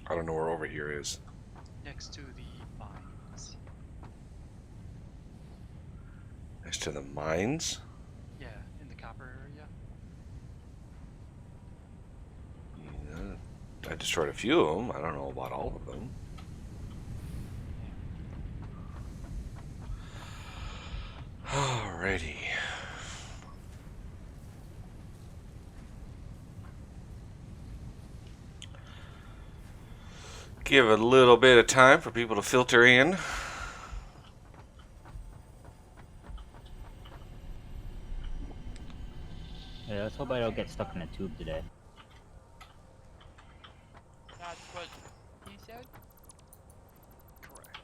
I don't know where over here is. Next to the mines. Next to the mines? Yeah, in the copper area. Yeah, I destroyed a few of them. I don't know about all of them. Alrighty. Give a little bit of time for people to filter in. Yeah, let's hope I don't get stuck in a tube today. That's what he said? Correct.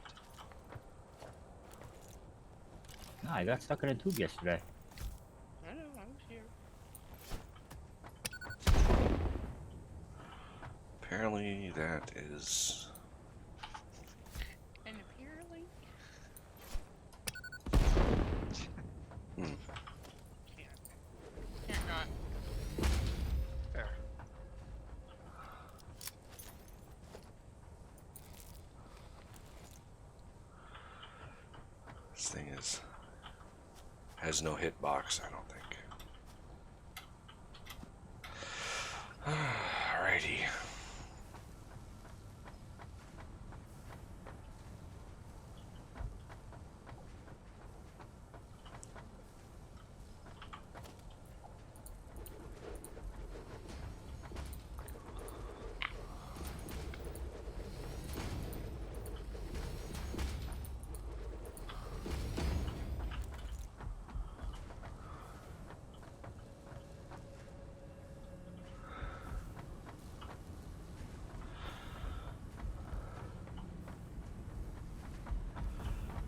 No, I got stuck in a tube yesterday. I know, I was here. Apparently that is... And apparently... Hmm. Can't not. Fair. This thing is... has no hitbox, I don't think. Alrighty.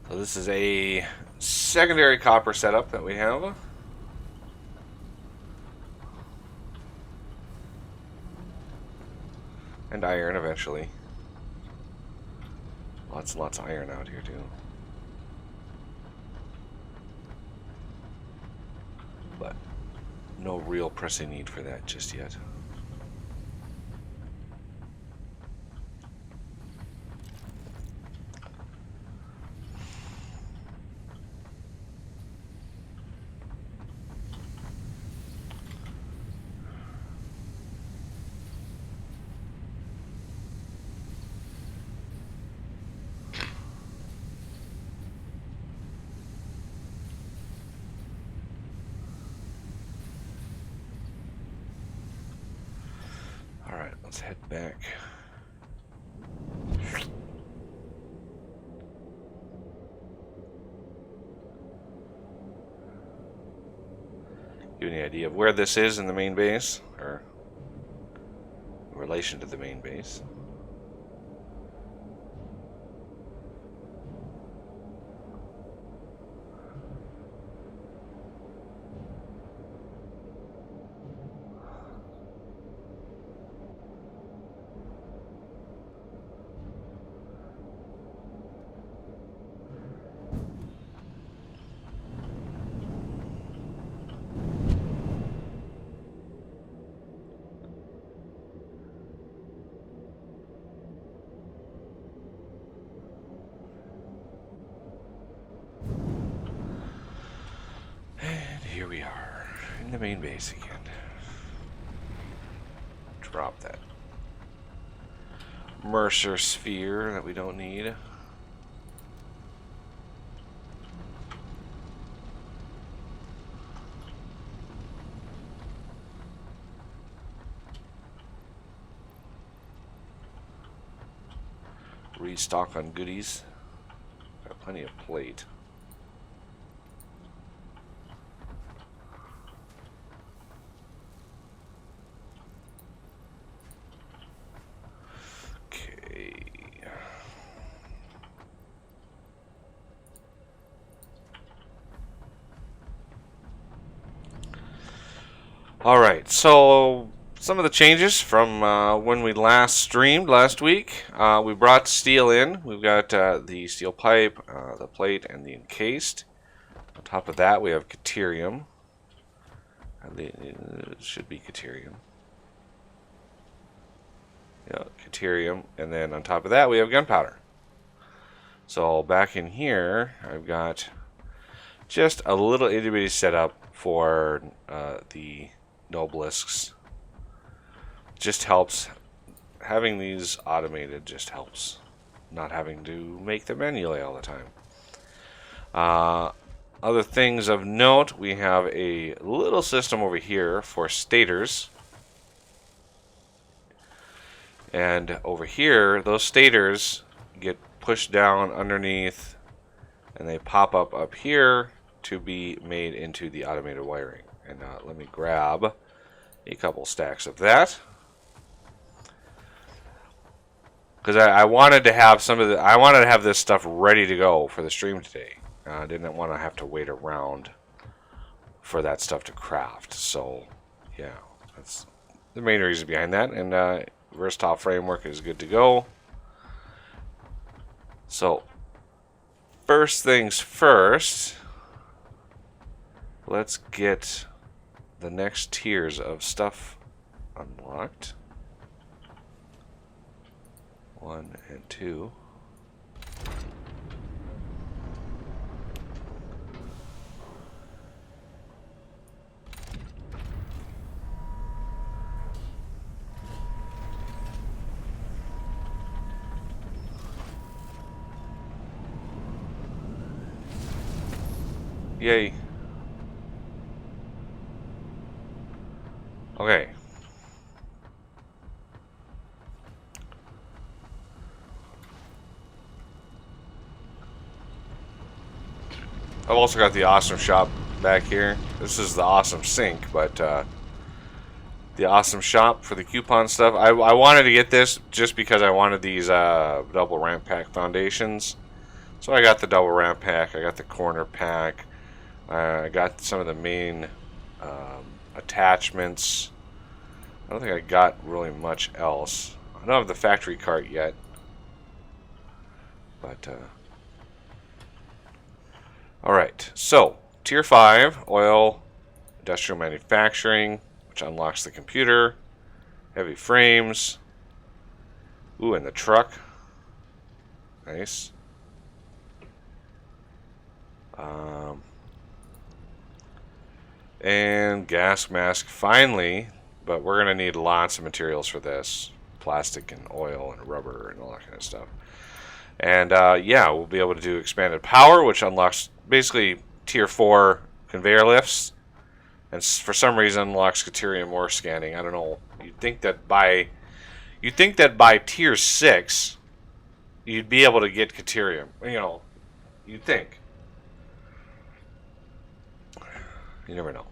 So this is a secondary copper setup that we have. And iron eventually. Lots and lots of iron out here too. But no real pressing need for that just yet. Alright, let's head back. Give you any idea of where this is in the main base? Or in relation to the main base? And here we are, in the main base again. Drop that Mercer sphere that we don't need. Restock on goodies. Got plenty of plate. Okay. All right, so some of the changes from when we last streamed last week. We brought steel in. We've got the steel pipe, the plate, and the encased. On top of that, we have Caterium. It should be Caterium. Yeah, deuterium, and then on top of that we have gunpowder. So back in here, I've got just a little itty bitty setup for the nobelisks. Just helps having these automated. Just helps not having to make them manually all the time. Other things of note, we have a little system over here for stators. And over here, those stators get pushed down underneath and they pop up here to be made into the automated wiring. And let me grab a couple stacks of that. Because I wanted to have I wanted to have this stuff ready to go for the stream today. I didn't want to have to wait around for that stuff to craft. So, yeah, that's the main reason behind that. And versatile framework is good to go. So, first things first, let's get the next tiers of stuff unlocked. 1 and 2. Yay. Okay. I've also got the awesome shop back here. This is the awesome sink, but the awesome shop for the coupon stuff. I wanted to get this just because I wanted these double ramp pack foundations. So I got the double ramp pack. I got the corner pack. I got some of the main attachments. I don't think I got really much else. I don't have the factory cart yet. But, alright. So, Tier 5, oil, industrial manufacturing, which unlocks the computer, heavy frames. Ooh, and the truck. Nice. And gas mask, finally, but we're going to need lots of materials for this. Plastic and oil and rubber and all that kind of stuff. And yeah, we'll be able to do expanded power, which unlocks basically Tier 4 conveyor lifts. And for some reason unlocks deuterium ore scanning. I don't know. You'd think that by Tier 6, you'd be able to get deuterium. You know, you'd think. You never know.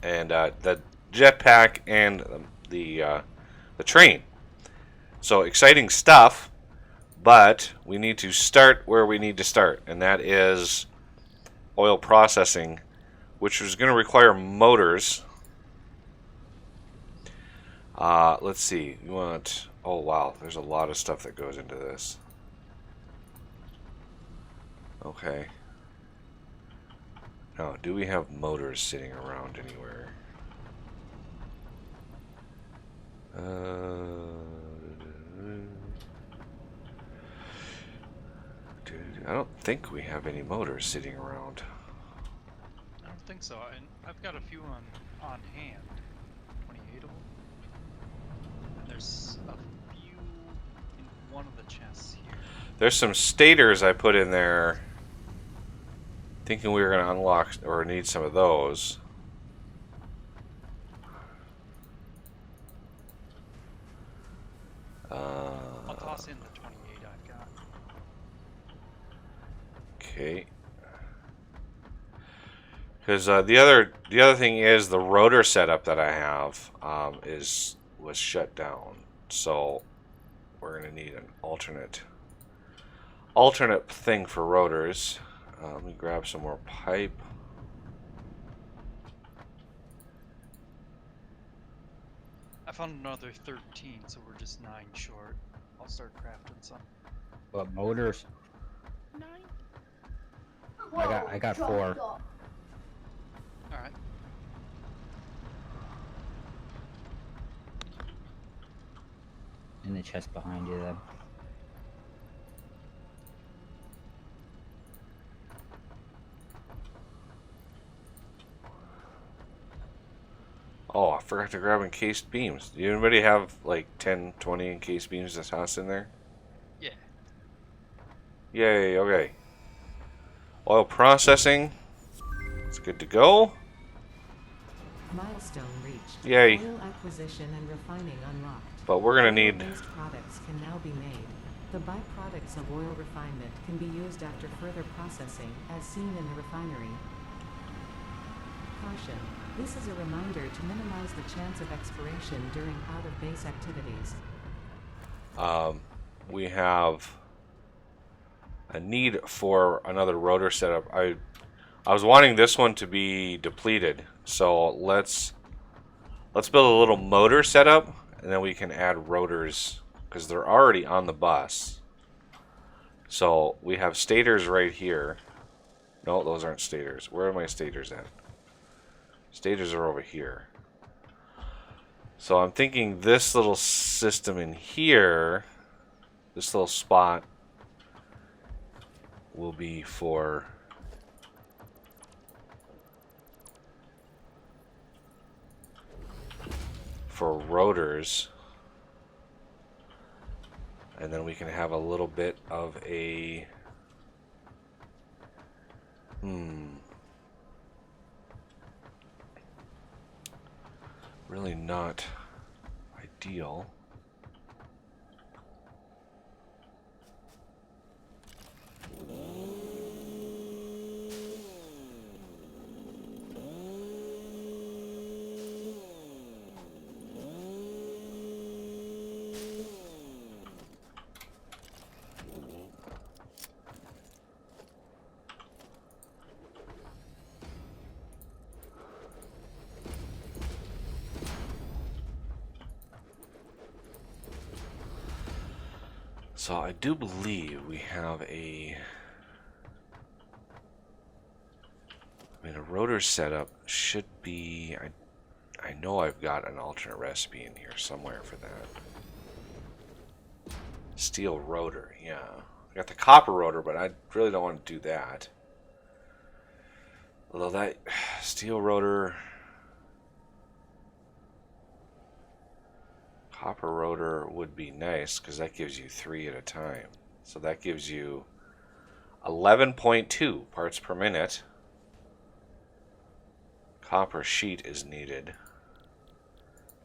And the jetpack and the train. So exciting stuff, but we need to start where we need to start, and that is oil processing, which is going to require motors. Let's see. You want? Oh wow, there's a lot of stuff that goes into this. Okay. Now, do we have motors sitting around anywhere? I don't think we have any motors sitting around. I don't think so. And I've got a few on hand. 28 of them. And there's a few in one of the chests here. There's some stators I put in there thinking we were going to unlock or need some of those. I'll toss in the 28 I've got. Okay. Because the other thing is the rotor setup that I have was shut down, so we're going to need an alternate thing for rotors. Let me grab some more pipe. I found another 13, so we're just 9 short. I'll start crafting some. But motors, 9? I got 4. Alright. in the chest behind you then. Oh, I forgot to grab encased beams. Do anybody have like 10, 20 encased beams to toss in there? Yeah. Yay, okay. Oil processing. It's good to go. Milestone reached. Yay. Oil acquisition and refining unlocked. But we're gonna need... Oil-based products can now be made. The byproducts of oil refinement can be used after further processing, as seen in the refinery. Caution. This is a reminder to minimize the chance of expiration during out-of-base activities. We have a need for another rotor setup. I was wanting this one to be depleted, so let's build a little motor setup, and then we can add rotors because they're already on the bus. So we have stators right here. No, those aren't stators. Where are my stators at? Stators are over here. So I'm thinking this little system in here, this little spot, will be for rotors, and then we can have a little bit of a really not ideal. So I do believe we have a rotor setup should be, I know I've got an alternate recipe in here somewhere for that. Steel rotor, yeah. I got the copper rotor, but I really don't want to do that. Although that steel rotor, copper rotor would be nice because that gives you 3 at a time. So that gives you 11.2 parts per minute. Copper sheet is needed.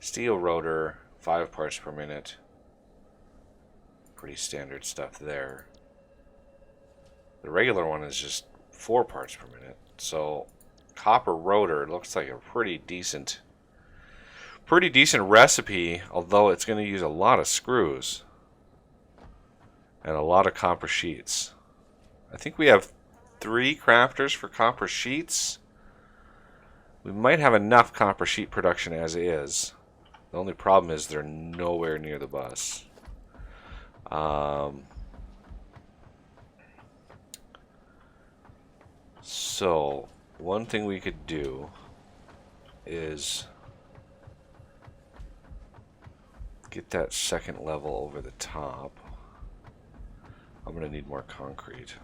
Steel rotor, 5 parts per minute. Pretty standard stuff there. The regular one is just 4 parts per minute. So copper rotor looks like a pretty decent recipe, although it's going to use a lot of screws and a lot of copper sheets. I think we have 3 crafters for copper sheets. We might have enough copper sheet production as is. The only problem is they're nowhere near the bus. So one thing we could do is get that second level over the top. I'm gonna need more concrete.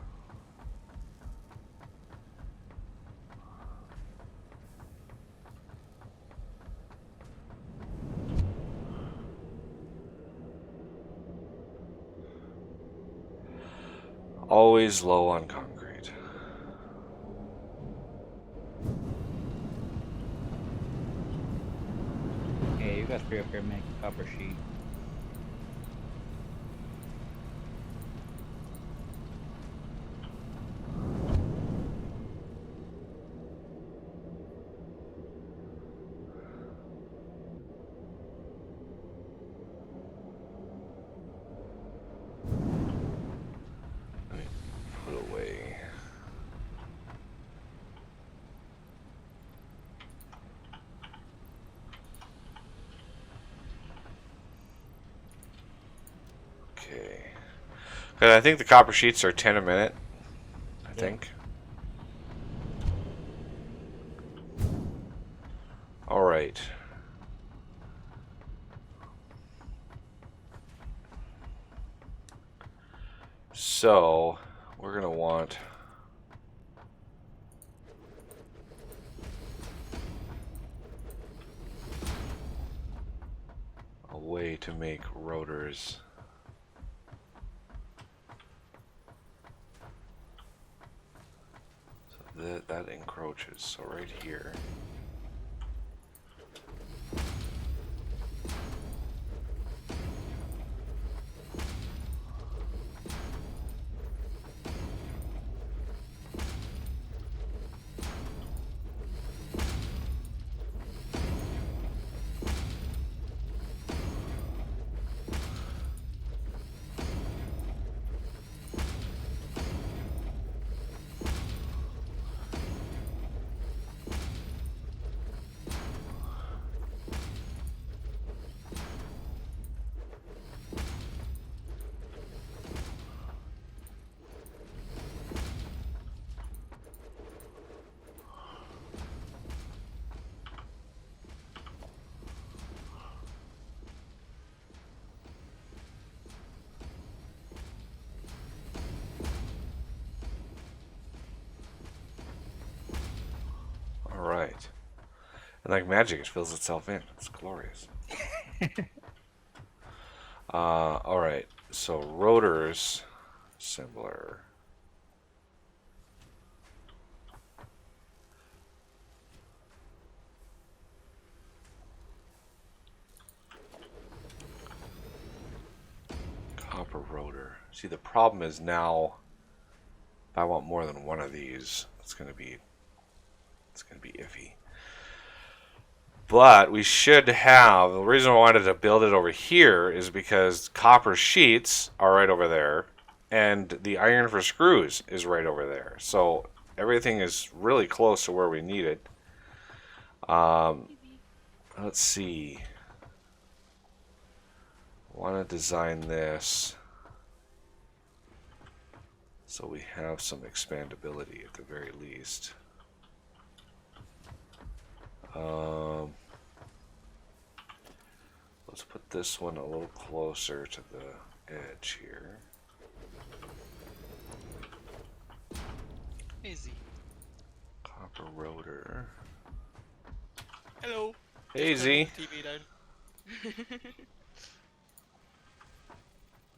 Always low on concrete. Okay, you got 3 up here making copper sheet. Put away. Okay. Good, I think the copper sheets are 10 a minute. I think. All right. So we're gonna want a way to make rotors. So that encroaches. So right here. Alright. And like magic, it fills itself in. It's glorious. Alright. So rotors, assembler. Copper rotor. See, the problem is now, if I want more than one of these, it's gonna be iffy. But we should have, the reason I wanted to build it over here is because copper sheets are right over there, and the iron for screws is right over there. So everything is really close to where we need it. Let's see. I want to design this so we have some expandability at the very least. Let's put this one a little closer to the edge here. Easy. Copper rotor. Hello. Hey, Just Z. turned the TV down.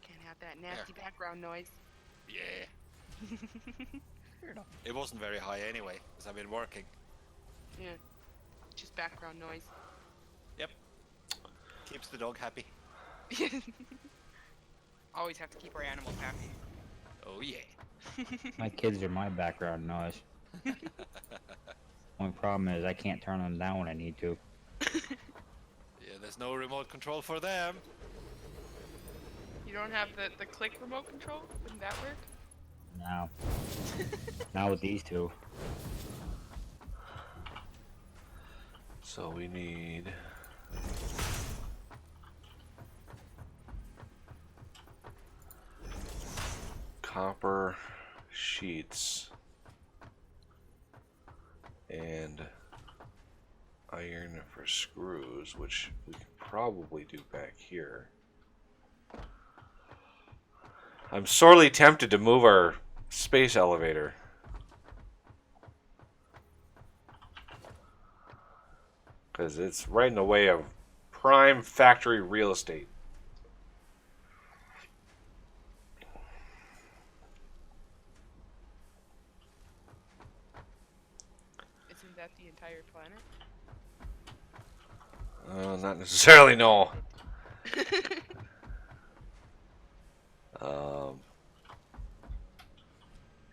Can't have that nasty background noise. Yeah. Fair enough. It wasn't very high anyway, because I've been working. Yeah. Just background noise. Yep. Keeps the dog happy. Always have to keep our animals happy. Oh yeah. My kids are my background noise. Only problem is I can't turn them down when I need to. Yeah, there's no remote control for them. You don't have the click remote control? Wouldn't that work? No. Not with these two. So we need copper sheets and iron for screws, which we could probably do back here. I'm sorely tempted to move our space elevator. Because it's right in the way of prime factory real estate. Isn't that the entire planet? Not necessarily, no.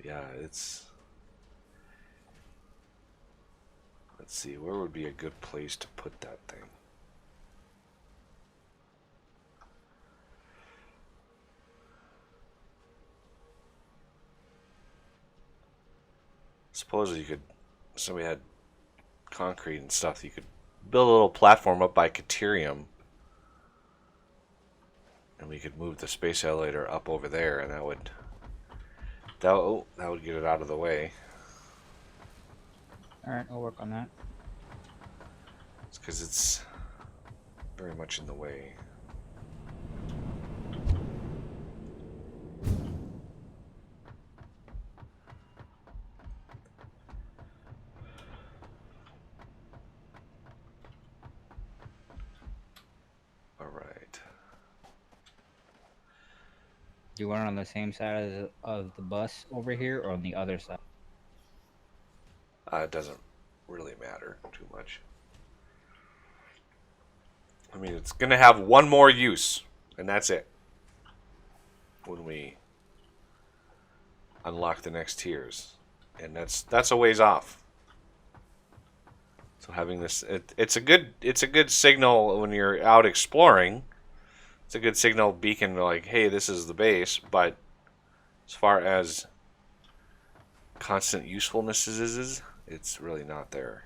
Yeah, it's... Let's see, where would be a good place to put that thing? Suppose you could, somebody had concrete and stuff, you could build a little platform up by Caterium, and we could move the space elevator up over there, and that would get it out of the way. Alright, I'll work on that. It's because it's very much in the way. Do you want it on the same side of the bus over here or on the other side? It doesn't really matter too much. I mean, it's going to have one more use, and that's it. When we unlock the next tiers, and that's a ways off. So having this, it's a good signal when you're out exploring. It's a good signal beacon, like, hey, this is the base. But as far as constant usefulness is, it's really not there.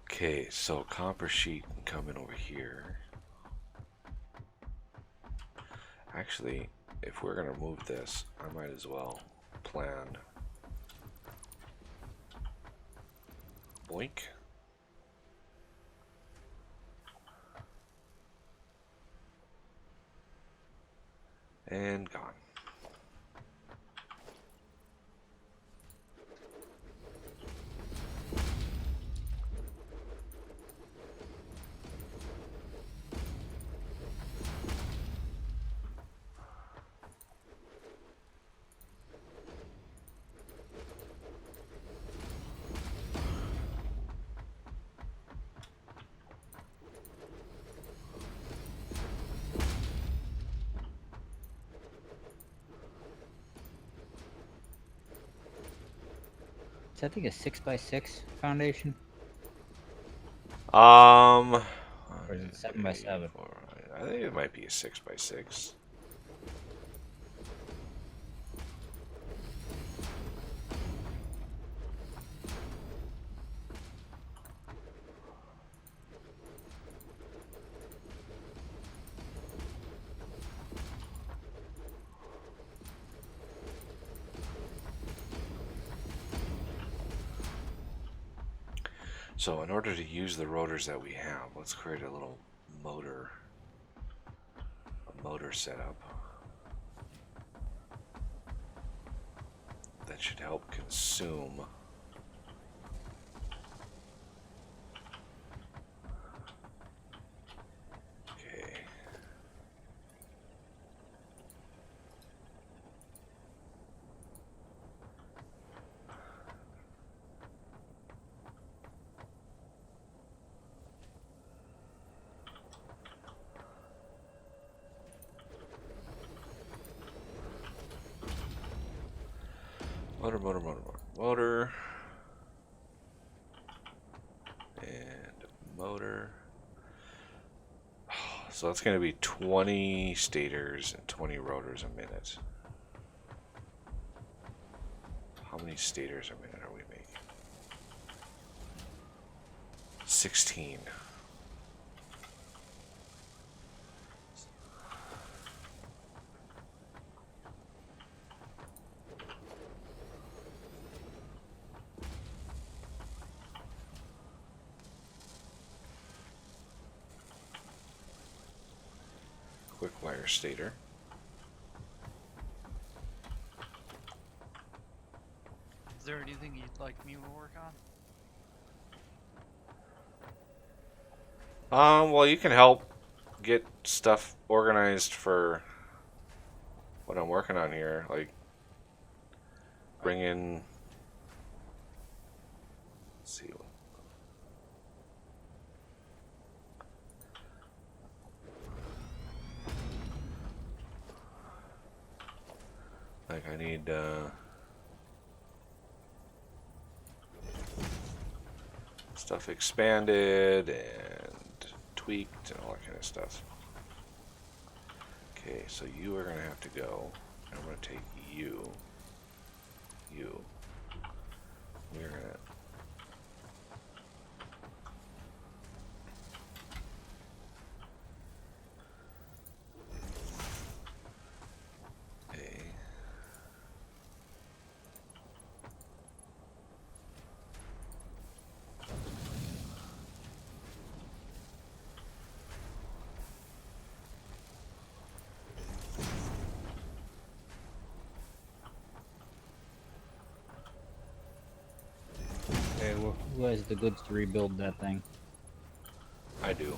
Okay, so copper sheet can come in over here. Actually, if we're gonna move this, I might as well plan. Boink. And gone. Is that thing a 6x6 foundation? Or is it 7x7? I think it might be a 6x6. So in order to use the rotors that we have, let's create a little motor setup that should help consume motor, and motor. So that's going to be 20 stators and 20 rotors a minute. How many stators a minute are we making? 16. Quick wire stator. Is there anything you'd like me to work on? Well, you can help get stuff organized for what I'm working on here, like bring in. Let's see. Like I need stuff expanded and tweaked and all that kind of stuff. Okay, so you are gonna have to go. I'm gonna take you. We're gonna. Okay, well, who has the goods to rebuild that thing? I do.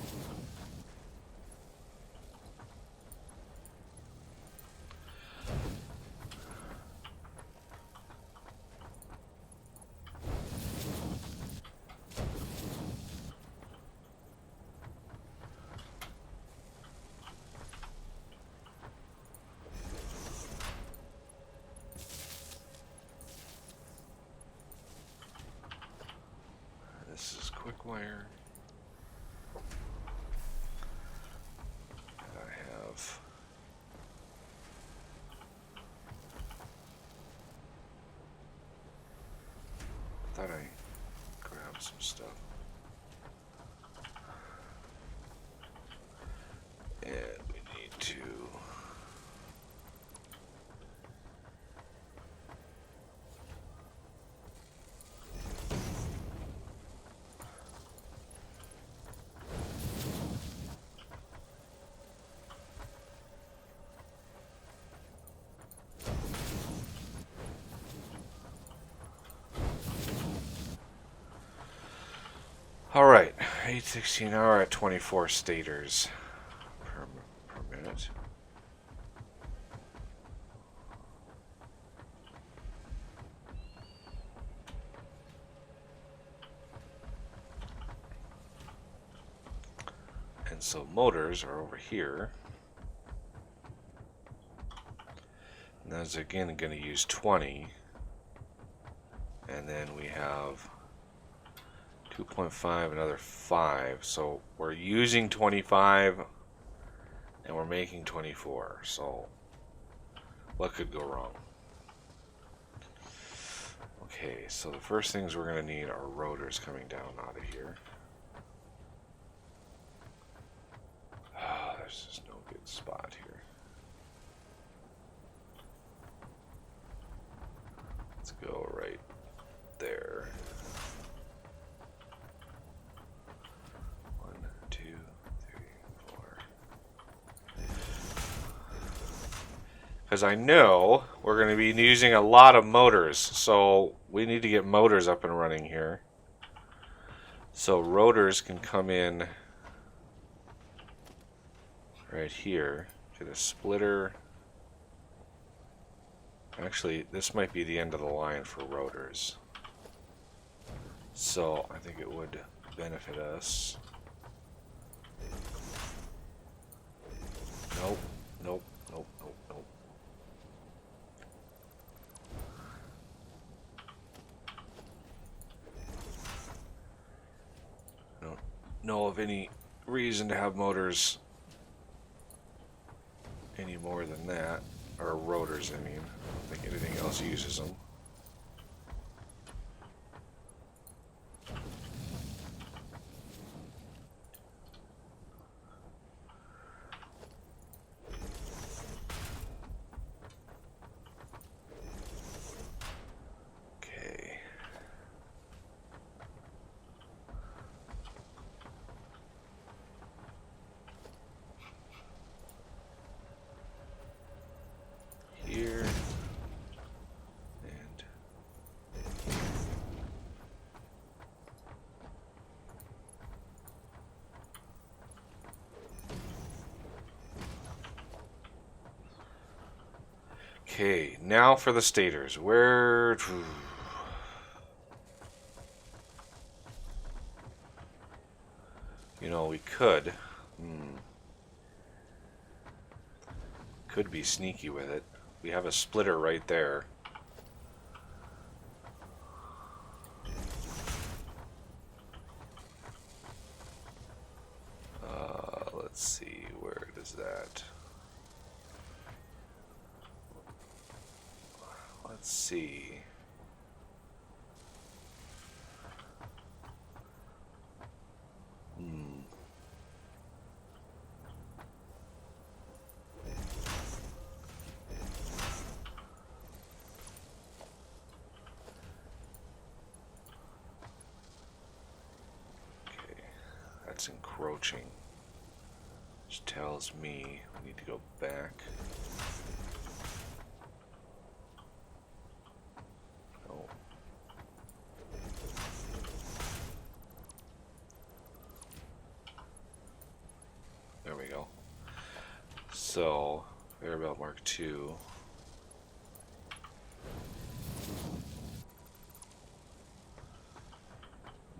quick wire. And I have thought I grabbed some stuff. And we need to all right, 816 hour at 24 stators per minute. And so motors are over here. And that's again going to use 20. And then we have 2.5, another 5. So we're using 25 and we're making 24. So what could go wrong? Okay, so the first things we're going to need are rotors coming down out of here. There's just no good spot here. Let's go right there. 1, 2, 3, 4. Because I know we're going to be using a lot of motors, so we need to get motors up and running here. So rotors can come in right here. Get a splitter. Actually, this might be the end of the line for rotors. So I think it would benefit us. Nope, nope, nope, nope, nope. I don't know of any reason to have motors any more than that. Or rotors, I mean. I don't think anything else uses them. Okay. Here. And okay, now for the stators. Where you know, we could be sneaky with it. We have a splitter right there. Let's see, where does that? Let's see. Okay, that's encroaching. Which tells me we need to go back. Oh. There we go. So, Variable Mark II.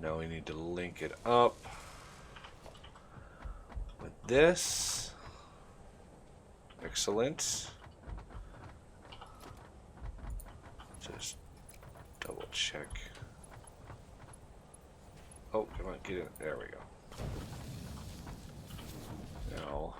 Now we need to link it up with this. Excellent. Just double check. Oh, come on, get in. There we go. Now.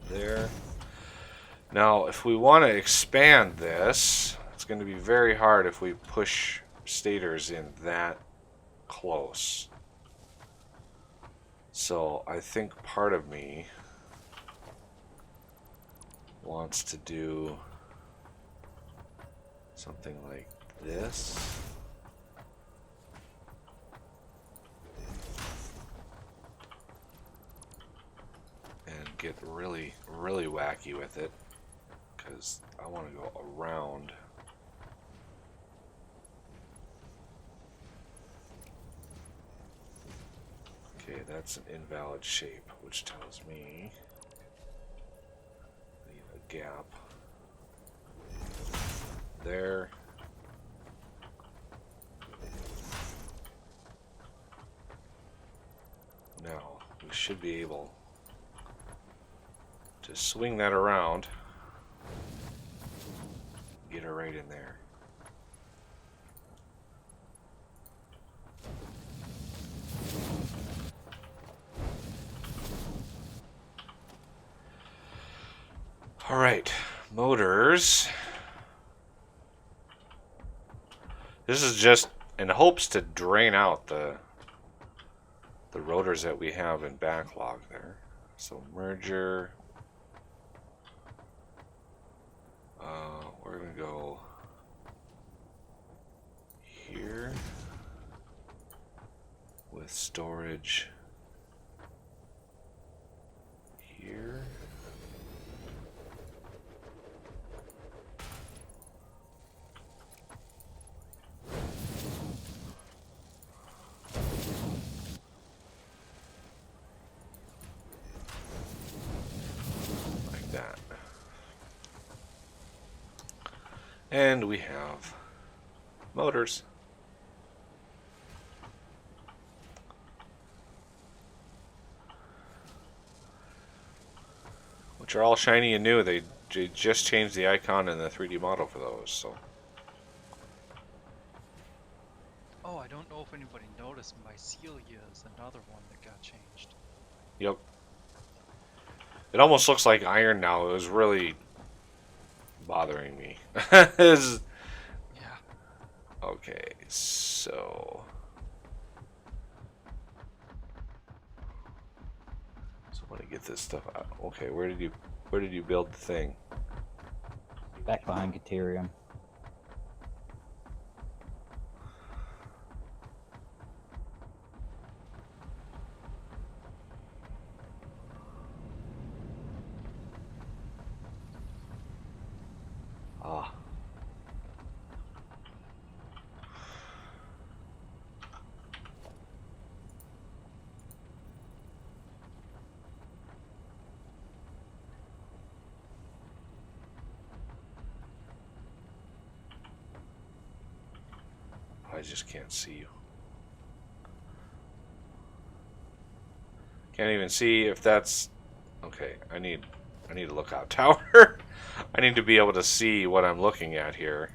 There. Now, if we want to expand this, it's going to be very hard if we push stators in that close. So I think part of me wants to do something like this. And get really, really wacky with it, because I want to go around. Okay, that's an invalid shape, which tells me leave a gap there. Now, we should be able to swing that around, get her right in there. All right, motors. This is just in hopes to drain out the rotors that we have in backlog there. So merger. We're gonna go here with storage here. Like that. And we have motors. Which are all shiny and new. They just changed the icon in the 3D model for those, so. Oh, I don't know if anybody noticed, mycelia is another one that got changed. Yep. It almost looks like iron now. It was really bothering me. It's- Yeah. Okay, so I want to get this stuff out. Okay, where did you build the thing? Back behind Caterium. Ah. I just can't see you. Can't even see if that's okay. I need a lookout tower. I need to be able to see what I'm looking at here.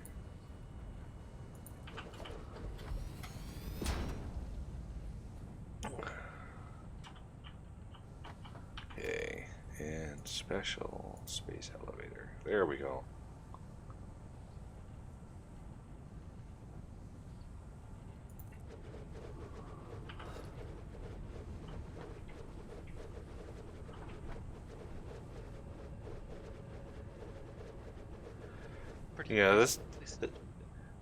Okay, and special space elevator. There we go. Pretty Yeah, nice.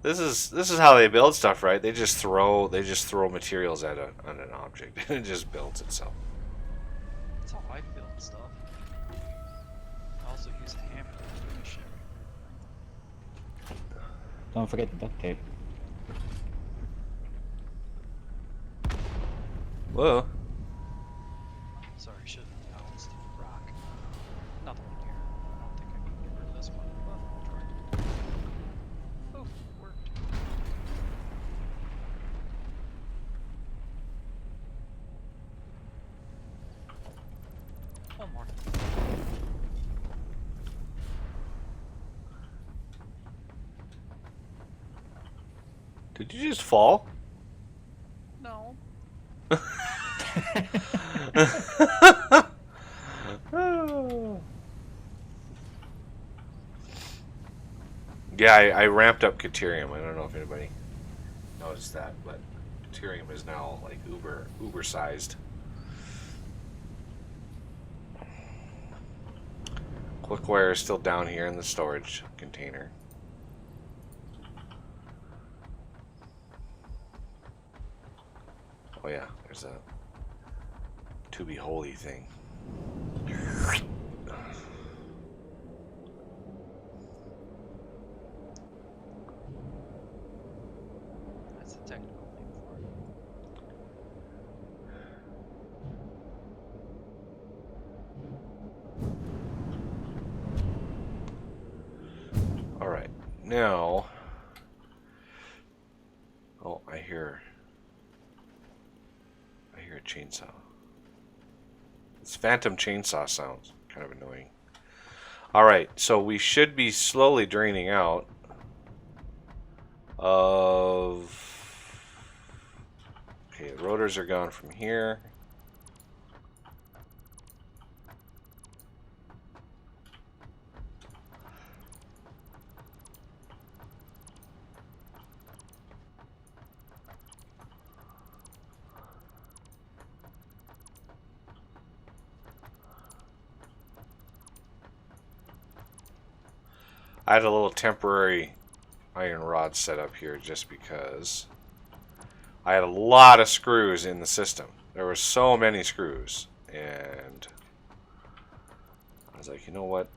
this is how they build stuff, right? They just throw materials at an object and it just builds itself. That's how I build stuff. I also use a hammer to finish everything. Don't forget the duct tape. Whoa. Sorry, should have balanced rock. Another one here. I don't think I can get rid of this one, but I'll try. Oh, worked. One more. Did you just fall? No. Yeah, I ramped up Caterium. I don't know if anybody noticed that, but Caterium is now like uber sized. Clickwire is still down here in the storage container. Oh yeah, there's a to be holy thing. That's the technical name for it. All right, now. Oh, I hear a chainsaw. It's phantom chainsaw sounds. Kind of annoying. All right, so we should be slowly draining out of. Okay, the rotors are gone from here. I had a little temporary iron rod set up here just because I had a lot of screws in the system. There were so many screws, and I was like, you know what?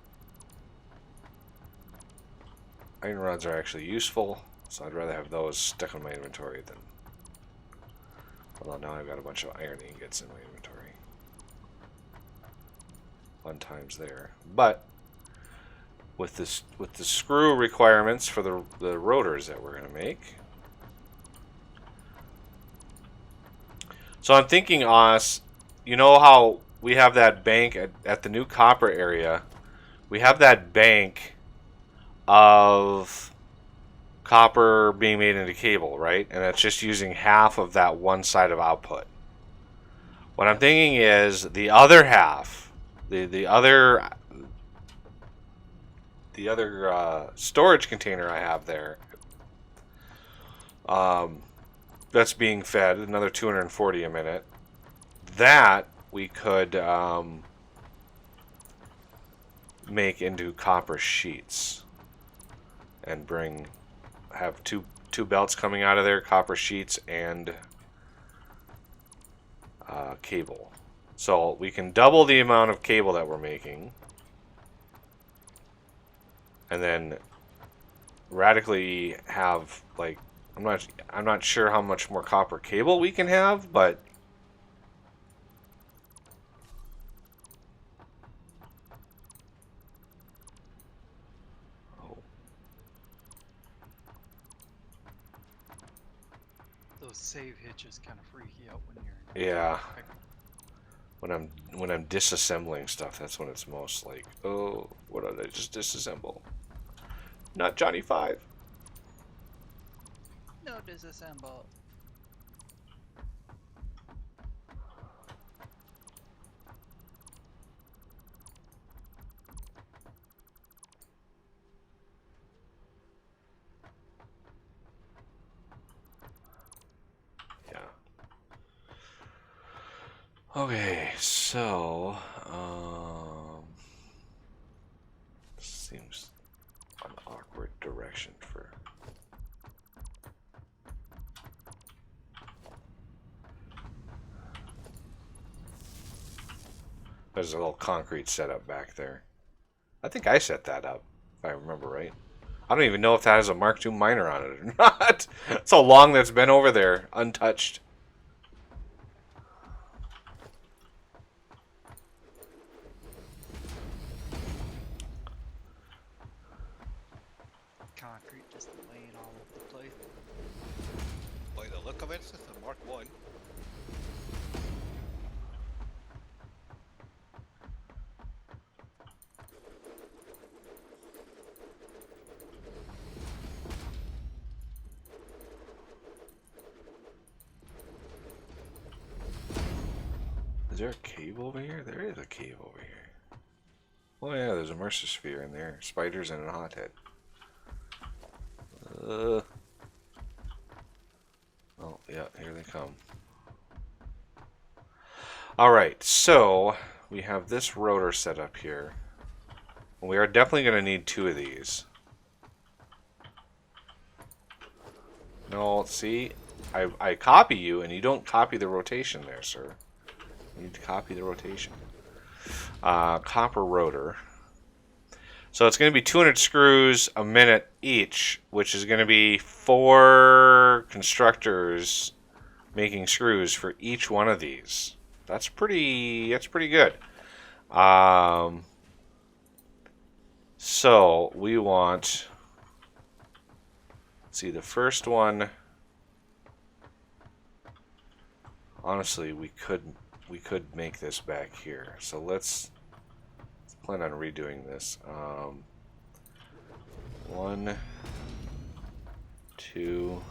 Iron rods are actually useful, so I'd rather have those stuck in my inventory than... Although now I've got a bunch of iron ingots in my inventory. Fun times there. But with the screw requirements for the rotors that we're going to make. So I'm thinking, you know how we have that bank at the new copper area? We have that bank of copper being made into cable, right? And that's just using half of that one side of output. What I'm thinking is the other half, the other storage container I have there, that's being fed another 240 a minute. That we could make into copper sheets and have two belts coming out of there, copper sheets and cable. So we can double the amount of cable that we're making, and then radically have, like, I'm not sure how much more copper cable we can have, but Those save hitches kind of freak you out when you're... yeah. When I'm disassembling stuff, that's when it's most like, oh, what did I just disassemble? Not Johnny 5. No disassemble. Yeah. Okay, so seems an awkward direction for. There's a little concrete setup back there. I think I set that up, if I remember right. I don't even know if that has a Mark II miner on it or not. It's so long that's been over there, untouched. Concrete just laying all over the place. By the look of it, it's a Mark 1. there a cave over here? There is a cave over here. Oh yeah, there's a Mercer sphere in there. Spiders and a hothead. Oh yeah, here they come. Alright, so we have this rotor set up here. We are definitely going to need 2 of these. No, see? I copy you, and you don't copy the rotation there, sir. You need to copy the rotation. Copper rotor. So it's going to be 200 screws a minute each, which is going to be 4 constructors making screws for each one of these. That's pretty good. So we want, let's see, the first one. Honestly, we could make this back here. So let's plan on redoing this. 1, 2,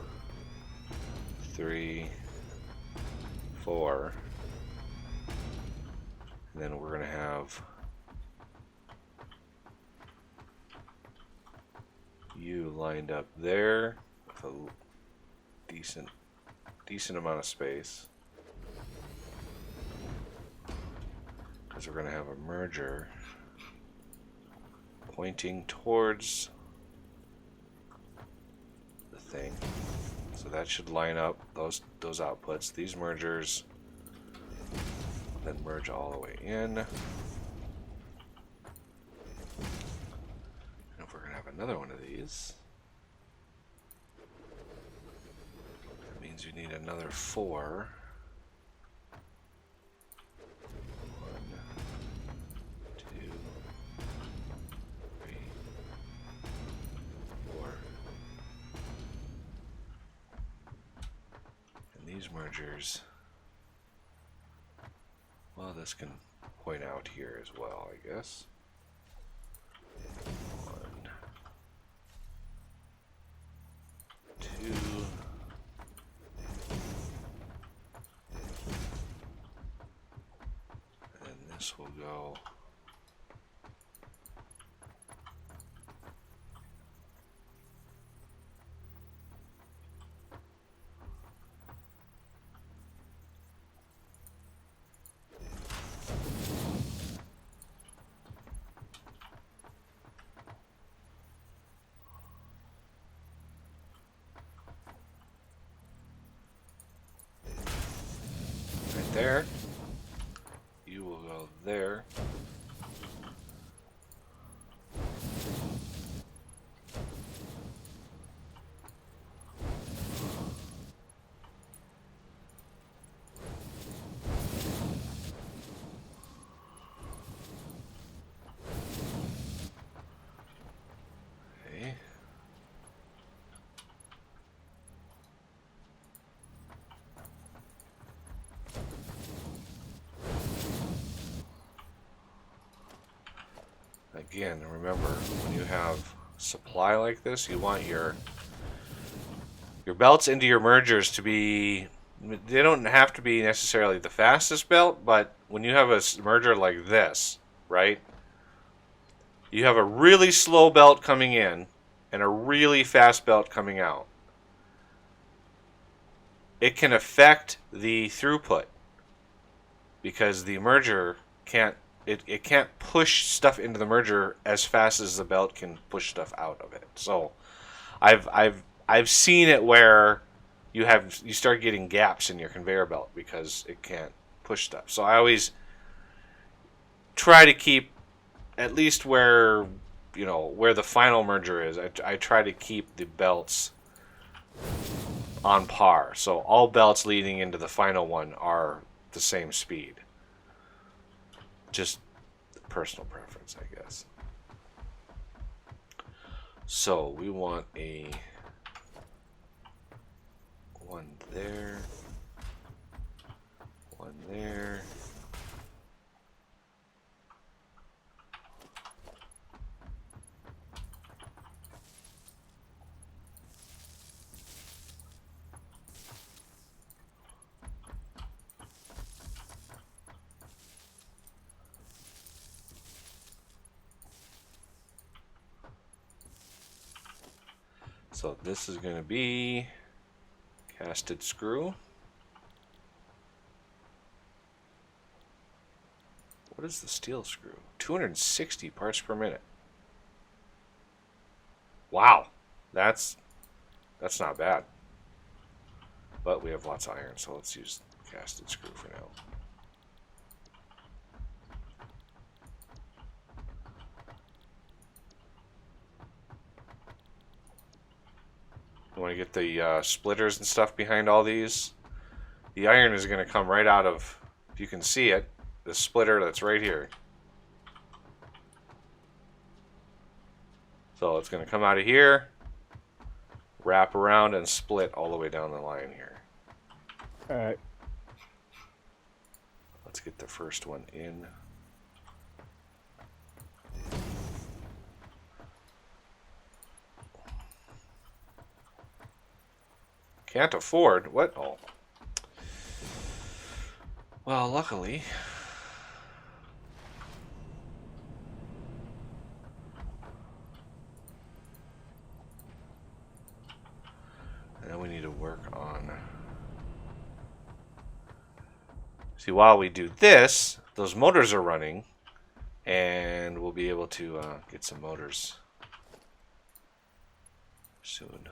3, 4, and then we're gonna have you lined up there with a decent amount of space, because we're gonna have a merger pointing towards the thing. So that should line up those outputs. These mergers then merge all the way in. And if we're gonna have another one of these, that means you need another 4. 1, 2, 3, 4. And these mergers, well, this can point out here as well, I guess. 1, 2. And then this will go right there. You will go there. Okay. Again, remember, when you have supply like this, you want your belts into your mergers to be, they don't have to be necessarily the fastest belt, but when you have a merger like this, right? You have a really slow belt coming in and a really fast belt coming out. It can affect the throughput because the merger can't, it can't push stuff into the merger as fast as the belt can push stuff out of it. So I've seen it where you start getting gaps in your conveyor belt because it can't push stuff. So I always try to keep at least where the final merger is. I try to keep the belts on par. So all belts leading into the final one are the same speed. Just personal preference, I guess. So we want a one there, one there. So this is going to be casted screw. What is the steel screw? 260 parts per minute. Wow, that's not bad. But we have lots of iron, so let's use casted screw for now. You want to get the splitters and stuff behind all these. The iron is going to come right out of, if you can see it, the splitter that's right here. So it's going to come out of here, wrap around, and split all the way down the line here. Alright. Let's get the first one in. Can't afford? What? Oh. Well, luckily. And then we need to work on... See, while we do this, those motors are running, and we'll be able to get some motors soon.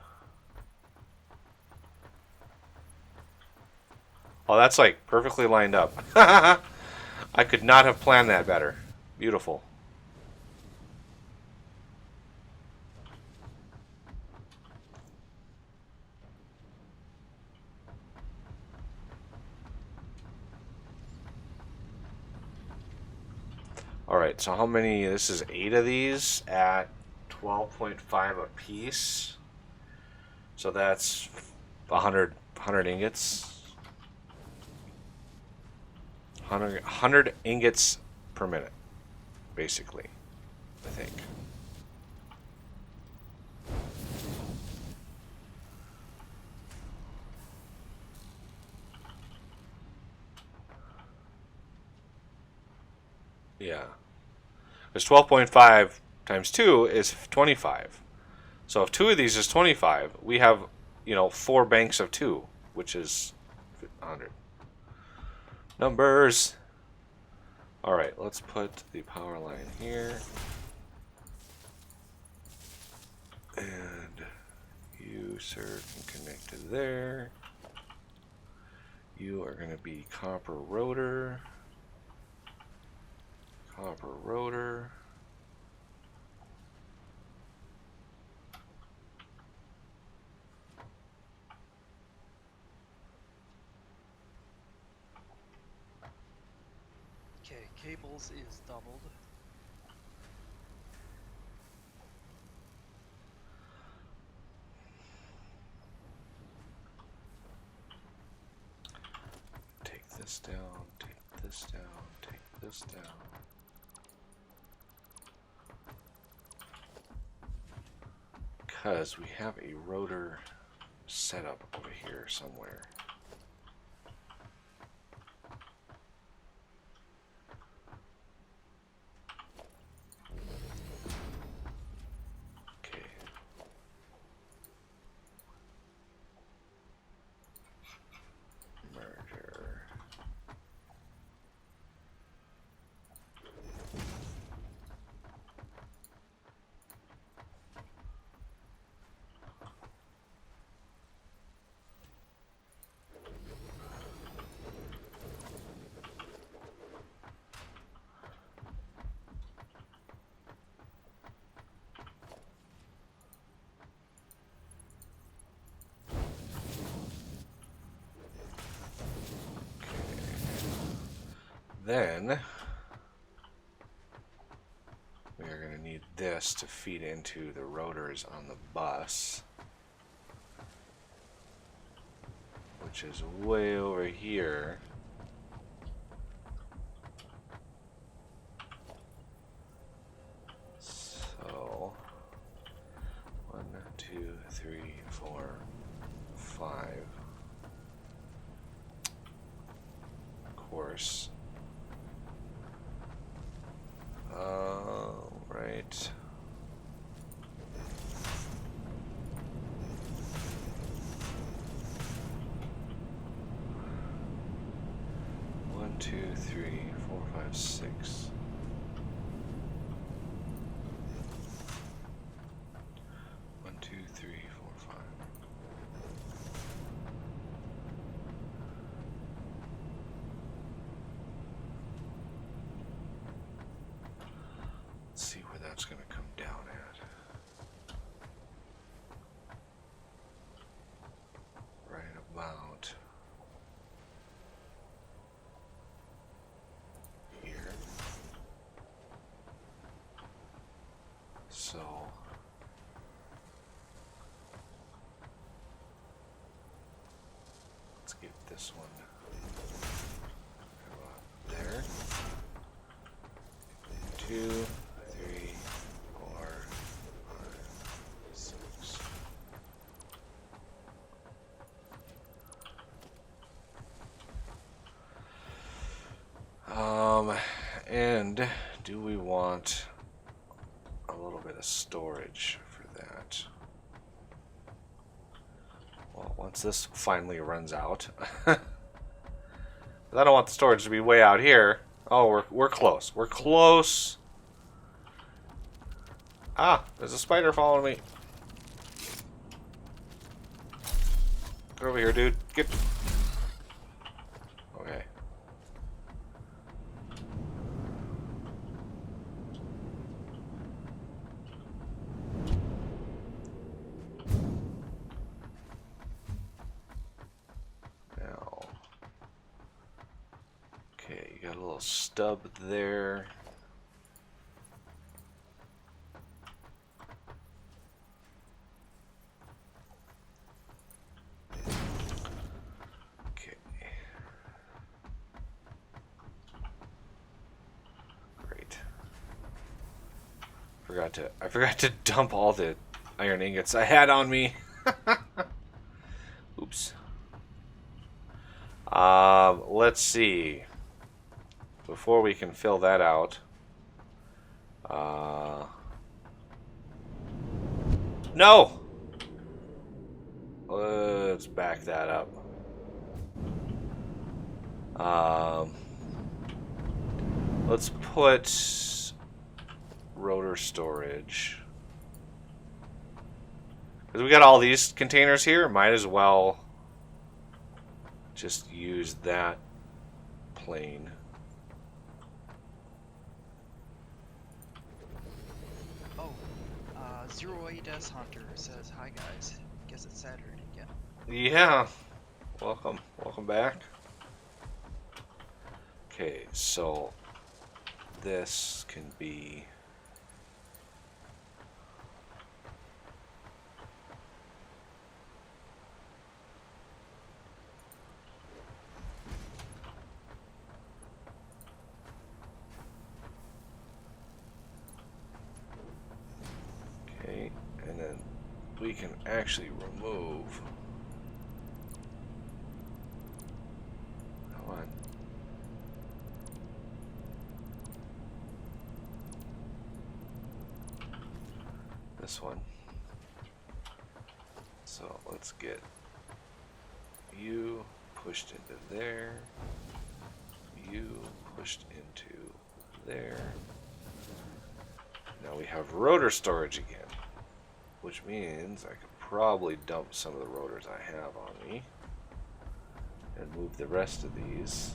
Oh, that's like perfectly lined up. I could not have planned that better. Beautiful. Alright, so how many? This is 8 of these at 12.5 a piece. So that's 100 ingots. 100 ingots per minute, basically, I think. Yeah. Because 12.5 times 2 is 25. So if 2 of these is 25, we have, 4 banks of 2, which is 100. Numbers. All right, let's put the power line here. And you, sir, can connect to there. You are going to be copper rotor. Copper rotor. Okay, cables is doubled. Take this down, take this down, take this down. Because we have a rotor set up over here somewhere. Okay. Merger. Then we are going to need this to feed into the rotors on the bus, which is way over here. So 1, 2, 3, 4, 5. Of course. Right. 3, 4, 5, 6. One, two, three, four, five. Let's see where that's going to come down at. Right about here. So let's get this one there. 2, 3, 4, 5, 6. And do we want a little bit of storage for that? Well, once this finally runs out, I don't want the storage to be way out here. Oh, we're close. We're close. Ah, there's a spider following me. Get over here, dude. Get. Okay. Now. Okay, you got a little stub there. Okay. Great. I forgot to dump all the iron ingots I had on me. Oops. Let's see. Before we can fill that out, no! Let's back that up. Let's put rotor storage. Because we got all these containers here, might as well just use that plane. Oh, 08S Hunter says, hi guys. Guess it's Saturday again. Yeah. Welcome back. Okay, so this can be okay, and then we can actually remove. Come on. This one. So let's get you pushed into there. You pushed into there. Now we have rotor storage again, which means I could probably dump some of the rotors I have on me and move the rest of these.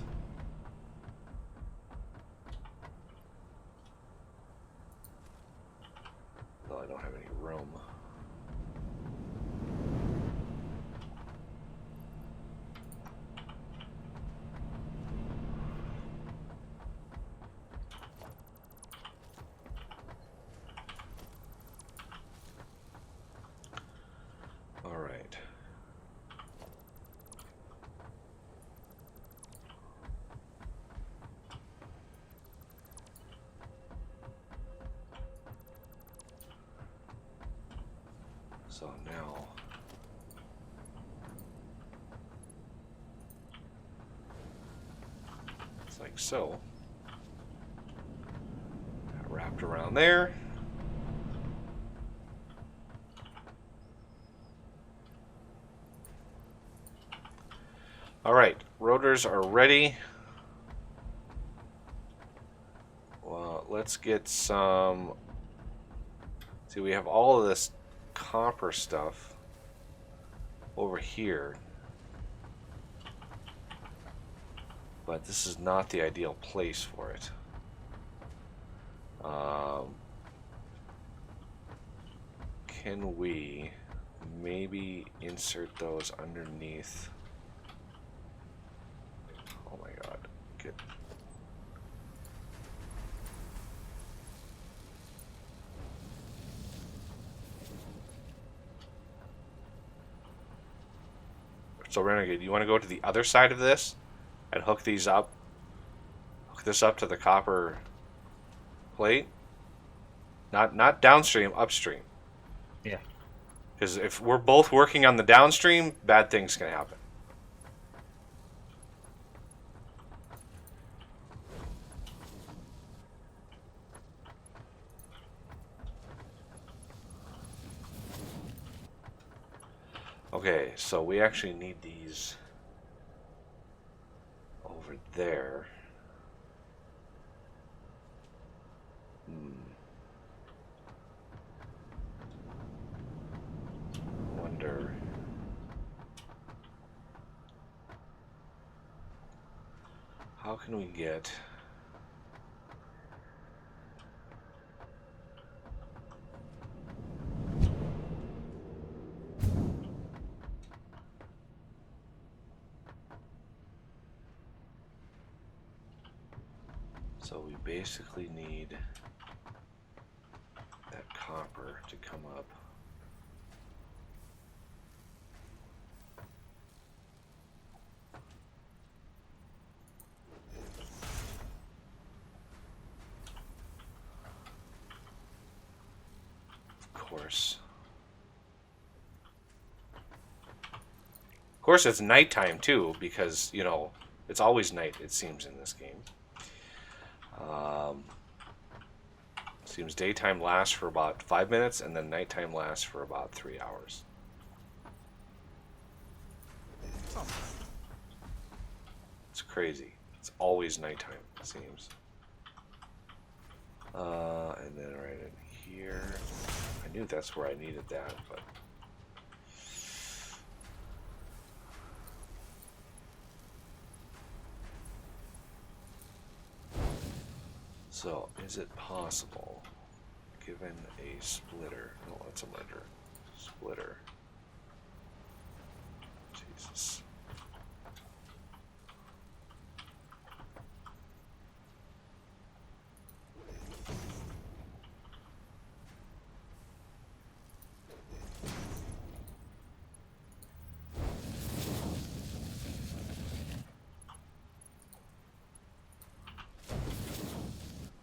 Though I don't have any room. All right. So now it's like so. Wrapped around there. All right, rotors are ready. let's get some. See, we have all of this copper stuff over here, but this is not the ideal place for it. Can we maybe insert those underneath? Oh my god, get. So Renegade, you want to go to the other side of this and hook these up? Hook this up to the copper plate? Not downstream, upstream. Yeah. Because if we're both working on the downstream, bad things can happen. Okay, so we actually need these over there. Wonder. How can we get... So we basically need that copper to come up. Of course, it's nighttime too, because you know it's always night. It seems in this game. Seems daytime lasts for about 5 minutes, and then nighttime lasts for about 3 hours. It's crazy. It's always nighttime. It seems. And then right in here, I knew that's where I needed that, but. So, is it possible, given a splitter, no, that's a merger, splitter, Jesus.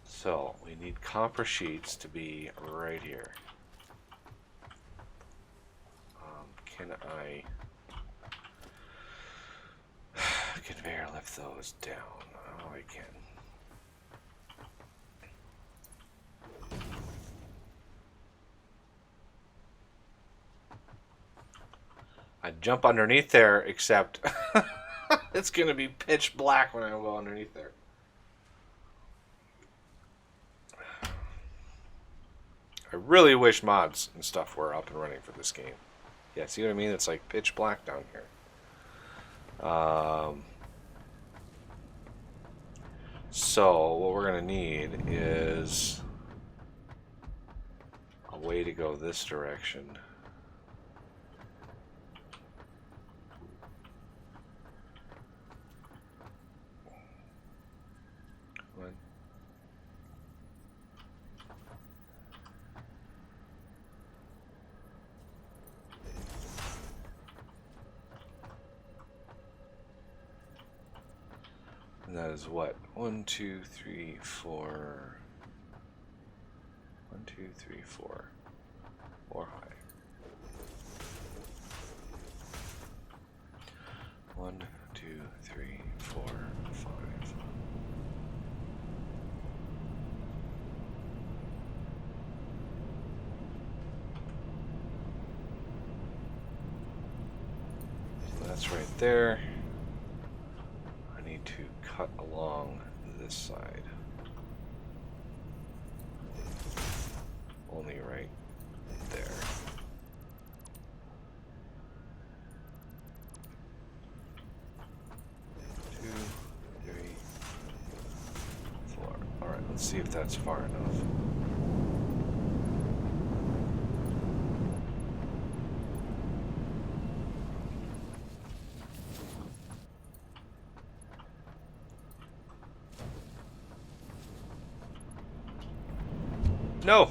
So, we need copper sheets to be right here. Can I conveyor lift those down? Oh, I can. I'd jump underneath there, except it's going to be pitch black when I go underneath there. I really wish mods and stuff were up and running for this game. Yeah, see what I mean? It's like pitch black down here. So what we're going to need is a way to go this direction. Come on. And that is what? 1, 2, 3, 4. 1, 2, 3, 4. 4 high. 1, 2, 3, 4, 5. So that's right there. I need to cut along this side. that's far enough. No!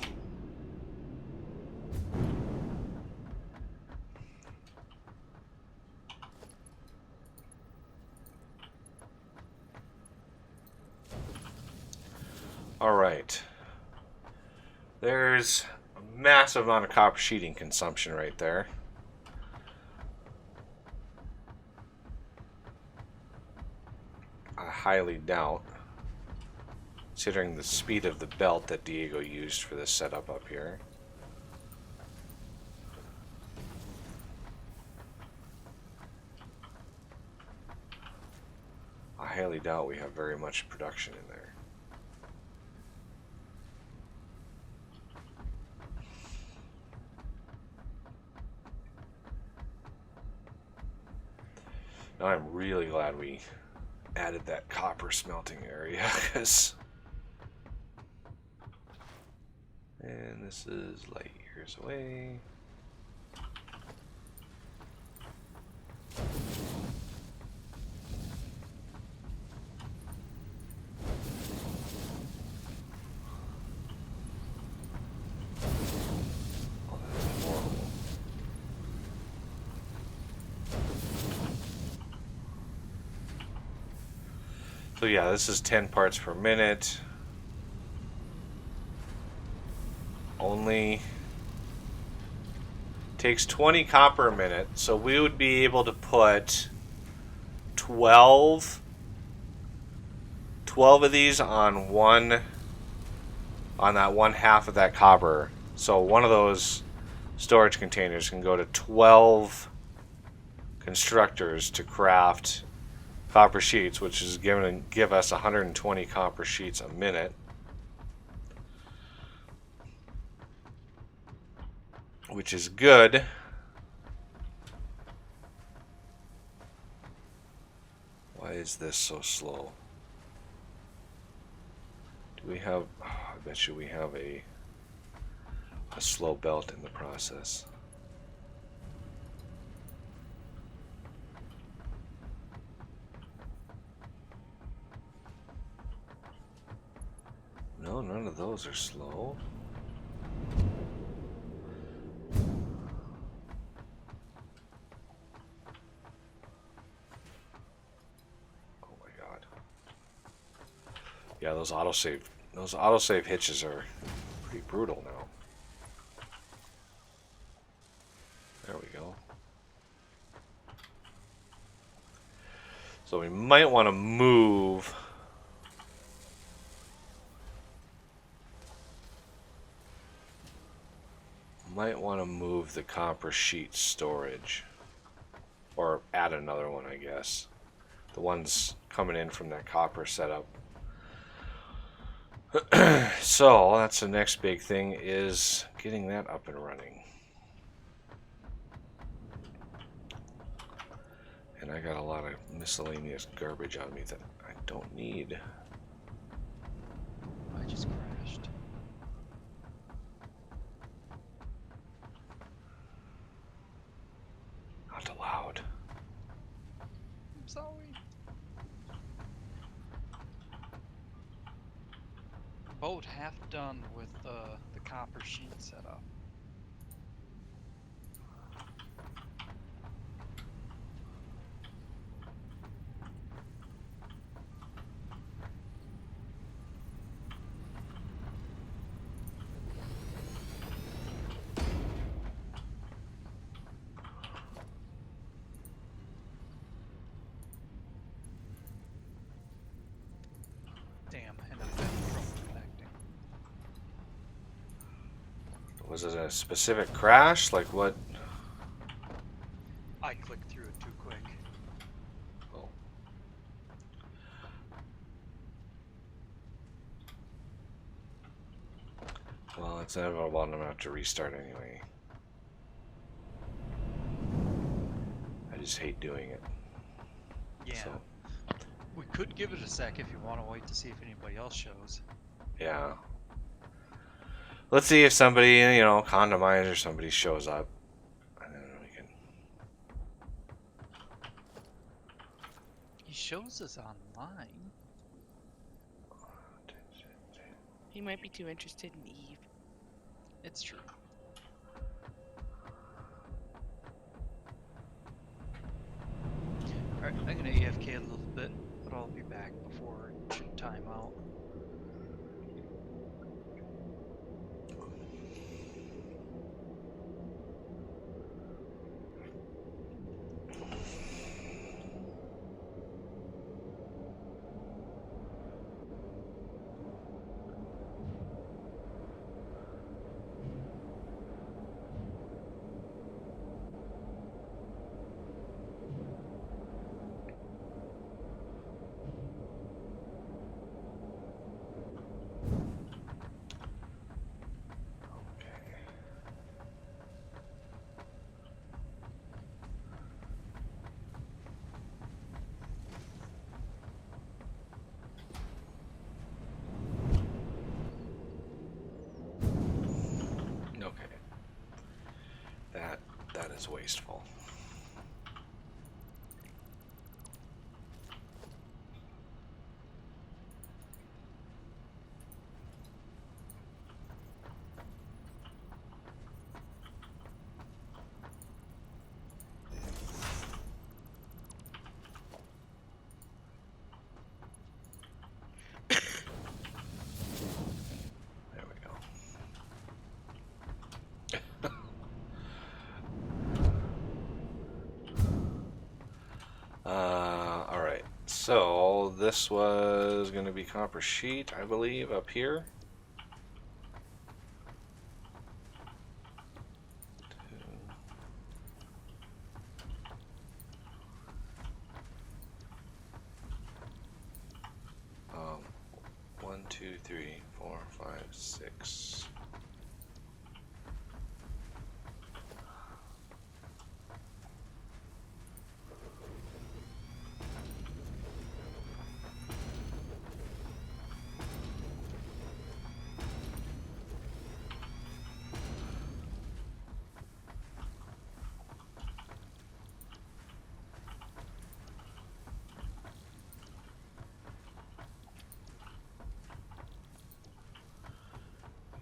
Alright. There's a massive amount of copper sheeting consumption right there. I highly doubt, considering the speed of the belt that Diego used for this setup up here. I highly doubt we have very much production in there. Now I'm really glad we added that copper smelting area, because... And this is light years away. Oh, that's horrible. So yeah, this is 10 parts per minute. Only takes 20 copper a minute, so we would be able to put 12 of these on that one half of that copper. So one of those storage containers can go to 12 constructors to craft copper sheets, which is give us 120 copper sheets a minute. Which is good. Why is this so slow? Do we have... Oh, I bet you we have a slow belt in the process. No, none of those are slow. Yeah, those autosave hitches are pretty brutal now. There we go. So we might want to move the copper sheet storage, or add another one, I guess. The ones coming in from that copper setup. So that's the next big thing, is getting that up and running. And I got a lot of miscellaneous garbage on me that I don't need. I just crashed. Not allowed. I'm sorry. Boat half done with the copper sheet setup. Damn, and I'm having trouble connecting. Was it a specific crash? Like what? I clicked through it too quick. Oh. Well, it's inevitable, and I'm gonna have to restart anyway. I just hate doing it. Yeah. So. We could give it a sec if you want to wait to see if anybody else shows. Yeah. Let's see if somebody, Condomize or somebody shows up. And then we can... He shows us online. He might be too interested in Eve. It's true. Alright, I'm gonna AFK a little bit, but I'll be back before it should time out. Okay. That is wasteful. There we go. Alright, so this was going to be copper sheet, I believe, up here. Um, 1, 2, 3, 4, 5, 6.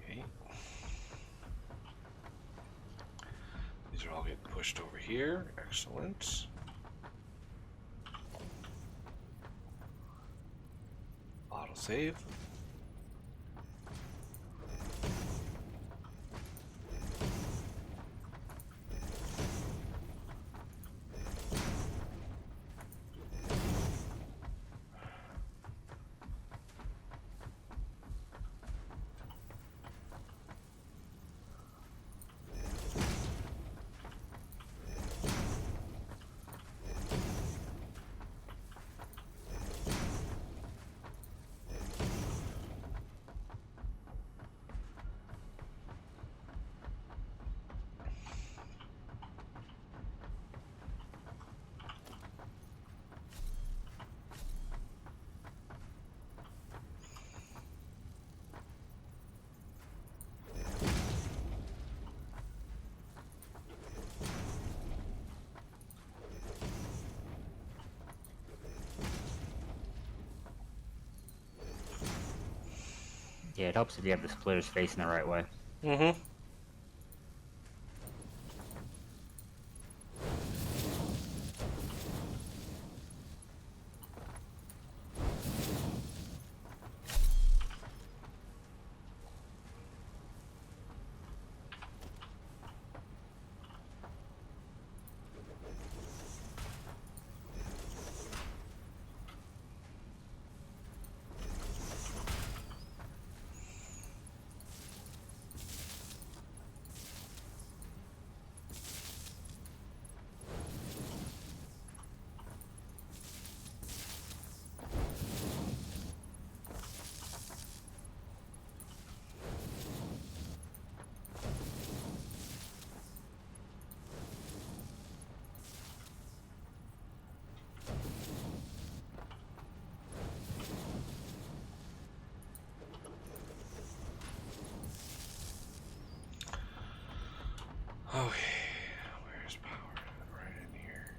Okay. These are all getting pushed over here. Excellent. Auto save. Yeah, it helps if you have the splitters facing the right way. Mm-hmm. Okay, where's power? Right in here.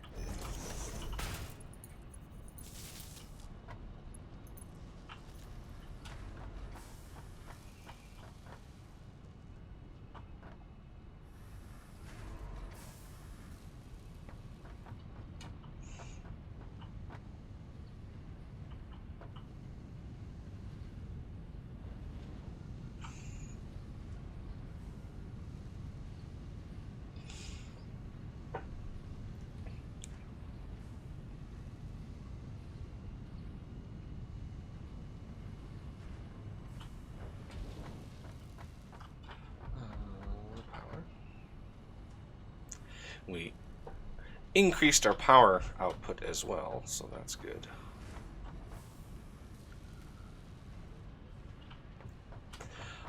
Power. We increased our power output as well, so that's good.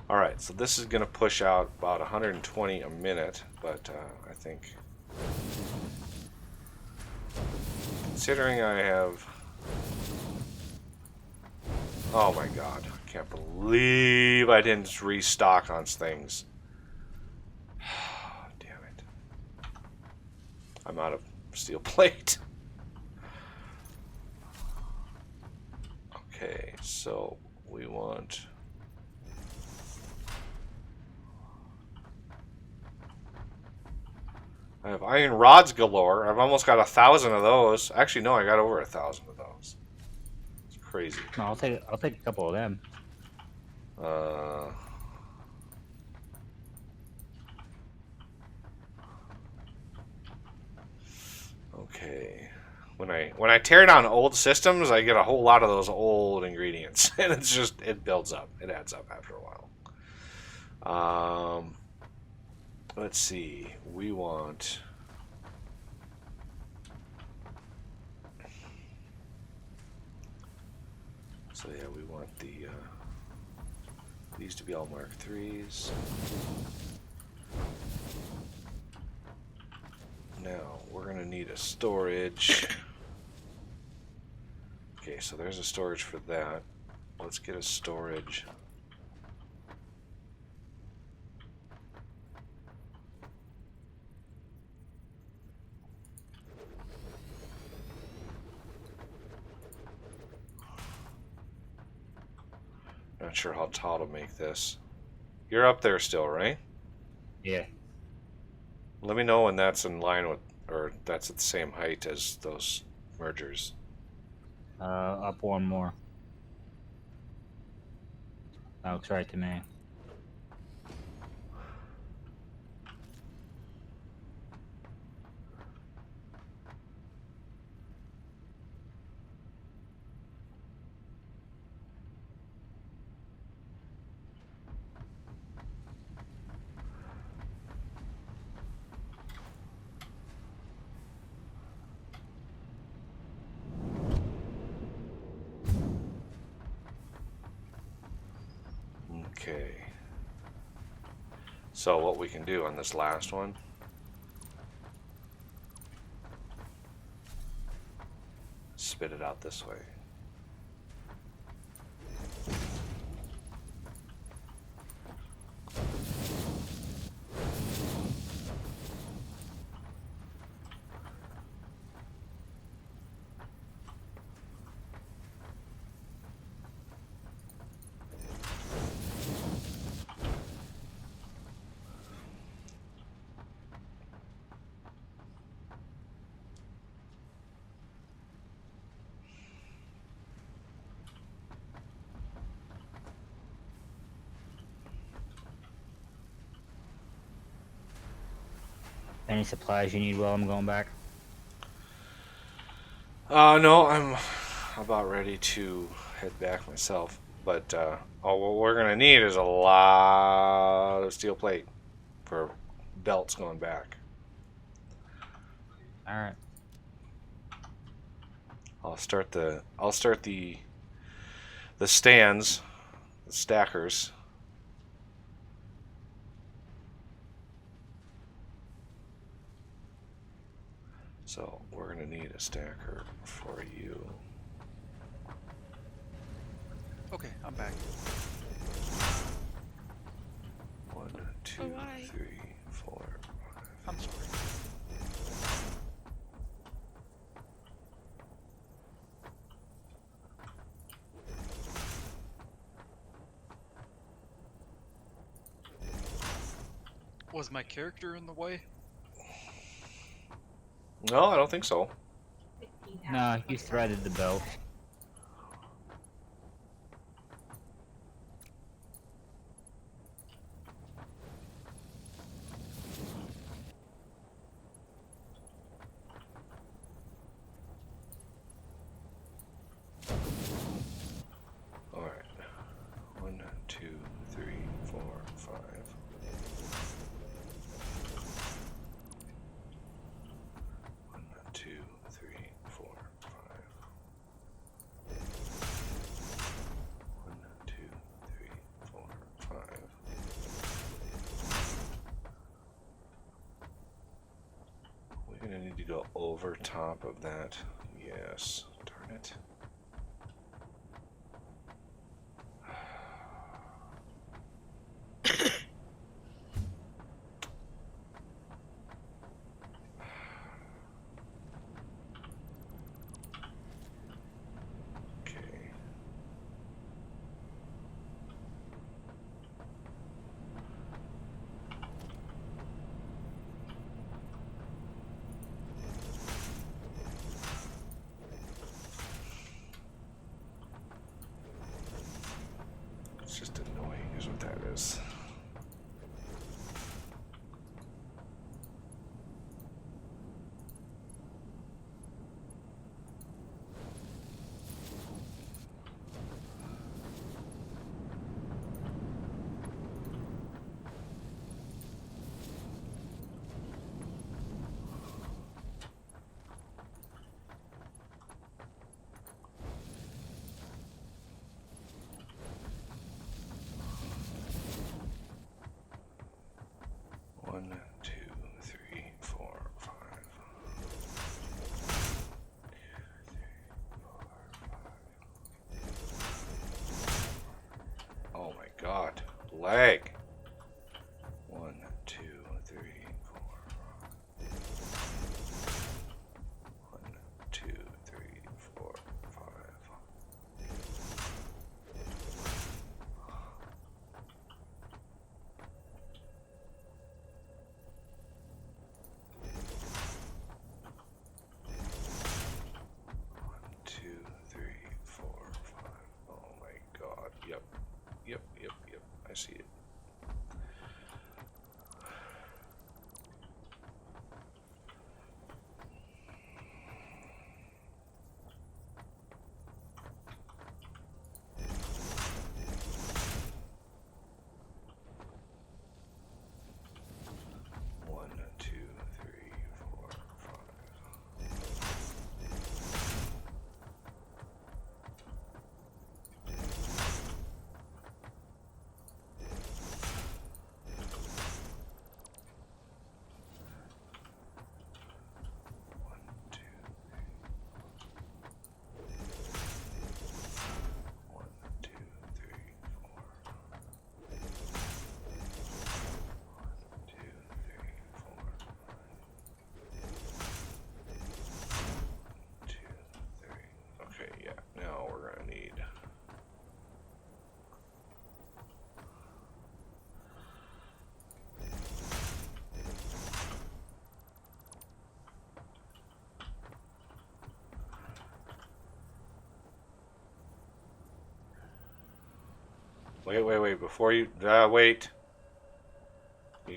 Alright, so this is going to push out about 120 a minute, but I think, considering I have... Oh my god, I can't believe I didn't restock on things. Damn it. I'm out of steel plate. Okay, so we want... I have iron rods galore. I've almost got 1,000 of those. Actually, no, I got over 1,000 of those. It's crazy. No, I'll take a couple of them. Okay. When I tear down old systems, I get a whole lot of those old ingredients, and it's just it builds up. It adds up after a while. Let's see. We want. So yeah, we want these to be all Mark IIIs. Now we're gonna need a storage. Okay, so there's a storage for that. Let's get a storage. Not sure how tall to make this. You're up there still, right? Yeah. Let me know when that's in line with, or that's at the same height as those mergers. Up one more. That looks right to me. Okay. So what we can do on this last one, spit it out this way. Any supplies you need while I'm going back? No, I'm about ready to head back myself. But what we're gonna need is a lot of steel plate for belts going back. All right. I'll start the stands, the stackers. So we're gonna need a stacker for you. Okay, I'm back. 1, 2, Oh, why? 3, 4, 5. Was my character in the way? No, I don't think so. Nah, you threaded the belt. All right. 1, 2, 3, 4, 5. 1, 2, 3, 4, 5. 1, 2, 3, 4, 5. We're gonna need to go over top of that. Yes. Darn it. Okay. It's just annoying, is what that is. One, two, three, four, five. Oh my god. Lag. 1, 2, 3, 4, 5. 1, 2, 3, 4, 5. One, two, three, four, five. Oh my god. Yep. Yep, yep, yep. I see it. One, two, three, four, five. One, two, one, two, three, four. One, two, three, four. Two, three. Okay, yeah. Now we're gonna need. Wait. Before you wait. You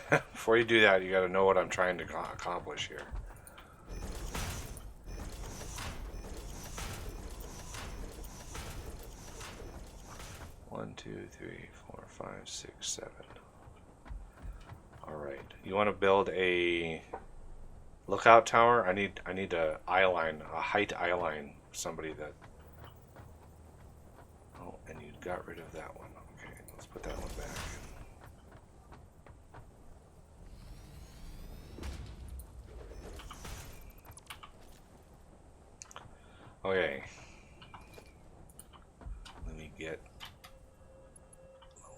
gotta. Before you do that, you gotta know what I'm trying to accomplish here. One, two, three, four, five, six, seven. All right. You want to build a lookout tower? I need a eye line, a height eye line. Somebody that. Oh, and you got rid of that one. Okay, let's put that one back. Okay. Let me get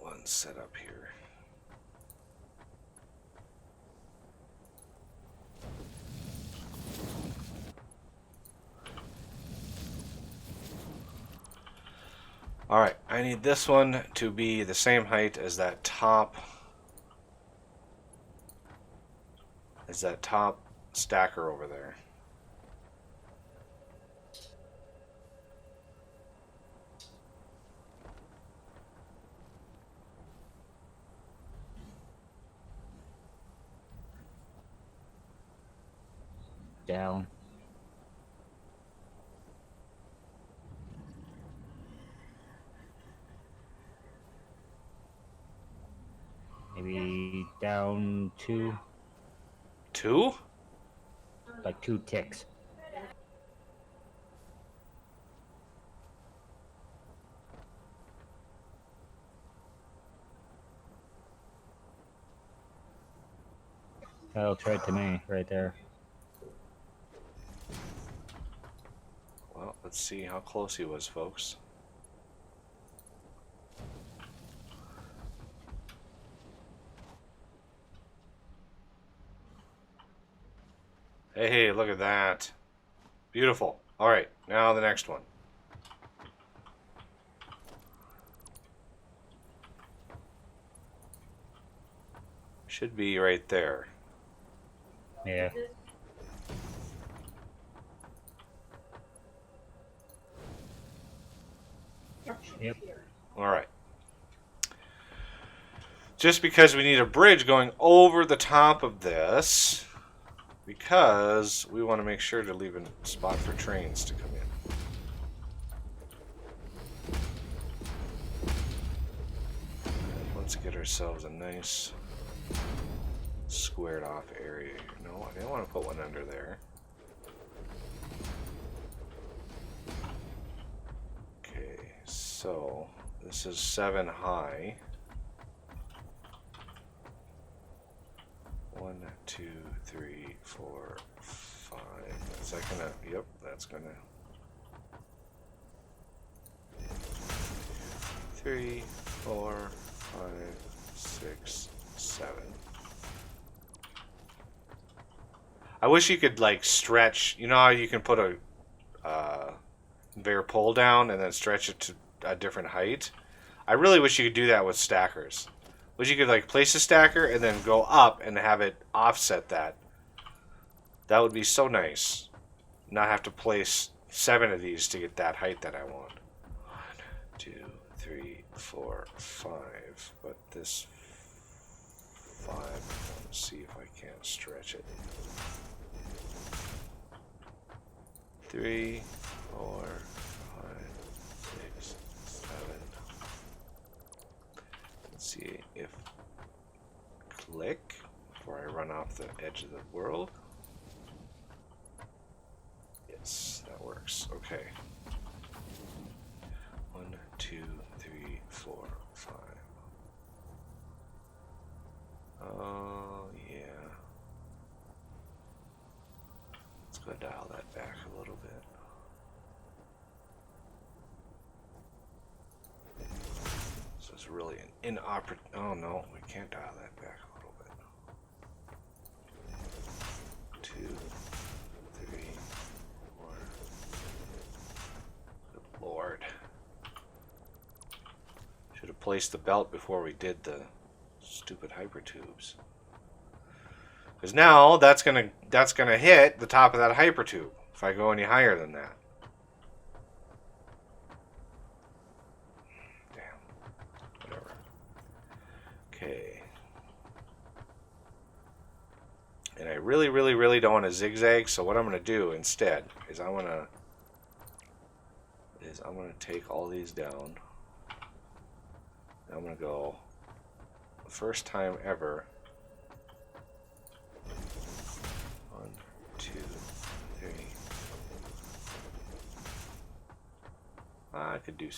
one set up here. Alright, I need this one to be the same height as that top is that top stacker over there. Down. Maybe down 2, 2? like 2 ticks. That looks right to me, right there. Well, let's see how close he was, folks. Hey, look at that. Beautiful. All right, now the next one. Should be right there. Yeah. Yep. All right. Just because we need a bridge going over the top of this, because we want to make sure to leave a spot for trains to come in. Let's get ourselves a nice squared off area. No, I didn't want to put one under there. Okay, so this is 7 high. 1, 2, 3, 4, 5. Is that gonna? Yep, that's gonna. 3, 4, 5, 6, 7. I wish you could like stretch. You know how you can put a conveyor pole down and then stretch it to a different height? I really wish you could do that with stackers. Wish you could like place a stacker and then go up and have it offset that. That would be so nice. Not have to place 7 of these to get that height that I want. 1, 2, 3, 4, 5. But this 5, I want to see if I can't stretch it. 3, 4, 5, 6, 7. Let's see if click before I run off the edge of the world. Yes, that works. Okay. 1, 2, 3, 4, 5. Oh yeah. Let's go dial that back a little bit. So it's really an inoperable. Oh no, we can't dial that back a little bit. 2, 3, 4. Good Lord. Should have placed the belt before we did the stupid hyper tubes. Because now that's gonna hit the top of that hyper tube if I go any higher than that. Okay. And I really, really, really don't want to zigzag, so what I'm going to do instead is I'm going to take all these down. I'm going to go the first time ever. 1, 2, 3. I could do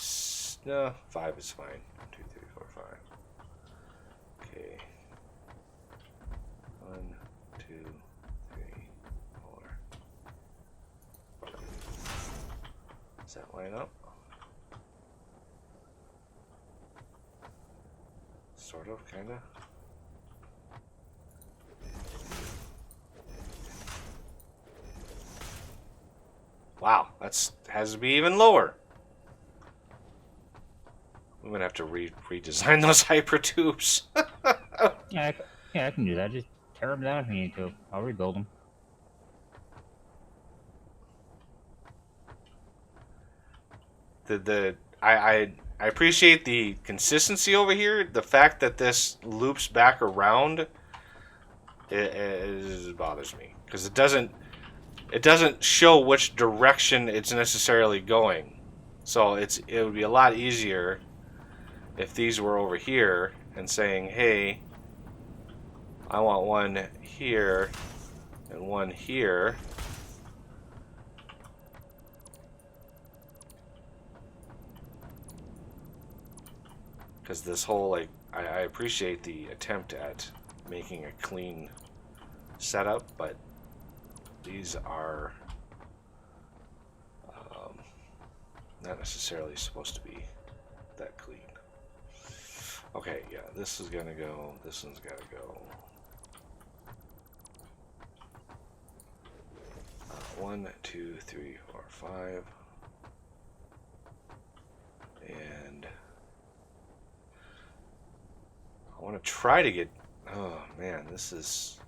no, 5 is fine. 2, 3, 4, 5. Okay. 1, 2, 3, 4. Does that line up? Sort of, kinda. Wow, that's has to be even lower. I'm gonna have to redesign those hyper tubes. Yeah, I can do that. Just Tear them down if you need to. I'll rebuild them. I appreciate the consistency over here. The fact that this loops back around it bothers me because it doesn't show which direction it's necessarily going. So it would be a lot easier if these were over here and saying, hey, I want one here and one here. Because this whole, like, I appreciate the attempt at making a clean setup, but these are not necessarily supposed to be that clean. Okay, yeah, this is gonna go, this one's gotta go. 1, 2, 3, 4, 5. And I want to try to get, oh man, this is,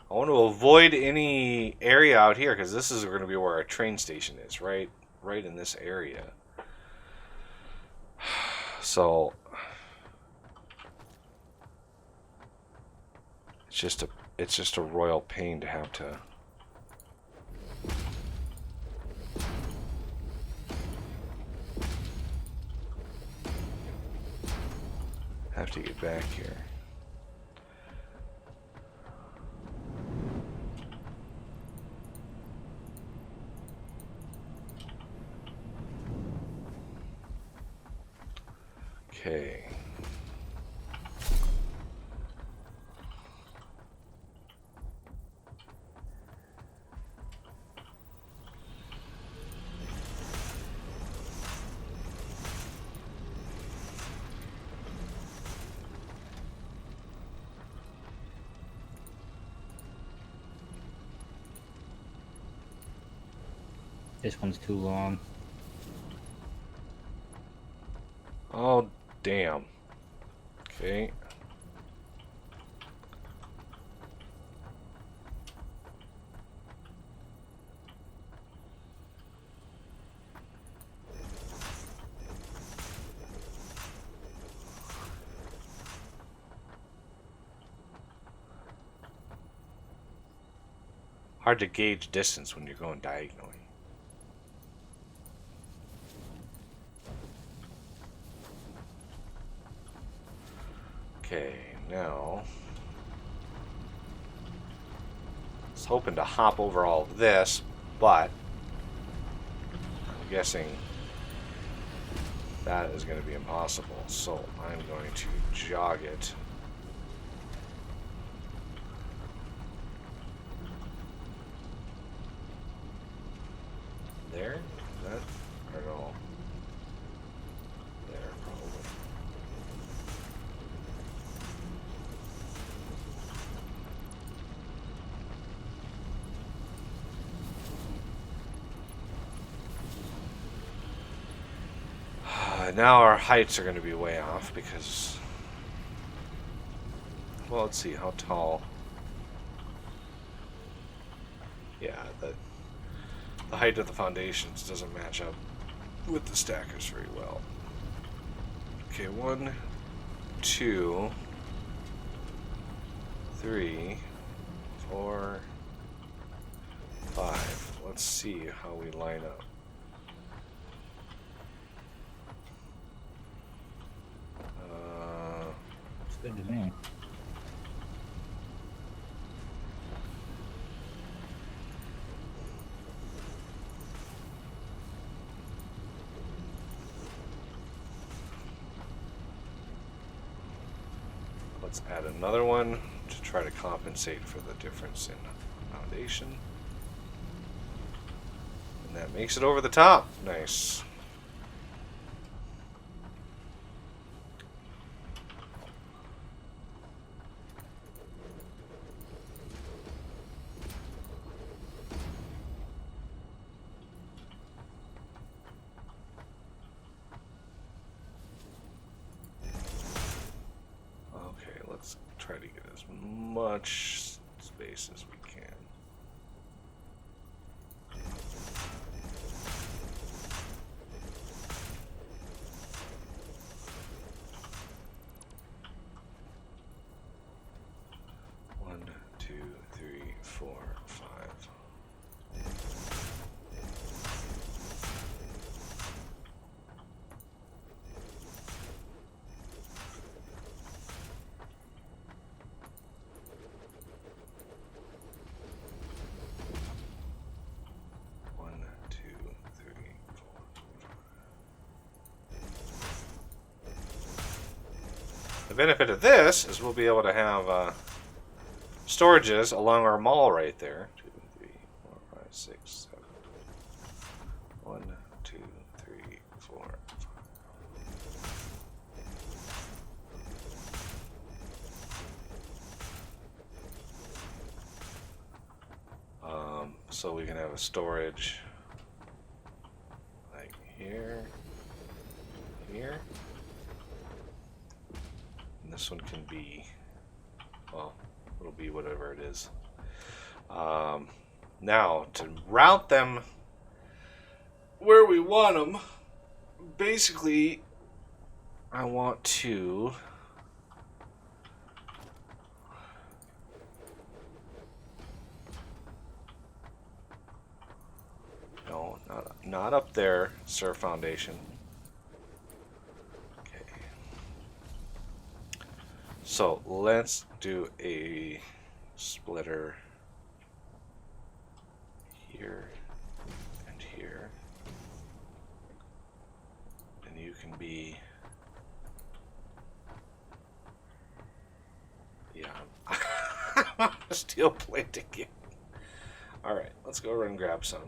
I want to avoid any area out here because this is going to be where our train station is, right in this area. So it's just a royal pain to have to get back here. Okay. This one's too long. Oh, damn. Okay. Hard to gauge distance when you're going diagonally. Okay, now I was hoping to hop over all of this, but I'm guessing that is going to be impossible. So I'm going to jog it. There? Is that? Or no? There, probably. Now our heights are going to be way off because, well, let's see how tall. Yeah, the height of the foundations doesn't match up with the stackers very well. Okay, 1, 2, 3, 4, 5. Let's see how we line up. It's good to me. Let's add another one to try to compensate for the difference in foundation. And that makes it over the top. Nice. try to get as much space as we can. One, two, three, four, five. One, two, three, four, five. The benefit of this is we'll be able to have storages along our mall right there. 2, 3, 4, 5, 6, 7. 1, 2, 3, 4, 5. So we can have a storage like here, here. And this one can be, well, it'll be whatever it is. Now, to route them where we want them, basically, I want to no, not up there, Sir Foundation. Okay. So let's do a splitter here and here, and you can be, yeah, steel plate again. All right, let's go run and grab some.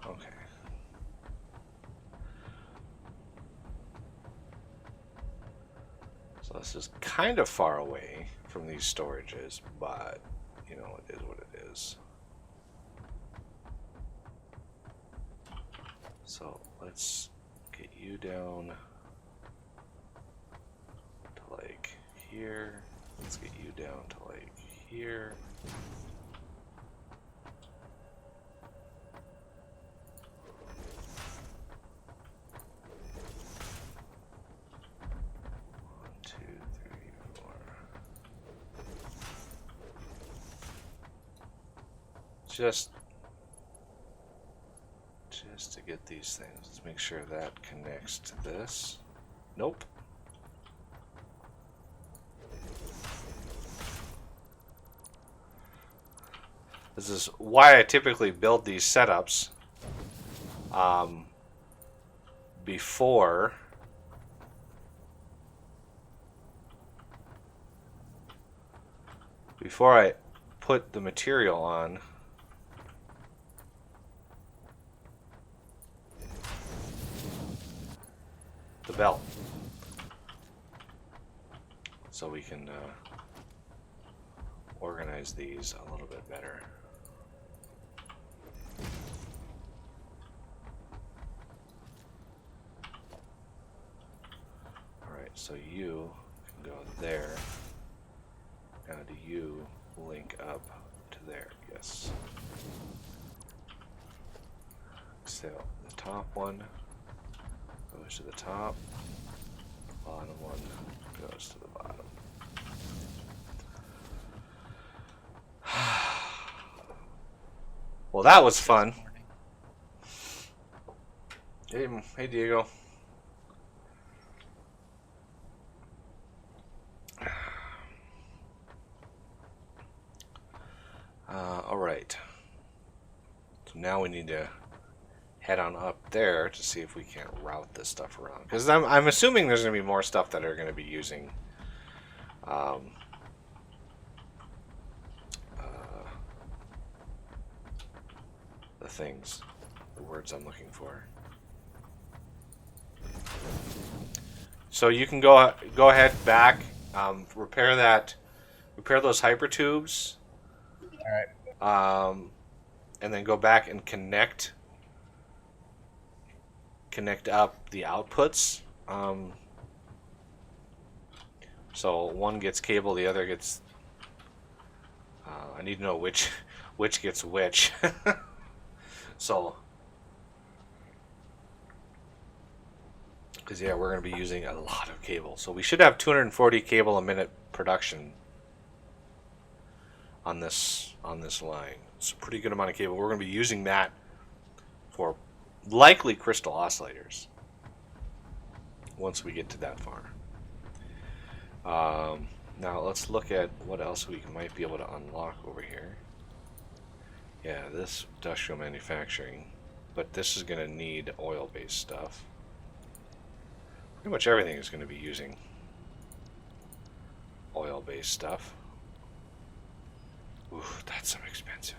Okay. So this is kind of far away from these storages, but you know, it is what it is. So let's get you down to like here. Let's get you down to like here. Just to get these things. Let's make sure that connects to this. Nope. This is why I typically build these setups before I put the material on. The belt, so we can organize these a little bit better. Alright, so you can go there. Now do you link up to there? Yes. So the top one goes to the top, bottom one goes to the bottom. Well, that was fun. Hey Diego. All right. So now we need to head on up there to see if we can't route this stuff around. Because I'm assuming there's going to be more stuff that are going to be using the things, the words I'm looking for. So you can go ahead back, repair those hyper tubes. All And then go back and connect up the outputs. So one gets cable, the other gets. I need to know which gets which. So, because yeah, we're going to be using a lot of cable. So we should have 240 cable a minute production on this line. It's a pretty good amount of cable. We're going to be using that for likely crystal oscillators once we get to that far. Now let's look at what else we might be able to unlock over here. Yeah, this industrial manufacturing, but this is going to need oil-based stuff. Pretty much everything is going to be using oil-based stuff. Ooh, that's so expensive.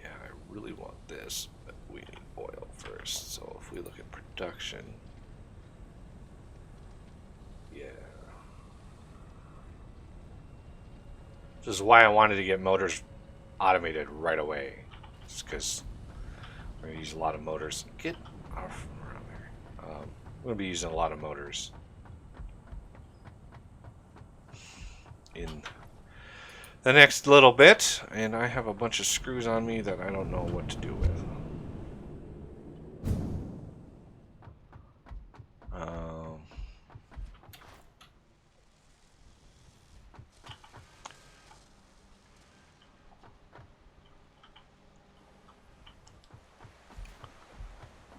Yeah, I really want this, but we need oil first. So if we look at production, yeah. This is why I wanted to get motors automated right away. Just because we're going to use a lot of motors. Get off around there. We're going to be using a lot of motors in the next little bit, and I have a bunch of screws on me that I don't know what to do with.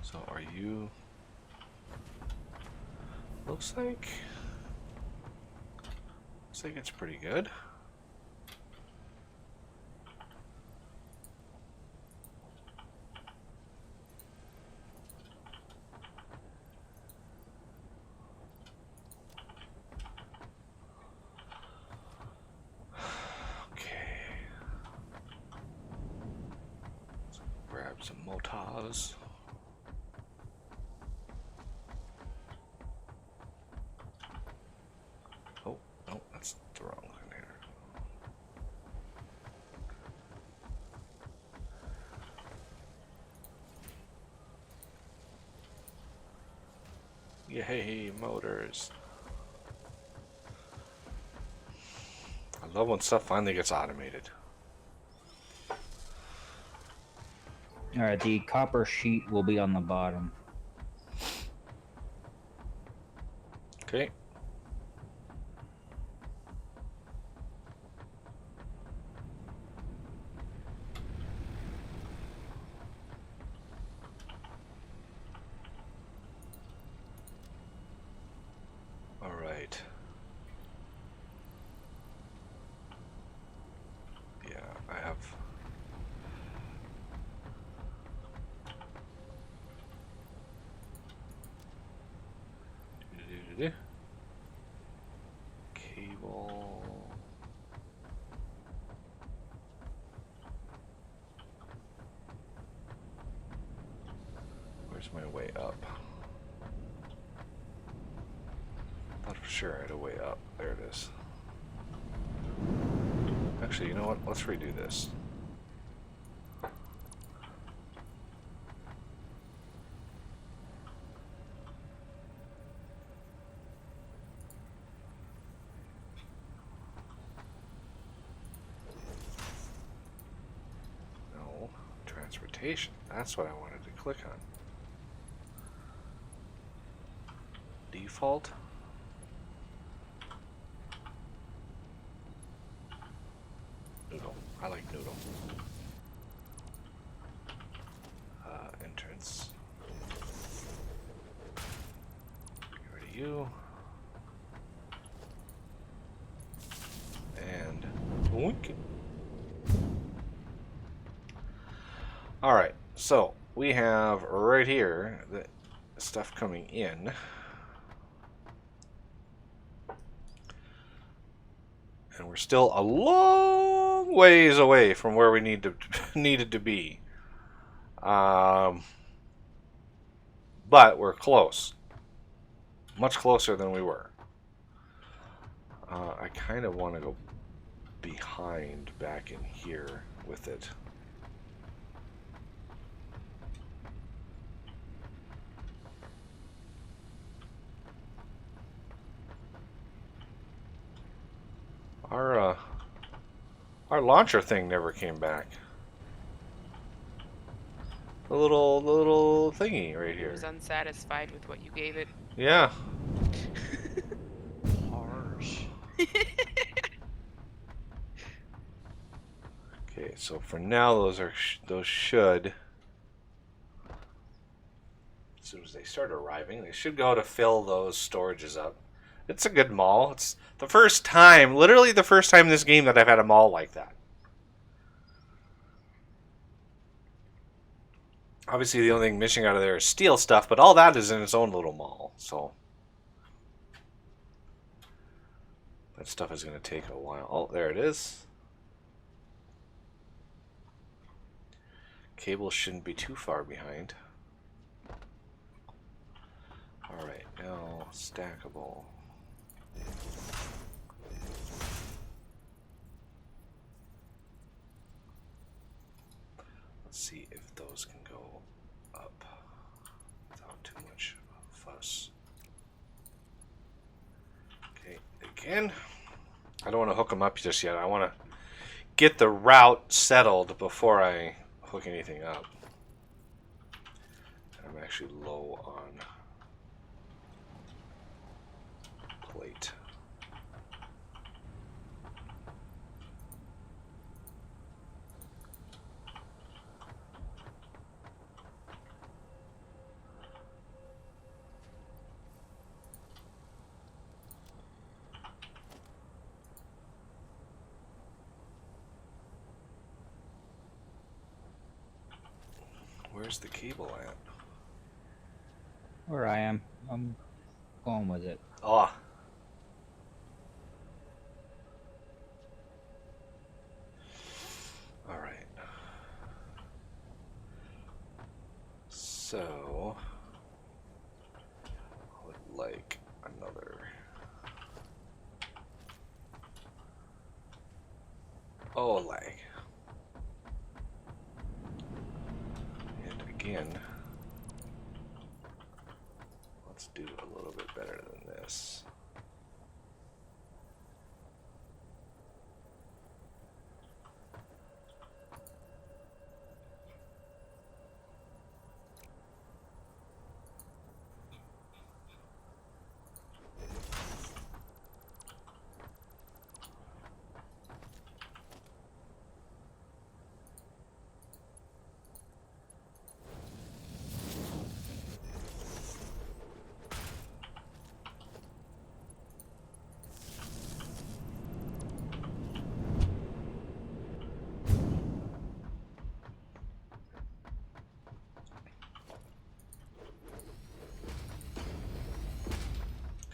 So are you... Looks like it's pretty good. Okay. Let's grab some motors. Oh, no, that's the wrong one here. Yay, motors. I love when stuff finally gets automated. right, the copper sheet will be on the bottom. Okay. All right. Yeah, I have. Cable. Where's my way up? Thought for sure I had a way up. There it is. Actually, you know what? Let's redo this. No, transportation. That's what I wanted to click on. Default. Noodle. I like noodle. Entrance. Get rid of you. And boink. Alright, so we have right here the stuff coming in. And we're still a long ways away from where we needed to be. But we're close. Much closer than we were. I kind of want to go behind back in here with it. Our launcher thing never came back. The little thingy right It here. was unsatisfied with what you gave it. Yeah. Harsh. Okay, so for now those should, as soon as they start arriving, they should go to fill those storages up. It's a good mall. It's the first time, literally the first time in this game that I've had a mall like that. Obviously, the only thing missing out of there is steel stuff, but all that is in its own little mall. So that stuff is going to take a while. Oh, there it is. Cable shouldn't be too far behind. Alright, now stackable. Let's see if those can go up without too much fuss. Okay, again. I don't want to hook them up just yet. I want to get the route settled before I hook anything up. I'm actually low on plate. Where's the cable at? Where I am, I'm going with it. Ah. All right. So, I would like another. Oh, lag. And again, let's do a little bit better than this.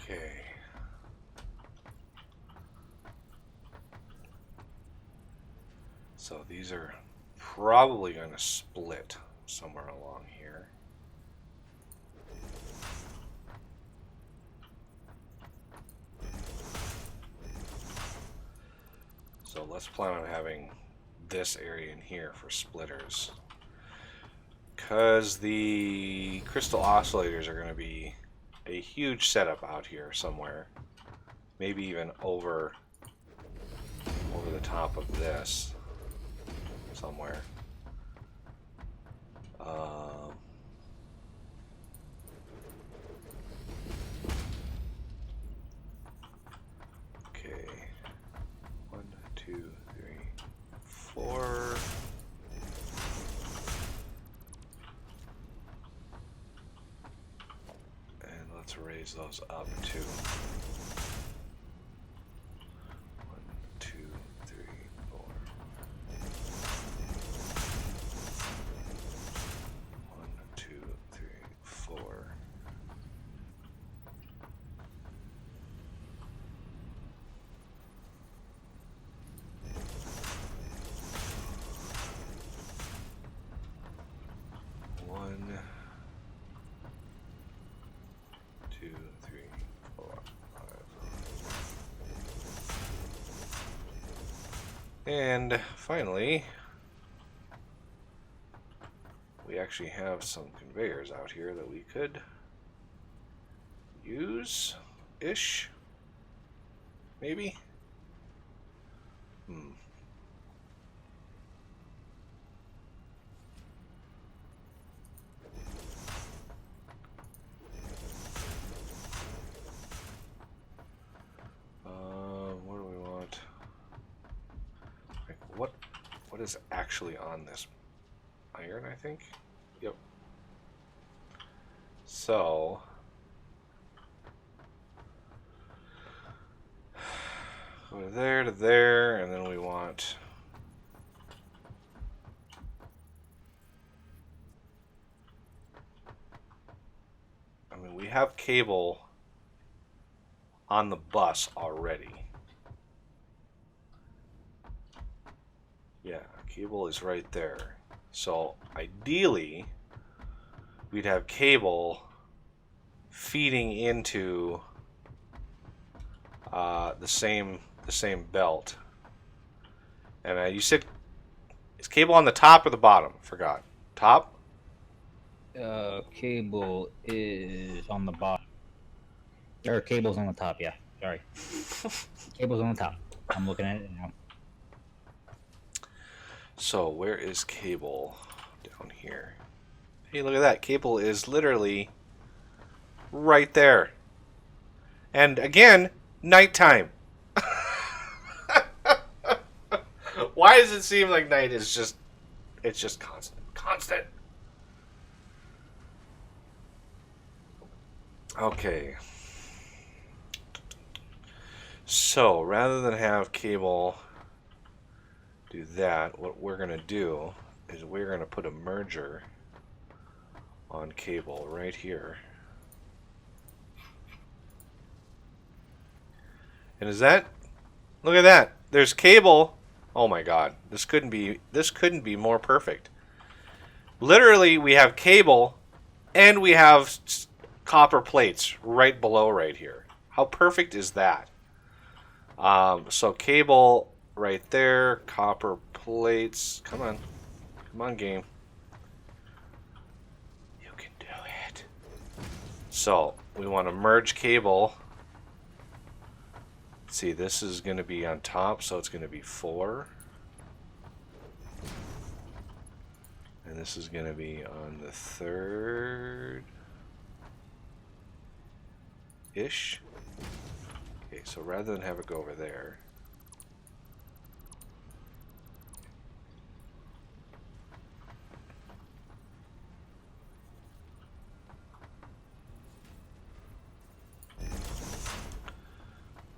Okay. So these are probably going to split somewhere along here. So let's plan on having this area in here for splitters. Because the crystal oscillators are going to be a huge setup out here somewhere. Maybe even over the top of this somewhere. Okay. 1, 2, 3, 4. And let's raise those up too. 1, 2, 3, 4. 1, 2, 3, 4. And finally, we actually have some conveyors out here that we could use-ish, maybe? What do we want? Like, what is actually on this? Iron, I think? Yep. So go there to there, and then we want we have cable on the bus already. Yeah, cable is right there. So ideally, we'd have cable feeding into the same belt. And you said, is cable on the top or the bottom? Forgot. Top? Cable is on the bottom. Or cable's on the top, yeah. Sorry. Cable's on the top. I'm looking at it now. So where is cable? Down here. Hey, look at that. Cable is literally right there. And again, nighttime. Why does it seem like night is just... It's just constant. Constant! Okay. So, rather than have cable do that, what we're going to do is we're going to put a merger on cable right here. And is that... Look at that. There's cable. Oh my god. This couldn't be more perfect. Literally, we have cable and we have copper plates right below right here. How perfect is that? So cable right there, copper plates. Come on. Come on, game. You can do it. So, we want to merge cable. See, this is going to be on top, so it's going to be 4. And this is going to be on the 3rd-ish. Okay, so rather than have it go over there,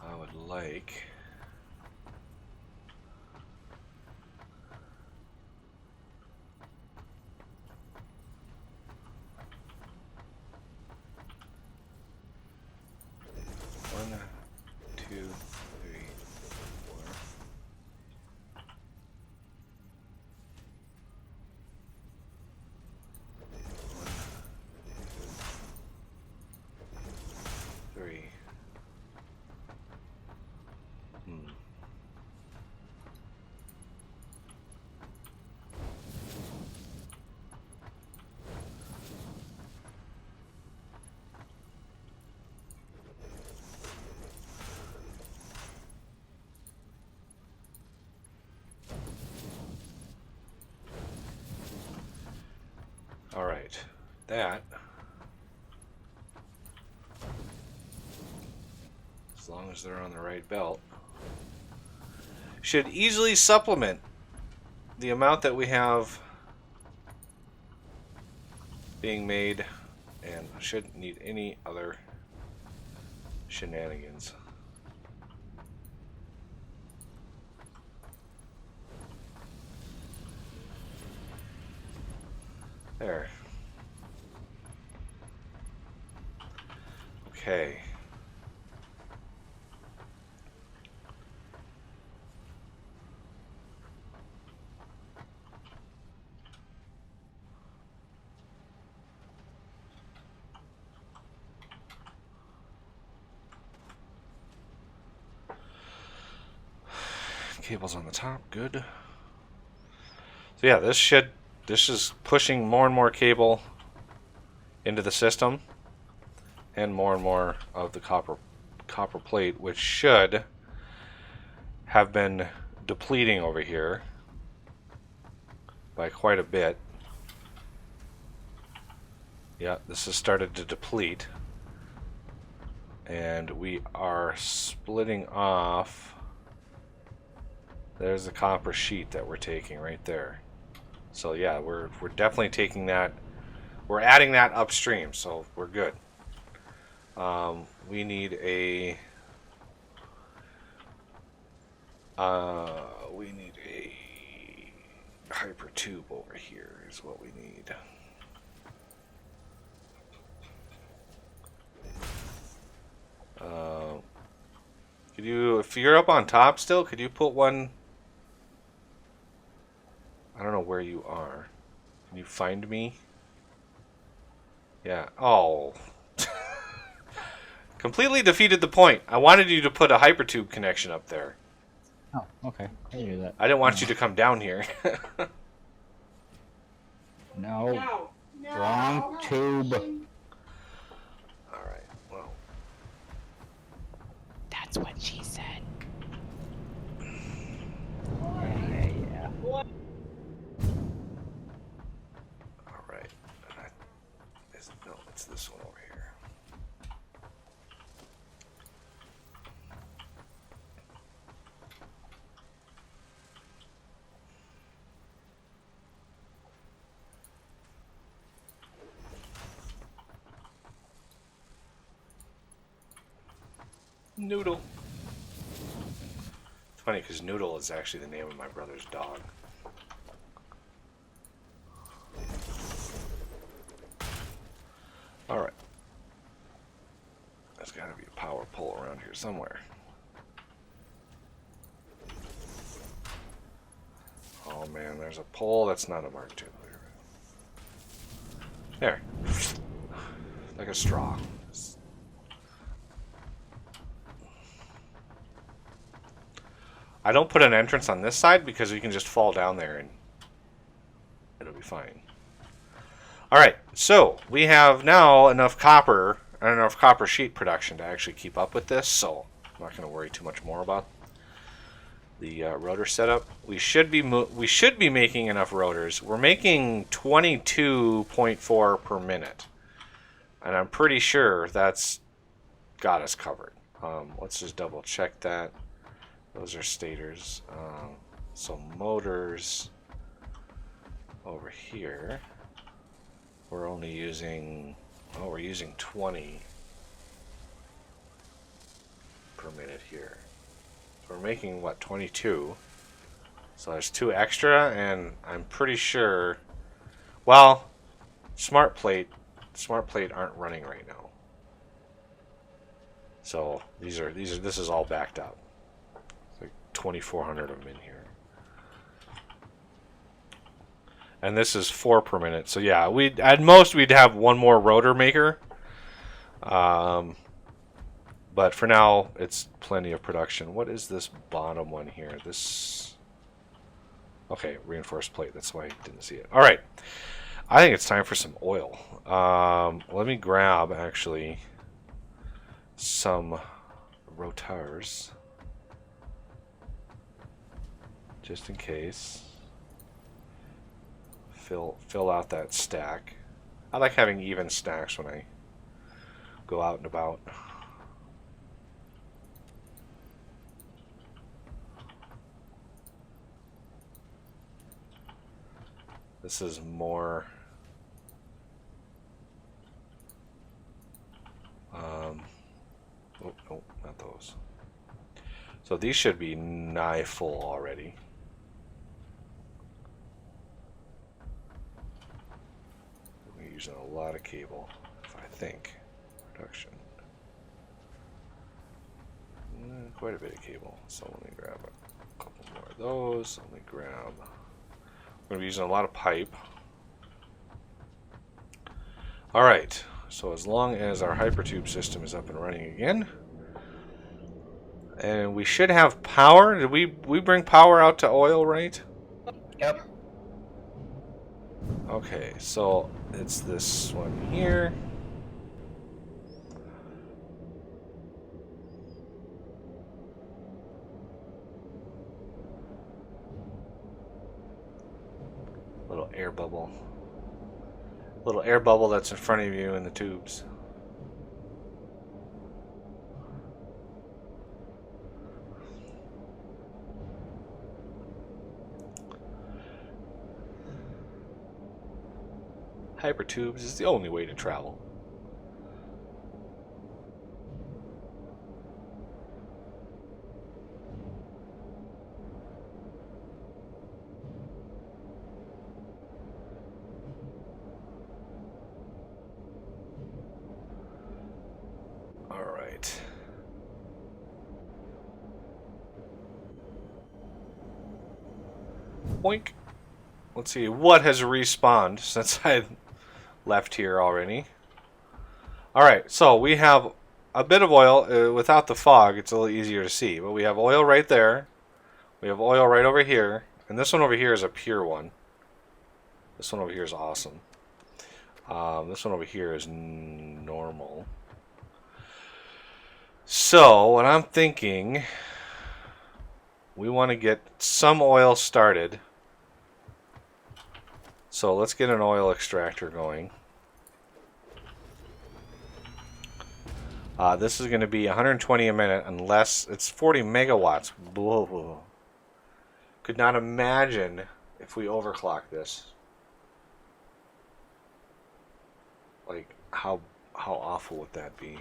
I would like... One, 2, 3, 4. Three. All right, that, as long as they're on the right belt, should easily supplement the amount that we have being made, and shouldn't need any other shenanigans. There. Okay. Cables on the top, good. So yeah, this is pushing more and more cable into the system, and more of the copper plate, which should have been depleting over here by quite a bit. Yeah, this has started to deplete, and we are splitting off. There's the copper sheet that we're taking right there. So yeah, we're definitely taking that. We're adding that upstream, so we're good. We need a hyper tube over here is what we need. Could you, if you're up on top still, could you put one? I don't know where you are. Can you find me? Yeah. Oh. Completely defeated the point. I wanted you to put a hypertube connection up there. Oh, okay. I can do that. I didn't want you to come down here. No. Wrong tube. Alright, well. That's what she said. Yeah. Alright. No, it's this one over here. Noodle. It's funny because Noodle is actually the name of my brother's dog. Alright. There's got to be a power pole around here somewhere. Oh man, there's a pole that's not a Mark II. There. Like a straw. I don't put an entrance on this side because we can just fall down there and it'll be fine. Alright, so we have now enough copper and enough copper sheet production to actually keep up with this, so I'm not going to worry too much more about the rotor setup. We should be making enough rotors. We're making 22.4 per minute, and I'm pretty sure that's got us covered. Let's just double check that. Those are stators. So motors over here, we're only using, oh, we're using 20 per minute here. So we're making, what, 22? So there's 2 extra, and I'm pretty sure, well, smart plate aren't running right now. So this is all backed up. 2,400 of them in here, and this is 4 per minute. So yeah, at most we'd have one more rotor maker, but for now it's plenty of production. What is this bottom one here? This, okay, reinforced plate. That's why I didn't see it. All right, I think it's time for some oil. Let me grab actually some rotors. Just in case. Fill out that stack. I like having even stacks when I go out and about. This is more oh, no, not those. So these should be nigh full already. Using a lot of cable, I think. Production. Quite a bit of cable. So let me grab a couple more of those. Let me grab. We're going to be using a lot of pipe. Alright, so as long as our hypertube system is up and running again, And we should have power. Did we bring power out to oil, right? Yep. Okay, so it's this one here. Little air bubble. Little air bubble that's in front of you in the tubes. Hypertubes is the only way to travel. All right. Boink. Let's see what has respawned since I left here already. Alright, so we have a bit of oil. Without the fog, it's a little easier to see. But we have oil right there. We have oil right over here. And this one over here is a pure one. This one over here is awesome. This one over here is normal. So, what I'm thinking, we want to get some oil started. So let's get an oil extractor going. This is going to be 120 a minute unless it's 40 megawatts. Whoa, whoa. Could not imagine if we overclock this. Like, how awful would that be?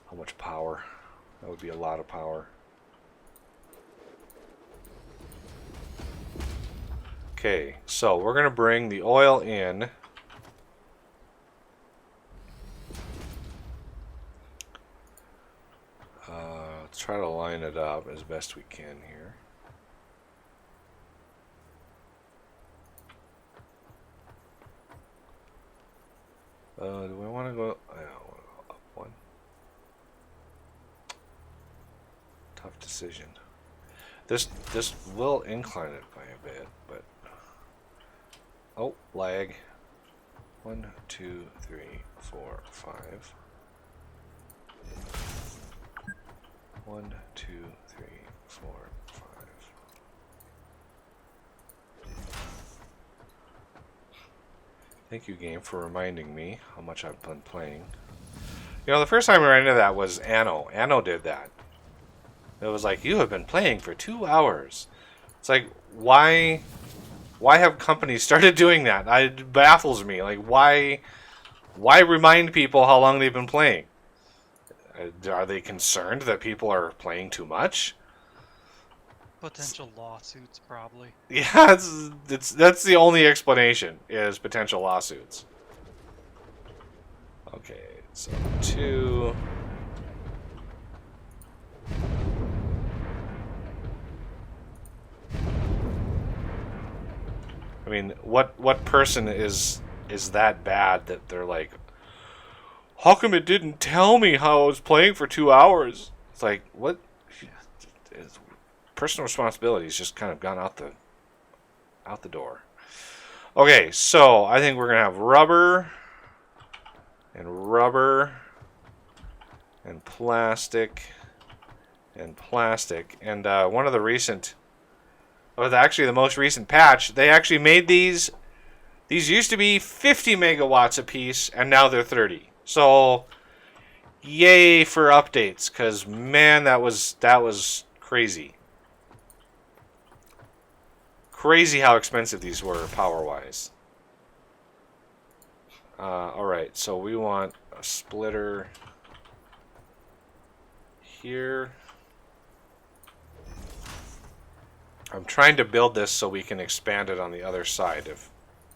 How much power? That would be a lot of power. Okay, so we're going to bring the oil in. Let's try to line it up as best we can here. Do we want to go? Yeah, I want to go up one. Tough decision. This will incline it by a bit, but oh, lag. 1, 2, 3, 4, 5. 1, 2, 3, 4, 5. Thank you, game, for reminding me how much I've been playing. You know, the first time I ran into that was Anno. Anno did that. It was like, you have been playing for 2 hours. It's like, why have companies started doing that? It baffles me. Like, why remind people how long they've been playing? Are they concerned that people are playing too much? Potential lawsuits, probably. Yeah, that's the only explanation, is potential lawsuits. Okay, so 2. I mean, what person is that bad that they're like, how come it didn't tell me how I was playing for 2 hours? It's like, what? Personal responsibility has just kind of gone out the door. Okay, so I think we're gonna have rubber and plastic and plastic. And one of the recent, actually the most recent patch, they actually made these. These used to be 50 megawatts a piece, and now they're 30. So, yay for updates, because man, that was crazy. Crazy how expensive these were power-wise. Alright, so we want a splitter here. I'm trying to build this so we can expand it on the other side if,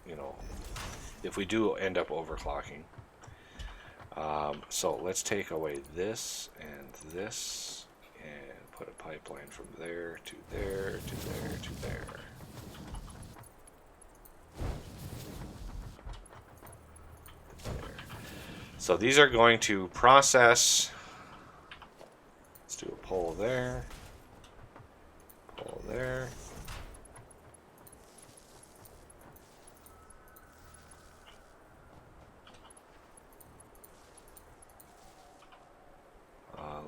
you know, if we do end up overclocking. So let's take away this and this and put a pipeline from there to there to there to there. So these are going to process Let's do a pole there. Pole there.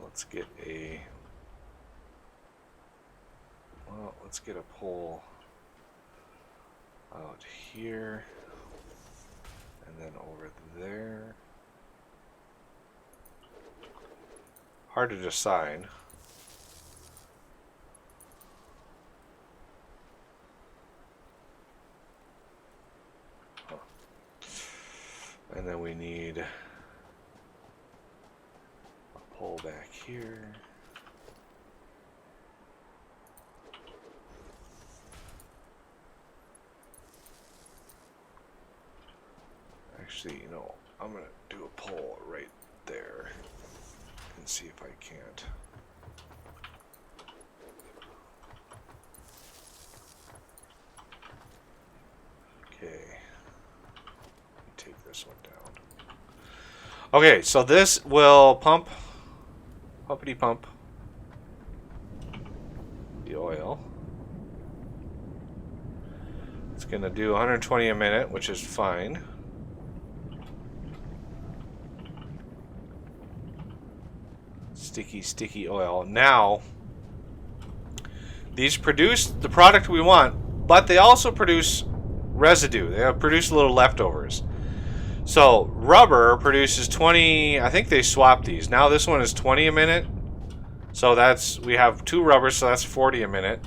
Let's get a... Well, let's get a pole out here. And then over there. Hard to decide. Huh. And then we need a pole back here. Actually, you know, I'm gonna do a pole right there and see if I can't. Okay, take this one down. Okay, so this will pump, pumpity pump the oil. It's gonna do 120 a minute, which is fine. Sticky, sticky oil. Now, these produce the product we want, but they also produce residue. They produce little leftovers. So, rubber produces 20, I think they swapped these. Now this one is 20 a minute. So that's, we have 2 rubbers, so that's 40 a minute.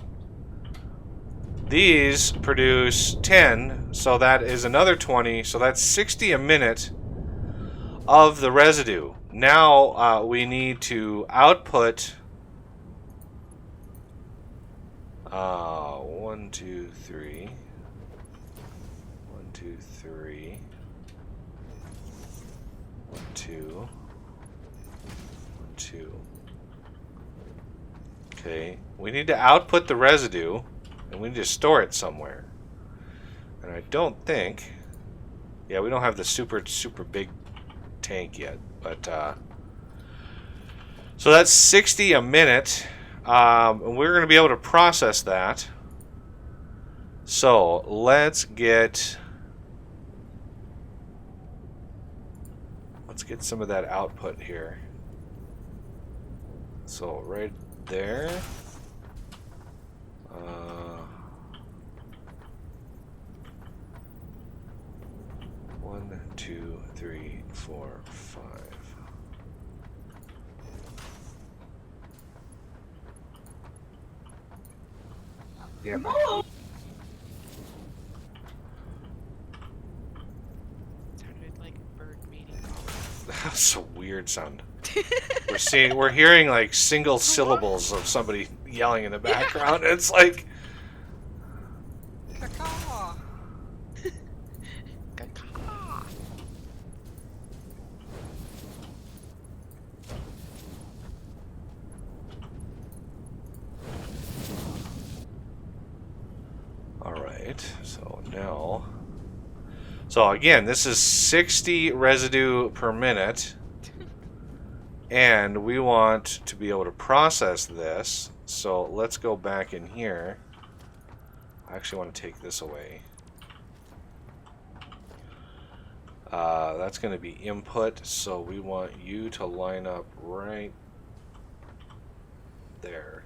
These produce 10, so that is another 20, so that's 60 a minute of the residue. Now we need to output 1, 2, 3. 1, 2, 3. 1, 2. 1, 2. Okay, we need to output the residue, and we need to store it somewhere. And I don't think, yeah, we don't have the super big tank yet, but so that's 60 a minute, and we're going to be able to process that. So let's get some of that output here. So right there. 1, 2, 3, 4, 5. Yeah. Sounded like a bird mating. That's a weird sound. We're hearing like single syllables of somebody yelling in the background. Yeah. It's like Caw. Caw. all right. So now, so again, this is 60 residue per minute. And we want to be able to process this, so let's go back in here. I actually want to take this away. That's going to be input, so we want you to line up right there.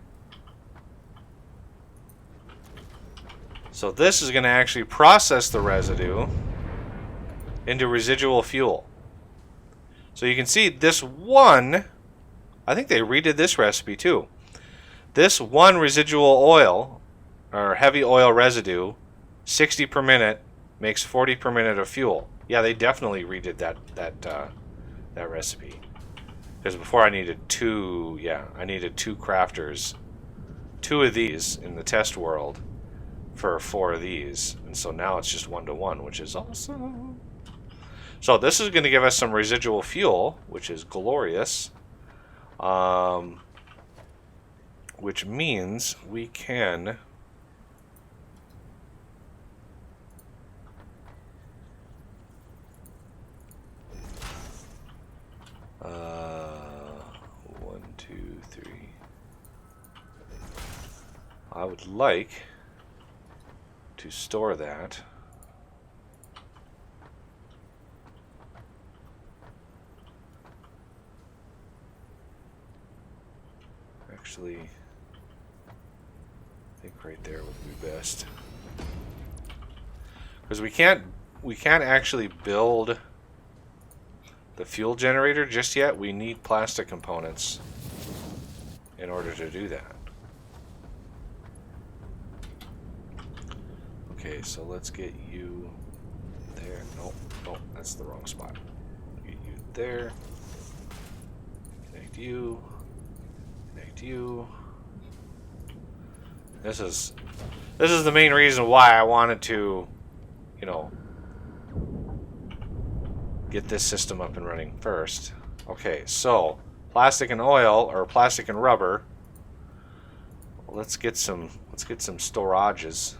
So this is going to actually process the residue into residual fuel. So you can see this one, I think they redid this recipe too. This one residual oil, or heavy oil residue, 60 per minute, makes 40 per minute of fuel. Yeah, they definitely redid that recipe. Because before I needed 2, yeah, I needed 2 crafters. 2 of these in the test world for 4 of these. And so now it's just 1-to-1, which is awesome. So this is going to give us some residual fuel, which is glorious. Which means we can one, two, three. I would like to store that. Actually, I think right there would be best. Because we can't actually build the fuel generator just yet. We need plastic components in order to do that. Okay, so let's get you there. Nope, nope, that's the wrong spot. Get you there. Connect you. Connect you. This is the main reason why I wanted to, you know, get this system up and running first. Okay, so plastic and oil, or plastic and rubber. Let's get some storages.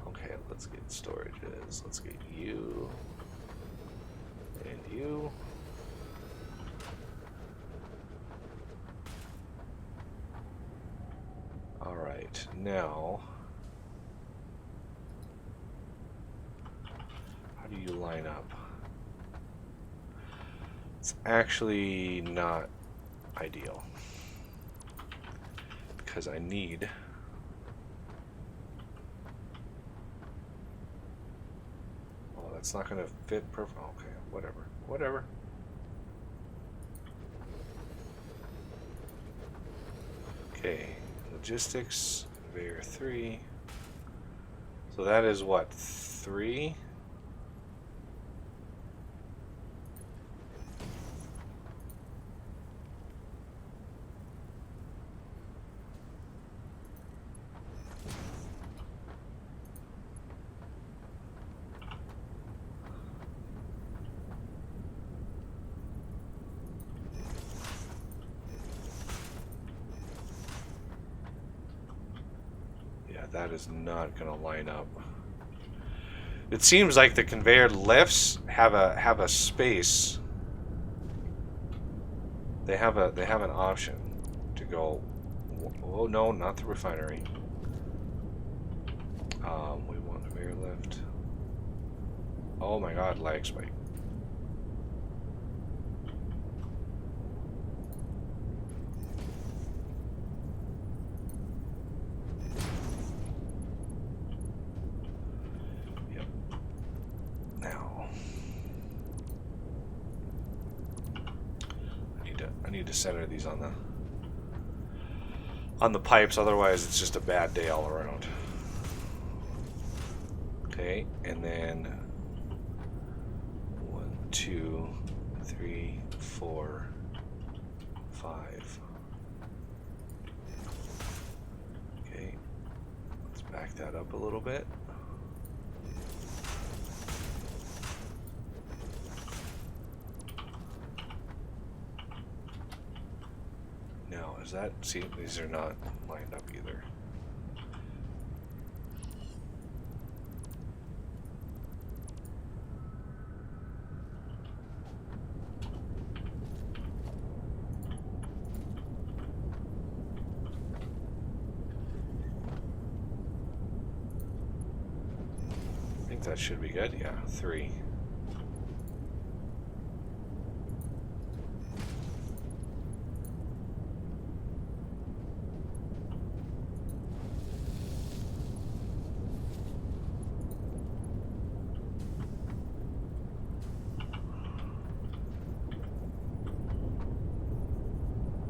Okay, let's get storages. Let's get you and you. All right, now how do you line up? It's actually not ideal because I need it's not gonna fit perfect. Okay, whatever. Okay, logistics, conveyor 3. So that is what, 3? That is not going to line up. It seems like the conveyor lifts have a space. They have an option to go. Oh no, not the refinery. We want conveyor lift. Oh my God, lag spike. I need to center these on the pipes, otherwise it's just a bad day all around. Okay, and then 1, 2, 3, 4, 5. Okay, let's back that up a little bit. Is that, see, these are not lined up either. I think that should be good, yeah, 3.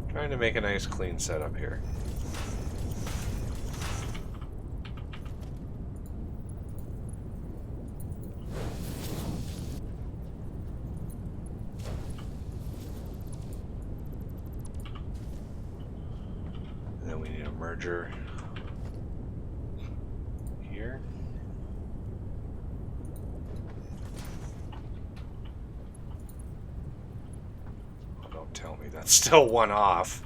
Trying to make a nice clean setup here. And then we need a merger here. Tell me that's still one off.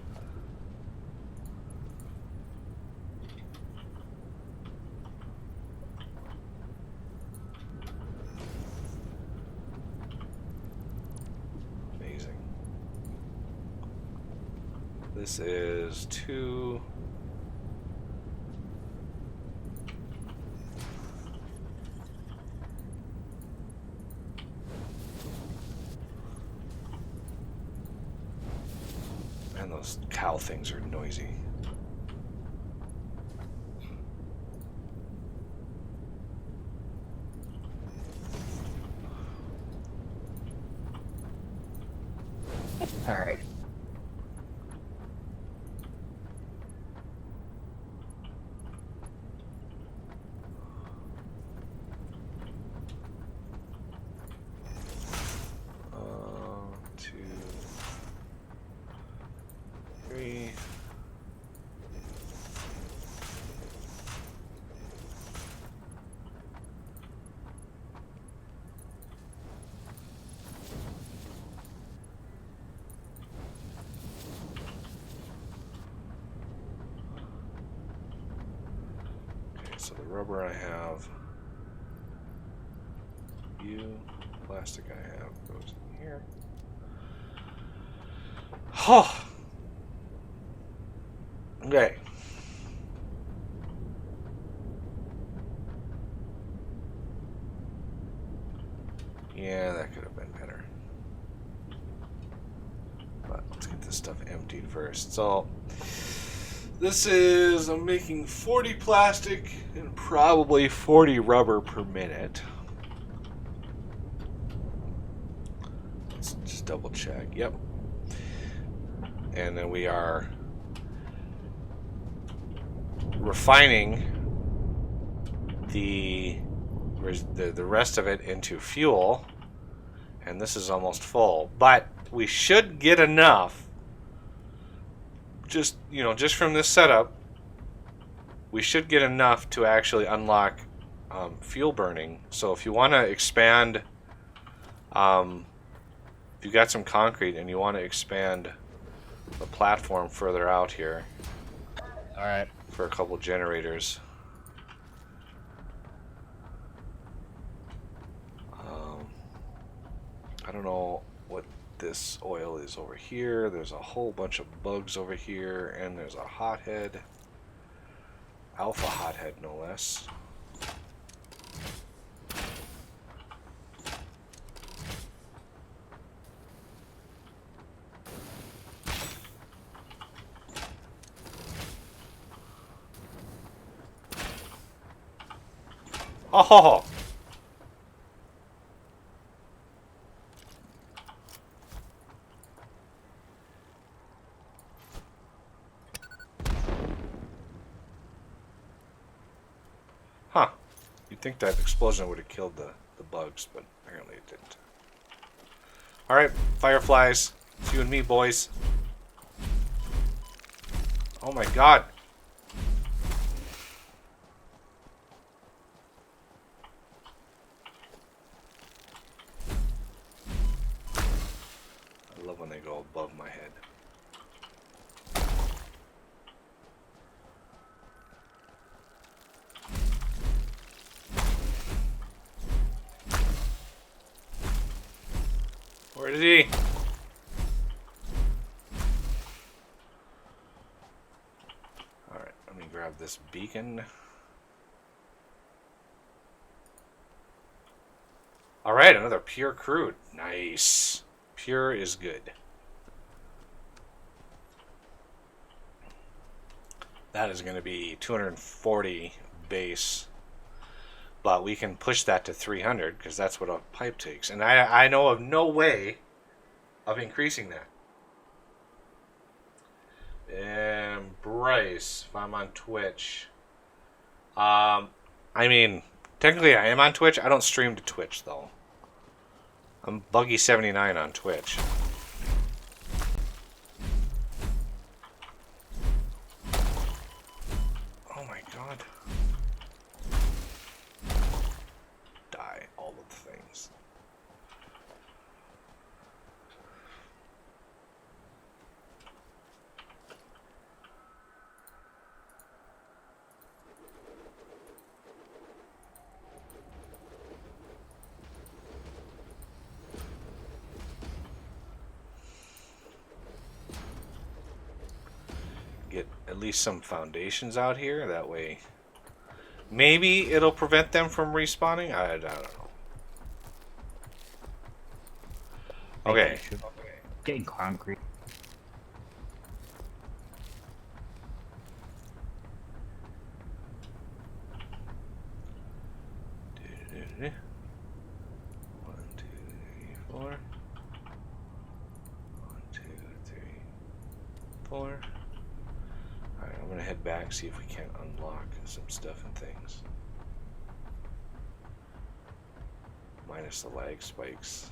Amazing. This is 2. Man, those cow things are noisy. All right. Two, 3. Okay, so the rubber I have, plastic I have goes in here. Oh. Okay. Yeah, that could have been better. But let's get this stuff emptied first. So this is, I'm making 40 plastic and probably 40 rubber per minute. Let's just double check. Yep. And then we are refining the rest of it into fuel, and this is almost full, but we should get enough just from this setup. We should get enough to actually unlock fuel burning. So if you want to expand, if you got some concrete and you want to expand the platform further out here, All right. for a couple generators. I don't know what this oil is over here. There's a whole bunch of bugs over here, and there's a hothead. Alpha hothead, no less. Oh! Huh. You'd think that explosion would have killed the bugs, but apparently it didn't. Alright, fireflies. It's you and me, boys. Oh my god. I love when they go above my head. Where is he? Alright, let me grab this beacon. Alright, another pure crude. Nice. Pure is good. That is going to be 240 base. But we can push that to 300 because that's what a pipe takes. And I know of no way of increasing that. And Bryce, if I'm on Twitch. I mean, technically I am on Twitch. I don't stream to Twitch though. I'm Buggy79 on Twitch. Oh my god. Die, all of the things. at least some foundations out here. That way, maybe it'll prevent them from respawning. I don't know. Okay. Getting concrete. One, two, three, four. 1, 2, 3, 4. Alright, I'm gonna head back, see if we can't unlock some stuff and things. Minus the lag spikes.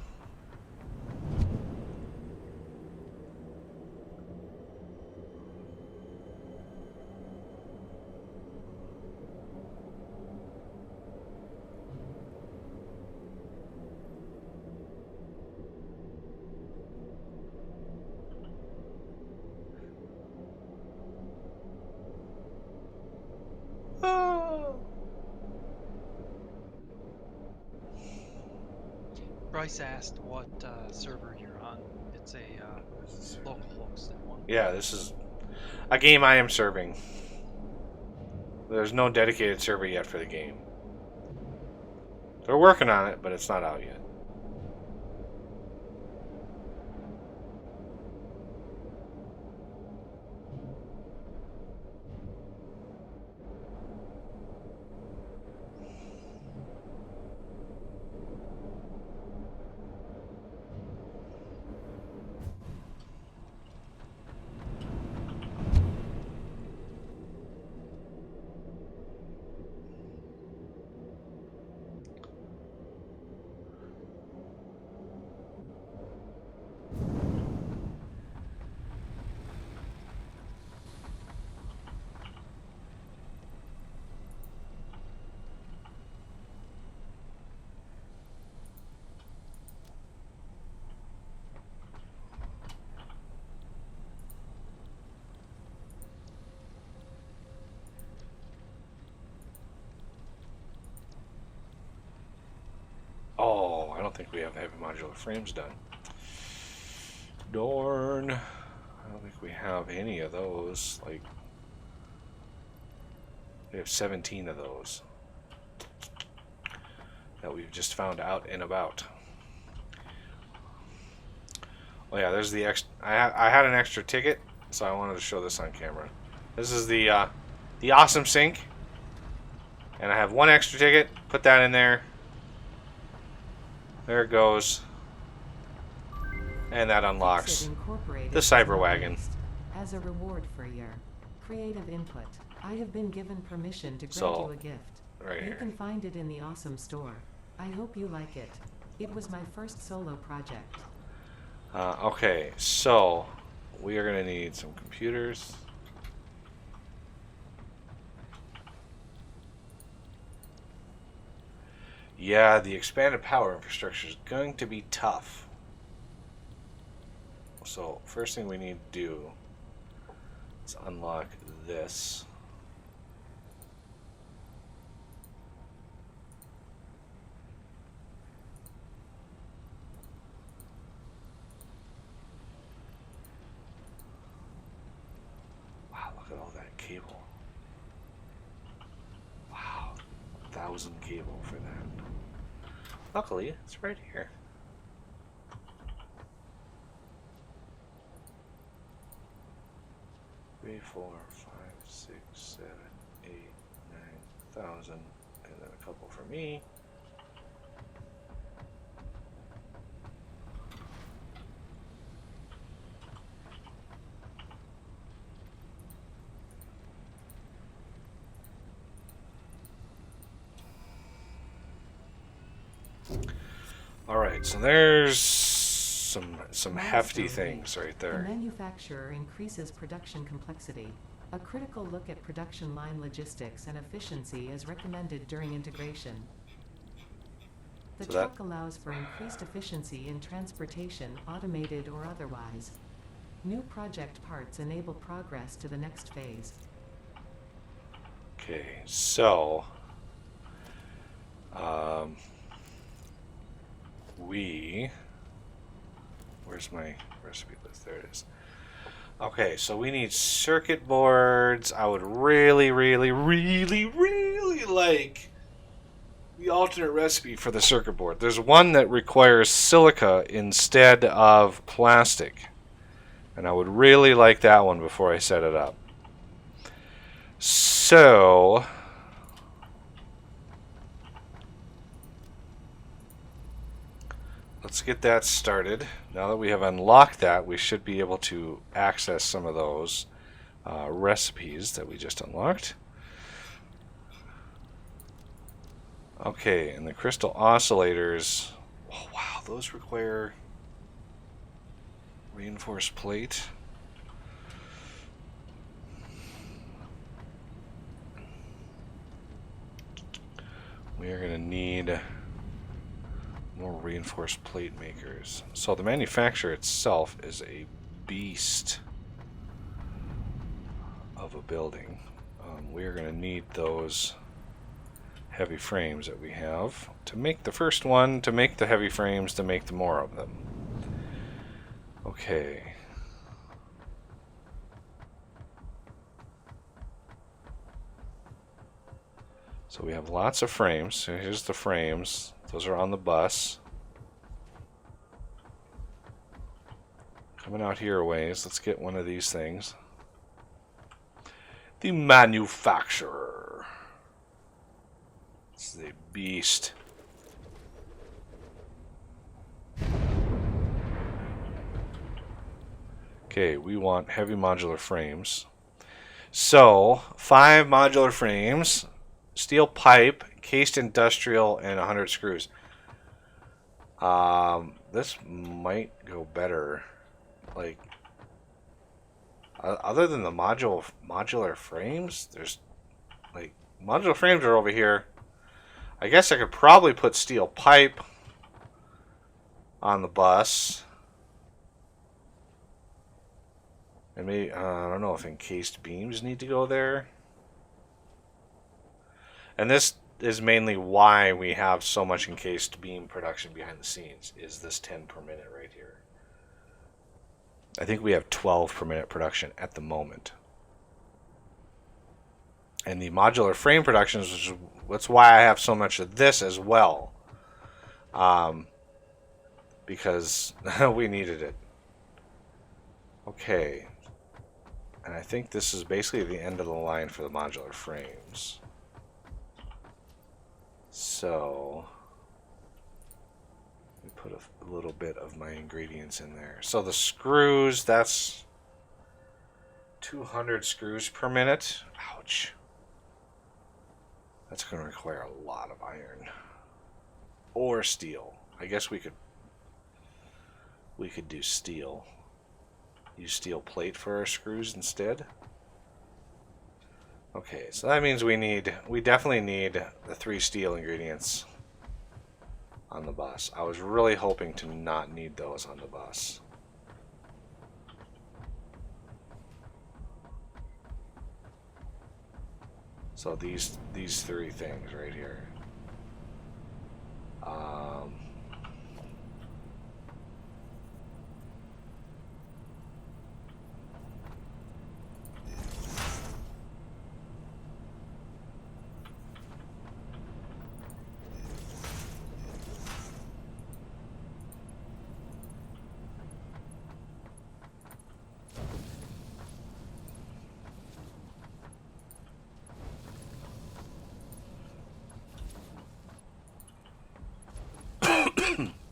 Bryce asked what server you're on. It's a local hosted one. Yeah, this is a game I am serving. There's no dedicated server yet for the game. They're working on it, but it's not out yet. Oh, I don't think we have heavy modular frames done. Darn. I don't think we have any of those. Like, we have 17 of those that we've just found out and about. Oh yeah, there's the extra. I had an extra ticket, so I wanted to show this on camera. This is the awesome sink, and I have one extra ticket. Put that in there. There it goes. And that unlocks the cyber wagon. As a reward for your creative input, I have been given permission to grant you a gift. Right You here. can find it in the awesome store. I hope you like it. It was my first solo project. Okay, so we are going to need some computers. Yeah, the expanded power infrastructure is going to be tough. So first thing we need to do is unlock this. Wow, look at all that cable. Wow, 1,000 cable for that. Luckily, it's right here. Three, 4, 5, 6, 7, 8, 9,000, and then a couple for me. All right, so there's some hefty things right The there. manufacturer increases production complexity. A critical look at production line logistics and efficiency is recommended during integration. The So that- truck allows for increased efficiency in transportation, automated or otherwise. New project parts enable progress to the next phase. Okay, so where's my recipe list? There it is. Okay, so we need circuit boards. I would really, really, really, really like the alternate recipe for the circuit board. There's one that requires silica instead of plastic. And I would really like that one before I set it up. So let's get that started. Now that we have unlocked that, we should be able to access some of those recipes that we just unlocked. Okay, and the crystal oscillators. Oh, wow, those require reinforced plate. We are going to need more reinforced plate makers. So the manufacturer itself is a beast of a building. We are going to need those heavy frames that we have to make the first one, to make the heavy frames, to make the more of them. Okay. So we have lots of frames. So here's the frames. Those are on the bus. Coming out here a ways, let's get one of these things. The manufacturer. It's the beast. Okay, we want heavy modular frames. So, 5 modular frames, steel pipe, cased industrial, and 100 screws. This might go better. Like, other than the modular frames, there's like modular frames are over here. I guess I could probably put steel pipe on the bus. And maybe, I don't know if encased beams need to go there. And this is mainly why we have so much encased beam production behind the scenes, is this 10 per minute right here. I think we have 12 per minute production at the moment. And the modular frame productions, that's why I have so much of this as well. Because we needed it. Okay. And I think this is basically the end of the line for the modular frames. So we put a little bit of my ingredients in there. So the screws, that's 200 screws per minute. Ouch. That's going to require a lot of iron. Or steel. I guess we could do steel. Use steel plate for our screws instead. Okay, so that means we definitely need the 3 steel ingredients on the bus. I was really hoping to not need those on the bus. So these 3 things right here.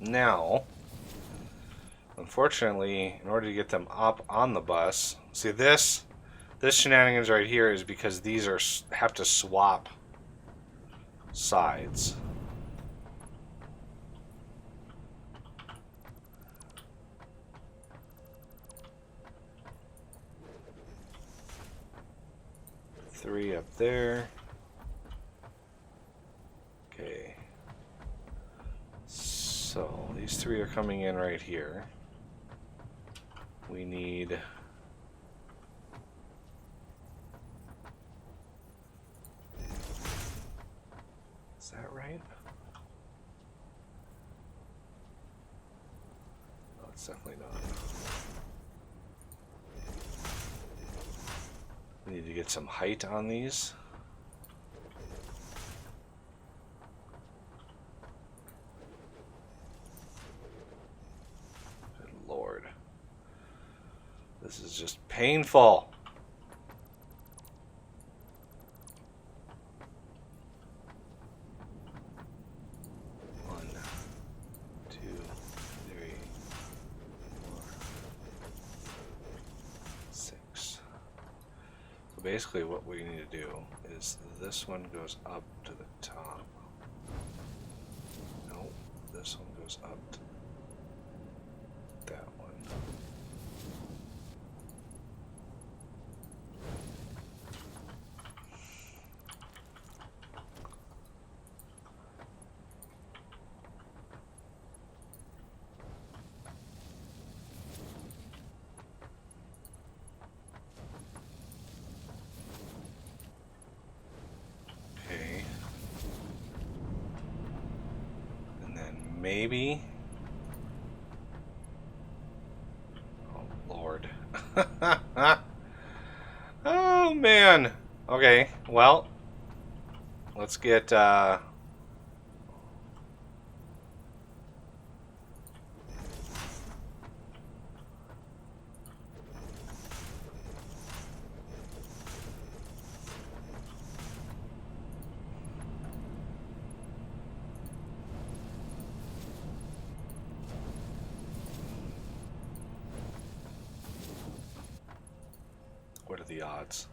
Now, unfortunately, in order to get them up on the bus, see this shenanigans right here is because these have to swap sides. Three up there. Okay. So these 3 are coming in right here. We need is that right? Oh, it's definitely not. Need to get some height on these. Good Lord. This is just painful. One, two, three, four, 6. So basically what we need to do is this one goes up to the top. No, this one goes up to that one. Okay. And then maybe. Oh, Lord. Oh, man. Okay, well, let's get, what are the odds?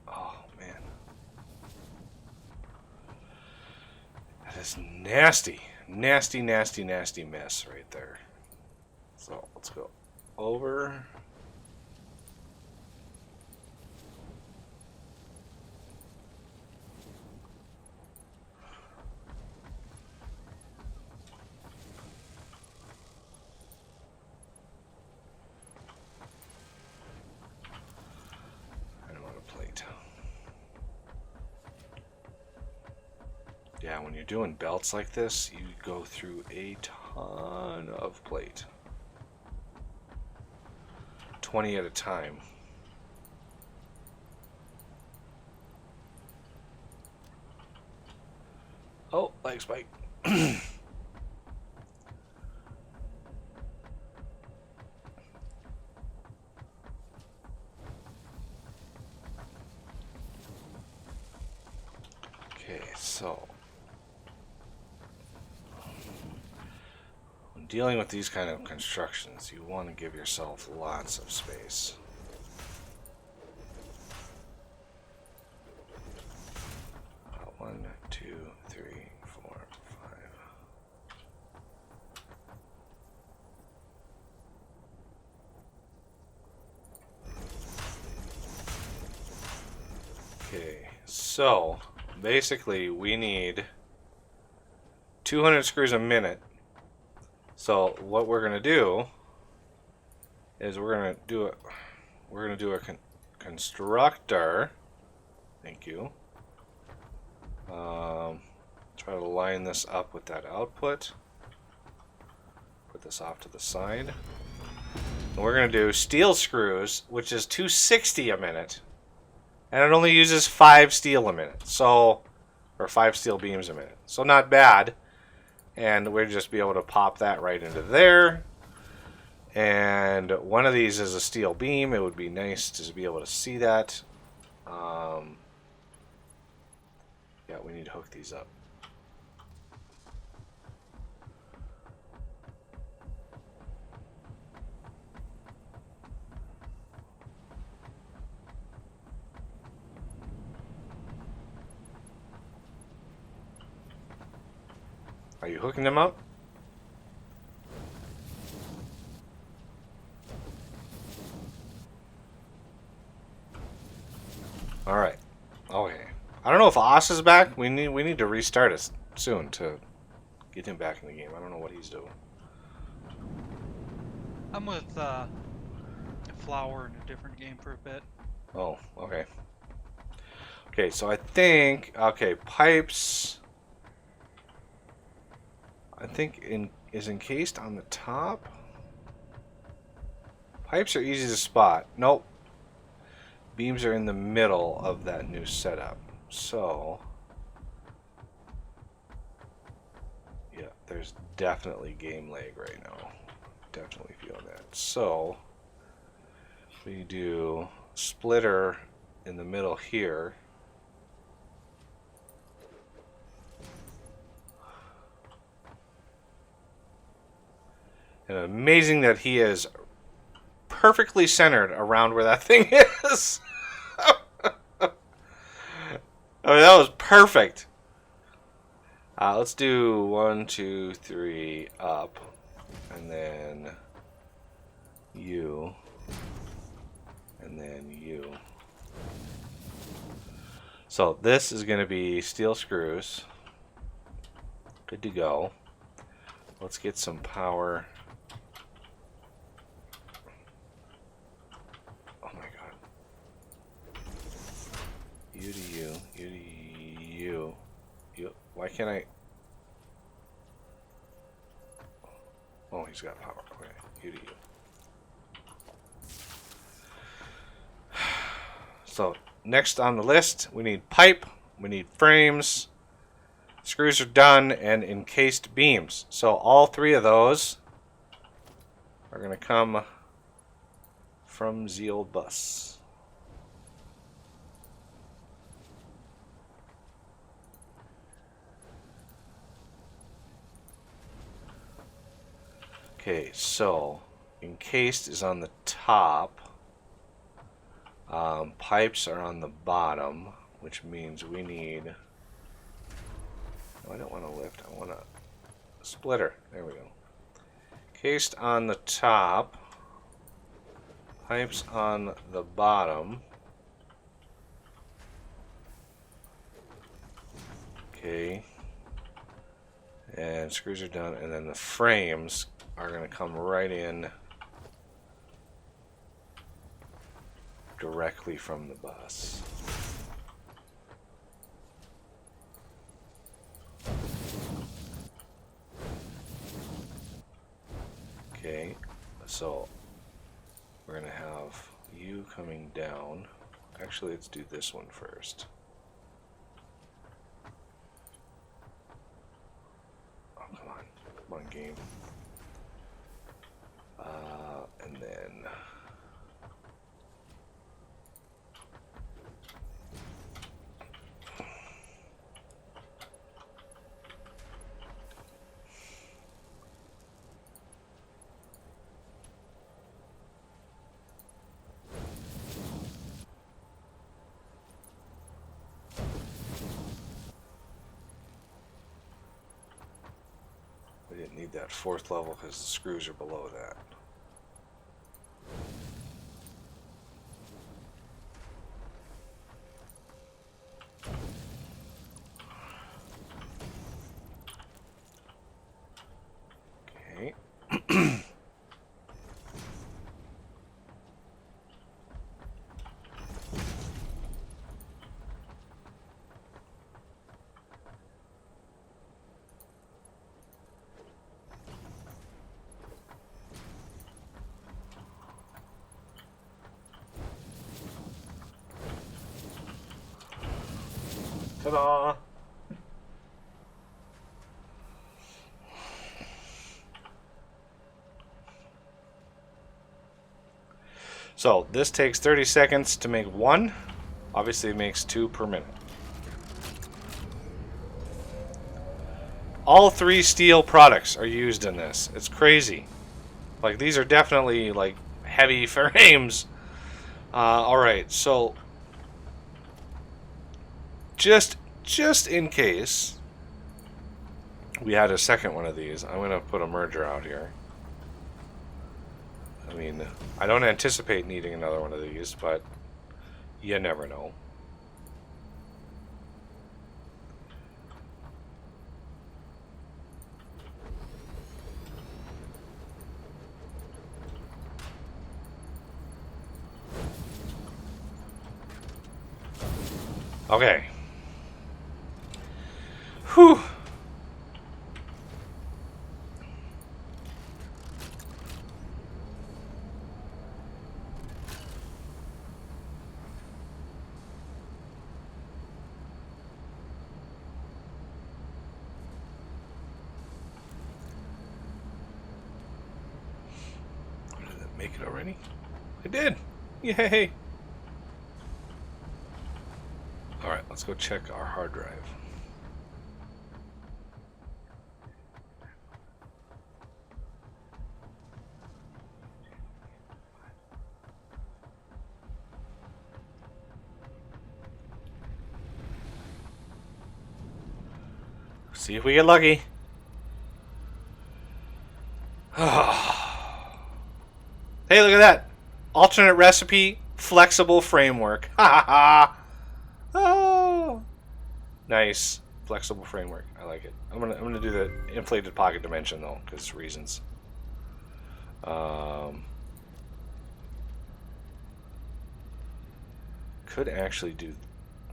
Oh, man. That is nasty. Nasty, nasty, nasty mess right there. So, let's go over. I don't want a plate. Yeah, when you're doing belts like this, you go through a ton of plate. 20 at a time. Oh, leg spike. Okay, so when dealing with these kind of constructions, you want to give yourself lots of space. One, two, three, four, five. Okay, so basically we need 200 screws a minute. So what we're gonna do is we're gonna do a constructor. Thank you. Try to line this up with that output. Put this off to the side. And we're gonna do steel screws, which is 260 a minute. And it only uses 5 steel a minute. So, or 5 steel beams a minute. So not bad. And we'll just be able to pop that right into there. And one of these is a steel beam. It would be nice to be able to see that. Yeah, we need to hook these up. Are you hooking them up? All right. Okay. I don't know if Oz is back. We need to restart us soon to get him back in the game. I don't know what he's doing. I'm with Flower in a different game for a bit. Oh, okay. Okay, so I think, okay, pipes. I think is encased on the top. Pipes are easy to spot. Nope. Beams are in the middle of that new setup. So, yeah, there's definitely game lag right now. Definitely feeling that. So, we do splitter in the middle here. And amazing that he is perfectly centered around where that thing is. I mean, that was perfect. Let's do 1, 2, 3 up, and then you, and then you. So this is going to be steel screws. Good to go. Let's get some power. Oh my god. You to you, you to you. You. Why can't I? Oh, he's got power. Okay, you to you. So next on the list, we need pipe, we need frames, screws are done, and encased beams. So all three of those are going to come from the old bus. Okay, so encased is on the top. Pipes are on the bottom, which means we need... Oh, I don't want to lift, I want a splitter. There we go. Encased on the top. Pipes on the bottom. Okay. And screws are done, and then the frames are going to come right in directly from the bus. Okay, so we're going to have you coming down. Actually, let's do this one first. Oh, come on, game. And then we didn't need that fourth level because the screws are below that. Okay. Ta-da! So this takes 30 seconds to make one. Obviously it makes 2 per minute. All 3 steel products are used in this. It's crazy. Like, these are definitely like heavy frames. Alright, so just in case we had a second one of these, I'm gonna put a merger out here. I mean, I don't anticipate needing another one of these, but you never know. Okay. Whew. make it already? I did! Yay! Alright, let's go check our hard drive. See if we get lucky. Hey, look at that! Alternate recipe, flexible framework. Ha ha ha! Oh, nice, flexible framework. I like it. I'm gonna do the inflated pocket dimension though, because reasons. Could actually do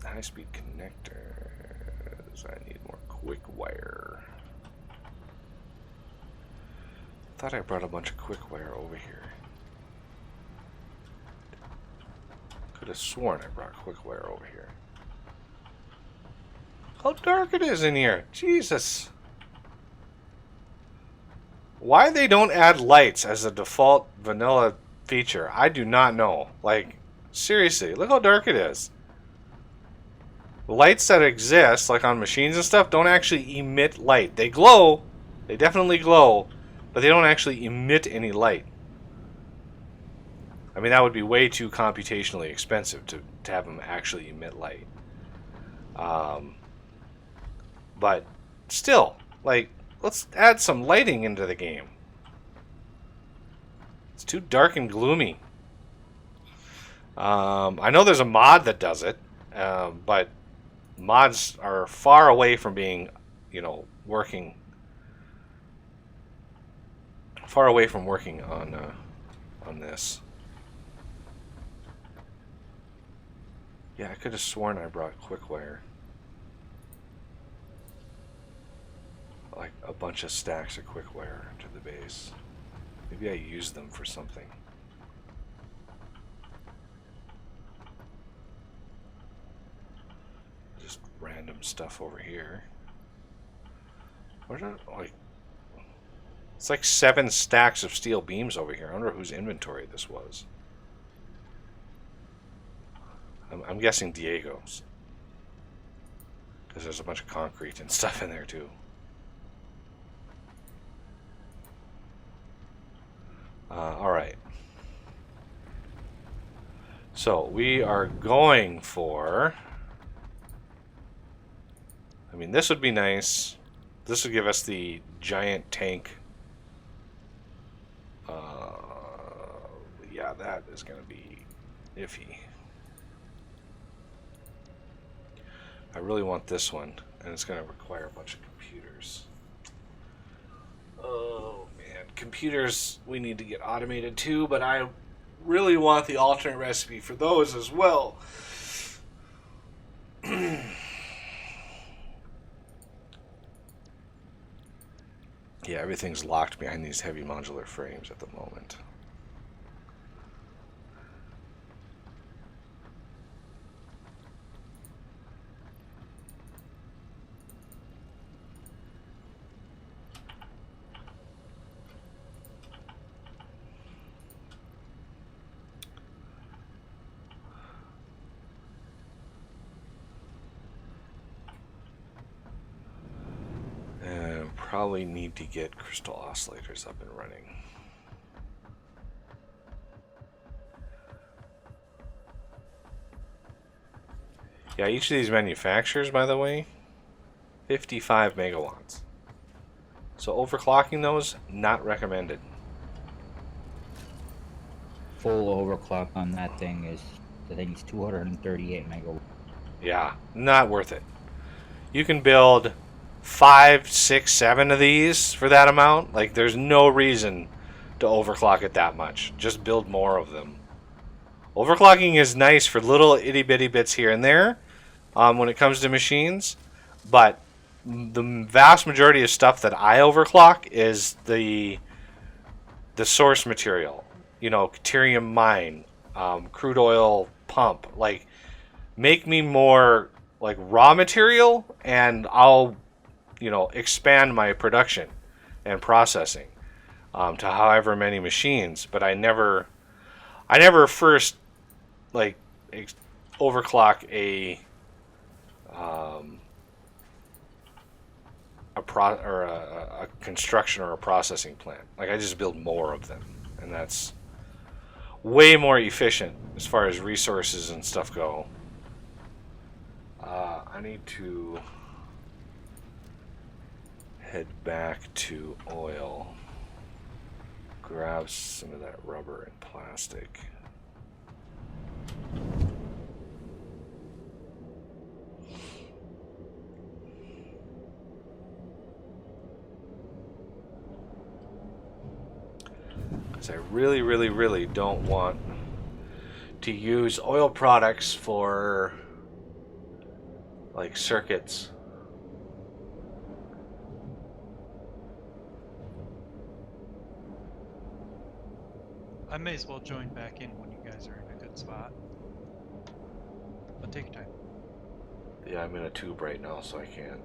high-speed connectors. I need more quick wire. Thought I brought a bunch of quick wire over here. Could have sworn I brought quick wire over here. How dark it is in here. Jesus. Why they don't add lights as a default vanilla feature, I do not know. Like, seriously, look how dark it is. Lights that exist, like on machines and stuff, don't actually emit light. They glow. They definitely glow. But they don't actually emit any light. I mean, that would be way too computationally expensive to have them actually emit light. But still, like, let's add some lighting into the game. It's too dark and gloomy. I know there's a mod that does it, but mods are far away from being, you know, working. Far away from working on this. Yeah, I could have sworn I brought quick wire. Like a bunch of stacks of quick wire to the base. Maybe I used them for something. Just random stuff over here. What are, like, it's like 7 stacks of steel beams over here. I wonder whose inventory this was. I'm guessing Diego's. Because there's a bunch of concrete and stuff in there too. Alright. So we are going for... I mean, this would be nice. This would give us the giant tank. Yeah, that is going to be iffy. I really want this one, and it's going to require a bunch of computers. Oh, man. Computers, we need to get automated too, but I really want the alternate recipe for those as well. Yeah, everything's locked behind these heavy modular frames at the moment. Probably need to get crystal oscillators up and running. Yeah, each of these manufacturers, by the way, 55 megawatts. So overclocking those, not recommended. Full overclock on that thing is, I think it's 238 megawatts. Yeah, not worth it. You can build 5, 6, 7 of these for that amount. Like, there's no reason to overclock it that much. Just build more of them. Overclocking is nice for little itty bitty bits here and there when it comes to machines, but the vast majority of stuff that I overclock is the source material. You know, deuterium mine, crude oil pump. Like, make me more like raw material, and I'll, you know, expand my production and processing to however many machines, but I never I never first like overclock a construction or a processing plant. Like I just build more of them, and that's way more efficient as far as resources and stuff go. I need to head back to oil, grab some of that rubber and plastic. Because I really, really, really don't want to use oil products for like circuits. I may as well join back in when you guys are in a good spot. But take your time. Yeah, I'm in a tube right now, so I can't.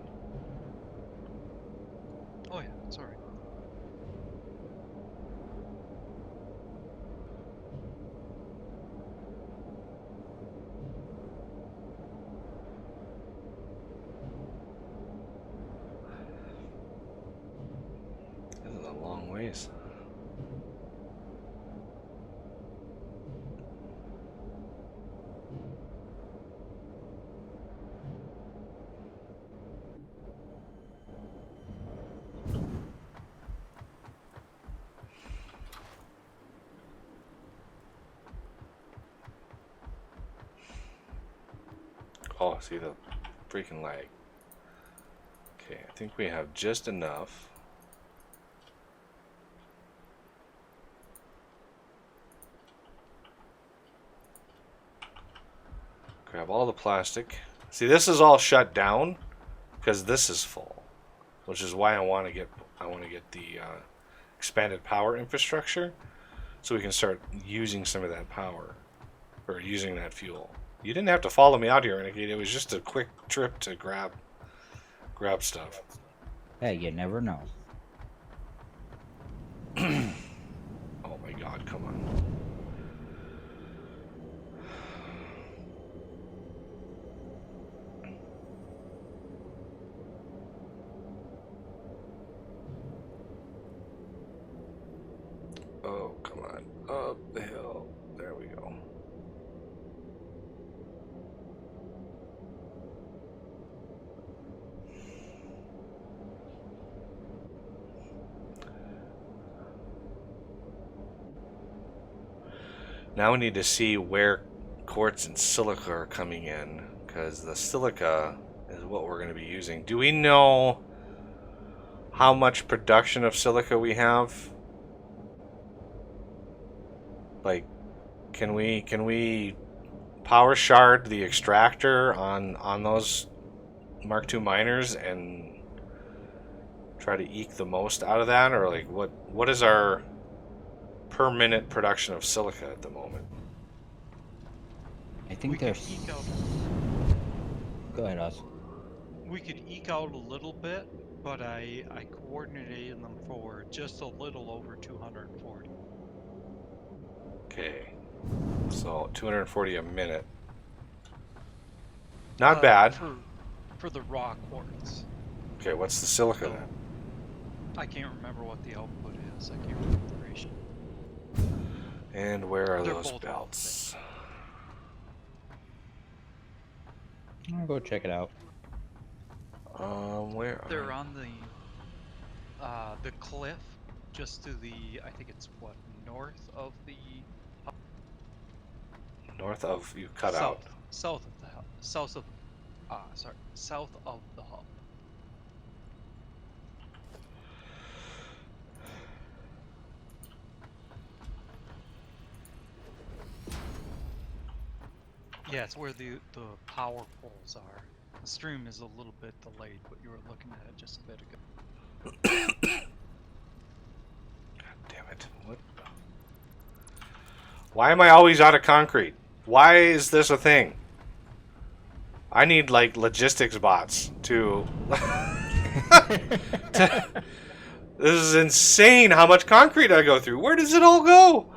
Oh yeah, sorry. This is a long ways. Oh, see the freaking lag. Okay, I think we have just enough. Grab all the plastic. See, this is all shut down because this is full, which is why I want to get the expanded power infrastructure, so we can start using some of that power or using that fuel. You didn't have to follow me out here, Renegade. It was just a quick trip to grab stuff. Hey, you never know. Oh my God! Come on. Oh, come on. Up the hill. There we go. Now we need to see where quartz and silica are coming in, because the silica is what we're going to be using. Do we know how much production of silica we have? Like, can we power shard the extractor on those Mark II miners and try to eke the most out of that, or like what is our per minute production of silica at the moment? I think We could there's. eke out. Go ahead, Oz. We could eke out a little bit, but I coordinated them for just a little over 240. Okay, so 240 a minute. Not bad. For the raw quartz. Okay, what's the silica So, then? I can't remember what the output is. I can't remember the ratio. And where are They're those both belts? I'll go check it out. Where are They're on the cliff just to the, I think it's what, north of the north of you cut south, out? south of the hub, south of the hub. Yeah, it's where the power poles are. The stream is a little bit delayed, but you were looking at it just a bit ago. God damn it! What? Why am I always out of concrete? Why is this a thing? I need like logistics bots to. This is insane how much concrete I go through. Where does it all go?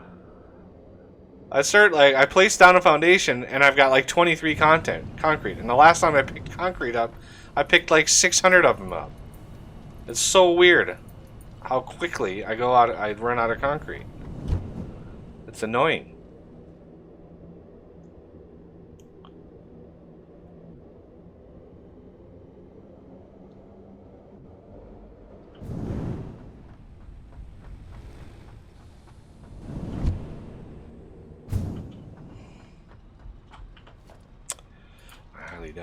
I placed down a foundation and I've got like 23 concrete. And the last time I picked concrete up, I picked like 600 of them up. It's so weird how quickly I run out of concrete. It's annoying.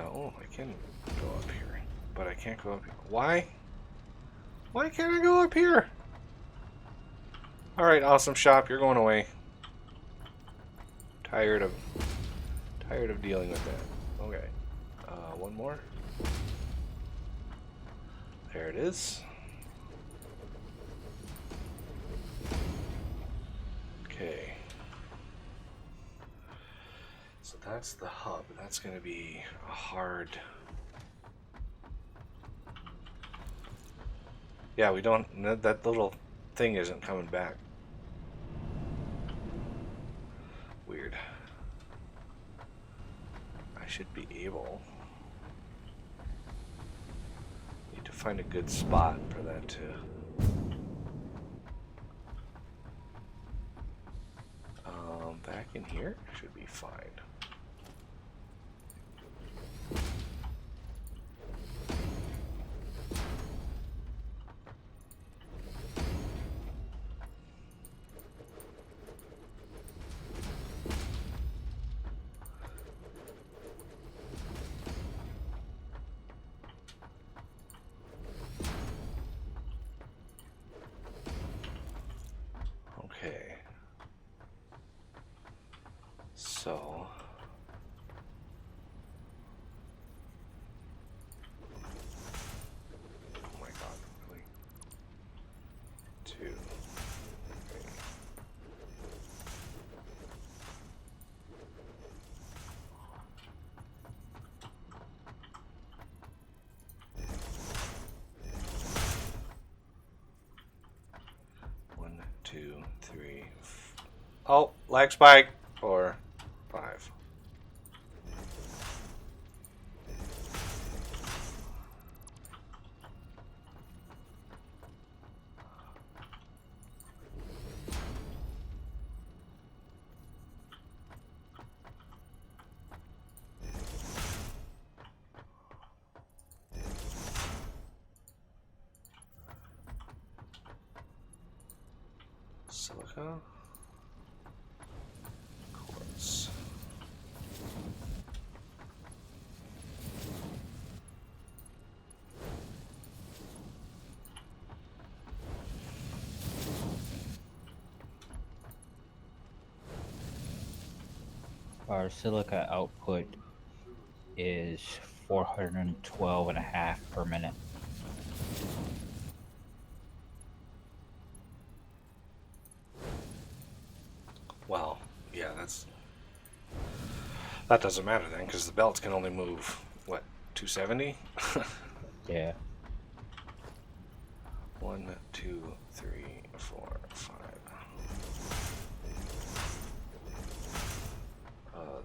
Oh, I can go up here, but I can't go up here. Why? Why can't I go up here? Alright, awesome shop, you're going away. Tired of dealing with that. Okay. One more. There it is. Okay. So that's the hub. That's going to be a hard... Yeah, we don't... That little thing isn't coming back. Weird. I should be able... Need to find a good spot for that to... Back in here should be fine. Okay. So... Oh my god, really? 2, 3. 1, 2, 3. Oh, lag spike. 4, 5. Silica. Quartz. Our silica output is 412.5 per minute. Well, yeah, that doesn't matter then, because the belts can only move, what, 270? Yeah. 1, 2, 3, 4, 5.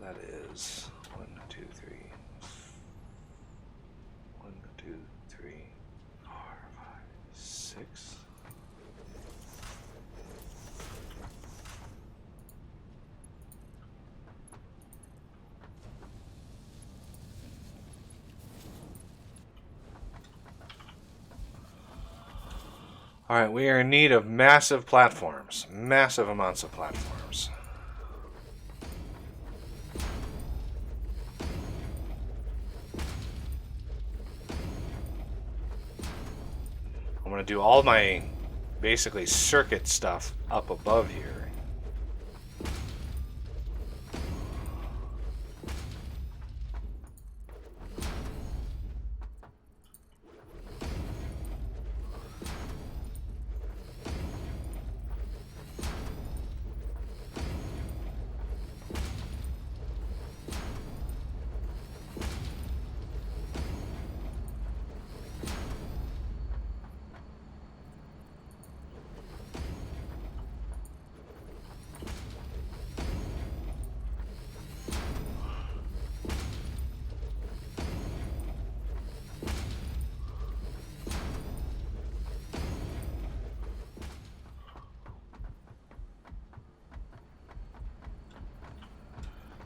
That is 1, 2, 3. 1, 2, 3, 4, 5, 6. Alright, we are in need of massive platforms. Massive amounts of platforms. I'm going to do all my, basically, circuit stuff up above here.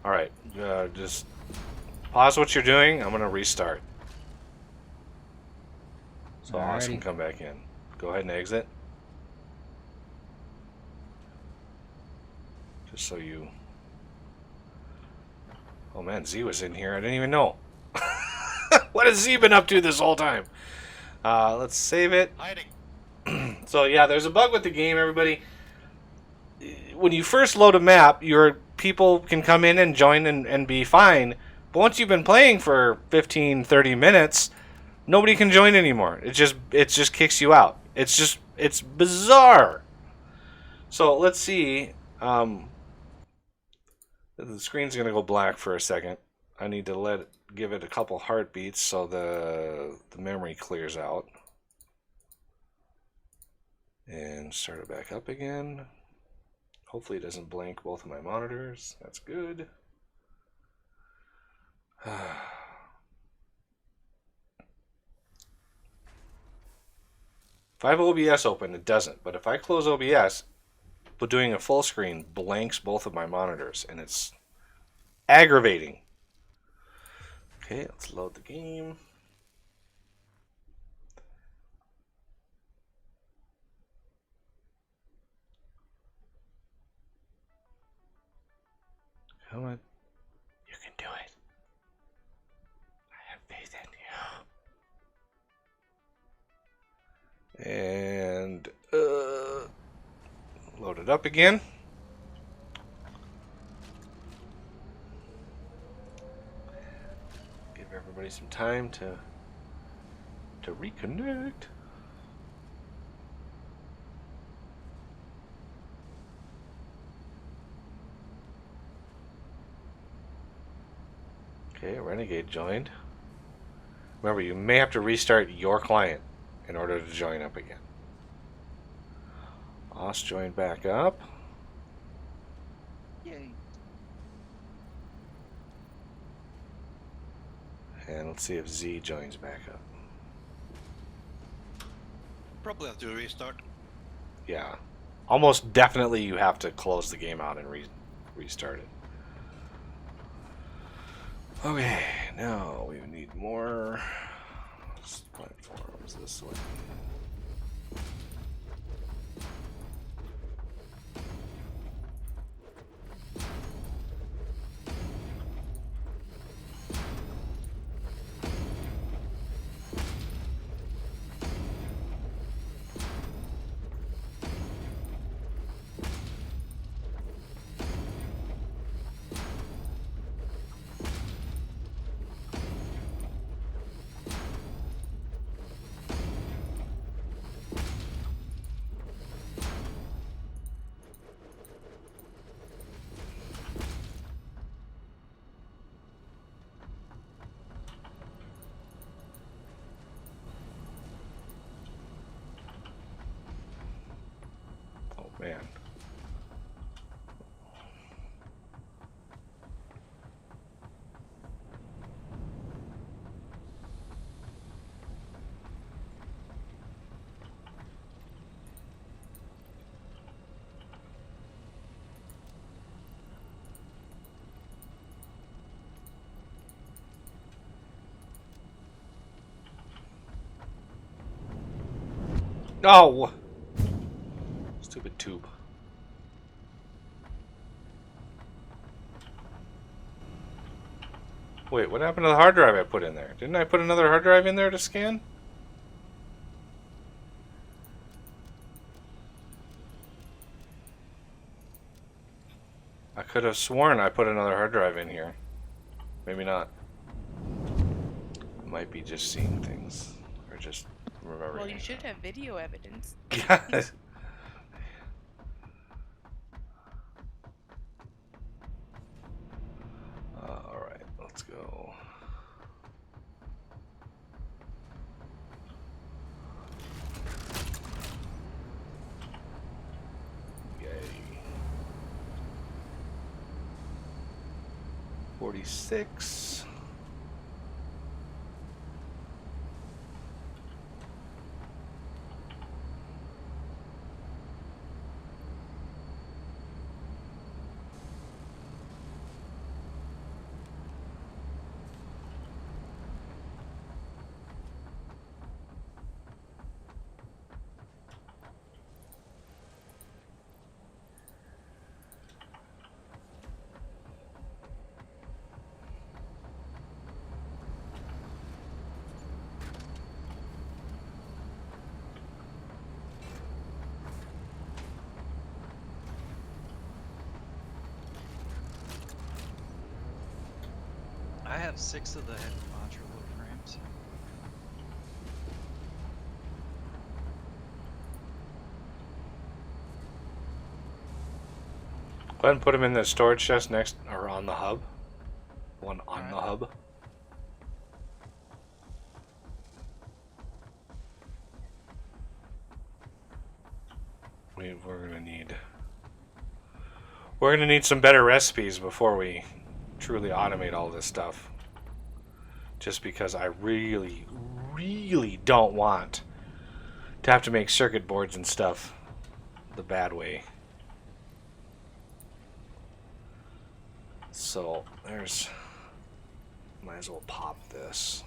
All right, just pause what you're doing. I'm gonna restart. So Oz can Alrighty. come back in. Go ahead and exit. Just so you... Oh man, Z was in here. I didn't even know. What has Z been up to this whole time? Let's save it. Hiding. So yeah, there's a bug with the game, everybody. When you first load a map, your people can come in and join and be fine. But once you've been playing for 15, 30 minutes, nobody can join anymore. It just kicks you out. It's bizarre. So let's see. The screen's gonna go black for a second. I need to give it a couple heartbeats so the memory clears out. And start it back up again. Hopefully it doesn't blank both of my monitors. That's good. 5 OBS open, it doesn't. But if I close OBS, but doing a full screen blanks both of my monitors, and it's aggravating. Okay, let's load the game. Come on. You can do it. I have faith in you. And load it up again. Give everybody some time to reconnect. Okay, Renegade joined. Remember, you may have to restart your client in order to join up again. Os joined back up. Yay. And let's see if Z joins back up. Probably have to restart. Yeah. Almost definitely you have to close the game out and restart it. Okay, now we need more platforms this way. Man. Oh! Stupid tube. Wait, what happened to the hard drive I put in there? Didn't I put another hard drive in there to scan? I could have sworn I put another hard drive in here. Maybe not. Might be just seeing things. Or just remembering. Well, you should have video evidence. Yeah. Alright, let's go. Yay. 46. have 6 of the heavy modular frames. Go ahead and put them in the storage chest next, or on the hub. One on Alright. the hub. We're gonna need some better recipes before we truly automate all this stuff. Just because I really, really don't want to have to make circuit boards and stuff the bad way. So there's, might as well pop this.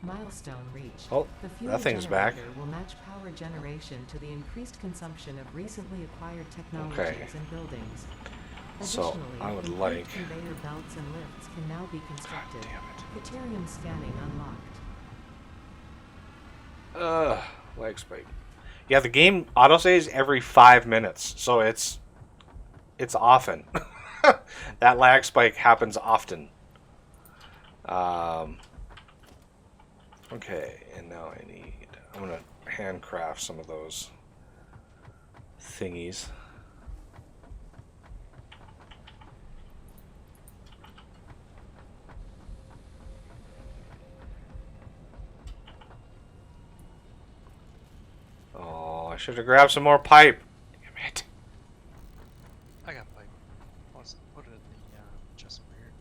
Milestone reached. Oh, The fuel that thing's back. generator will match power generation to the increased consumption of recently acquired technologies Okay. and buildings. So, Additionally, I would improved like- conveyor belts and lifts can now be constructed. Damn Caterium scanning unlocked. it. Lag spike. Yeah, the game autosaves every 5 minutes, so it's often. That lag spike happens often. Okay, and now I'm gonna handcraft some of those thingies. Oh, I should have grabbed some more pipe. Damn it. I got pipe. Put it in the chest over here.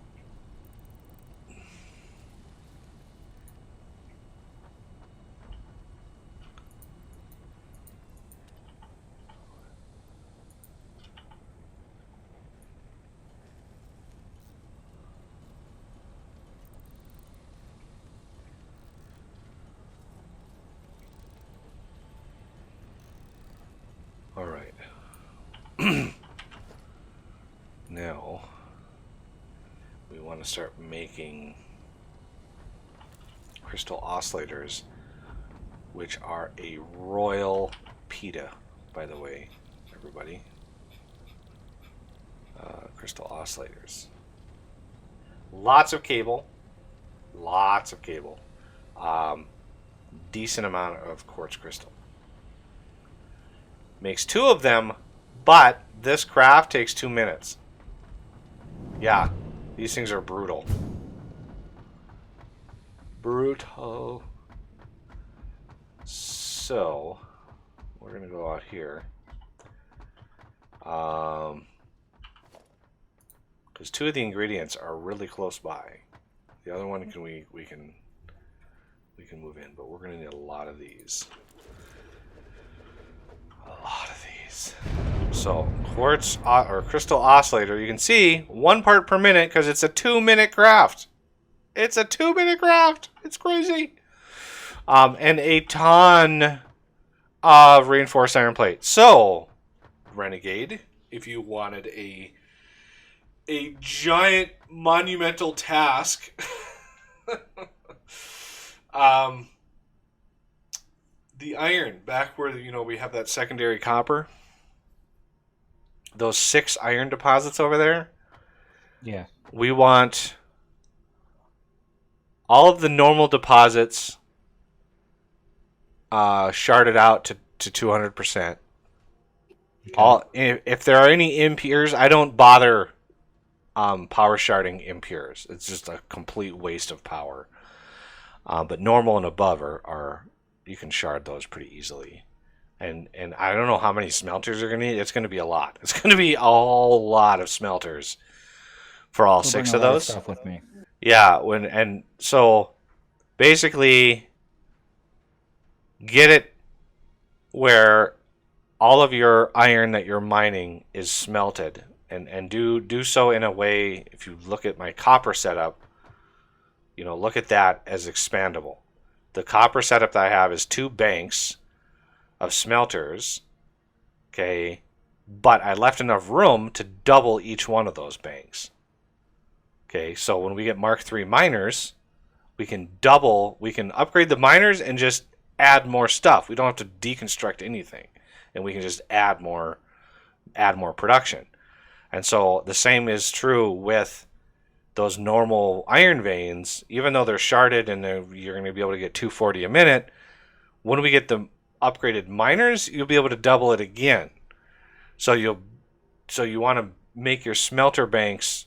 All right. Now we want to start making crystal oscillators, which are a royal PETA, by the way, everybody. Crystal oscillators. Lots of cable. Lots of cable. Decent amount of quartz crystal. Makes 2 of them, but this craft takes 2 minutes. Yeah, these things are brutal. Brutal. So, we're gonna go out here. Because 2 of the ingredients are really close by. The other one we can move in, but we're gonna need a lot of these. A lot of these. So, quartz or crystal oscillator, you can see 1 part per minute because it's a 2-minute craft. It's a 2-minute craft. It's crazy. And a ton of reinforced iron plate. So, Renegade, if you wanted a giant monumental task, the iron, back where we have that secondary copper, those 6 iron deposits over there. Yeah. We want all of the normal deposits sharded out to 200%. Okay. If there are any impures, I don't bother power sharding impures. It's just a complete waste of power. But normal and above are you can shard those pretty easily. And I don't know how many smelters you're going to need. It's going to be a lot. It's going to be a whole lot of smelters for all We'll 6 bring of a lot those. stuff with me. Yeah, so basically get it where all of your iron that you're mining is smelted, and do so in a way. If you look at my copper setup, look at that as expandable. The copper setup that I have is 2 banks of smelters, okay, but I left enough room to double each one of those banks. Okay, so when we get Mark III miners, we can upgrade the miners and just add more stuff. We don't have to deconstruct anything, and we can just add more production. And so the same is true with those normal iron veins. Even though they're sharded and you're going to be able to get 240 a minute, when we get the upgraded miners, you'll be able to double it again. So you want to make your smelter banks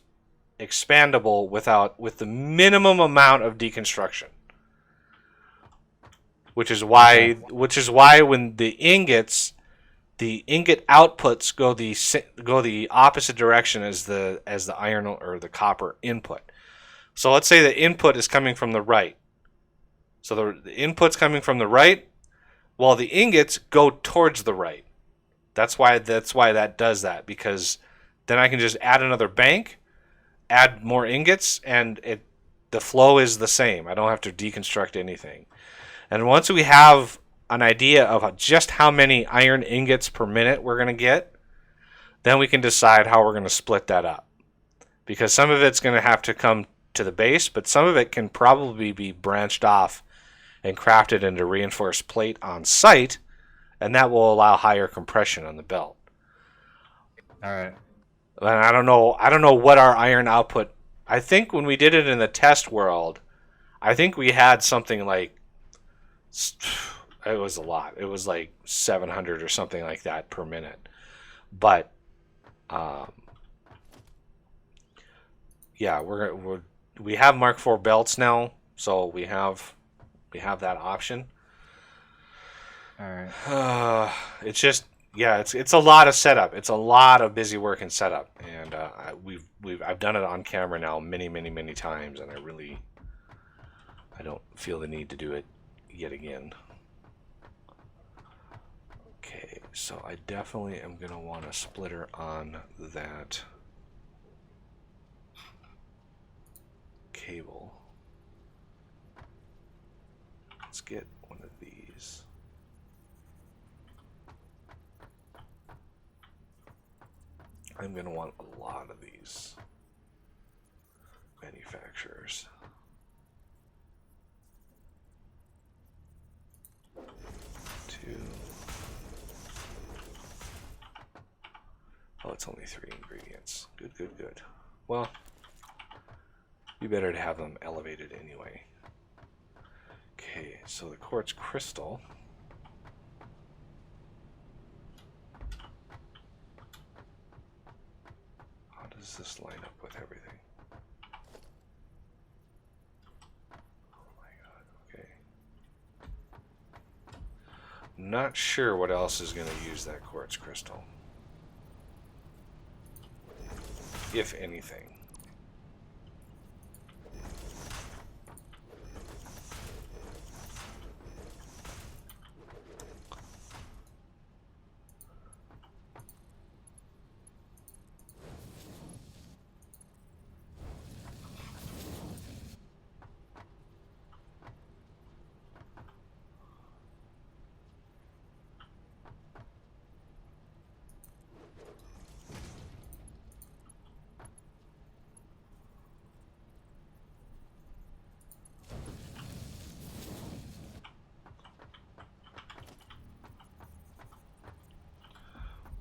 expandable with the minimum amount of deconstruction. Which is why when the ingot outputs go the opposite direction as the iron or the copper input. So let's say the input is coming from the right. So the input's coming from the right, while the ingots go towards the right. That's why that does that, because then I can just add another bank, add more ingots, and the flow is the same. I don't have to deconstruct anything. And once we have an idea of just how many iron ingots per minute we're going to get, then we can decide how we're going to split that up. Because some of it's going to have to come to the base, but some of it can probably be branched off and crafted into reinforced plate on site, and that will allow higher compression on the belt. All right. And I don't know what our iron output. I think when we did it in the test world, I think we had something like, it was a lot. It was like 700 or something like that per minute. But yeah, we have Mark IV belts now, so we have that option. All right. It's just, yeah, it's a lot of setup. It's a lot of busy work and setup, and I've done it on camera now many times, and I don't feel the need to do it yet again. Okay, so I definitely am going to want a splitter on that cable. Let's get one of these. I'm going to want a lot of these manufacturers. Oh, it's only 3 ingredients. Good. Well, be better to have them elevated anyway. Okay, so the quartz crystal. How does this line up with everything? Oh my god, okay. Not sure what else is going to use that quartz crystal. If anything.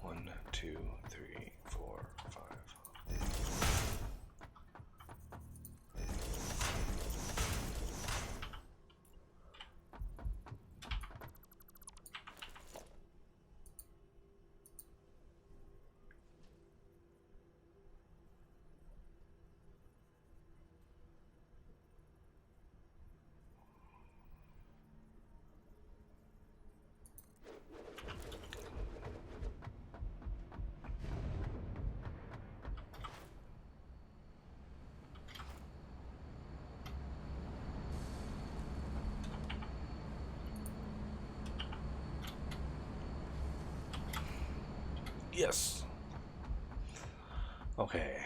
One, two, three, four, five. Yes. Okay.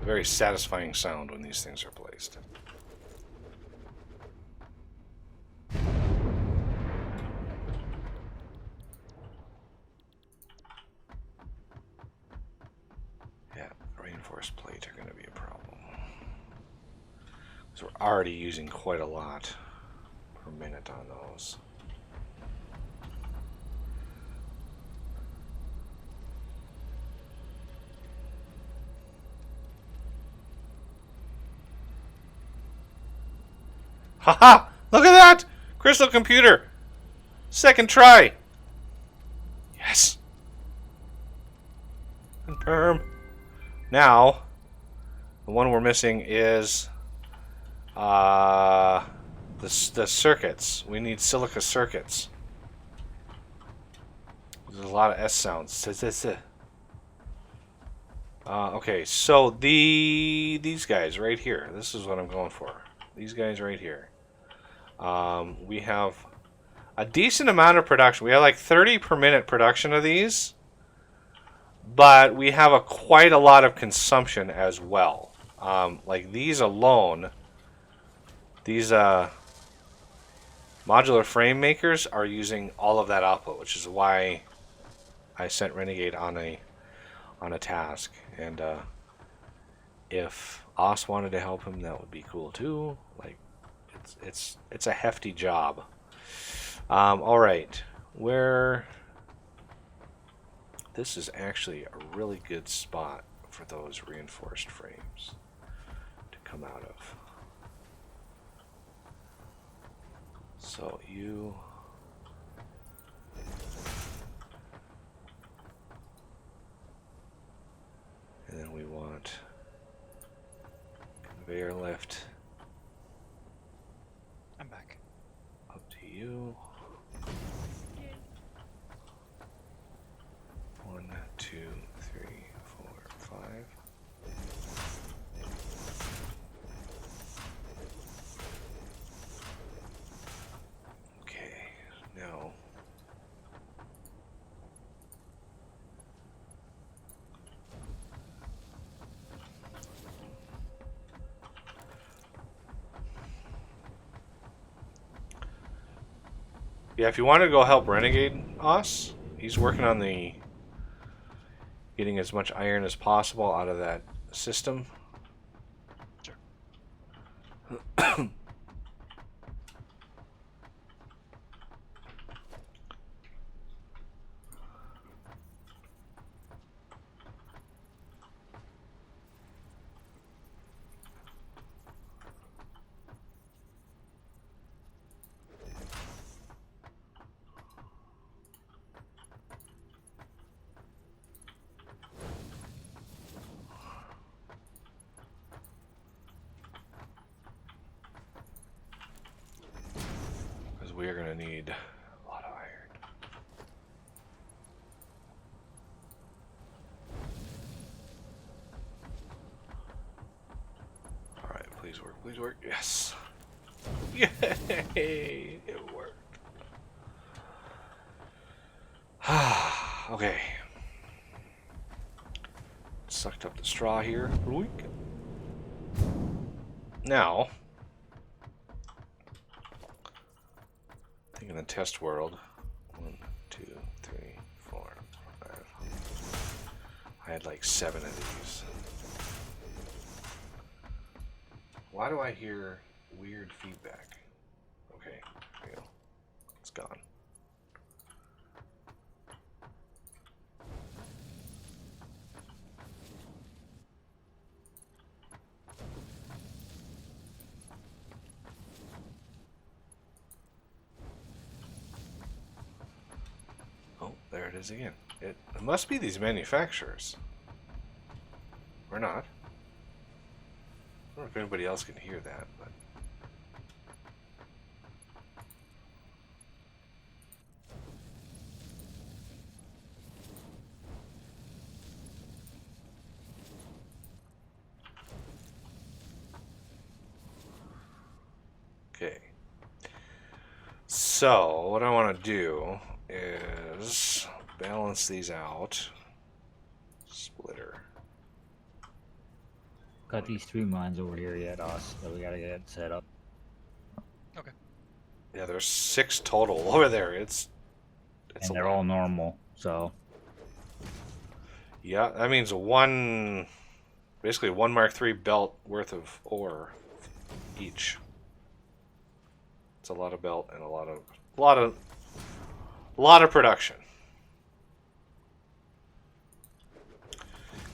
Very satisfying sound when these things are placed. Yeah, reinforced plates are going to be a problem. So we're already using quite a lot per minute on those. Haha! Look at that! Crystal computer! Second try! Yes! Confirm. Now, the one we're missing is the circuits. We need silica circuits. There's a lot of S sounds. Okay, so these guys right here. This is what I'm going for. These guys right here. We have a decent amount of production. We have like 30 per minute production of these, but we have quite a lot of consumption as well. Like these alone, these modular frame makers are using all of that output, which is why I sent Renegade on a task. And if Os wanted to help him, that would be cool too. Like it's a hefty job. All right, this is actually a really good spot for those reinforced frames to come out of. So you and then we want conveyor lift I'm back. up to you. 1, 2, 3, 4, 5. Okay, now yeah, if you want to go help Renegade Os, he's working on getting as much iron as possible out of that system. Sure. Because we are going to need a lot of iron. Alright, please work, please work. Yes. Yay! It worked. Okay. Sucked up the straw here. Now, I think in the test world, 1, 2, 3, 4, 5. I had like 7 of these. Why do I hear weird feedback? Okay, there we go. It's gone. Oh, there it is again. It must be these manufacturers. Or not. I don't know if anybody else can hear that, but... Okay. So, what I want to do is balance these out. Splitter. Got these streamlines over here yet, Os, that we gotta get set up. Okay. Yeah, there's 6 total over there. It's And a they're lot. all normal, so. Yeah, that means basically one Mark III belt worth of ore each. It's a lot of belt and a lot of production.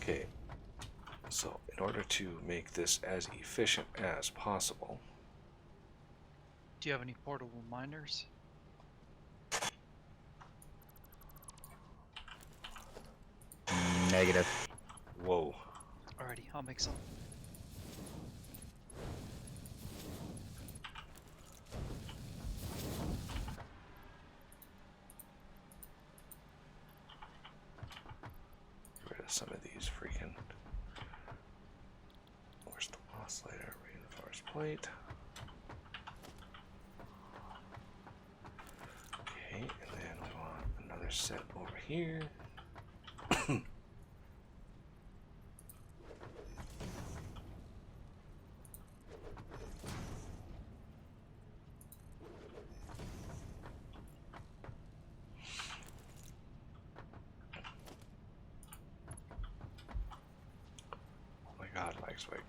Okay, so in order to make this as efficient as possible, Do you have any portable miners? Negative. whoa, Alrighty, I'll make some. get rid of some of these freaking. Where's the oscillator? Reinforced plate. Okay, and then we want another set over here. Oh my god, Mike's wait.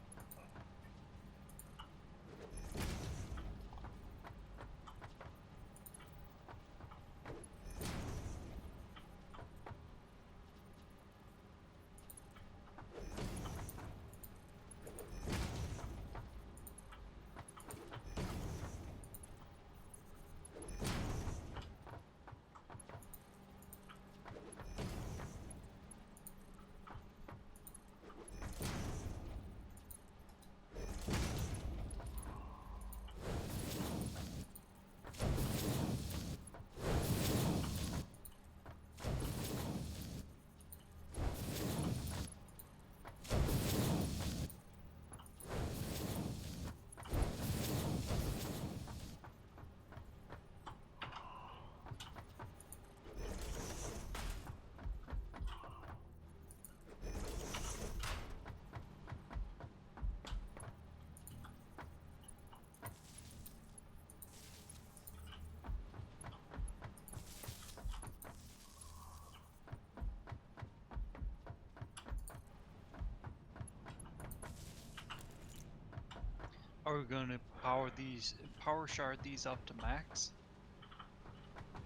Are we going to power shard these up to max?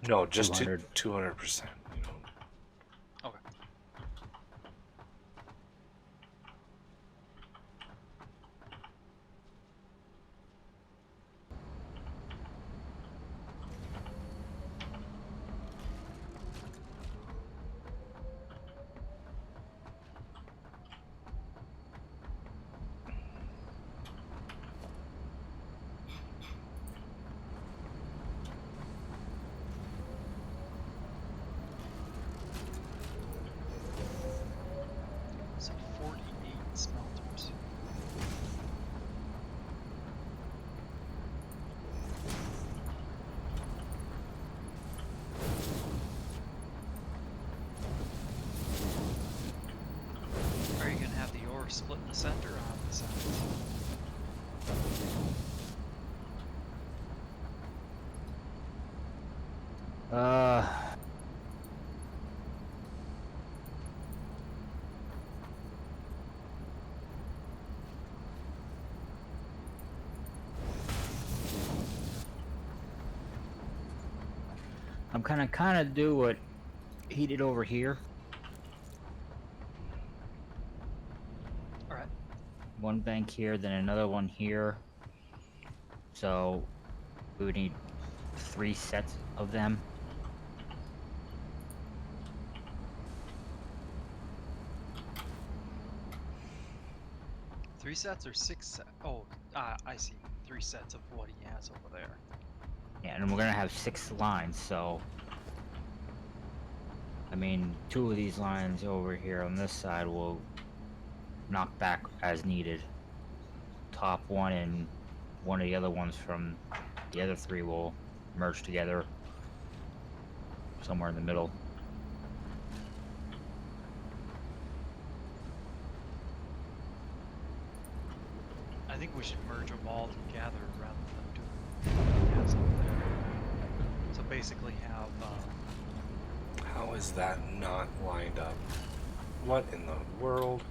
No, just 200. 200%. You know. Okay. So 48 smelters. Are you going to have the ore split in the center or on the sides? Uh, I'm kind of do what he did over here. Alright. One bank here, then another one here. So we would need 3 sets of them. Three sets or 6 sets? Oh, I see. 3 sets of what he has over there. Yeah, and we're gonna have 6 lines, so I mean 2 of these lines over here on this side will knock back as needed. Top one and one of the other ones from the other 3 will merge together somewhere in the middle. I think we should merge them all together rather than doing what he has over there. So basically have How is that not lined up? What in the world?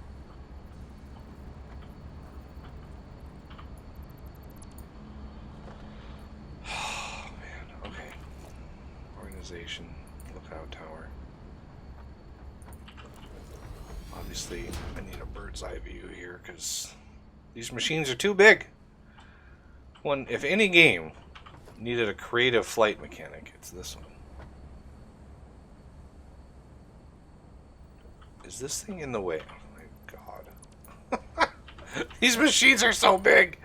stabilization lookout tower. Obviously, I need a bird's eye view here because these machines are too big. If any game needed a creative flight mechanic, it's this one. Is this thing in the way? Oh my god. These machines are so big!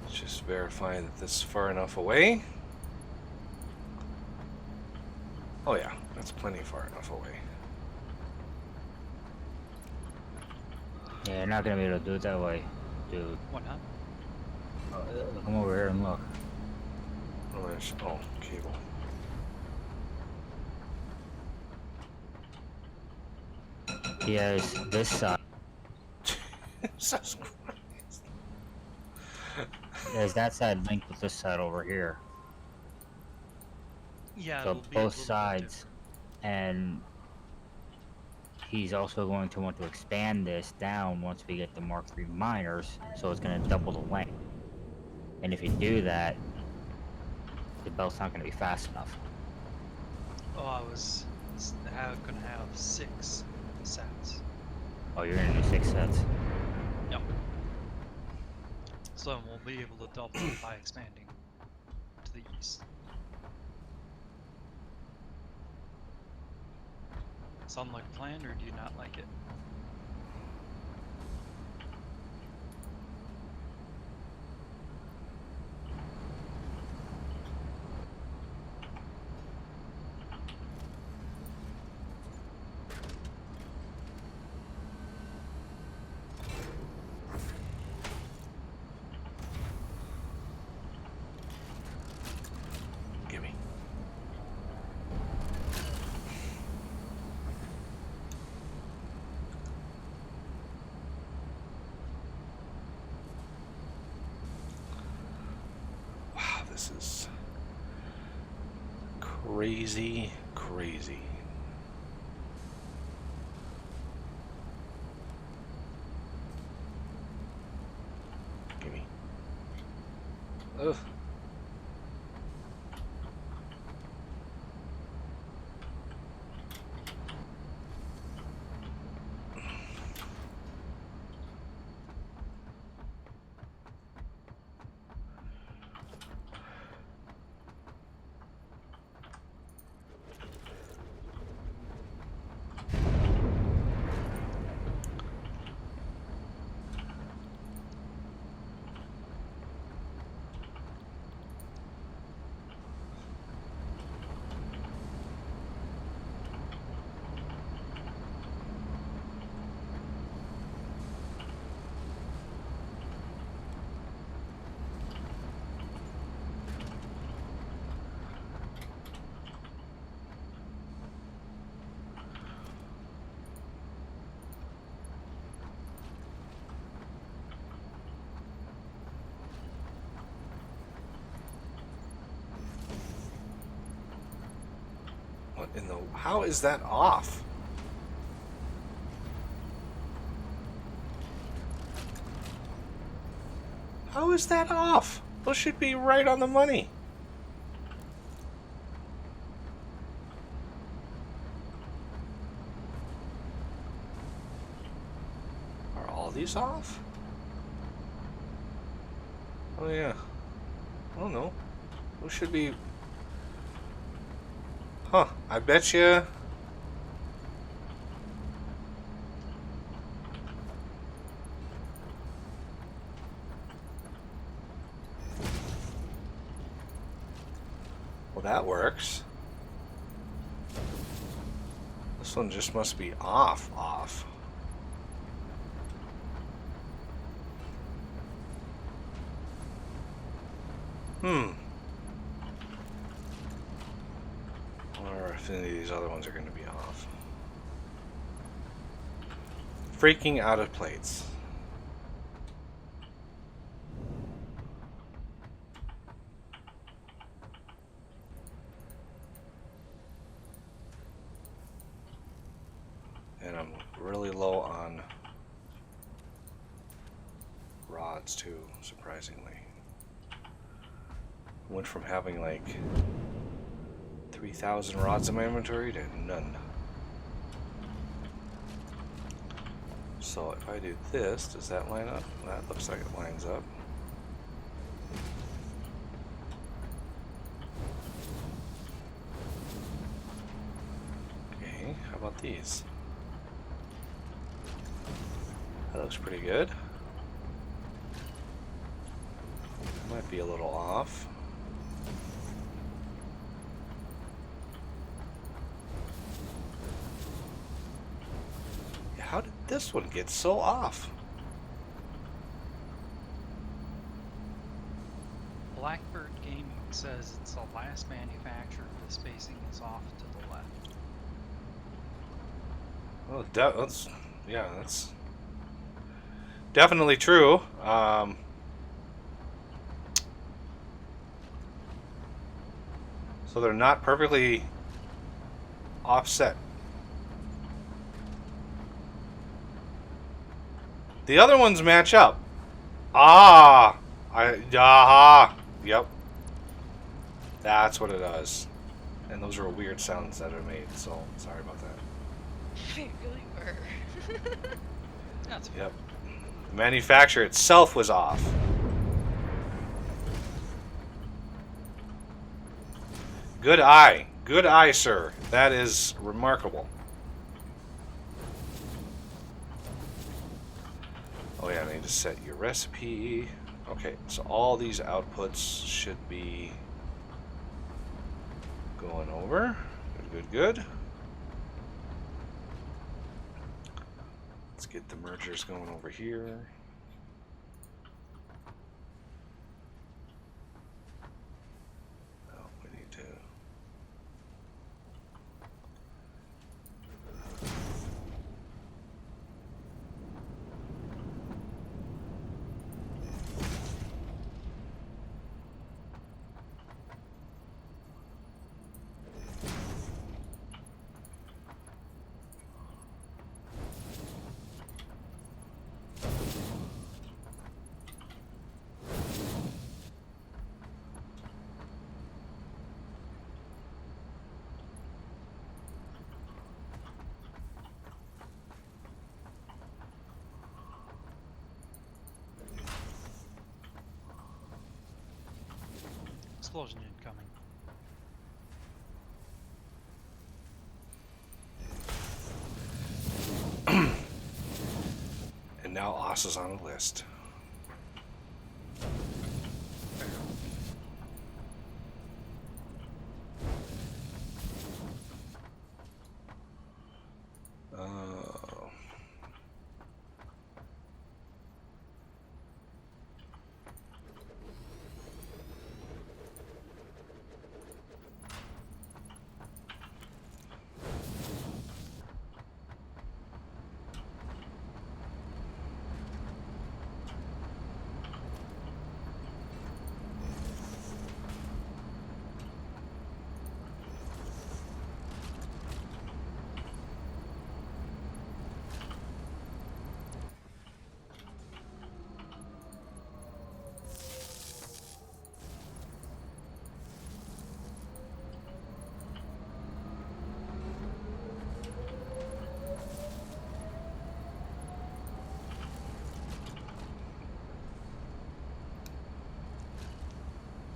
Just verify that this is far enough away. Oh yeah, that's plenty far enough away. Yeah, you're not gonna be able to do it that way, dude. Why not? Come over here and look. Oh, there's cable. He has this side. Jesus Christ. There's that side linked with this side over here. Yeah, So it'll be a both little bit sides, and he's also going to want to expand this down once we get the Mark III miners, so it's going to double the length. And if you do that, the belt's not going to be fast enough. different. Oh, I was gonna have 6 sets. Oh, you're going to do 6 sets. Yep. So we'll be able to double it by expanding to the east. Sound like a plan, or do you not like it? Gimme. Wow, this is crazy, crazy. Gimme. Ugh. What in the... How is that off? How is that off? Those should be right on the money. Are all these off? Oh yeah. Oh no. Those should be... Huh, I bet you. Well, that works. This one just must be off. Or if any of these other ones are going to be off. freaking out of plates. And I'm really low on rods too, surprisingly. Went from having like 3,000 rods in my inventory to none. So if I do this, does that line up? That looks like it lines up. Okay, how about these? That looks pretty good. Might be a little off. How did this one get so off? Blackbird Gaming says it's the last manufacturer. The spacing is off to the left. Well, that's definitely true. So they're not perfectly offset. The other ones match up. Yep. That's what it does. And those are weird sounds that are made, so sorry about that. They really were. That's Yep. The manufacturer itself was off. Good eye. Good eye, sir. That is remarkable. Oh yeah, I need to set your recipe. Okay, so all these outputs should be going over. Good. Let's get the mergers going over here. Oh, we need to... explosion incoming. And now Oss is on the list.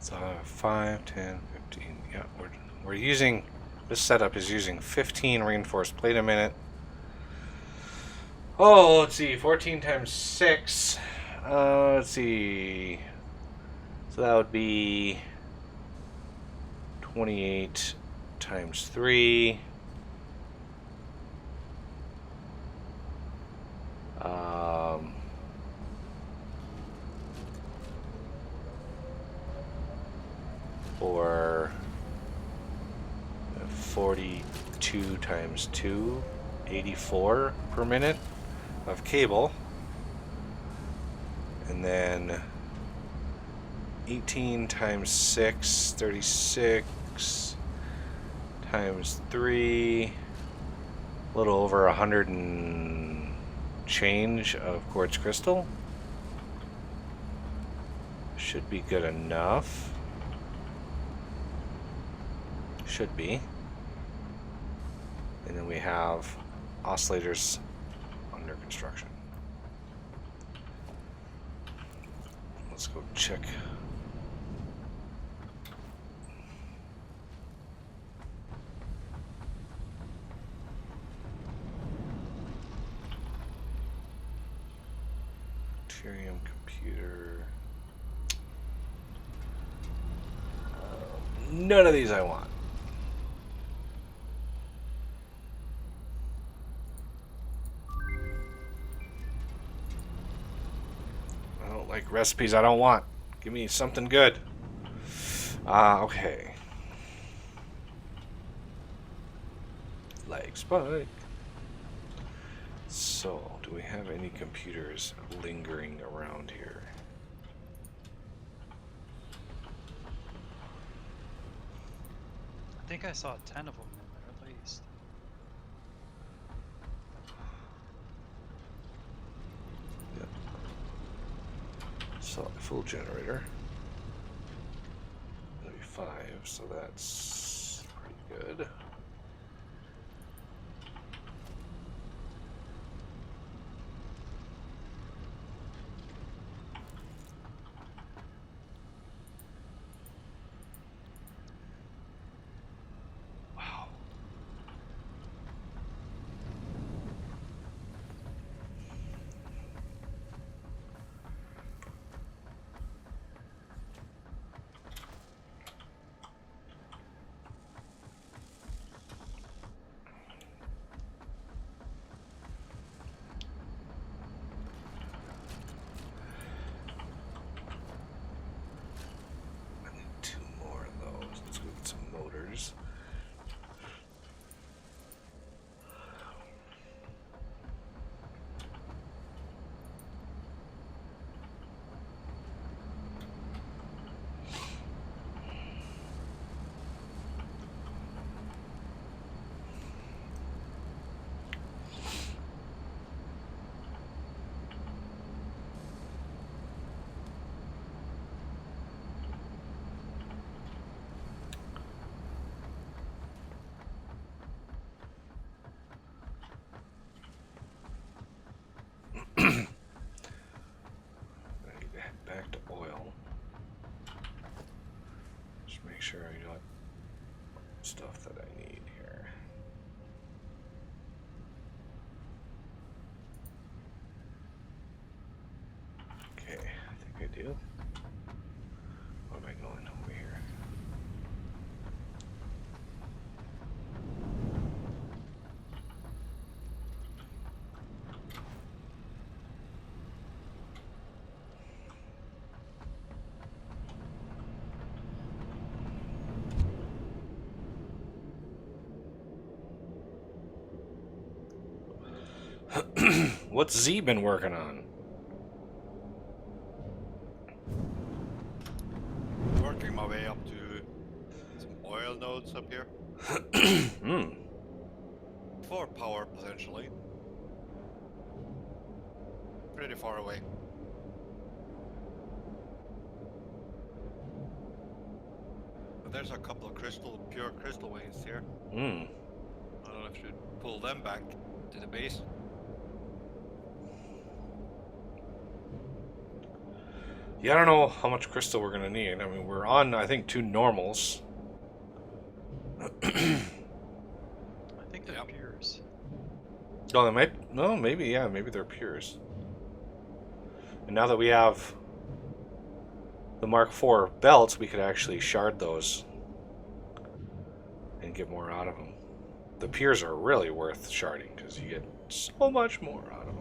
So 5, 10, 15. Yeah, we're using, this setup is using 15 reinforced plate a minute. Oh, let's see, 14 times 6. Let's see. So that would be 28 times 3. Or 42 times 2, 84 per minute. of cable. And then 18 times 6, 36 times 3, a little over 100 and change of quartz crystal. Should be good enough. Should be. And then we have oscillators under construction. Let's go check. Ethereum computer. None of these I want. I don't like recipes I don't want. Give me something good. Okay. Lag spike. So, do we have any computers lingering around here? I think I saw 10 of them in there at least. Yep. So, full generator. Maybe 5, so that's pretty good. Wow. I need 2 more of those. Let's go get some motors. I need to head back to oil. Just make sure I got stuff that I need here. Okay, I think I do. Where am I going? Over here. What's Z been working on? Working my way up to some oil nodes up here. Hmm. For power, potentially. Pretty far away. But there's a couple of pure crystal veins here. Hmm. I don't know if you should pull them back to the base. Yeah, I don't know how much crystal we're gonna need. I mean, we're on, I think, 2 normals. I think they're Yep. pures. Oh, they might. No, maybe. Yeah, maybe they're pures. And now that we have the Mark IV belts, we could actually shard those and get more out of them. The pures are really worth sharding because you get so much more out of them.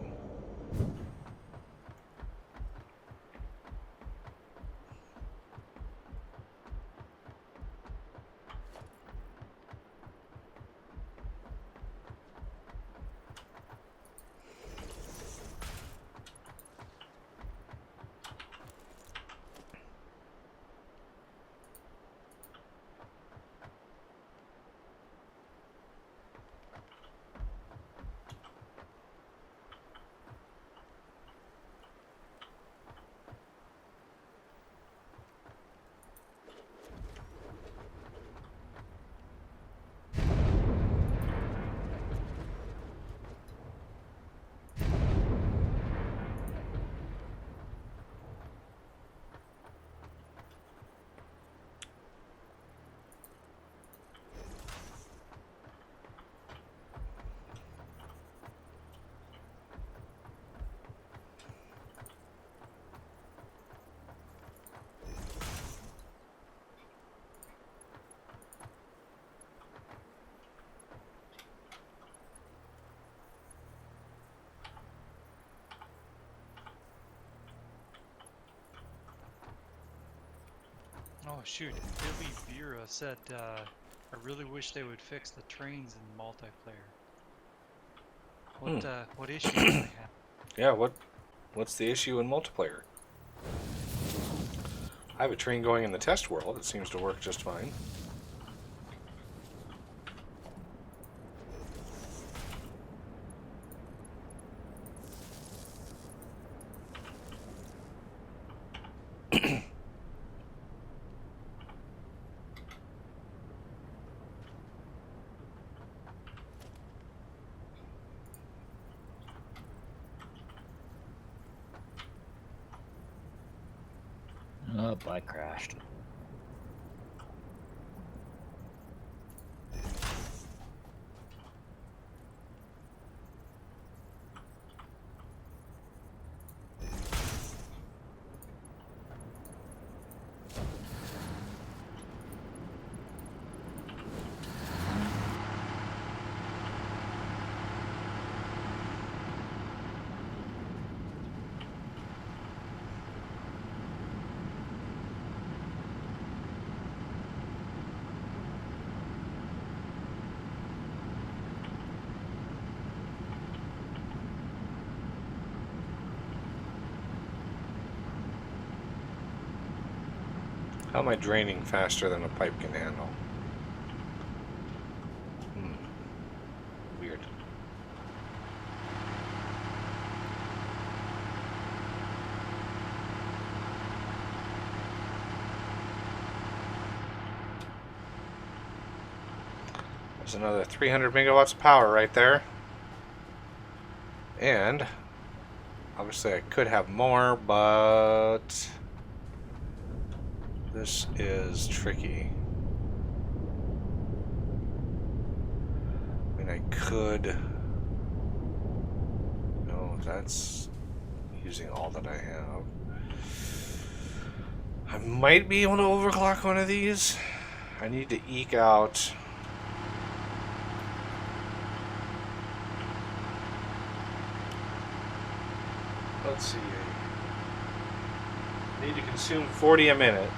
Oh shoot, Billy Vera said, I really wish they would fix the trains in multiplayer. What issue do they have? Yeah, what's the issue in multiplayer? I have a train going in the test world. It seems to work just fine. Oh, I crashed. How am I draining faster than a pipe can handle? Weird. There's another 300 megawatts of power right there. And obviously I could have more, but this is tricky. I mean, I could... No, that's using all that I have. I might be able to overclock one of these. I need to eke out... Let's see. I need to consume 40 a minute.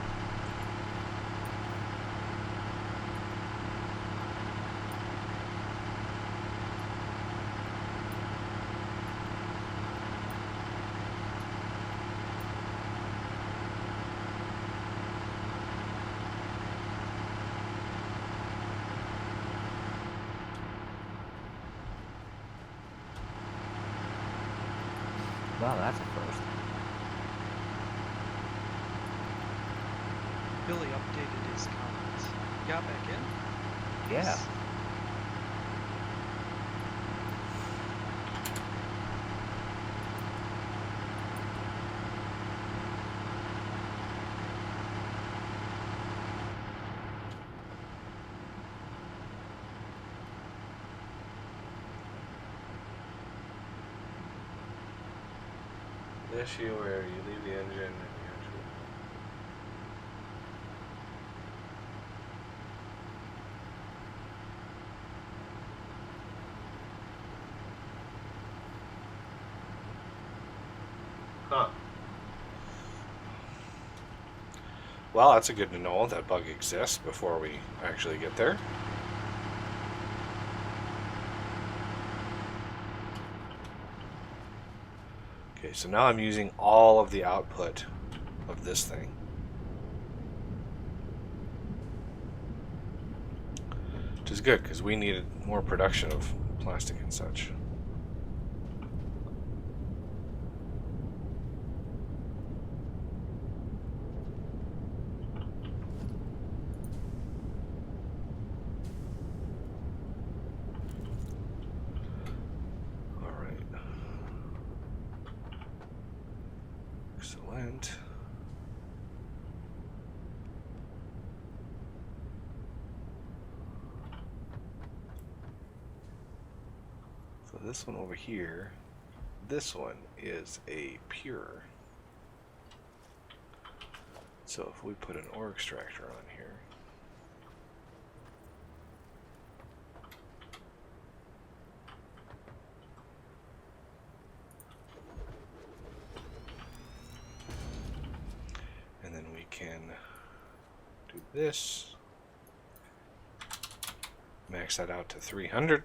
Wow, that's a first. Billy updated his comments. Got back in? Yeah. Nice. The issue where you leave the engine and you actually... Huh. Well, that's a good to know that bug exists before we actually get there. Okay, so now I'm using all of the output of this thing. Which is good, because we needed more production of plastic and such. Alright. Excellent. So this one over here, this one is a pure. So if we put an ore extractor on here, and then we can this. Max that out to 300.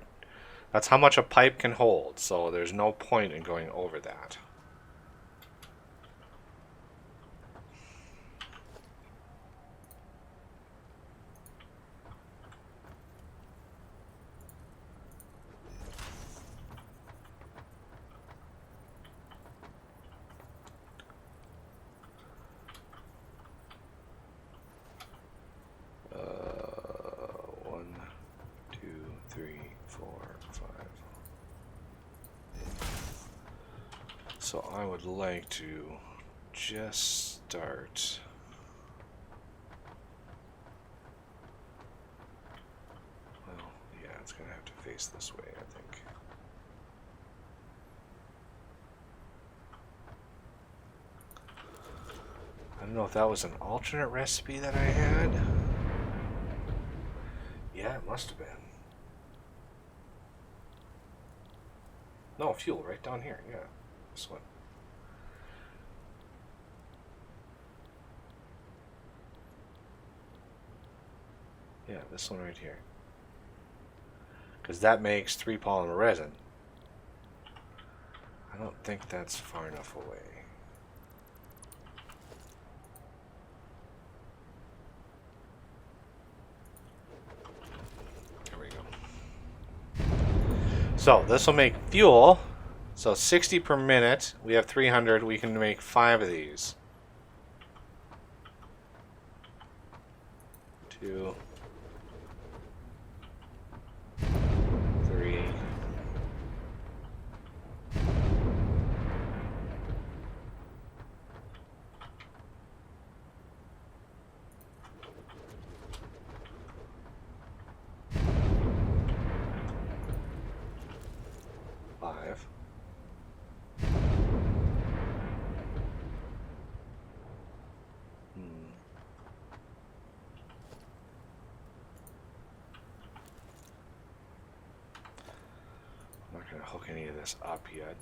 That's how much a pipe can hold, so there's no point in going over that. One, two, three, four, five. So I would like to just start. Well, yeah, it's gonna have to face this way, I think. I don't know if that was an alternate recipe that I had. Yeah, it must have been. No, fuel right down here. Yeah, this one. Yeah, this one right here. Because that makes 3 polymer resin. I don't think that's far enough away. There we go. So this will make fuel. So 60 per minute. We have 300. We can make 5 of these. 2, 3. 5. I'm not going to hook any of this up yet.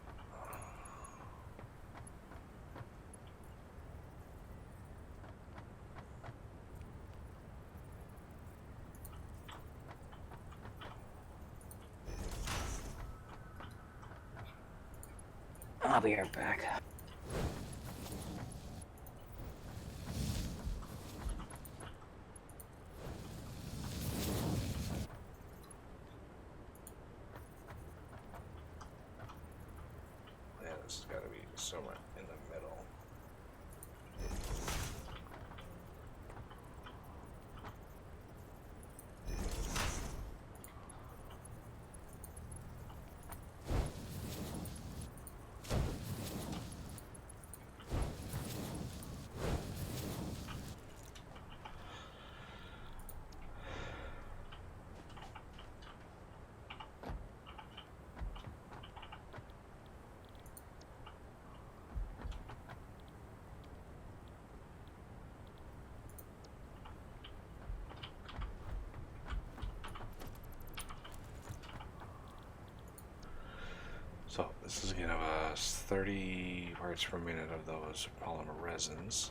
I'll be right back. Yeah, this has got to be somewhere in the middle. So this is going to have us 30 parts per minute of those polymer resins.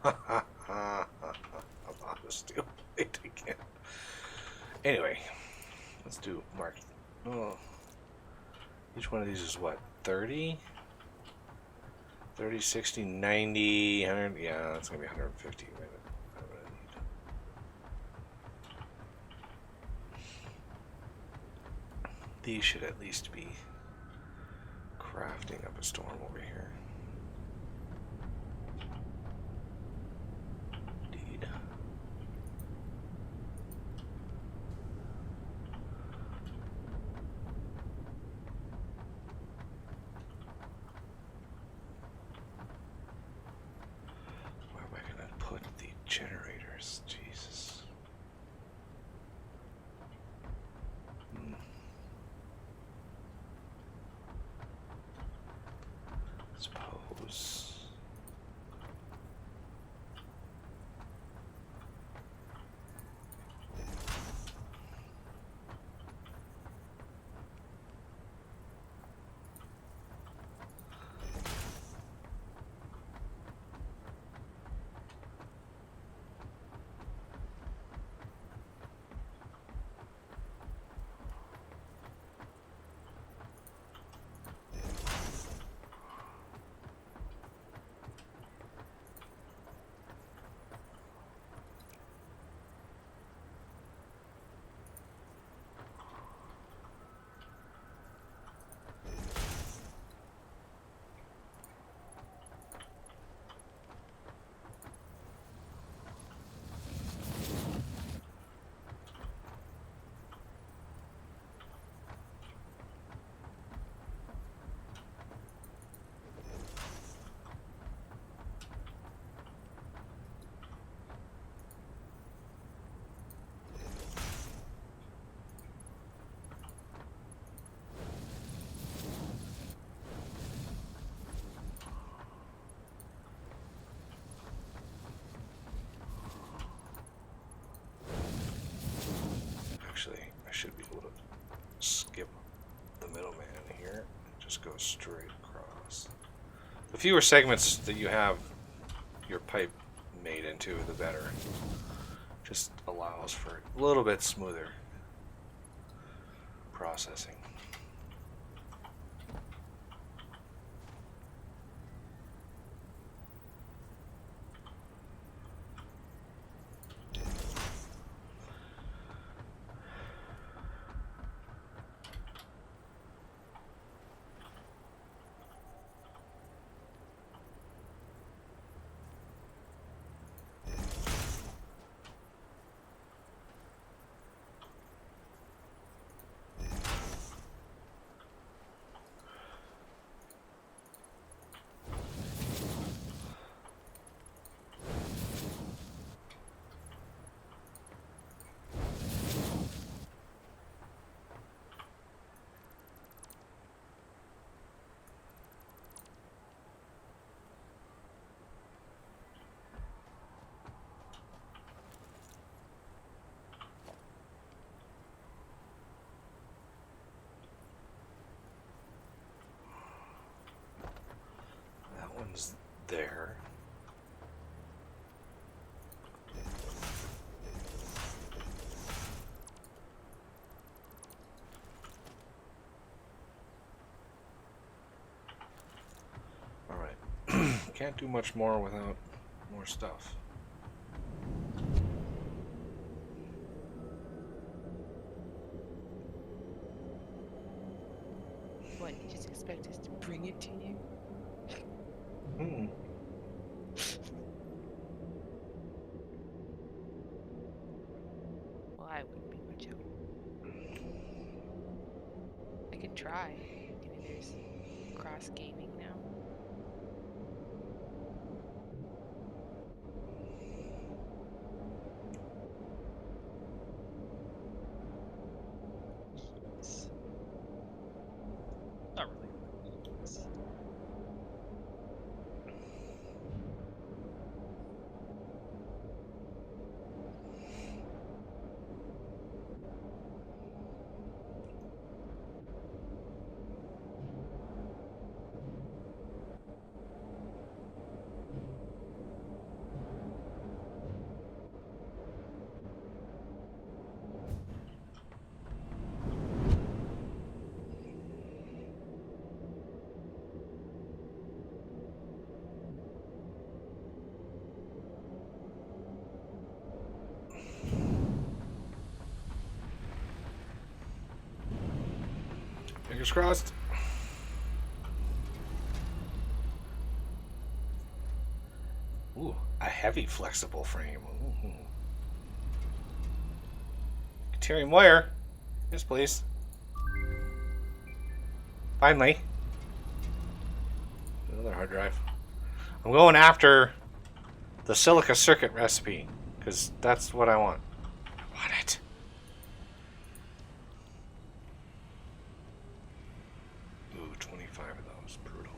About the steel plate again. Anyway, let's do mark. Oh, each one of these is what? 30? 30, 60, 90, 100. Yeah, that's going to be 150. I'm gonna need. These should at least be crafting up a storm over here. Indeed. Where am I going to put the generators? Jesus. Suppose. Actually, I should be able to skip the middleman here and just go straight across. The fewer segments that you have your pipe made into, the better. Just allows for a little bit smoother processing. That one's there. Alright. Can't do much more without more stuff. What, you just expect us to bring it to you? Hmm. Well, I wouldn't be much help. I could try. I mean, there's cross gaming now. Jeez. Not really. It's- Fingers crossed. Ooh, a heavy flexible frame. Ooh. Deuterium wire. Yes, please. Finally. Another hard drive. I'm going after the silica circuit recipe, because that's what I want. I want it. Ooh, 25 of those. Brutal.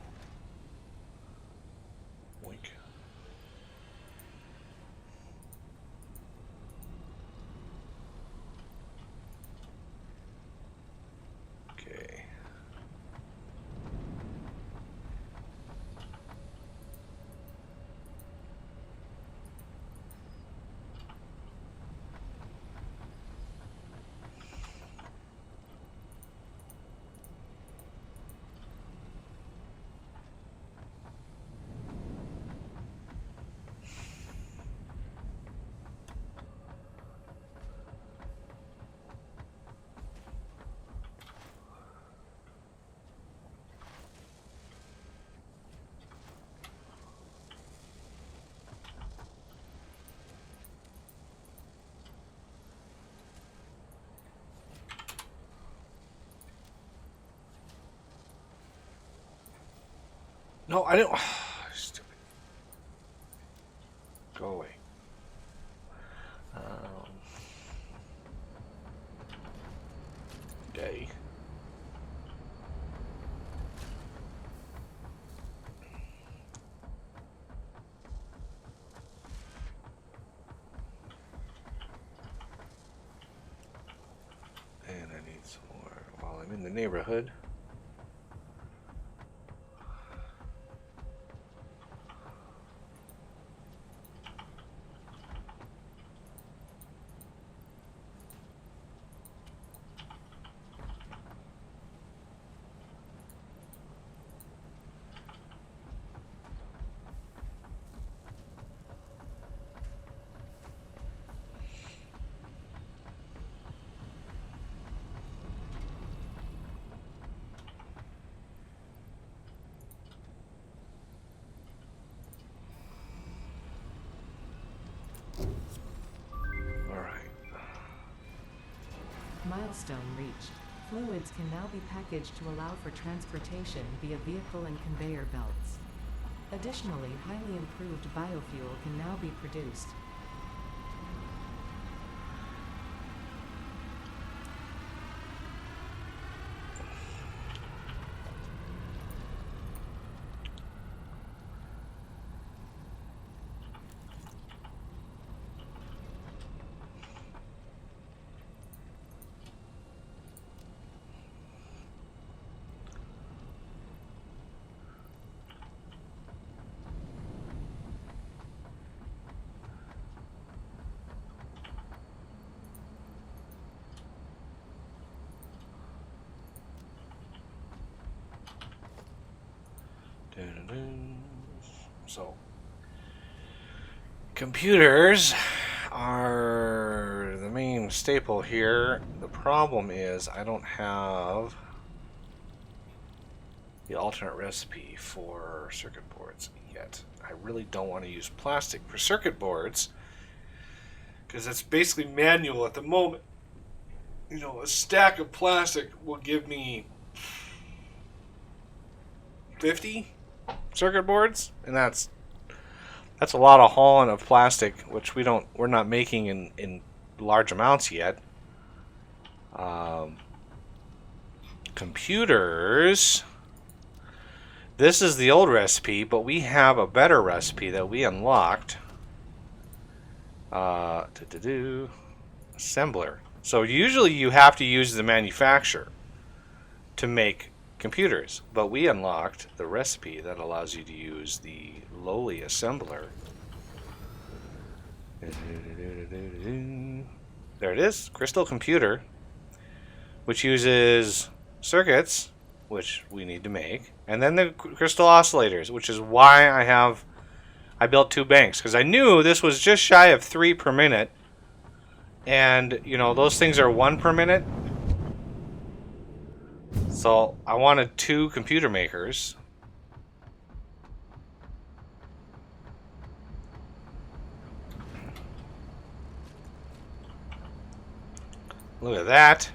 Wink. Okay. No, I didn't. Stupid. Go away. Okay. And I need some more while I'm in the neighborhood. Milestone reached. Fluids can now be packaged to allow for transportation via vehicle and conveyor belts. Additionally, highly improved biofuel can now be produced. So, computers are the main staple here. The problem is I don't have the alternate recipe for circuit boards yet. I really don't want to use plastic for circuit boards because it's basically manual at the moment. You know, a stack of plastic will give me 50 circuit boards, and that's a lot of hauling of plastic, which we're not making in large amounts yet. Computers, this is the old recipe, but we have a better recipe that we unlocked. Assembler. So usually you have to use the manufacturer to make computers, but we unlocked the recipe that allows you to use the lowly assembler. There it is, Crystal Computer, which uses circuits, which we need to make, and then the crystal oscillators, which is why I built 2 banks, because I knew this was just shy of 3 per minute, and you know those things are 1 per minute. So I wanted 2 computer makers. Look at that.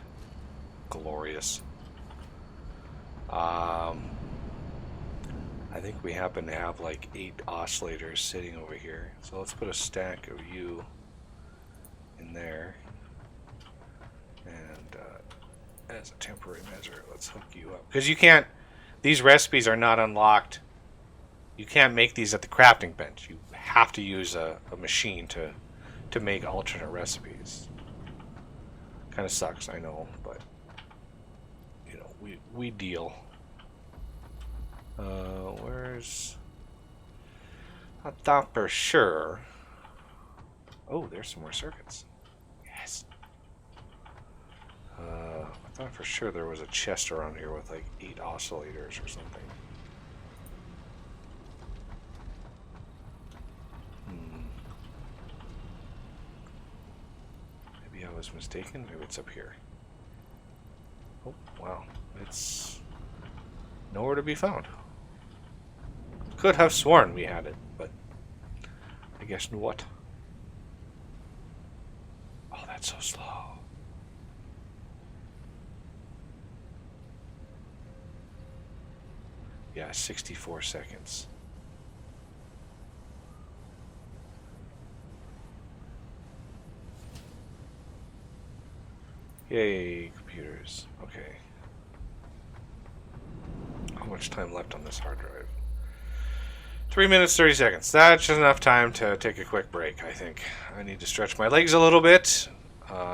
Glorious. I think we happen to have like 8 oscillators sitting over here. So let's put a stack of you in there. And as a temporary measure, let's hook you up. Because you can't, these recipes are not unlocked. You can't make these at the crafting bench. You have to use a machine to make alternate recipes. Kind of sucks, I know, but you know, we deal. Where's... I thought for sure... Oh, there's some more circuits. Yes. I thought for sure there was a chest around here with like 8 oscillators or something. Maybe I was mistaken. Maybe it's up here. Oh, wow. It's nowhere to be found. Could have sworn we had it, but I guess what? Oh, that's so slow. Yeah, 64 seconds. Yay, computers. Okay. How much time left on this hard drive? 3 minutes, 30 seconds. That's just enough time to take a quick break, I think. I need to stretch my legs a little bit,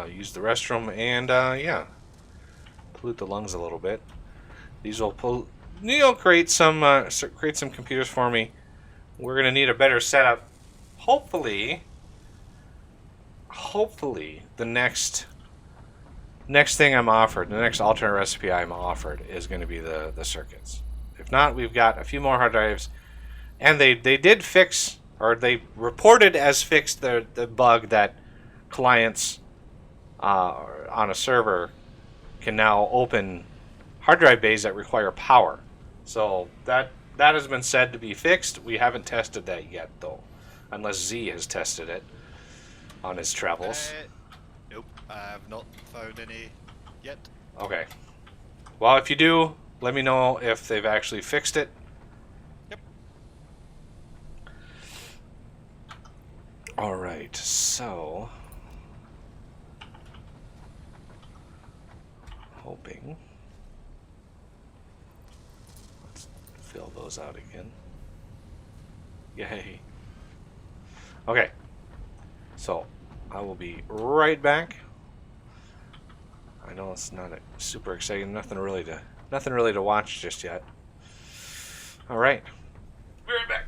use the restroom, and, yeah, pollute the lungs a little bit. These will create some computers for me. We're going to need a better setup. Hopefully, the next thing I'm offered, the next alternate recipe I'm offered is going to be the circuits. If not, we've got a few more hard drives. And they did fix, or they reported as fixed the bug that clients on a server can now open hard drive bays that require power. So that has been said to be fixed. We haven't tested that yet, though, unless Z has tested it on his travels. Nope, I have not found any yet. Okay. Well, if you do, let me know if they've actually fixed it. Yep. Alright, so... hoping... let's fill those out again. Yay. Okay. So, I will be right back. I know it's not super exciting, nothing really to watch just yet. Alright. Be right back.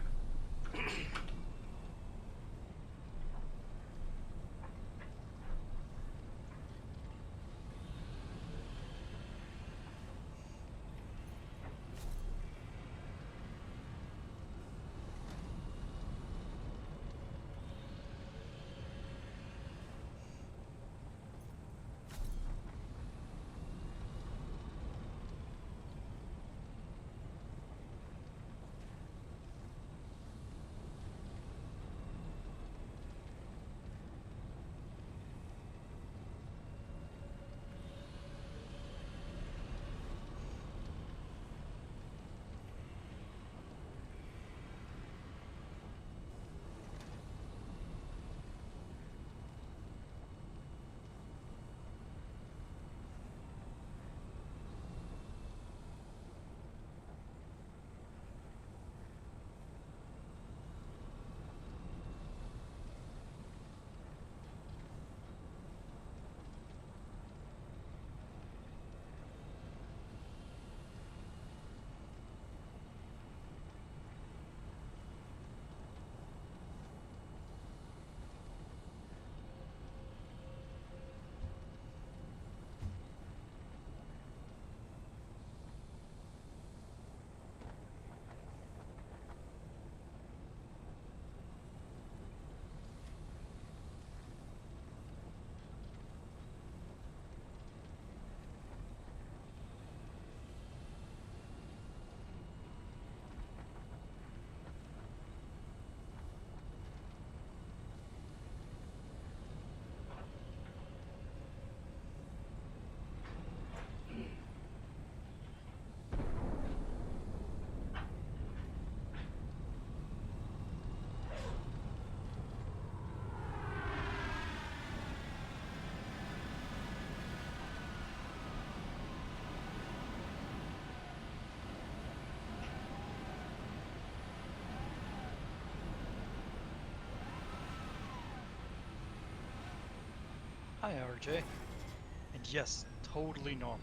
Hi, RJ. And yes, totally normal.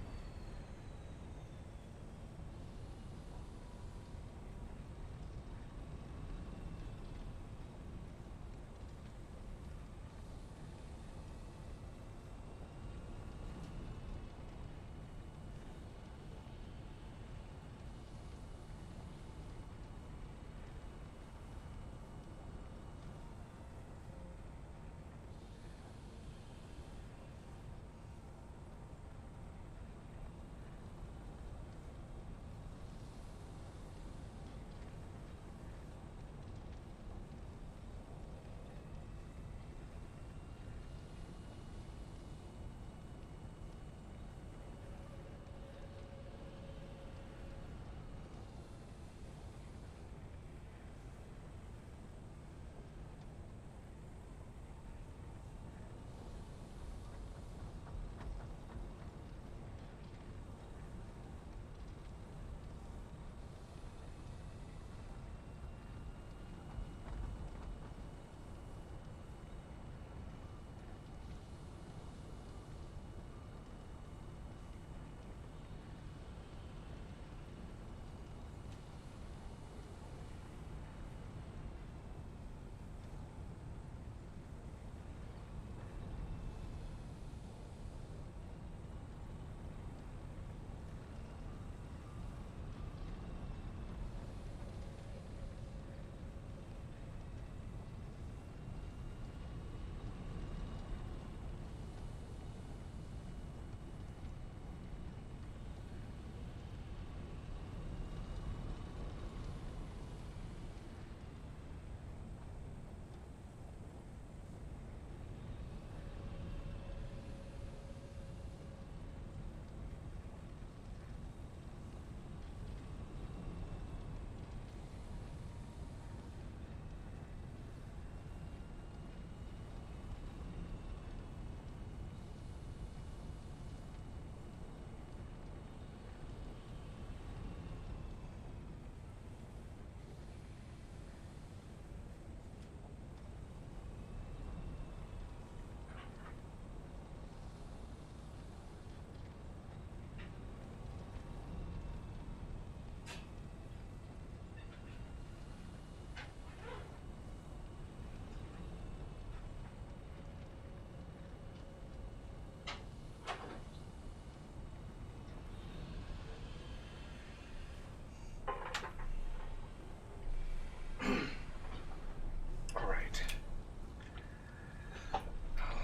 All right.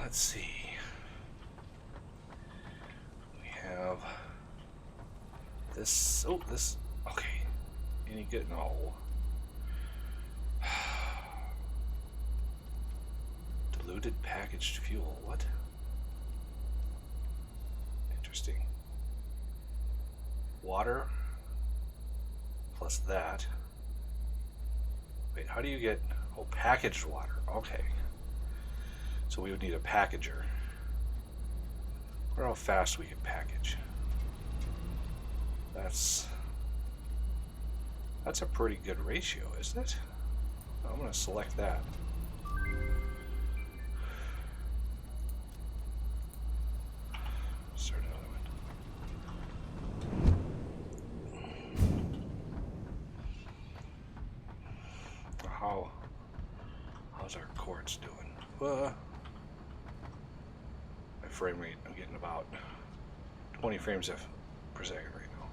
Let's see. We have this. Oh, this. Okay. Any good? No. Diluted packaged fuel. What? Interesting. Water plus that. Wait, how do you get... Oh, packaged water. Okay. So we would need a packager. I wonder how fast we can package. That's a pretty good ratio, isn't it? I'm going to select that. Start another one. How's our quartz doing? My frame rate, I'm getting about 20 frames per second right now.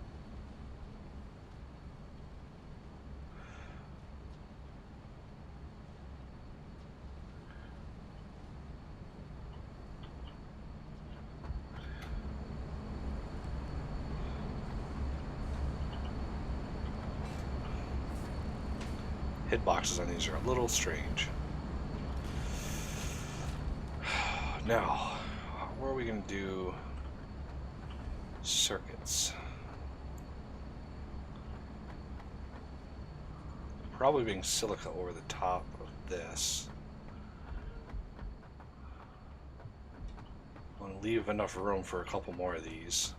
Hitboxes on these are a little strange. Now, where are we going to do circuits? Probably being silica over the top of this. I want to leave enough room for a couple more of these.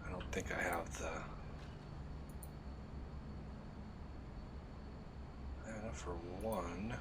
I don't think I have enough for one.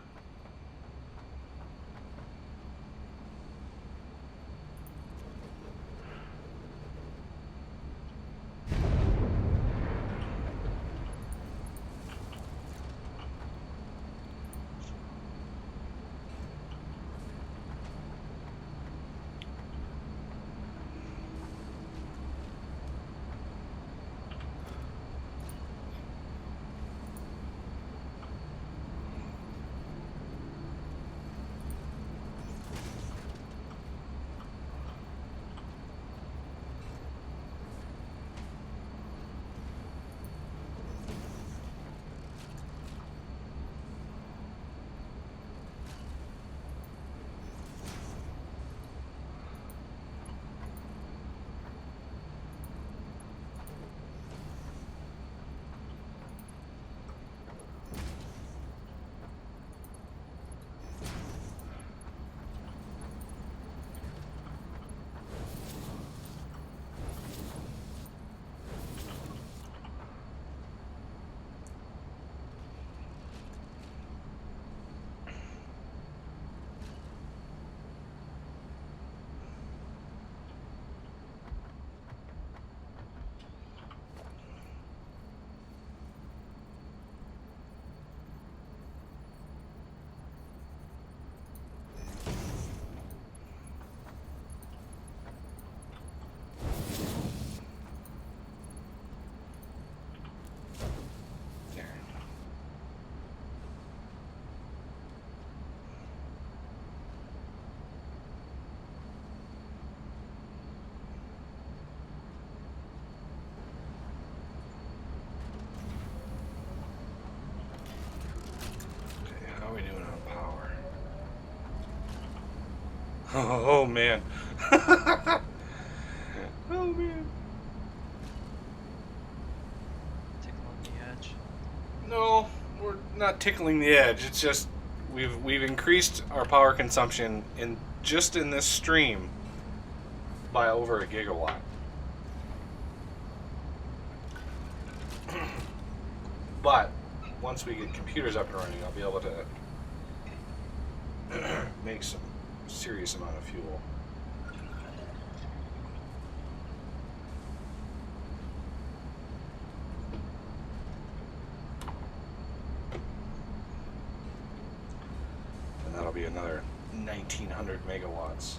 Oh man. Oh man. Tickling the edge. No, we're not tickling the edge. It's just we've increased our power consumption in this stream by over a gigawatt. But once we get computers up and running, I'll be able to make some serious amount of fuel. And that'll be another 1900 megawatts.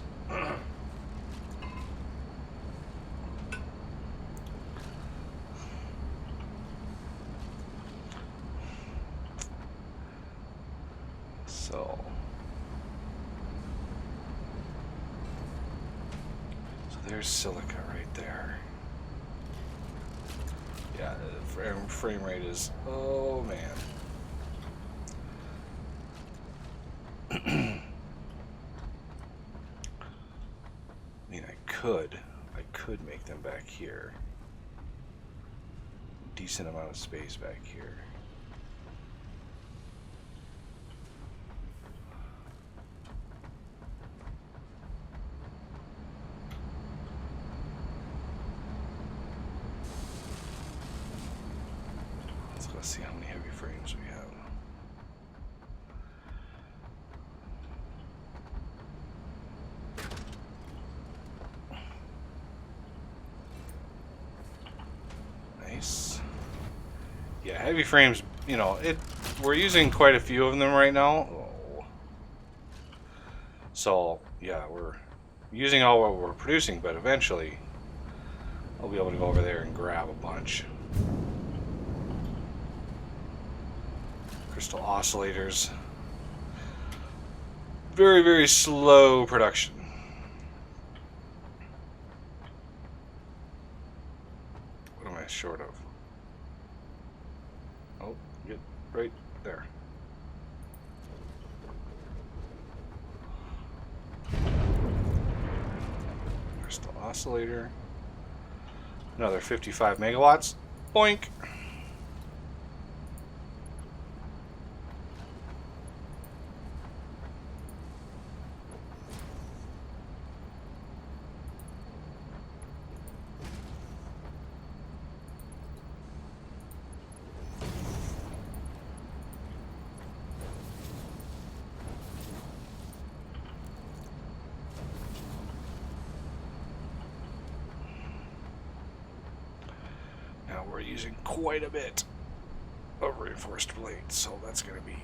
So there's silica right there. Yeah, the frame rate is, oh man. I mean, I could make them back here. Decent amount of space back here. Let's go see how many heavy frames we have. Nice. Yeah, heavy frames, you know, we're using quite a few of them right now. Oh. So, yeah, we're using all what we're producing, but eventually I'll be able to go over there and grab a bunch. Crystal oscillators. Very, very slow production. What am I short of? Oh, get right there. Crystal oscillator. Another 55 megawatts. Boink. Now we're using quite a bit of reinforced plate, so that's going to be...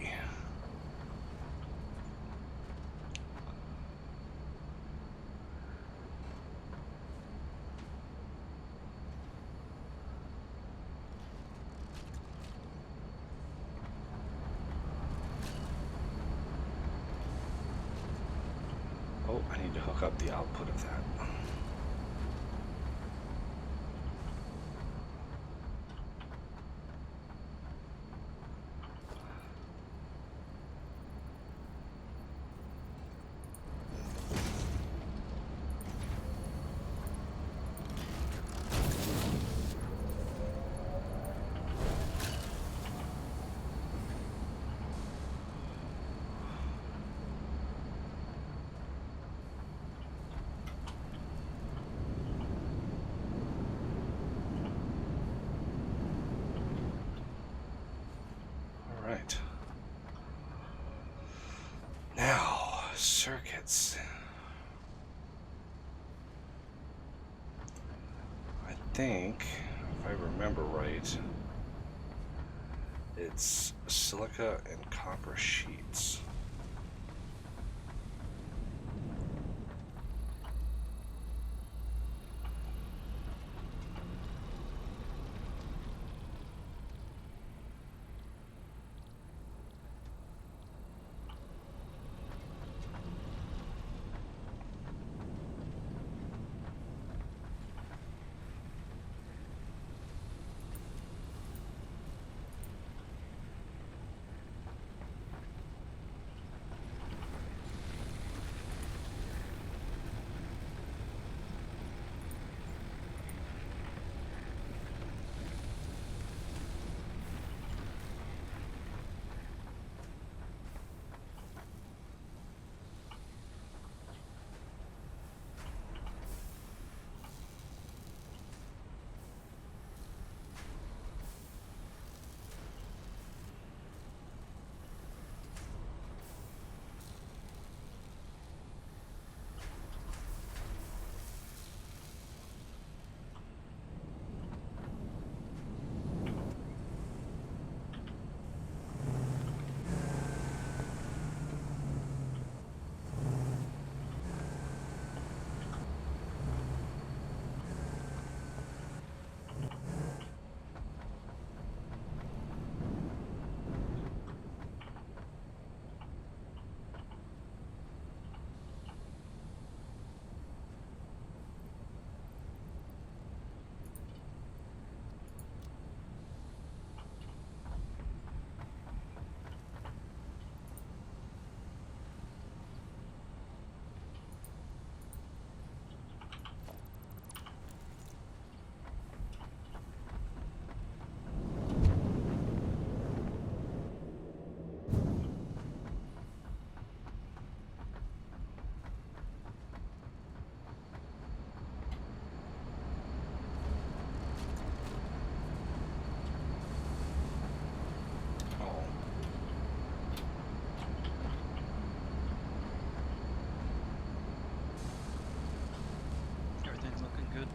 Oh, I need to hook up the output of that. Right. Now, circuits. I think, if I remember right, it's silica and copper sheets.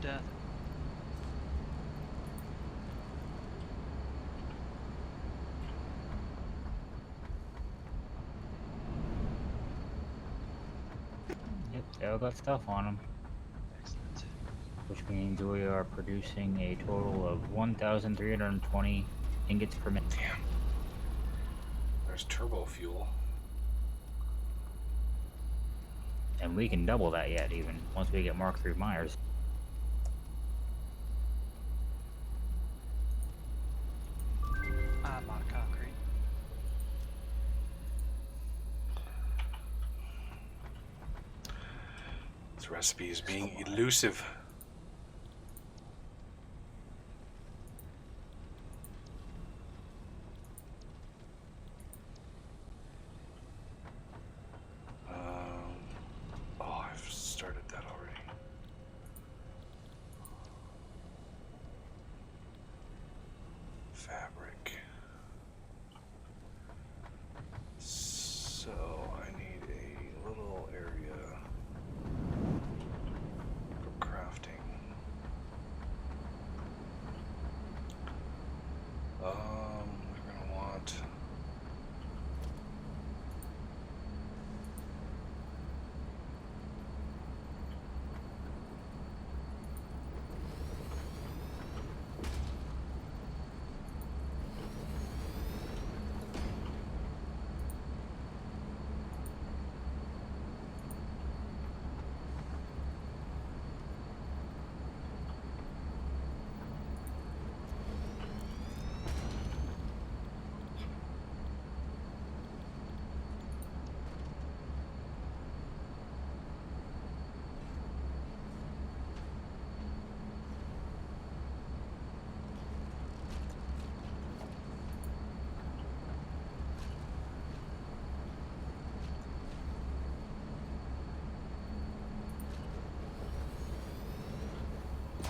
death. Yep, they all got stuff on them, Excellent. which means we are producing a total of 1,320 ingots per minute. Damn. There's turbo fuel. And we can double that yet, even once we get Mark III miners. Ah, a lot of concrete. This recipe is being elusive. Oh, I've started that already. Fabric. So I need a little area for crafting. We're gonna want.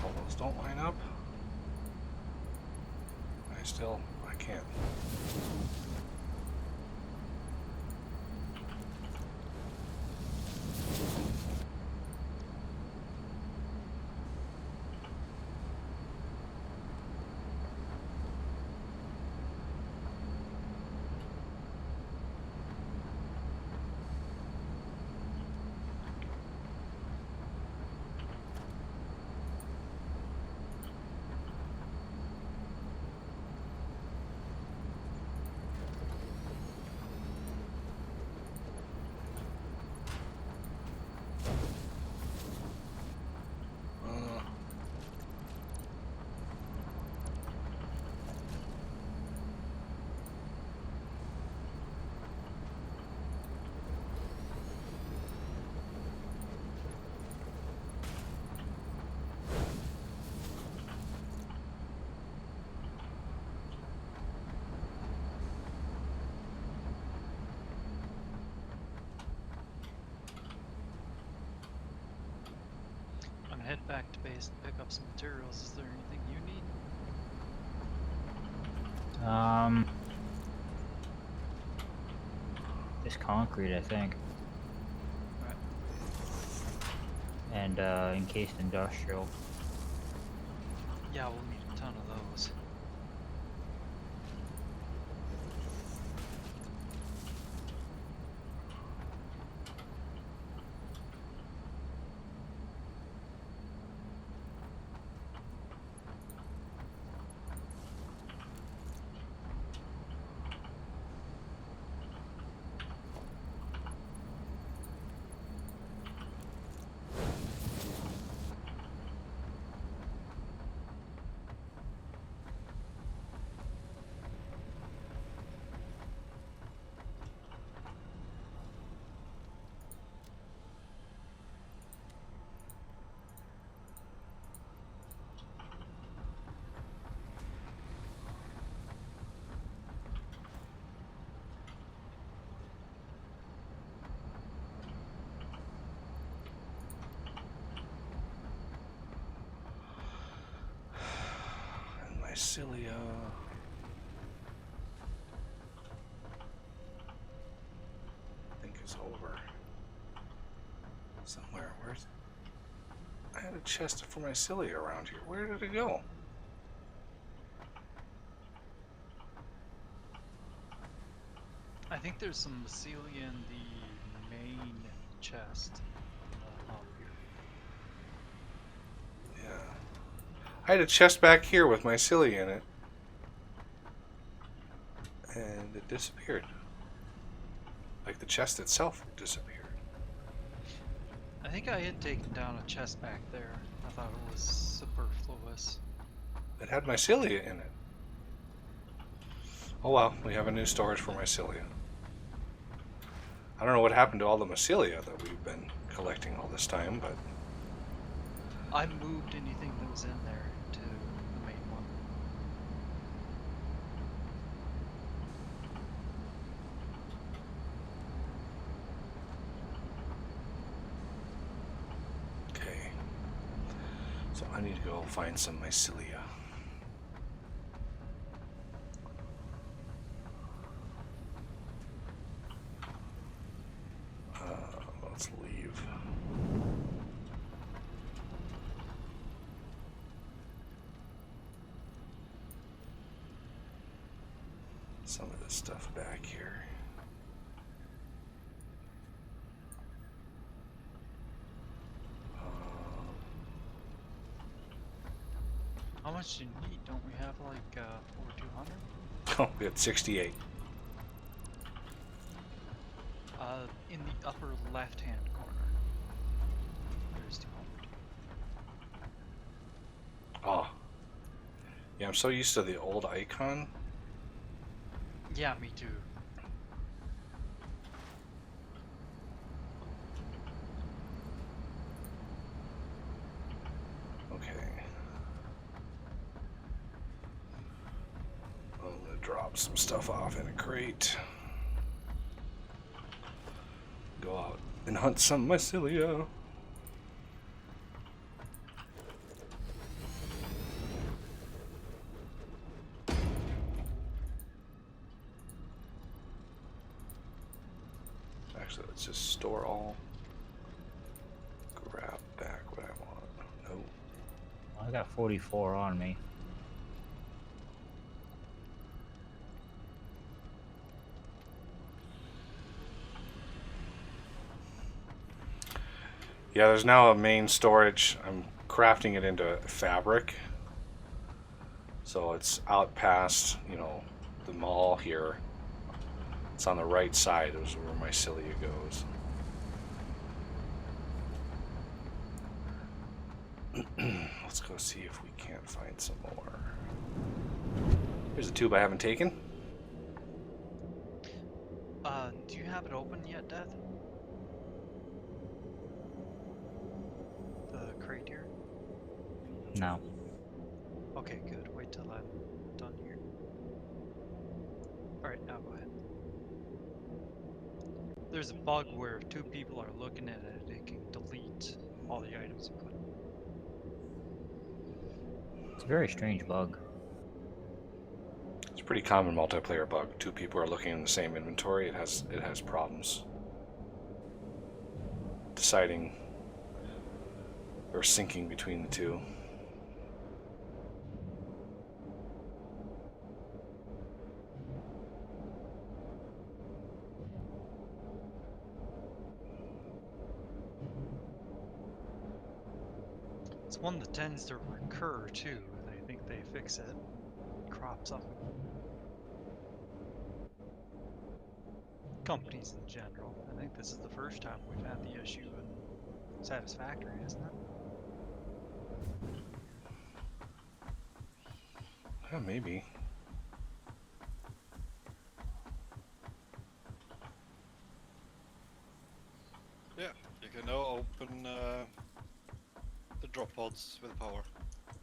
All those don't line up. I can't. I'm gonna head back to base and pick up some materials. Is there anything you need? Just concrete, I think, Alright. and encased industrial. Yeah, we'll need a ton of those. And mycelia. I think is over. Somewhere. Where's I had a chest for my cilia around here. Where did it go? I think there's some mycelia in the main chest in the hub here. Yeah. I had a chest back here with my cilia in it. And it disappeared. Like the chest itself disappeared. I think I had taken down a chest back there. I thought it was superfluous. It had my cilia in it. Oh well, we have a new storage for mycelia. I don't know what happened to all the mycelia that we've been collecting all this time, but I moved anything that was in there to the main one. okay. So I need to go find some mycelia. Let's leave. Some of this stuff back here. How much do you need? Don't we have like 4,200? Oh, we had 68. In the upper left-hand corner. There's 200. Oh. Yeah, I'm so used to the old icon. Yeah, me too. Okay. I'm gonna drop some stuff off in a crate. Go out and hunt some mycelia. Actually, let's just store all. Grab back what I want. No. I got 44 on me. Yeah, there's now a main storage. I'm crafting it into fabric. So it's out past, you know, the mall here. It's on the right side. Is where my cilia goes. Let's go see if we can't find some more. Here's a tube I haven't taken. Do you have it open yet, Death? The crate here? No. Okay, good. Wait till I'm done here. Alright, now go ahead. There's a bug where if two people are looking at it, it can delete all the items you put in. It's a very strange bug. It's a pretty common multiplayer bug. Two people are looking in the same inventory. It has problems deciding or syncing between the two. It's one that tends to recur too. I think they fix it. It crops up. Companies in general. I think this is the first time we've had the issue in Satisfactory, isn't it? Yeah, maybe. Yeah, you can now open the drop pods with power.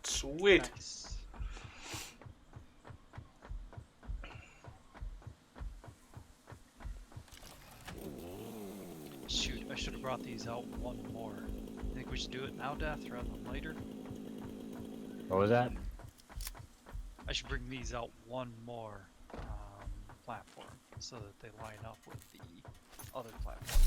Sweet. Nice. Shoot, I should have brought these out one more. I think we should do it now, Death, rather than later. What was that? I should bring these out one more platform so that they line up with the other platform.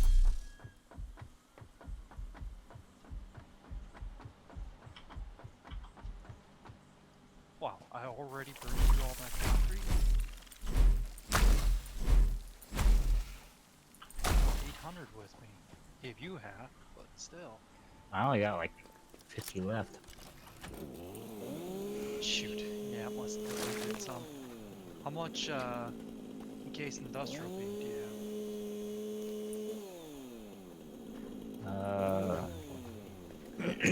I already burned through all that concrete? 800 with me. Gave you half, but still. I only got like 50 left. Shoot. Yeah, it must have did some. How much encased industrial beam do you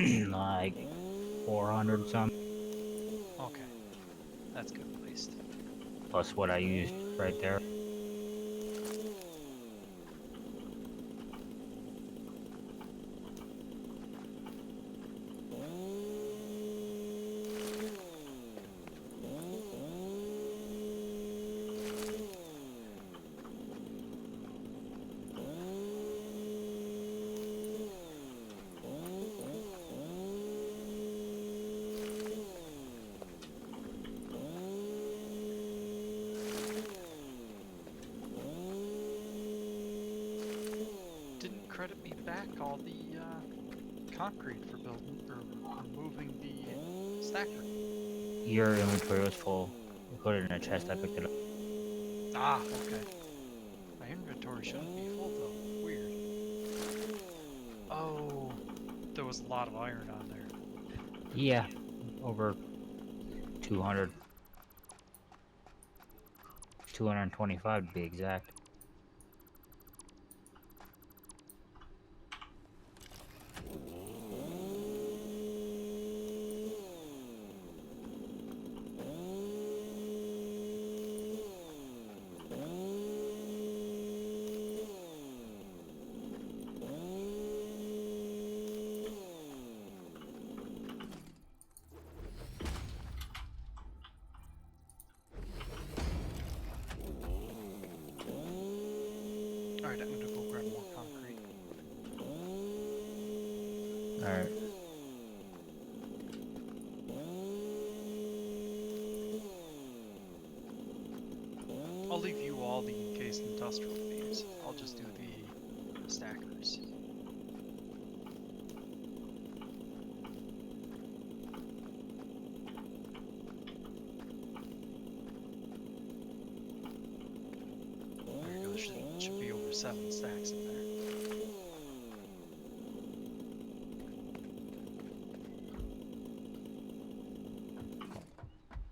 have? Like 400 some, Okay. That's good at least. plus what I used right there. Didn't credit me back all the concrete for building or removing the stacker. Your inventory was full. You put it in a chest, I picked it up. Ah, okay. My inventory shouldn't be full though. Weird. Oh, there was a lot of iron on there. Yeah, over 200. 225 to be exact. Alright, I'm gonna go grab more concrete. Alright. I'll leave you all the encased industrial beams. I'll just do the stackers. There you go, should be over 7 stacks in there.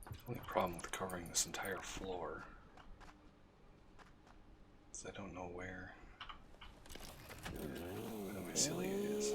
The only problem with covering this entire floor is I don't know where my cilia is.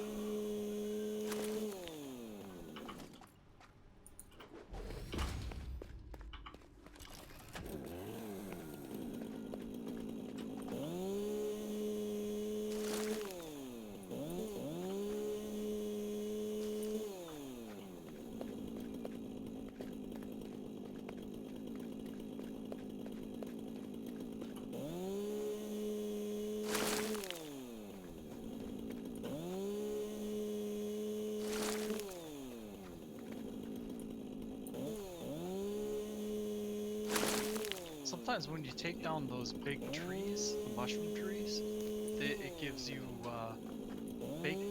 Sometimes when you take down those big trees, the mushroom trees, it gives you bacon.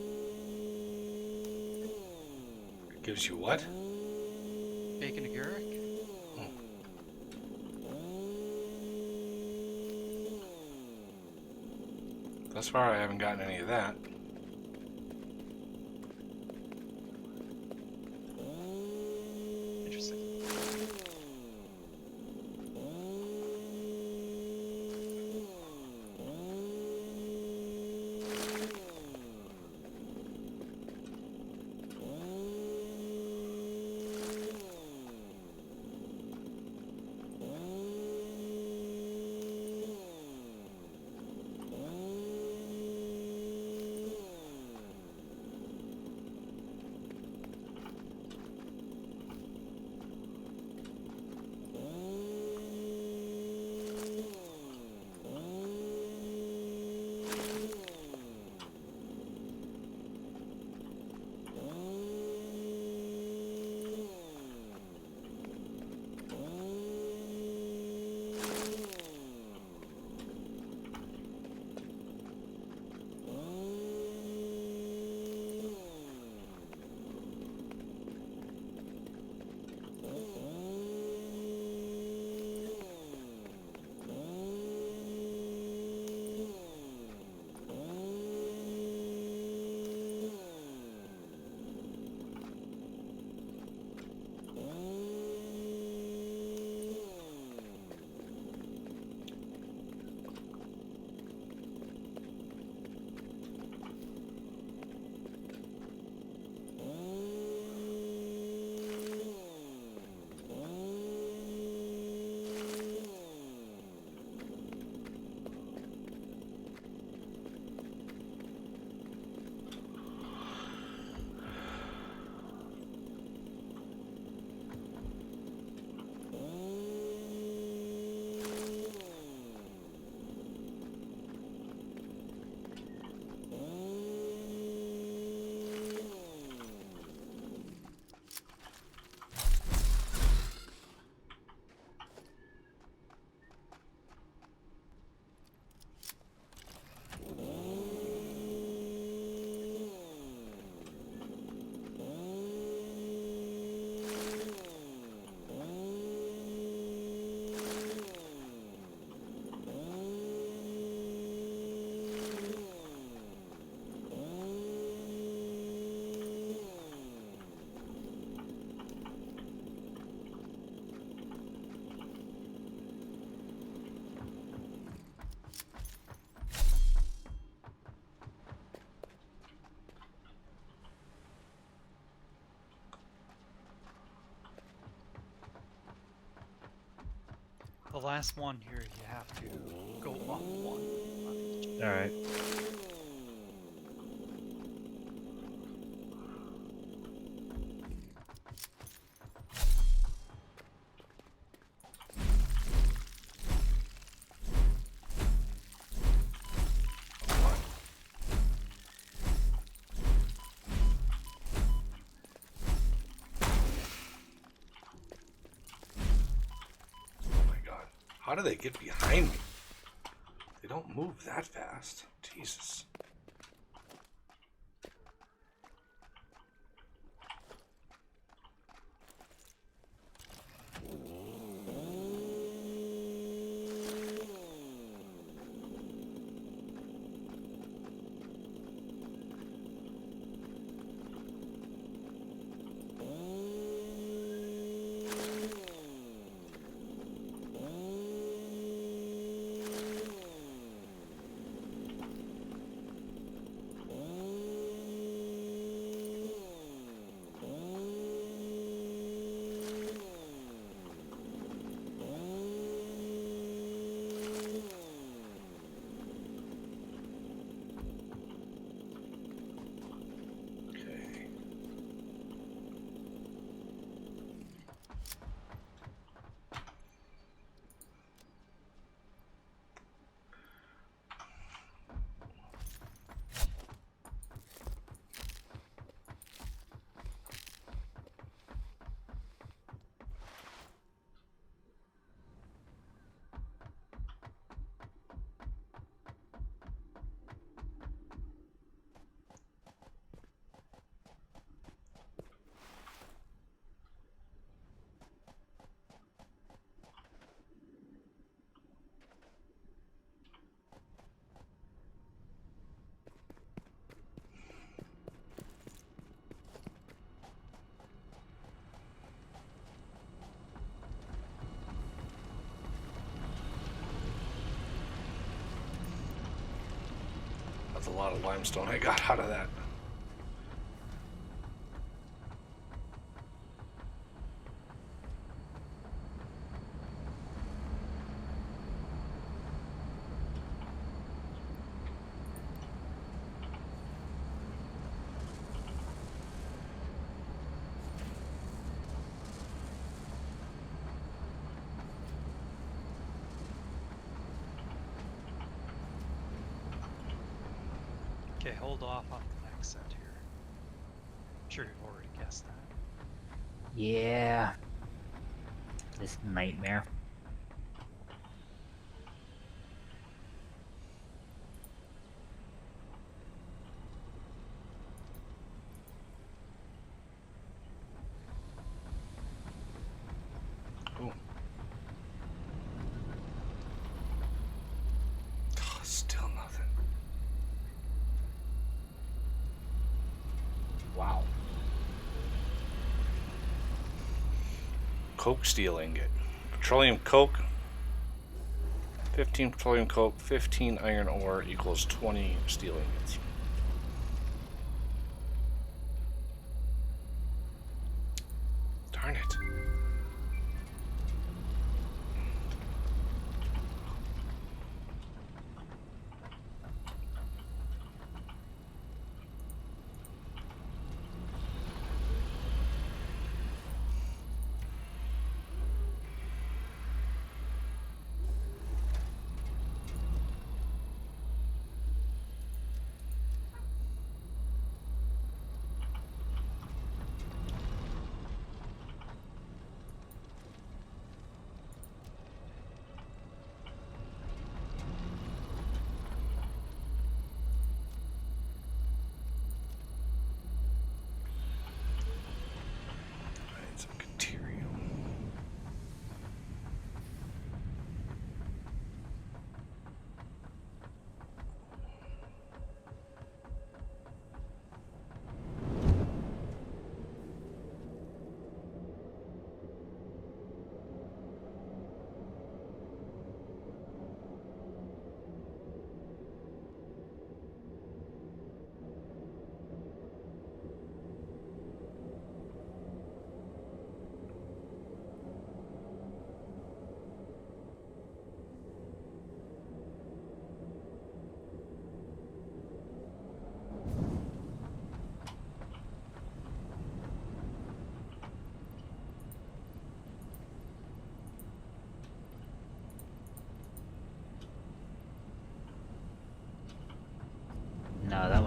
It gives you what? Bacon agaric. Thus far, I haven't gotten any of that. Interesting. The last one here, you have to go up one on each. All right. How do they get behind me? They don't move that fast. Jesus. That's a lot of limestone I got out of that. Okay, hold off on the next set here. I'm sure you've already guessed that. Yeah. This nightmare. Oh. Oh, still nothing. Wow. Coke steel ingot. Petroleum coke. 15 petroleum coke, 15 iron ore equals 20 steel ingots. Darn it.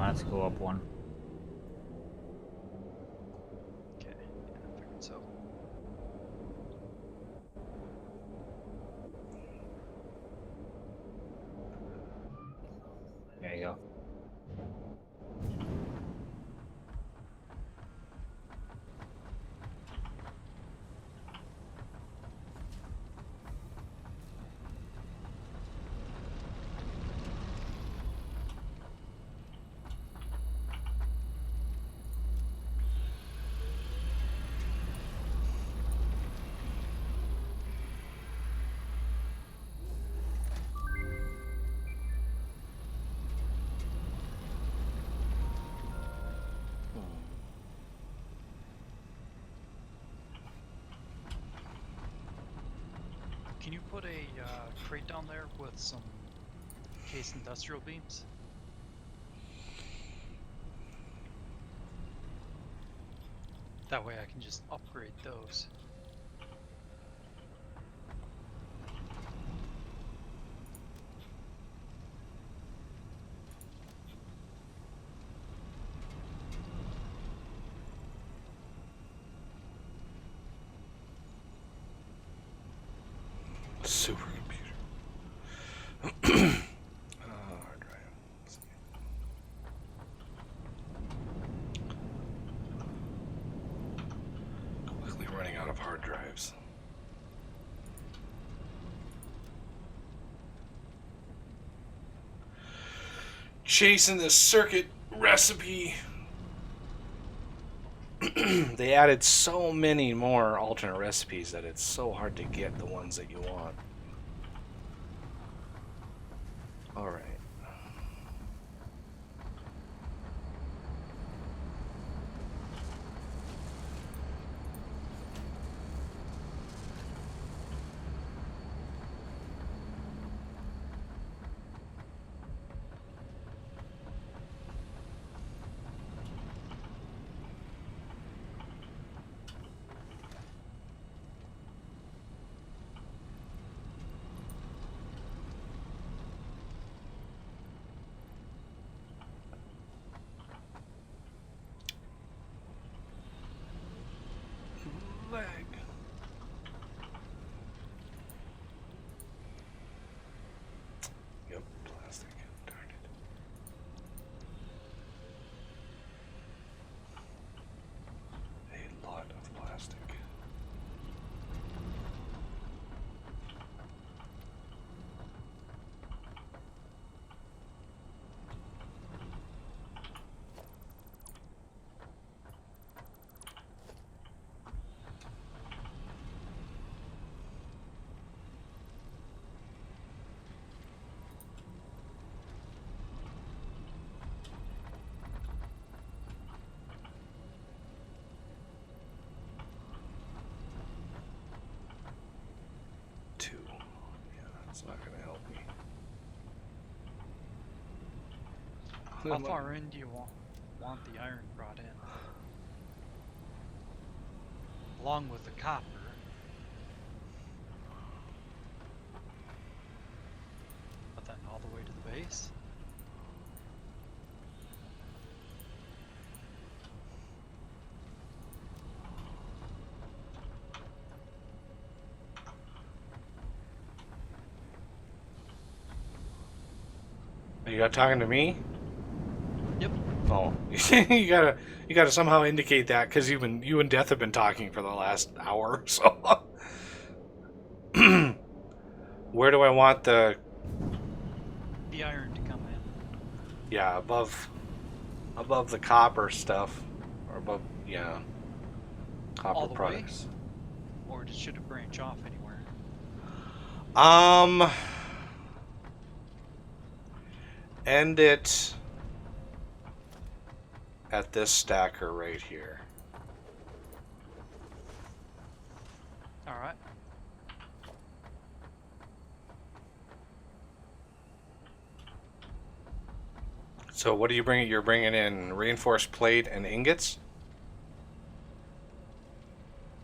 Let's go up one. Okay, yeah, I figured so. There you go. Can you put a crate down there with some case industrial beams? That way I can just upgrade those. Supercomputer. Hard drive. Let's see. Quickly running out of hard drives. Chasing the circuit recipe. They added so many more alternate recipes that it's so hard to get the ones that you want. Alright. Lag. Yep, plastic. Darn it. A lot of plastic. Two. Yeah, that's not gonna help me. How far in do you want the iron brought in? Along with the copper. But then all the way to the base? Are you talking to me? Yep. Oh, you gotta somehow indicate that because you and Death have been talking for the last hour or so. Where do I want the? The iron to come in. Yeah, above the copper stuff, or above copper All the way? products. Or should it branch off anywhere? End it at this stacker right here. Alright. So what are you bringing? You're bringing in reinforced plate and ingots,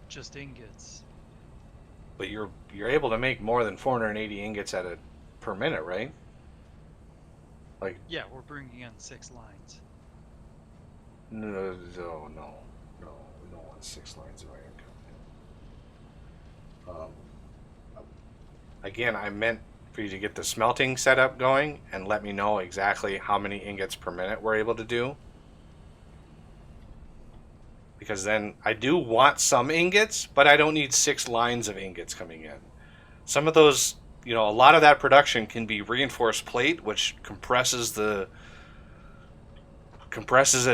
Just ingots. but you're able to make more than 480 ingots per minute, right? Like, Yeah, we're bringing in 6 lines. No, no. We don't want 6 lines of iron coming in. Again, I meant for you to get the smelting setup going and let me know exactly how many ingots per minute we're able to do. Because then I do want some ingots, but I don't need 6 lines of ingots coming in. Some of those, a lot of that production can be reinforced plate, which compresses it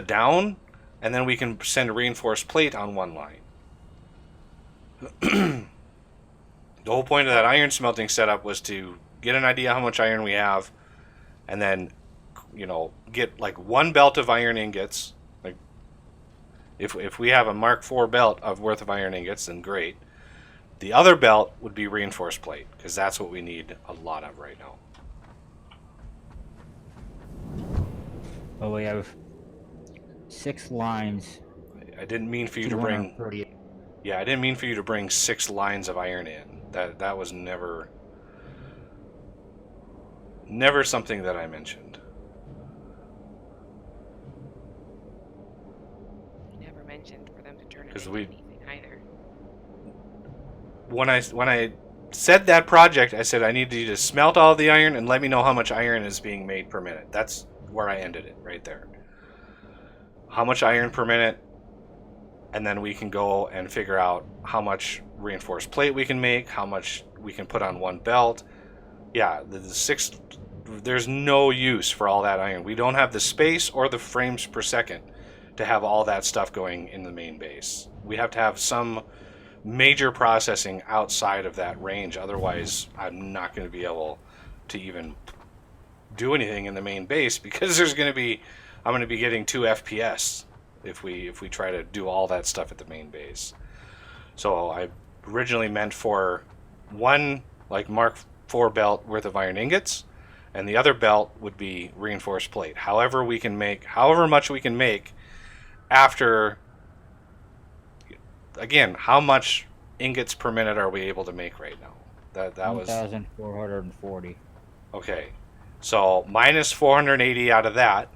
down, and then we can send reinforced plate on one line. The whole point of that iron smelting setup was to get an idea how much iron we have, and then, get like one belt of iron ingots. Like, if we have a Mark IV belt of worth of iron ingots, then great. The other belt would be reinforced plate, because that's what we need a lot of right now. Well, we have 6 lines. I didn't mean for you to bring. 230. Yeah, I didn't mean for you to bring 6 lines of iron in. That was never something that I mentioned. You never mentioned for them to turn it 'Cause into anything either. When I said that project, I said I need you to smelt all the iron and let me know how much iron is being made per minute. That's where I ended it, right there. How much iron per minute, and then we can go and figure out how much reinforced plate we can make, how much we can put on one belt. Yeah, the 6, there's no use for all that iron. We don't have the space or the frames per second to have all that stuff going in the main base. We have to have some major processing outside of that range. Otherwise, I'm not going to be able to even do anything in the main base, because I'm going to be getting 2 FPS if we try to do all that stuff at the main base. So I originally meant for one like Mark IV belt worth of iron ingots, and the other belt would be reinforced plate. However much we can make after. Again, how much ingots per minute are we able to make right now? That was 1,440. okay. So minus 480 out of that.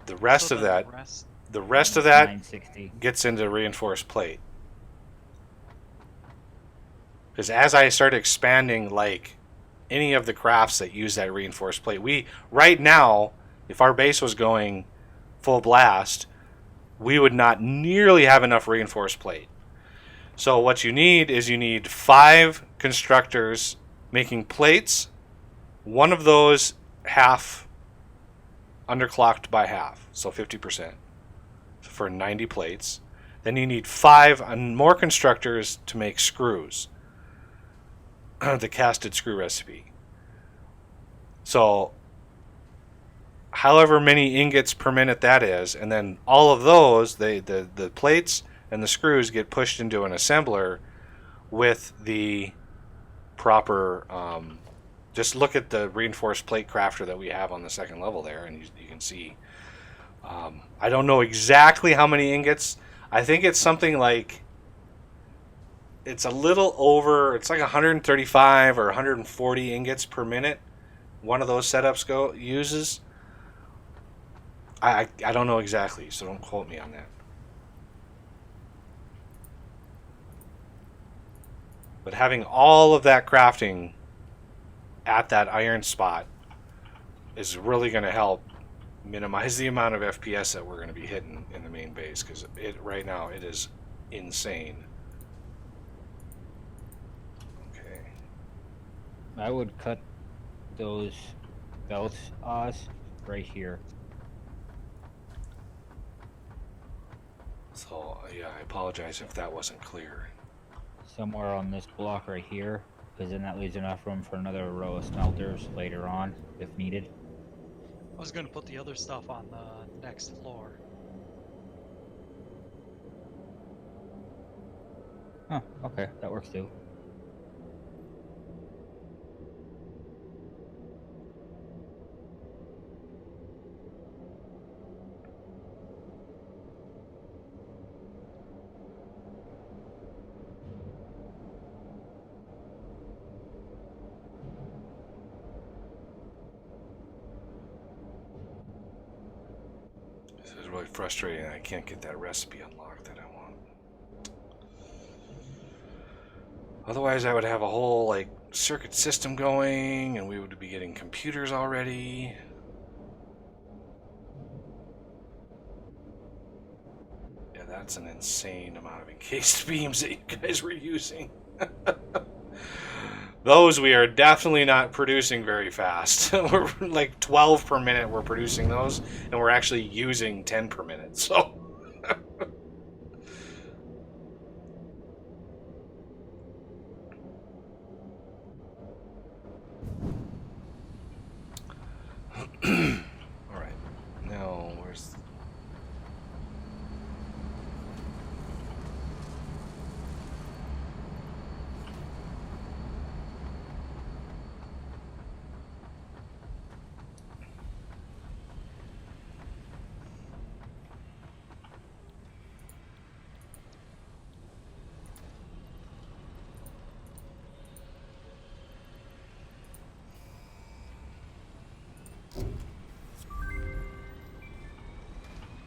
The rest So of then that, rest- the rest of that 960. gets into reinforced plate. Because as I start expanding, like any of the crafts that use that reinforced plate, right now, if our base was going full blast, we would not nearly have enough reinforced plate. So what you need is 5 constructors making plates. One of those half underclocked by half, so 50% for 90 plates. Then you need 5 more constructors to make screws. The casted screw recipe. So however many ingots per minute that is, and then all of those, the plates and the screws get pushed into an assembler with the proper. Just look at the reinforced plate crafter that we have on the second level there, and you can see. I don't know exactly how many ingots. I think it's something like. It's a little over. It's like 135 or 140 ingots per minute. One of those setups uses. I don't know exactly, so don't quote me on that. But having all of that crafting at that iron spot is really going to help minimize the amount of FPS that we're going to be hitting in the main base, because right now it is insane. Okay. I would cut those belts, Oz, right here. So yeah, I apologize if that wasn't clear. Somewhere on this block right here, because then that leaves enough room for another row of smelters later on, if needed. I was going to put the other stuff on the next floor. Oh, okay, that works too. really frustrating. I can't get that recipe unlocked that I want. Otherwise, I would have a whole like circuit system going, and we would be getting computers already. Yeah, that's an insane amount of encased beams that you guys were using. Those we are definitely not producing very fast. We're like 12 per minute we're producing those, and we're actually using 10 per minute, so... Alright, now where's...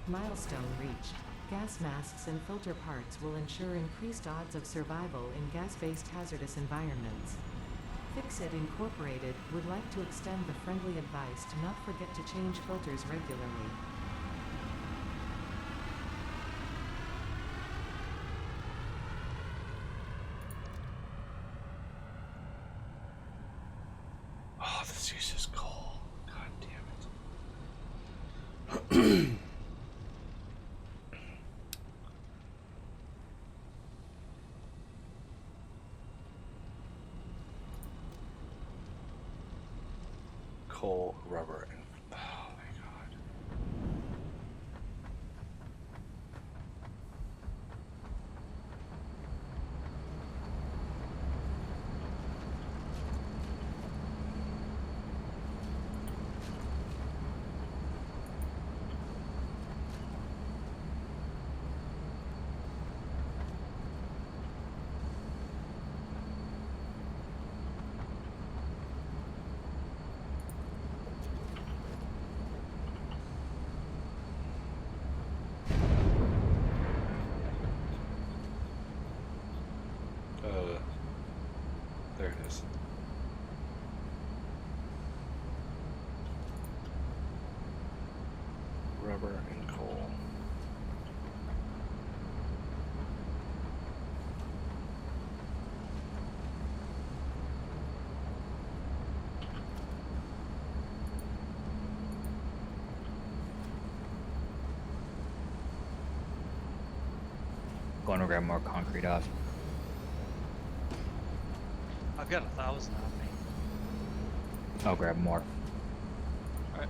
Milestone reached. Gas masks and filter parts will ensure increased odds of survival in gas-based hazardous environments. Fixit Incorporated would like to extend the friendly advice to not forget to change filters regularly. Oh, this uses coal. God damn it. Coal, rubber, and... Oh my god. There it is. Rubber and coal. Going to grab more concrete off. I've got 1,000 on me. I'll grab more. Alright.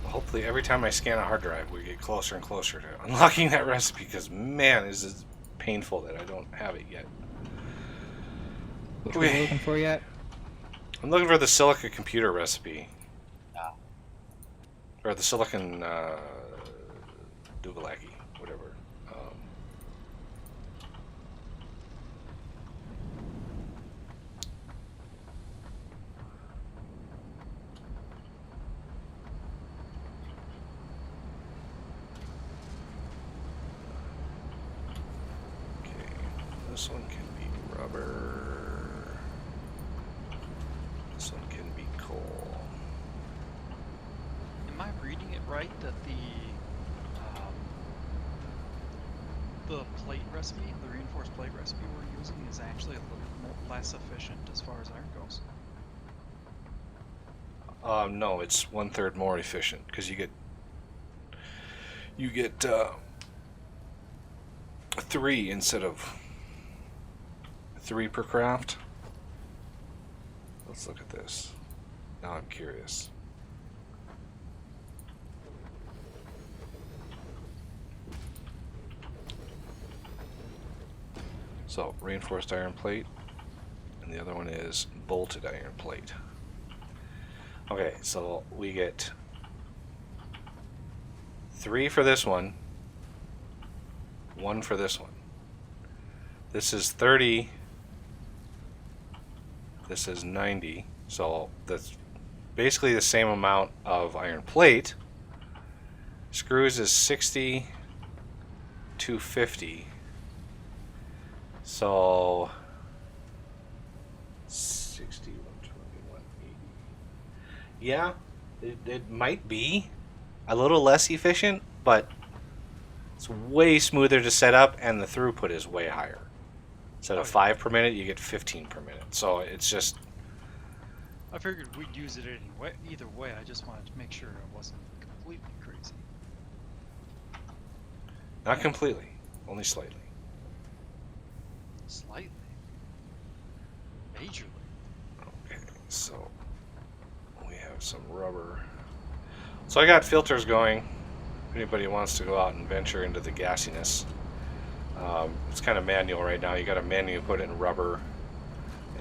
Hopefully every time I scan a hard drive, we get closer and closer to unlocking that recipe, because man, is it painful that I don't have it yet. Which one are you looking for yet? I'm looking for the silica computer recipe. Or the silicon Dugalaki, whatever. This one can be rubber. This one can be coal. Am I reading it right that the plate recipe, the reinforced plate recipe we're using, is actually a little less efficient as far as iron goes. No, it's 1/3 more efficient because you get 3 instead of 3 per craft. Let's look at this. Now I'm curious. So, reinforced iron plate, and the other one is bolted iron plate. Okay, so we get 3 for this one, 1 for this one. This is 30, this is 90, so that's basically the same amount of iron plate. Screws is 60, 250. So 60, 120, 180. Yeah, it might be a little less efficient, but it's way smoother to set up, and the throughput is way higher. Instead of 5 per minute, you get 15 per minute. So it's just... I figured we'd use it anyway. Either way, I just wanted to make sure it wasn't completely crazy. Not completely, only slightly. Slightly. Majorly. Okay, so we have some rubber. So I got filters going. If anybody wants to go out and venture into the gassiness. It's kind of manual right now. You got to manually put in rubber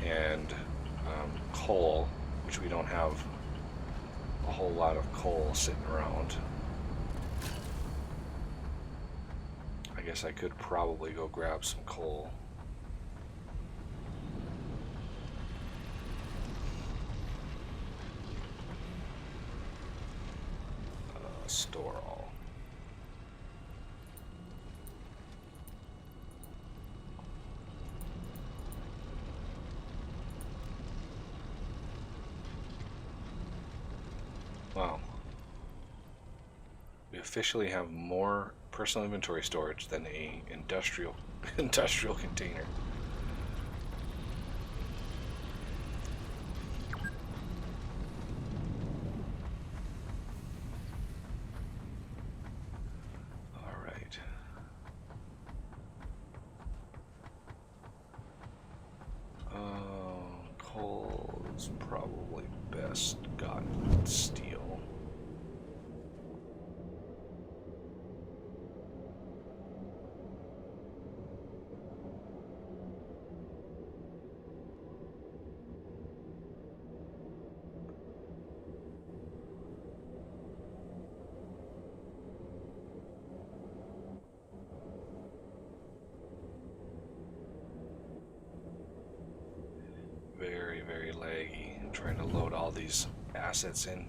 and coal, which we don't have a whole lot of coal sitting around. I guess I could probably go grab some coal. Store all. Wow. We officially have more personal inventory storage than a industrial container. All right. Coal is probably best gotten with steel. Very, very laggy. I'm trying to load all these assets in.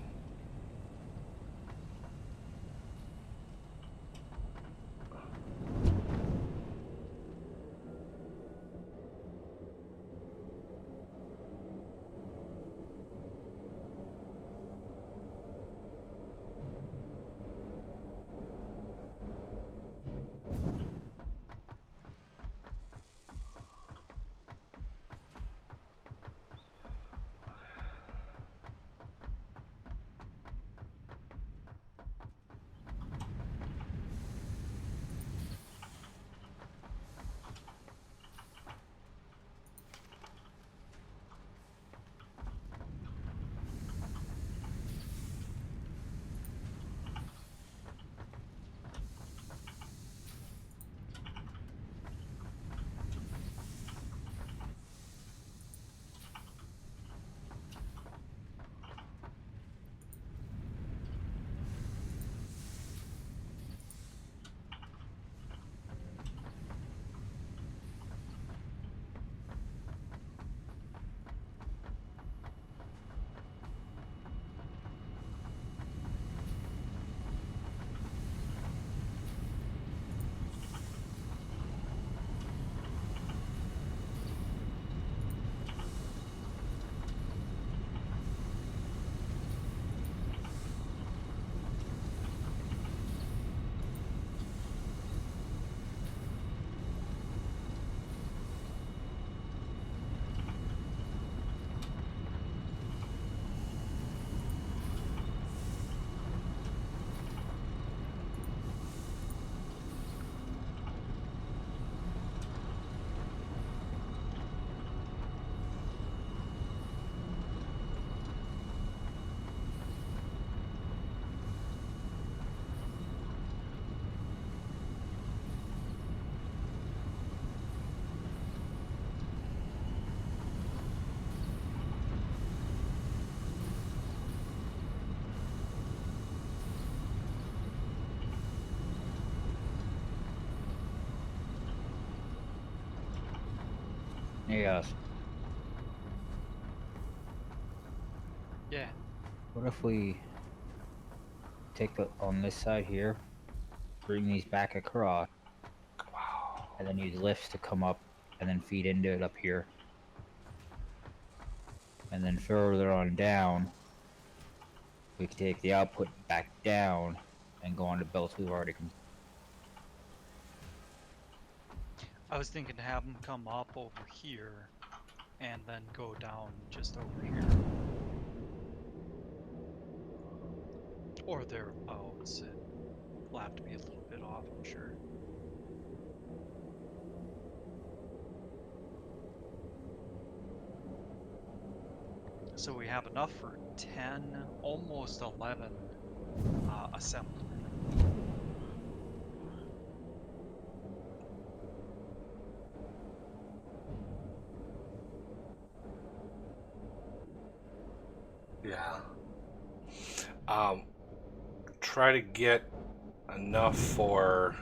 Yes. Yeah. What if we take the on this side here, bring these back across, and then use lifts to come up and then feed into it up here, and then further on down, we can take the output back down and go on to belts we've already. I was thinking to have them come up over here and then go down just over here. Or thereabouts. It'll have to be a little bit off, I'm sure. So we have enough for 10, almost 11 assembly. Yeah. Try to get enough for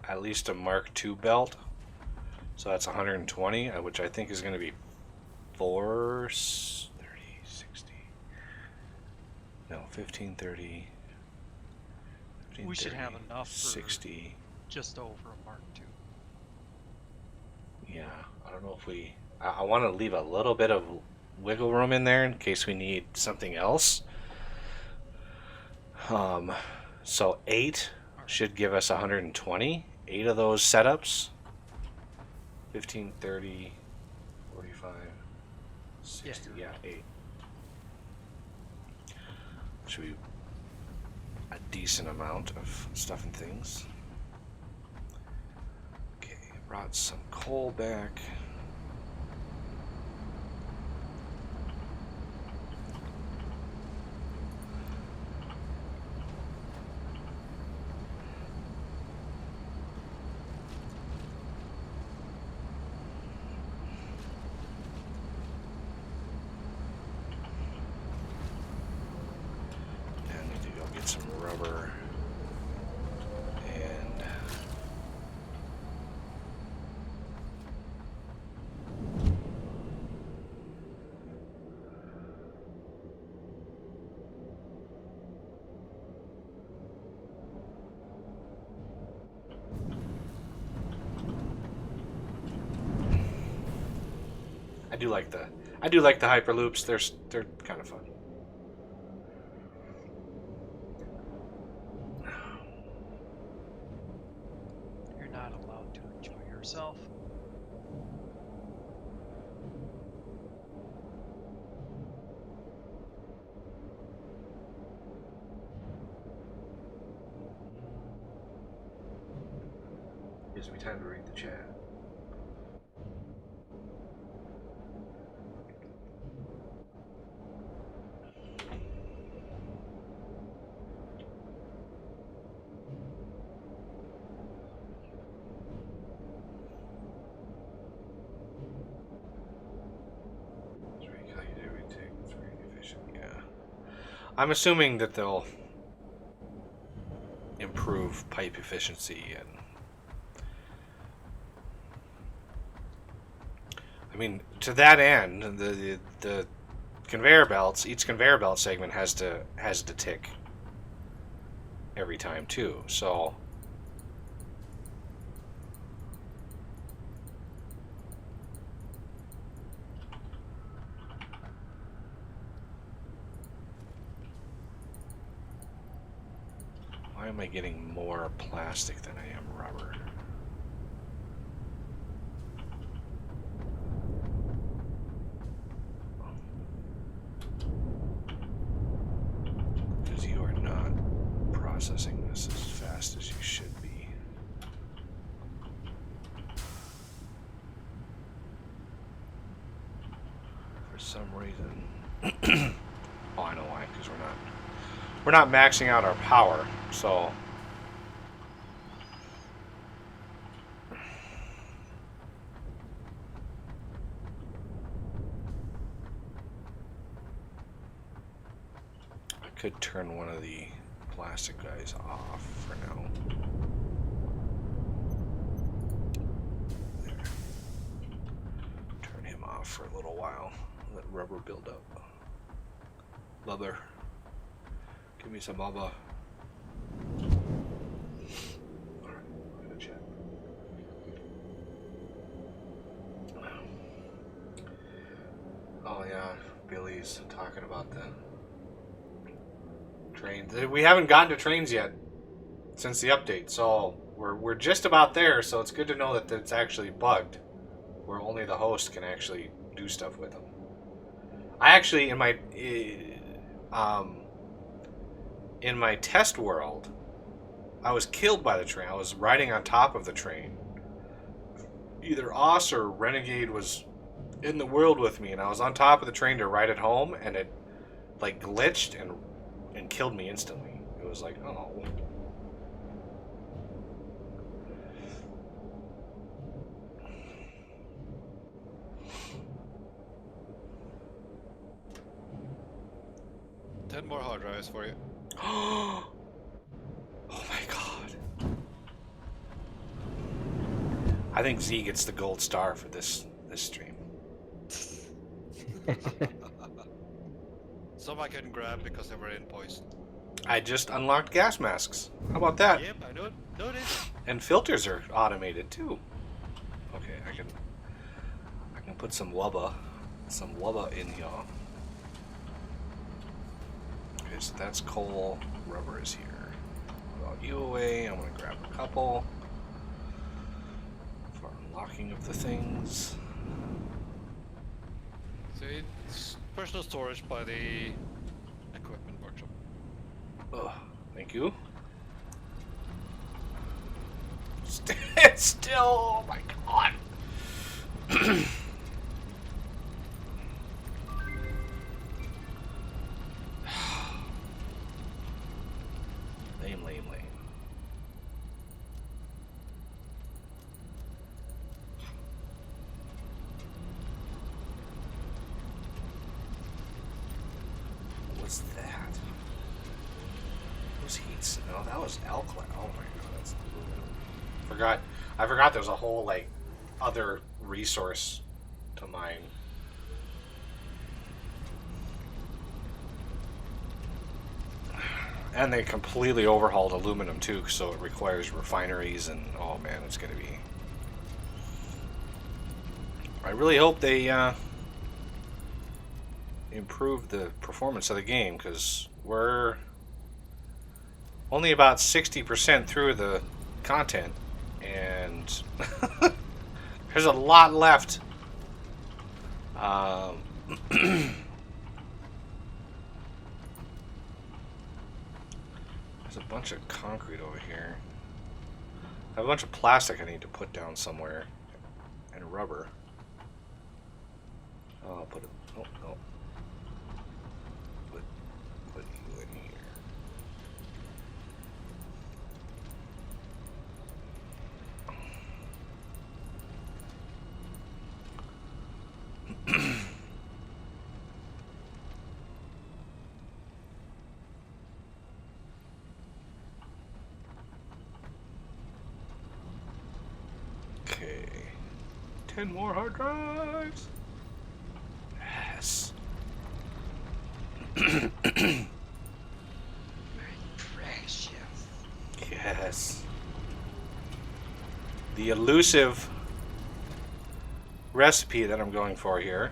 at least a Mark II belt. So that's 120, which I think is going to be 430, 60. No, 1530. We should have enough for 60. just over a Mark II. Yeah, I don't know if we. I want to leave a little bit of wiggle room in there in case we need something else. So 8 should give us 120. 8 of those setups. 15, 30, 45, 60. Yeah, 8. Should be a decent amount of stuff and things. Okay, brought some coal back. Some rubber and I do like the hyperloops. They're kind of fun. Yourself. Gives me time to read the chat. I'm assuming that they'll improve pipe efficiency and I mean to that end the conveyor belts, each conveyor belt segment has to tick every time too. So why am I getting more plastic than I am rubber? Because you are not processing this as fast as you should be. For some reason. Oh, I know why, because we're not maxing out our power, so I could turn one of the plastic guys off for now. There. off for a little while. Let rubber build up. Lubber. Give me some bubba. Alright, we're gonna chat. Oh yeah, Billy's talking about the trains. We haven't gotten to trains yet since the update, so we're just about there, so it's good to know that it's actually bugged, where only the host can actually do stuff with them. I actually, in my test world, I was killed by the train. I was riding on top of the train. Either Oss or Renegade was in the world with me, and I was on top of the train to ride it home, and it like glitched and killed me instantly. It was like, oh. Ten more hard drives for you. Oh my god. I think Z gets the gold star for this stream. Some I couldn't grab because they were in poison. I just unlocked gas masks. How about that? Yep, I know it. Know it is. And filters are automated too. Okay, I can put some wubba in here. Okay, so that's coal. Rubber is here. Put you away. I'm gonna grab a couple for unlocking of the things. So it's personal storage by the equipment workshop. Oh, thank you. It's still, oh my god. Lame. What's that? Those heats? No, that was alkaline. Oh my god, that's aluminum. I forgot there's a whole like other resource to mine. And they completely overhauled aluminum too, so it requires refineries, and oh man, it's gonna be. I really hope they improve the performance of the game, because we're only about 60% through the content, and there's a lot left. There's a bunch of concrete over here. I have a bunch of plastic I need to put down somewhere, and rubber. Oh, I'll put it. Oh, no. Put you in here. Okay. 10 more hard drives. Yes. Very precious. Yes. The elusive recipe that I'm going for here.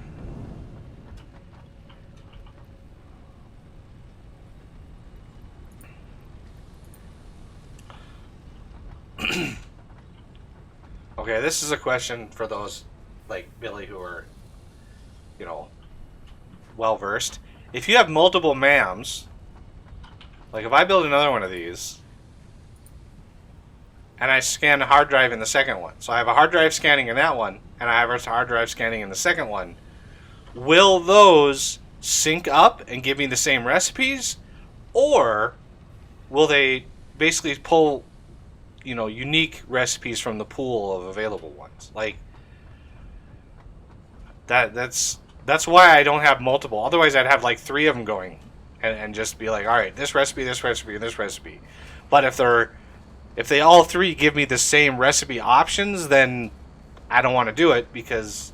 Okay, this is a question for those like Billy who are, you know, well versed. If you have multiple MAMs, like if I build another one of these, and I scan a hard drive in the second one, so I have a hard drive scanning in that one, and I have a hard drive scanning in the second one, will those sync up and give me the same recipes, or will they basically pull, you know, unique recipes from the pool of available ones? Like that's why I don't have multiple. Otherwise, I'd have like 3 of them going, and just be like, all right, this recipe, and this recipe. But if they all 3 give me the same recipe options, then I don't want to do it, because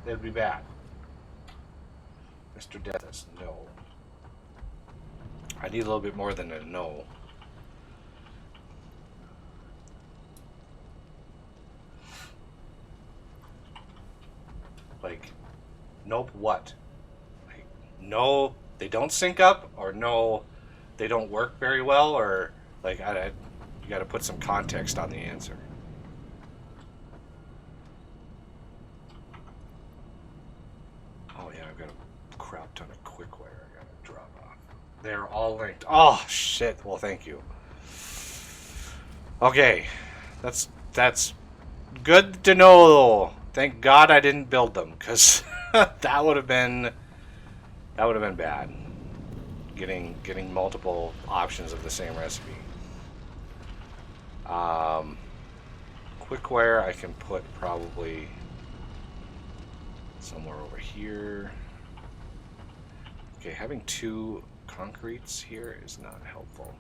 that'd be bad. Mr. Death says no. I need a little bit more than a no. Like, nope, what? Like, no, they don't sync up, or no, they don't work very well, or like, you got to put some context on the answer. Oh yeah, I've got a crap ton of quick wire I got to drop off. They're all linked. Oh shit. Well, thank you. Okay, that's good to know. Thank God I didn't build them, because that would have been bad. Getting multiple options of the same recipe. Quickwire I can put probably somewhere over here. Okay, having two concretes here is not helpful.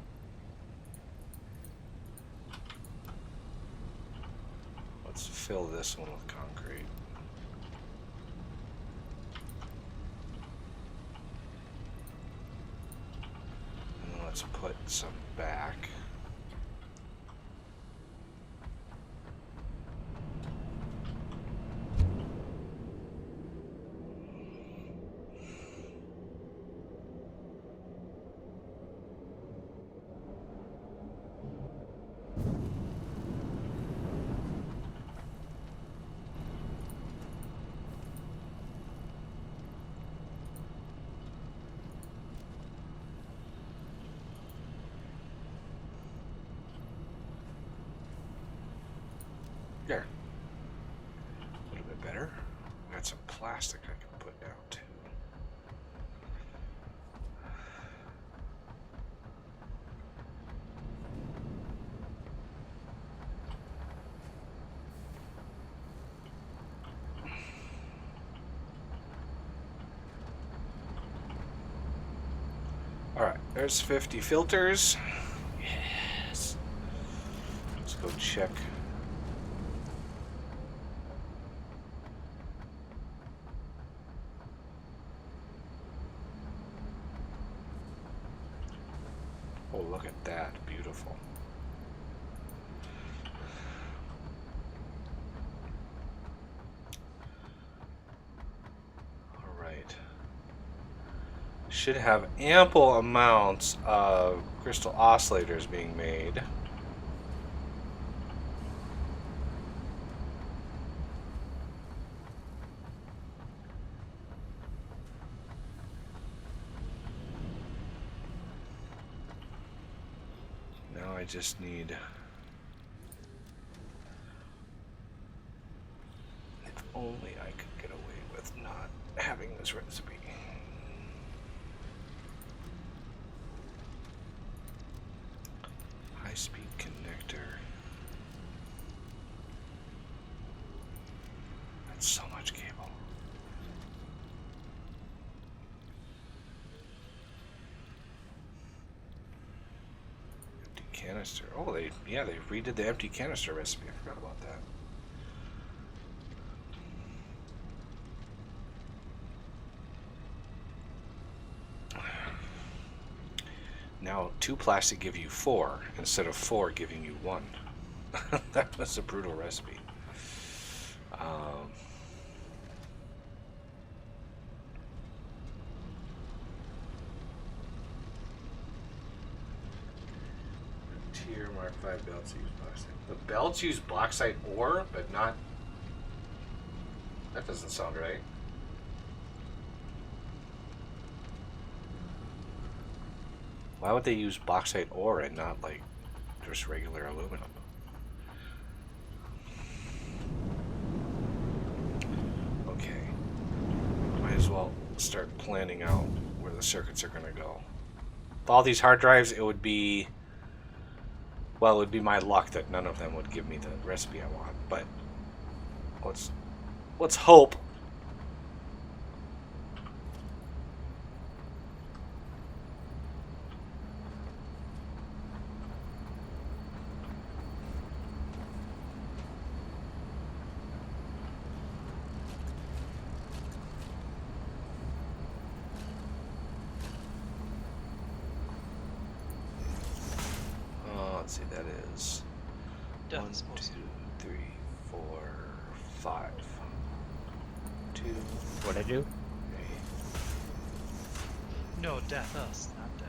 Let's fill this one with concrete. And then let's put some back. There. A little bit better. Got some plastic I can put down too. Alright, there's 50 filters. Yes. Let's go check. Oh, look at that. Beautiful. Alright. Should have ample amounts of crystal oscillators being made. Now I just need... If only I could get away with not having this recipe. High-speed connector. That's so much cable. Empty canister. Oh, they redid the empty canister recipe. I forgot about that. Now, 2 plastic give you 4 instead of 4 giving you 1. That was a brutal recipe. Tier Mark 5 belts use bauxite. The belts use bauxite ore, but not... That doesn't sound right. Why would they use bauxite ore and not, like, just regular aluminum? Okay. Might as well start planning out where the circuits are going to go. With all these hard drives, it would be... Well, it would be my luck that none of them would give me the recipe I want, but... Let's hope. Death One, is supposed 2, to. 3, 4, 5. 2, What'd I do? 3. No, death us, not death.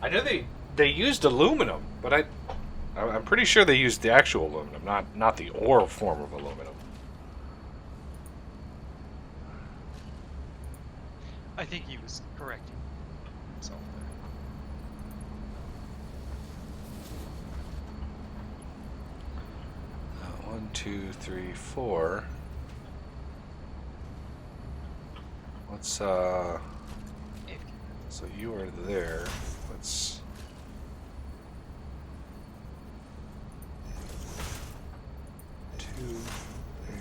I know they used aluminum, but I'm pretty sure they used the actual aluminum, not the ore form of aluminum. I think he was correcting himself there. 1, 2, 3, 4. Let's so you are there. Let's. Two, 3.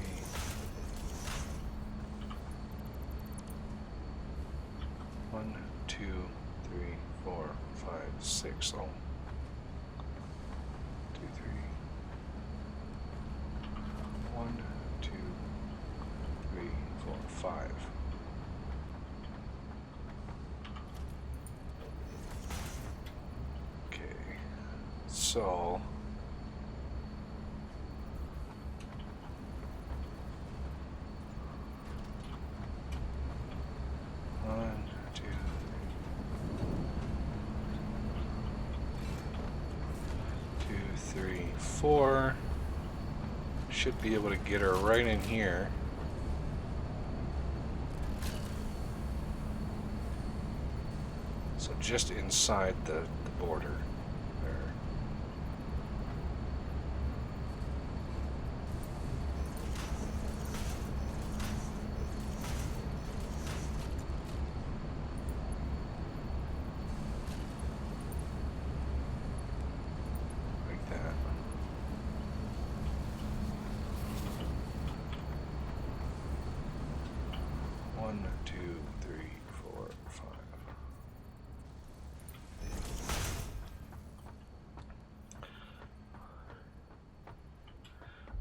One, 2, 3, 4, 5, 6. Oh. 2, 3. 1, 2, 3, 4, 5. Okay. So. One, two, 3, 4. Should be able to get her right in here. So just inside the border there. Like that. One, 2, 3, 4, 5.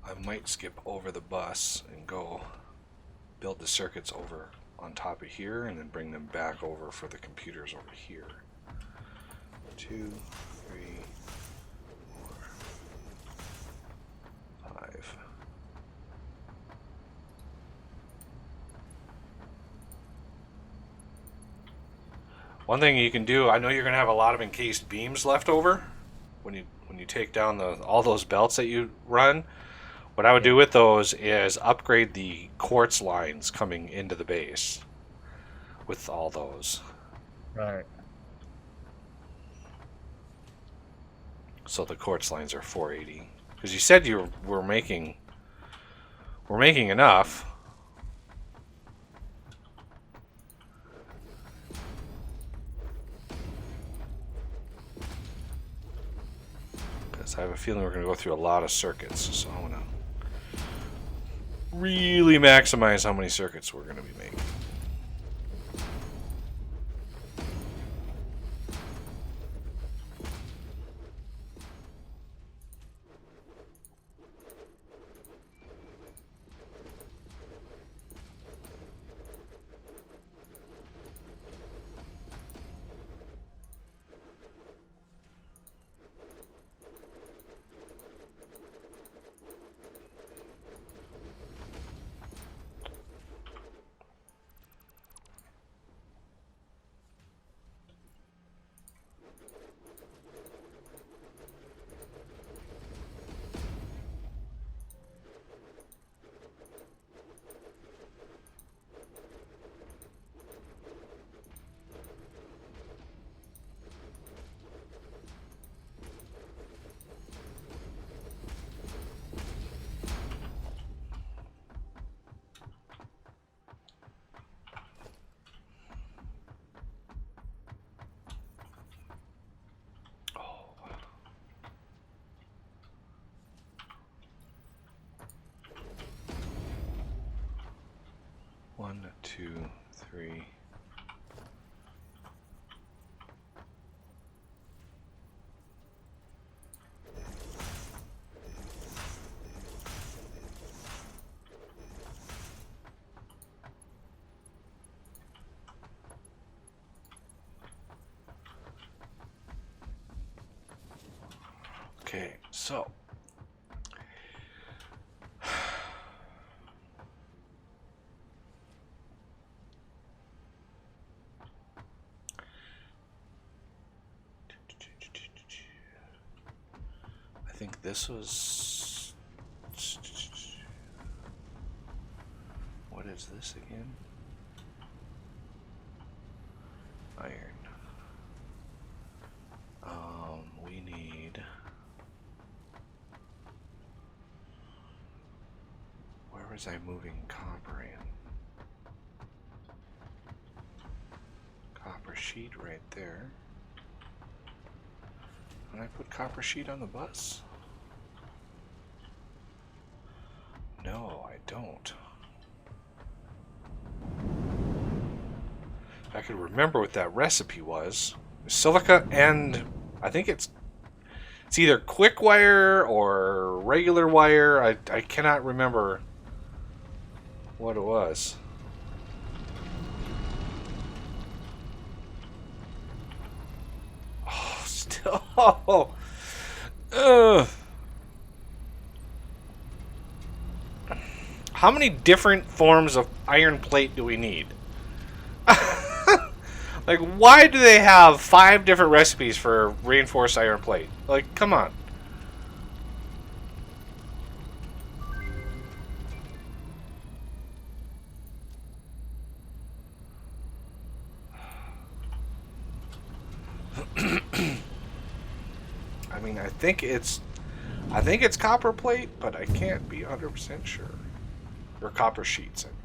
I might skip over the bus and go build the circuits over on top of here and then bring them back over for the computers over here. 2, 3, 4, 5. One thing you can do, I know you're going to have a lot of encased beams left over when you take down all those belts that you run. What I would do with those is upgrade the quartz lines coming into the base with all those. Right. So the quartz lines are 480. Because you said we're making enough. Because I have a feeling we're going to go through a lot of circuits. So I'm going to really maximize how many circuits we're going to be making. One, 2, 3. Okay, so I think this was. What is this again? Iron. We need. Where was I moving copper in? Copper sheet right there. Can I put copper sheet on the bus? No, I don't. If I could remember what that recipe was. Silica and I think it's either quick wire or regular wire. I cannot remember what it was. Oh, still. Ugh. How many different forms of iron plate do we need? Like, why do they have 5 different recipes for reinforced iron plate? Like, come on. I mean, I think it's copper plate, but I can't be 100% sure. Or copper sheets. I mean.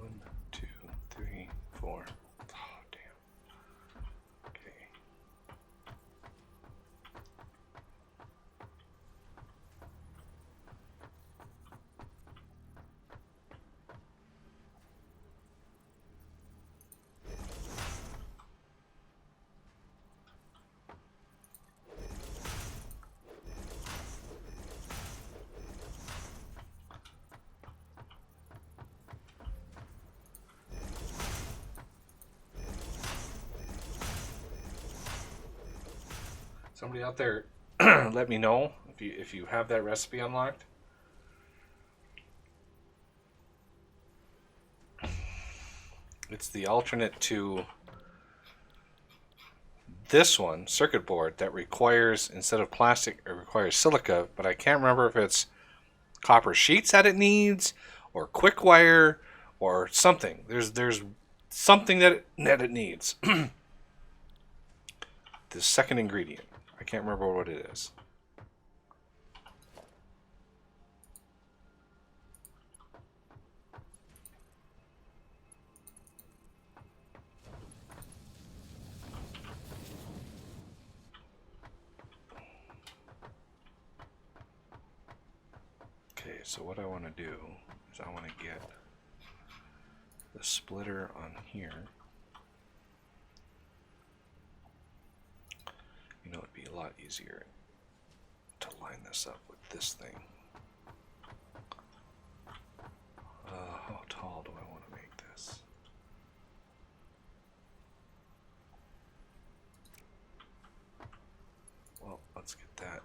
One, two, three, four. Oh, damn. Okay. Somebody out there, let me know if you have that recipe unlocked. It's the alternate to this one, circuit board, that requires, instead of plastic, it requires silica, but I can't remember if it's copper sheets that it needs, or quick wire, or something. There's something that it needs. The second ingredient. I can't remember what it is. Okay, so what I want to do is I want to get the splitter on here. You know, it'd be a lot easier to line this up with this thing. How tall do I want to make this? Well, let's get that.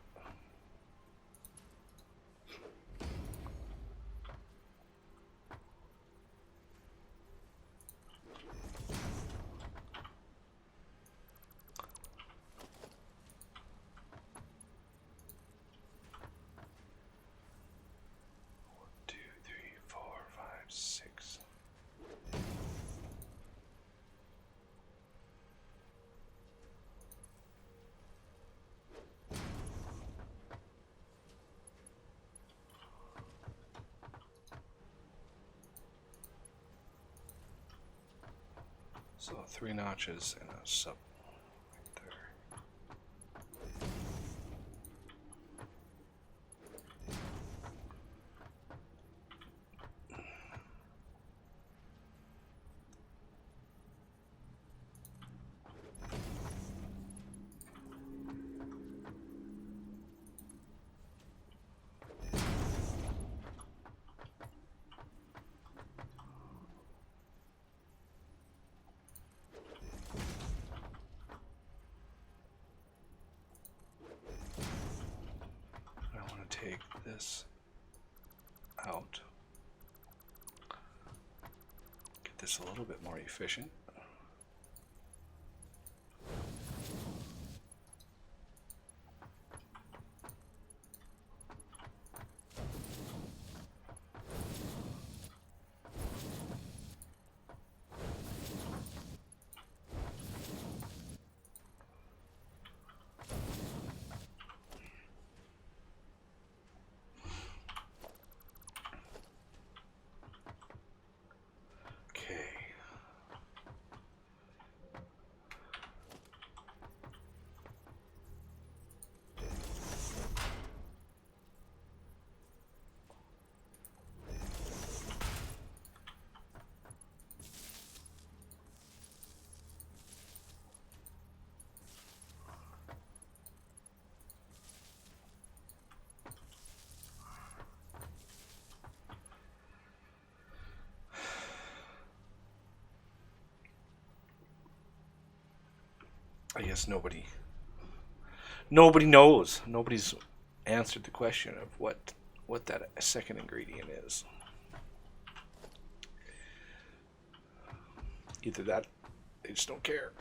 So 3 notches and a sub right there. I want to take this out. Get this a little bit more efficient. Okay. I guess nobody knows. Nobody's answered the question of what that second ingredient is. Either that, they just don't care.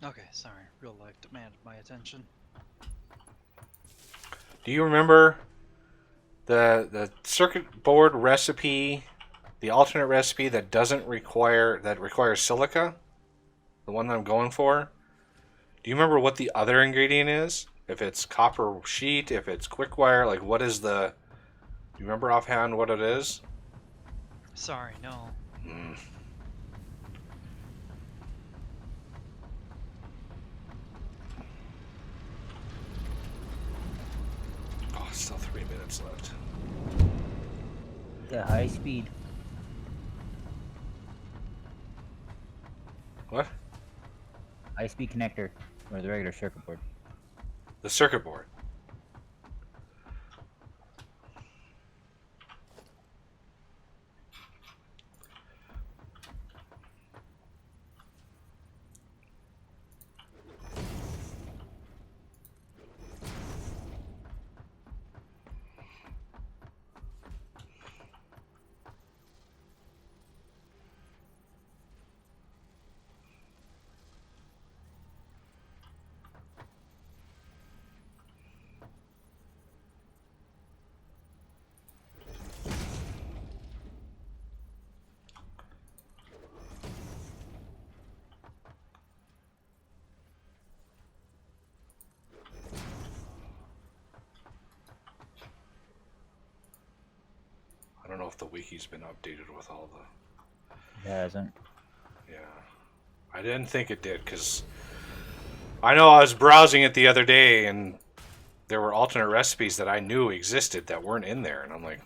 Okay, sorry. Real life demanded my attention. Do you remember the circuit board recipe, the alternate recipe that requires silica? The one that I'm going for? Do you remember what the other ingredient is? If it's copper sheet, if it's quick wire, like what is the... Do you remember offhand what it is? Sorry, no. Oh, still 3 minutes left. The high speed. What? High speed connector. Or the regular circuit board. The circuit board. I don't know if the wiki's been updated with all the... It hasn't. Yeah. I didn't think it did, because I know I was browsing it the other day, and there were alternate recipes that I knew existed that weren't in there, and I'm like,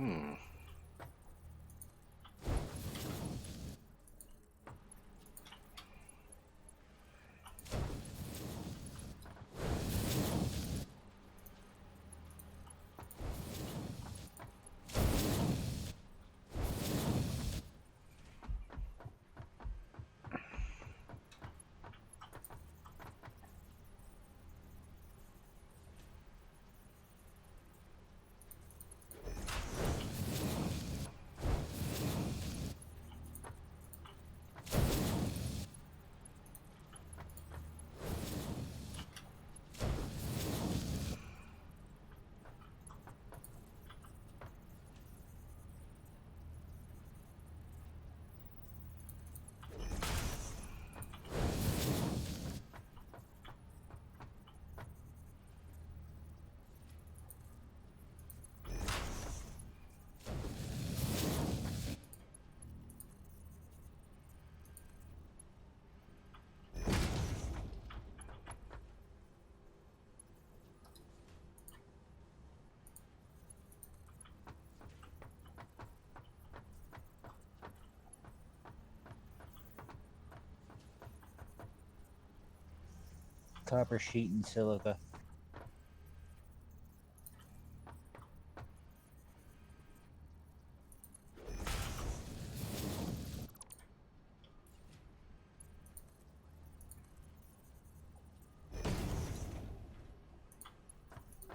copper sheet and silica.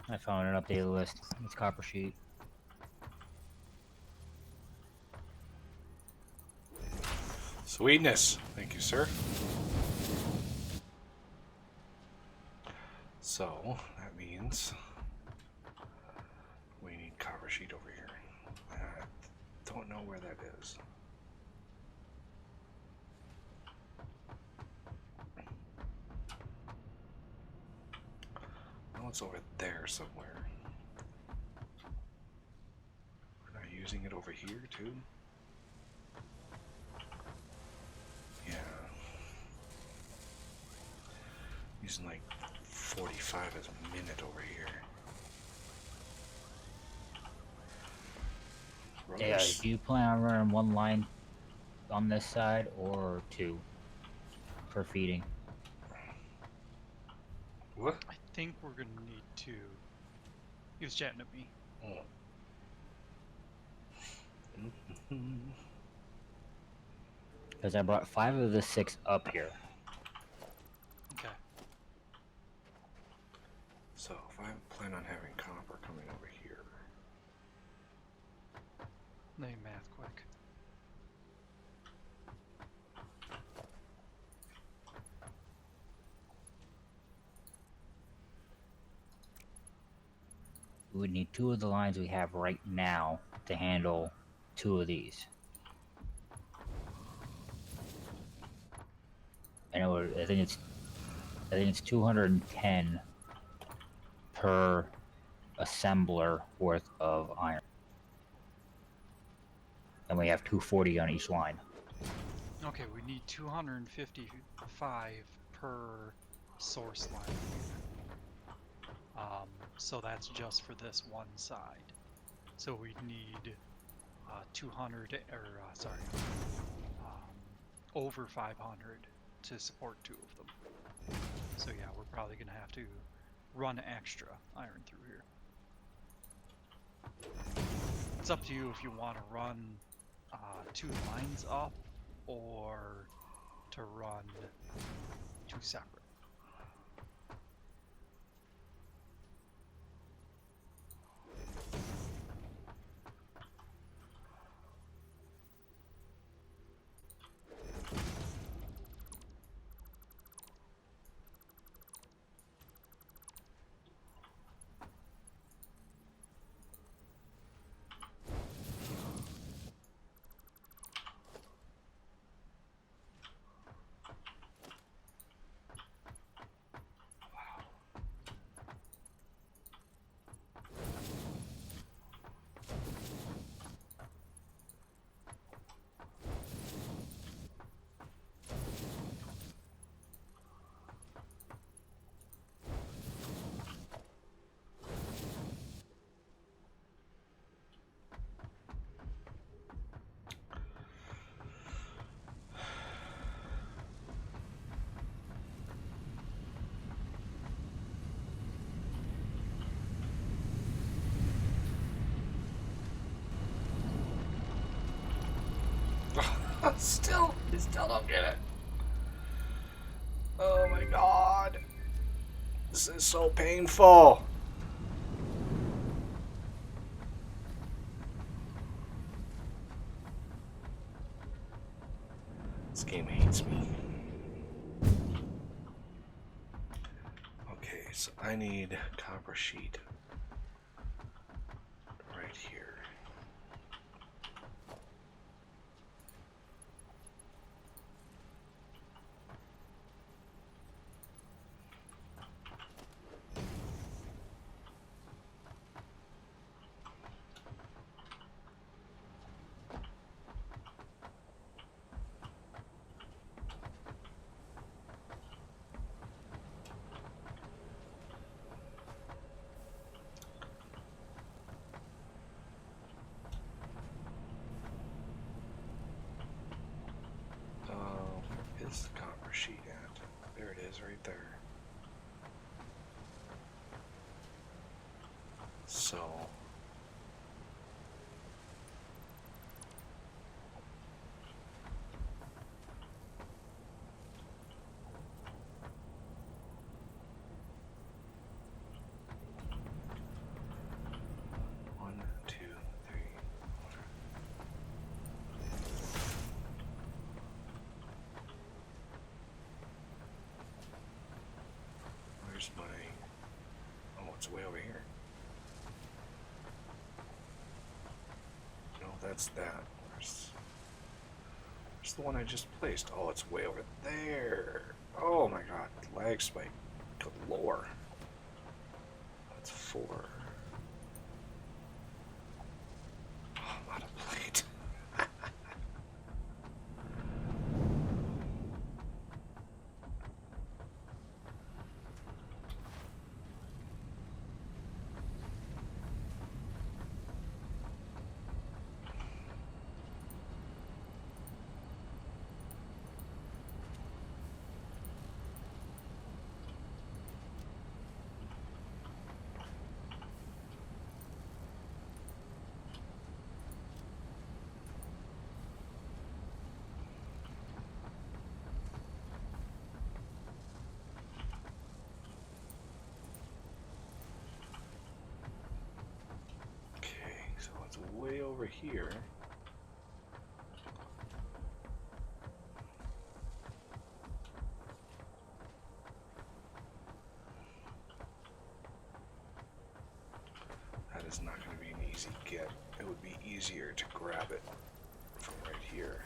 I found an updated list. It's copper sheet. Sweetness. Thank you, sir. So, that means we need copper sheet over here. I don't know where that is. I know it's over there somewhere. We're not using it over here, too? Yeah. Using like 45 as a minute over here. Yeah, Rotors. do you plan on running one line on this side or two for feeding? What? I think we're gonna need to. He was chatting at me. Oh. Because I brought 5 of the 6 up here. Okay. So if I plan on having copper coming over here, Let me math quick. We would need 2 of the lines we have right now to handle 2 of these. I think it's 210 per assembler worth of iron. And we have 240 on each line. Okay, we need 255 per source line. So that's just for this one side. So we need 200, over 500 to support 2 of them. So yeah, we're probably gonna have to run extra iron through here. It's up to you if you want to run 2 lines up or to run 2 separate. still don't get it. Oh my god. This is so painful. This game hates me. Okay, so I need copper sheet right here. Where's my... Oh, it's way over here. No, that's that. Where's the one I just placed? Oh, it's way over there. Oh my god, lag spike galore. That's 4. Oh, I'm out of plate. So it's way over here. That is not going to be an easy get. It would be easier to grab it from right here.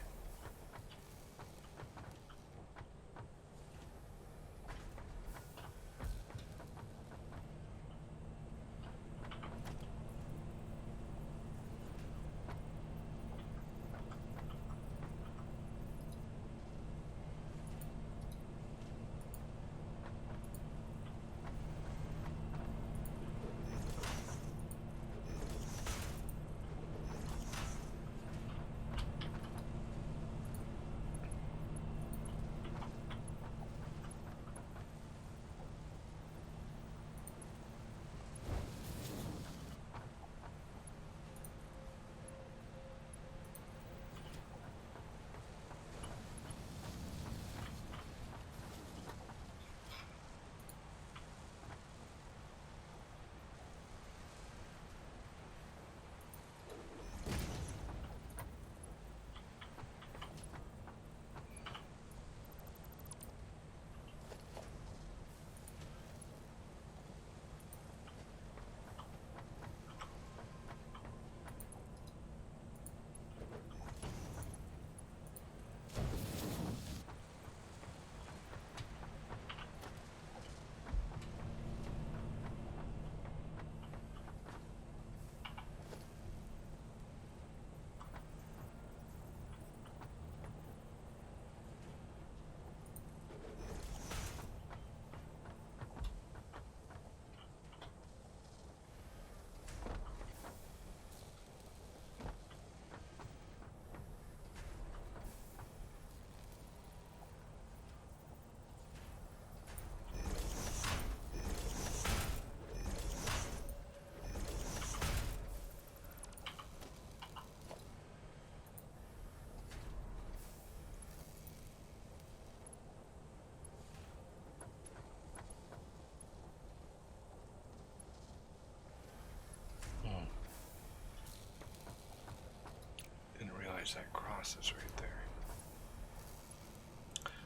That crosses right there.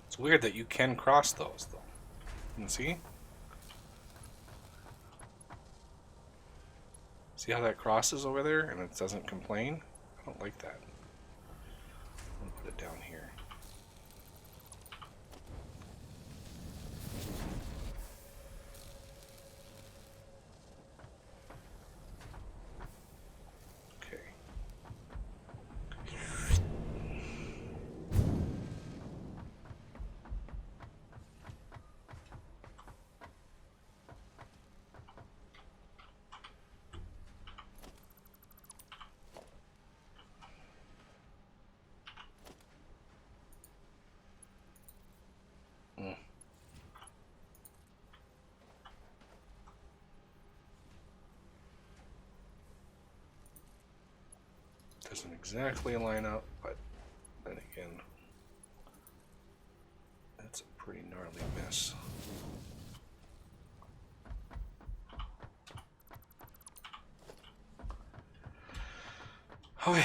It's weird that you can cross those though. You see? See how that crosses over there and it doesn't complain? I don't like that. I'm gonna put it down here. Doesn't exactly line up, but then again, that's a pretty gnarly mess. Okay.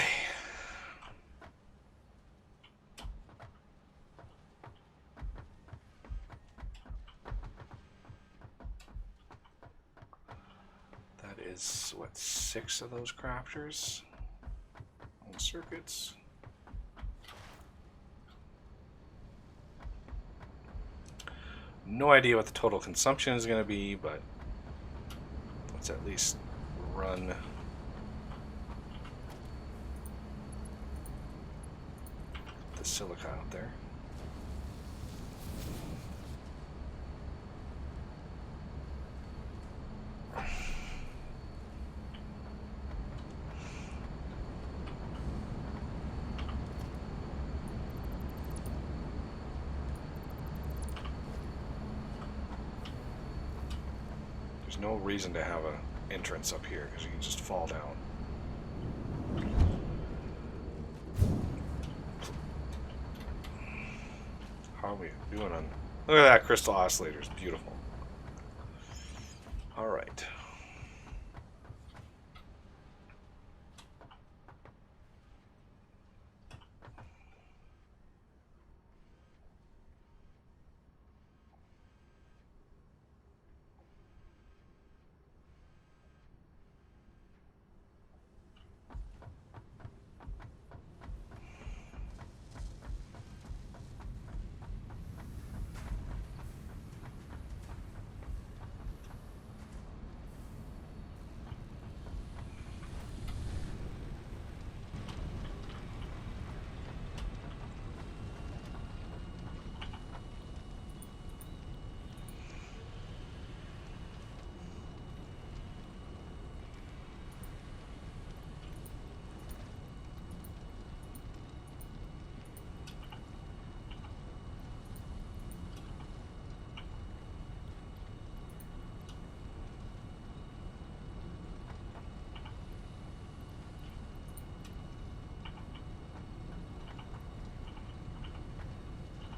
is, what, 6 of those crafters and circuits. No idea what the total consumption is going to be, but let's at least run the silica out there. There's no reason to have an entrance up here because you can just fall down. How are we doing on... Look at that crystal oscillator. It's beautiful. Alright.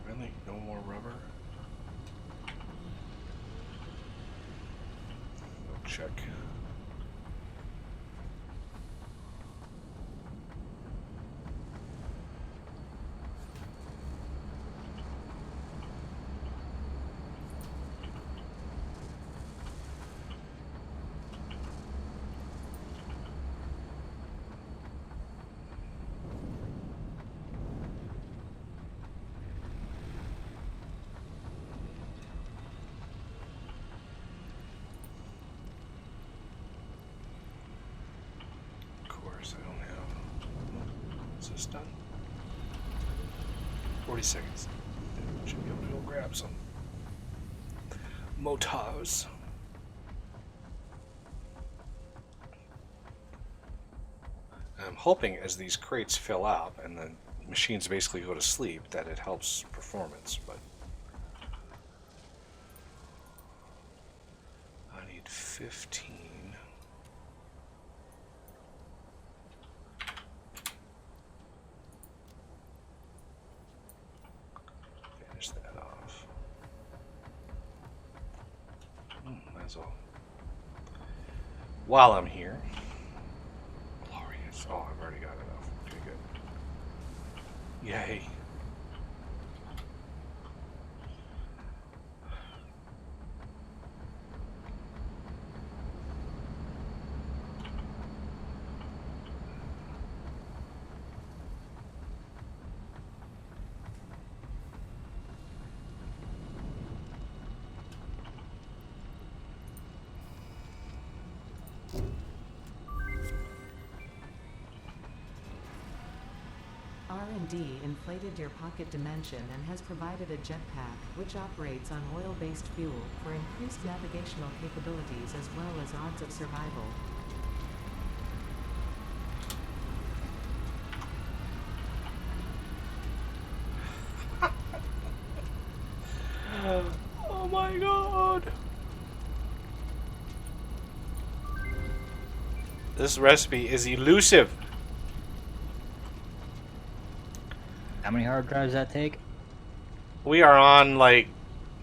Really? No more rubber? I'll check. I don't have. Is this done? 40 seconds. Should be able to go grab some motors. I'm hoping as these crates fill up and the machines basically go to sleep that it helps performance, but I need 15. That off. Might as well. While I'm here. Glorious. Oh, I've already got enough. Okay, good. Yay. R&D inflated your pocket dimension and has provided a jetpack, which operates on oil-based fuel, for increased navigational capabilities as well as odds of survival. Oh my god! This recipe is elusive. How many hard drives does that take? We are on like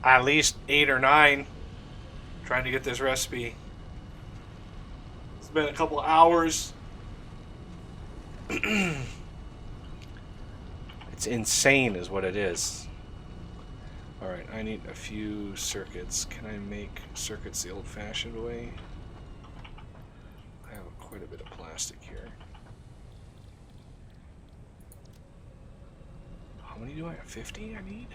at least 8 or 9 trying to get this recipe. It's been a couple hours. It's insane is what it is. Alright, I need a few circuits. Can I make circuits the old-fashioned way? quite a bit of plastic here. How many do I have? 50 I need?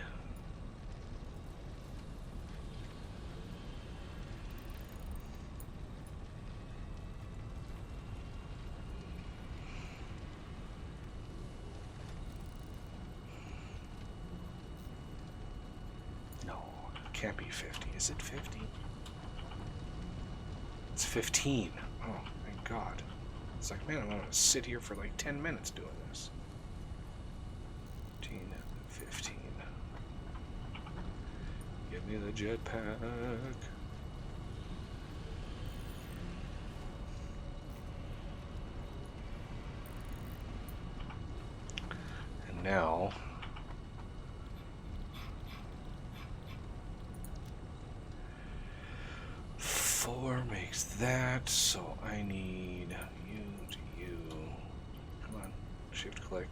No, it can't be 50. Is it 50? It's 15. Oh, thank God. It's like, man, I'm going to sit here for like 10 minutes doing this. 15, 15. Give me the jetpack. And now... 4 makes that, so I need you to you. Come on, shift click.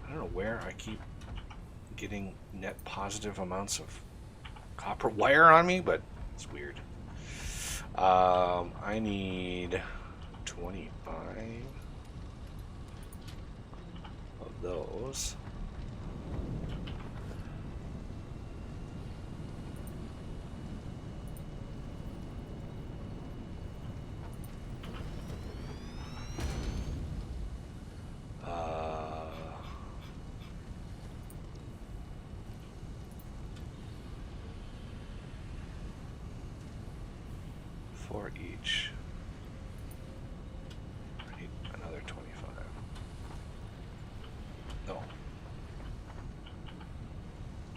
I don't know where I keep getting net positive amounts of copper wire on me, but it's weird. I need 25 of those. For each. I need another 25. No.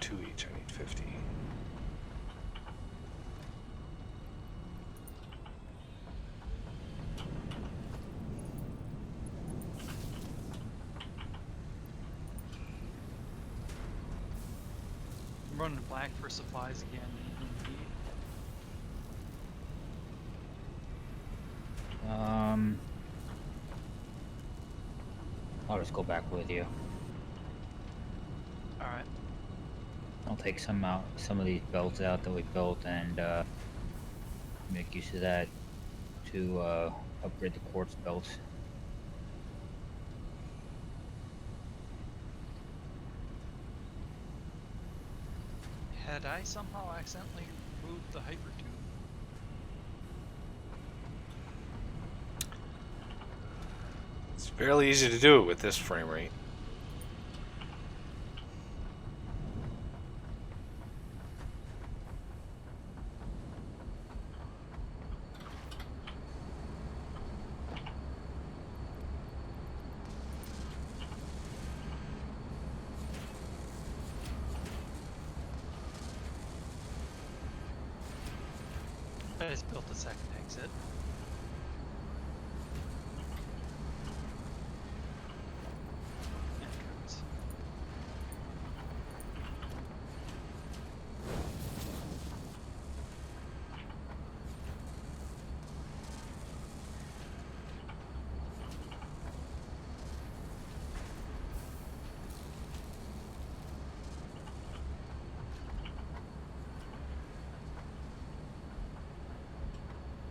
2 each, I need 50. I'm running black for supplies again. Indeed. I'll just go back with you. All right. I'll take some of these belts out that we built, and make use of that to upgrade the quartz belts. Had I somehow accidentally removed the hyper tube? It's fairly easy to do it with this frame rate. I just built a second exit. Entrance.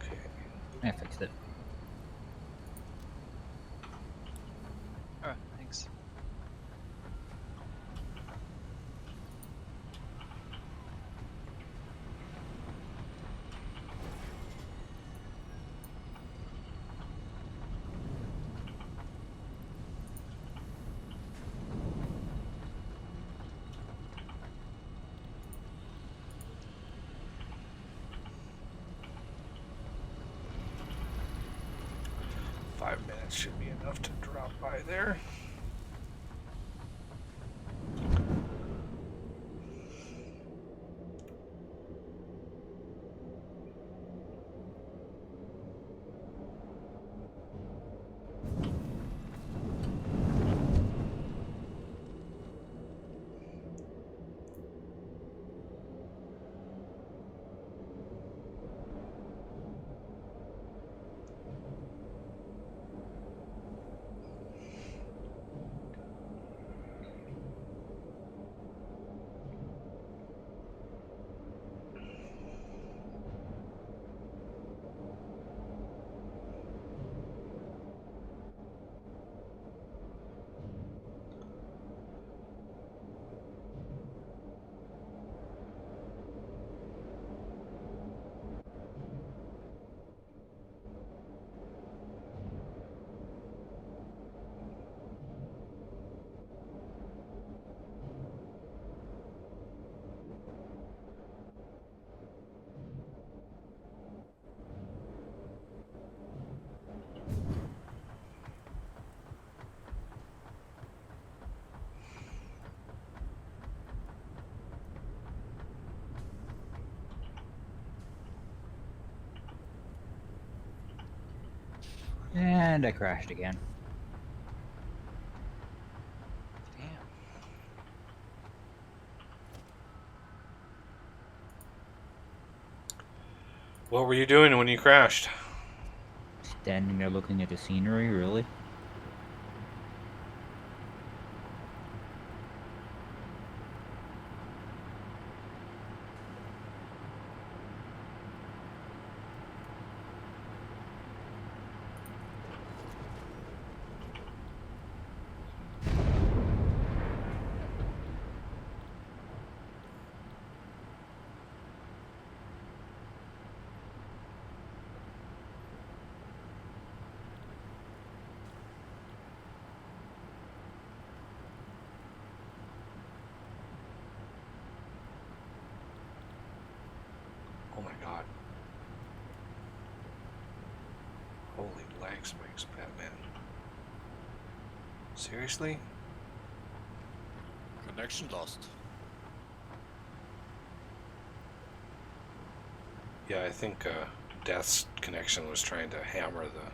Okay. I fixed it. All right. Thanks. Minutes should be enough to drop by there. And I crashed again. Damn. What were you doing when you crashed? Standing there looking at the scenery, really? Oh my god. Holy lag spikes, Batman. Seriously? Connection lost. Yeah, I think Death's connection was trying to hammer the...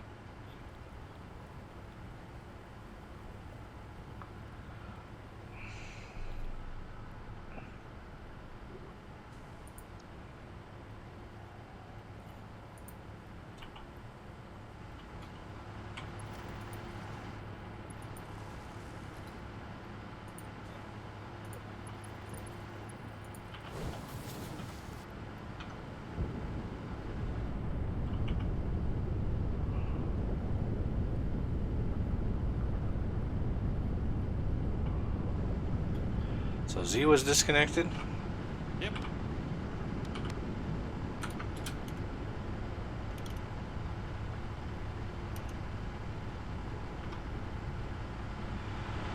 So Z was disconnected? Yep. Let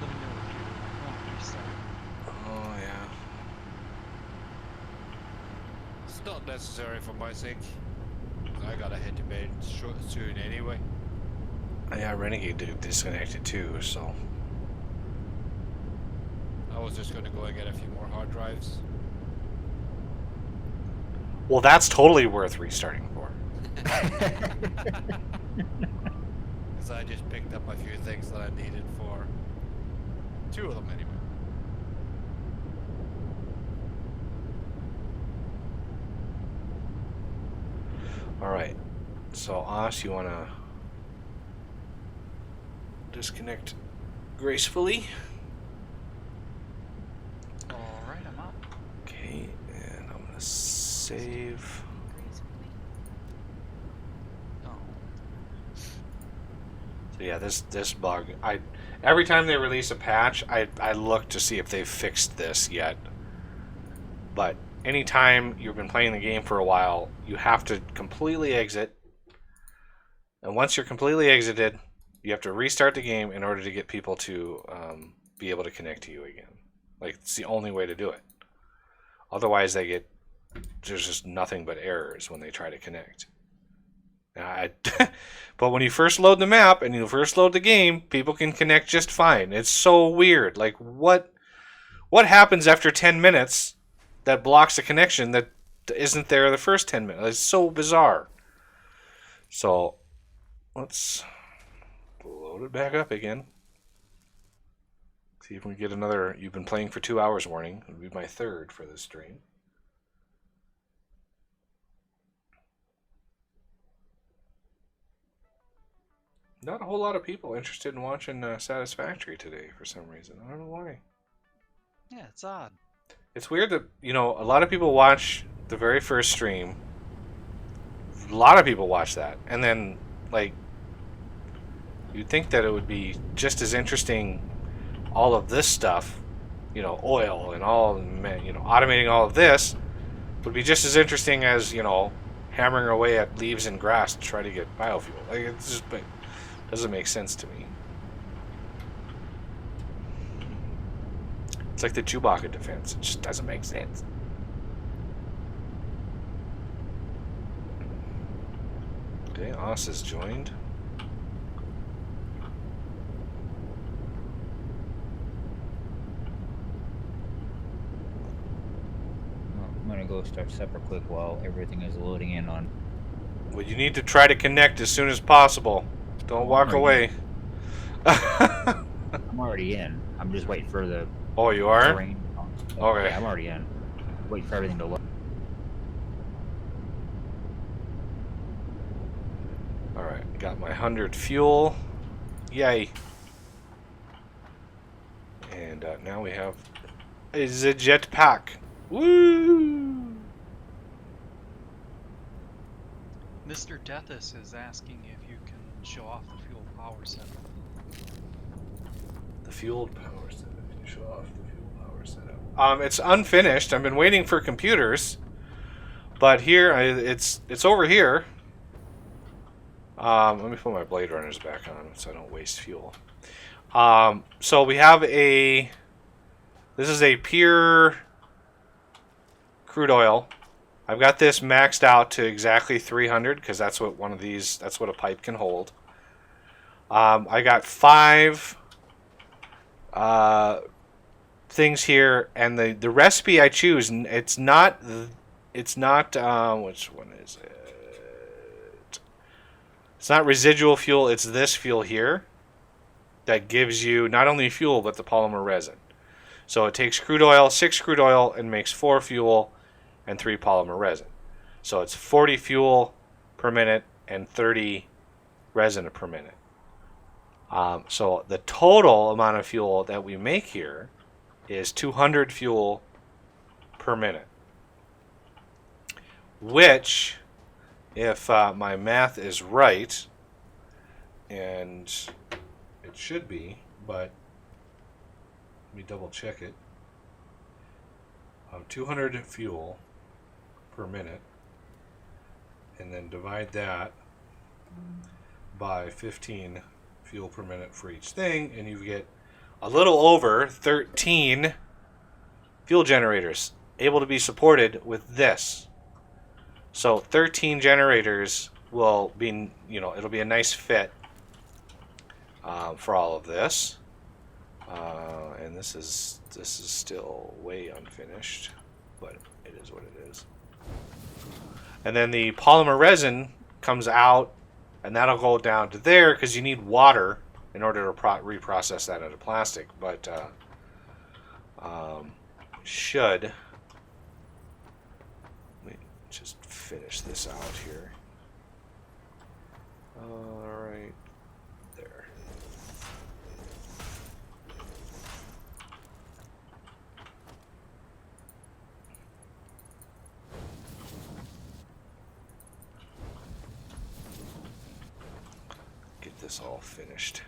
me know if you want to restart. Oh, yeah. It's not necessary for my sake. I gotta head to bed soon anyway. Yeah, Renegade did disconnected too, so... I was just gonna go and get a few more hard drives. Well, that's totally worth restarting for. Because I just picked up a few things that I needed for 2 of them anyway. Alright. So, Os, you want to disconnect gracefully? Alright, I'm up. Okay, and I'm going to save. Gracefully. Oh. So yeah, this bug, every time they release a patch, I look to see if they've fixed this yet. But anytime you've been playing the game for a while, you have to completely exit. And once you're completely exited, you have to restart the game in order to get people to be able to connect to you again. Like, it's the only way to do it. Otherwise, there's just nothing but errors when they try to connect. But when you first load the map and you first load the game, people can connect just fine. It's so weird. Like, what happens after 10 minutes that blocks the connection that isn't there the first 10 minutes? It's so bizarre. So, let's load it back up again. See if we can get another "you've been playing for 2 hours" warning. It would be my third for this stream. Not a whole lot of people interested in watching Satisfactory today for some reason. I don't know why. Yeah, it's odd. It's weird that, a lot of people watch the very first stream. A lot of people watch that. And then, like, you'd think that it would be just as interesting, all of this stuff, oil and all, automating all of this would be just as interesting as, hammering away at leaves and grass to try to get biofuel. Like, it's just... doesn't make sense to me. It's like the Chewbacca defense. It just doesn't make sense. Okay, Os has joined. I'm gonna go start supper quick while everything is loading in on. Well, you need to try to connect as soon as possible. Don't walk away. I'm already in. I'm just waiting for the Oh, you are? terrain. Okay. Yeah, I'm already in. Waiting for everything to load. Alright, got my 100 fuel. Yay. And now we have a jetpack. Woo! Mr. Deathus is asking if you can show off the fuel power setup. The fuel power setup. You show off the fuel power setup. It's unfinished. I've been waiting for computers, but here it's over here. Let me put my blade runners back on so I don't waste fuel. So we have this is a pure crude oil. I've got this maxed out to exactly 300 because that's what that's what a pipe can hold. I got 5 things here, and the recipe I choose, it's not which one is it? It's not residual fuel, it's this fuel here that gives you not only fuel but the polymer resin. So it takes crude oil, 6 crude oil, and makes 4 fuel and 3 polymer resin. So it's 40 fuel per minute and 30 resin per minute. So the total amount of fuel that we make here is 200 fuel per minute. Which, if my math is right, and it should be, but let me double check it. 200 fuel per minute, and then divide that by 15 fuel per minute for each thing, and you get a little over 13 fuel generators able to be supported with this. So 13 generators will be, it'll be a nice fit for all of this. And this is still way unfinished, but it is what it is. And then the polymer resin comes out, and that'll go down to there because you need water in order to reprocess that into plastic. But should let me just finish this out here. All right, there. Get this all finished.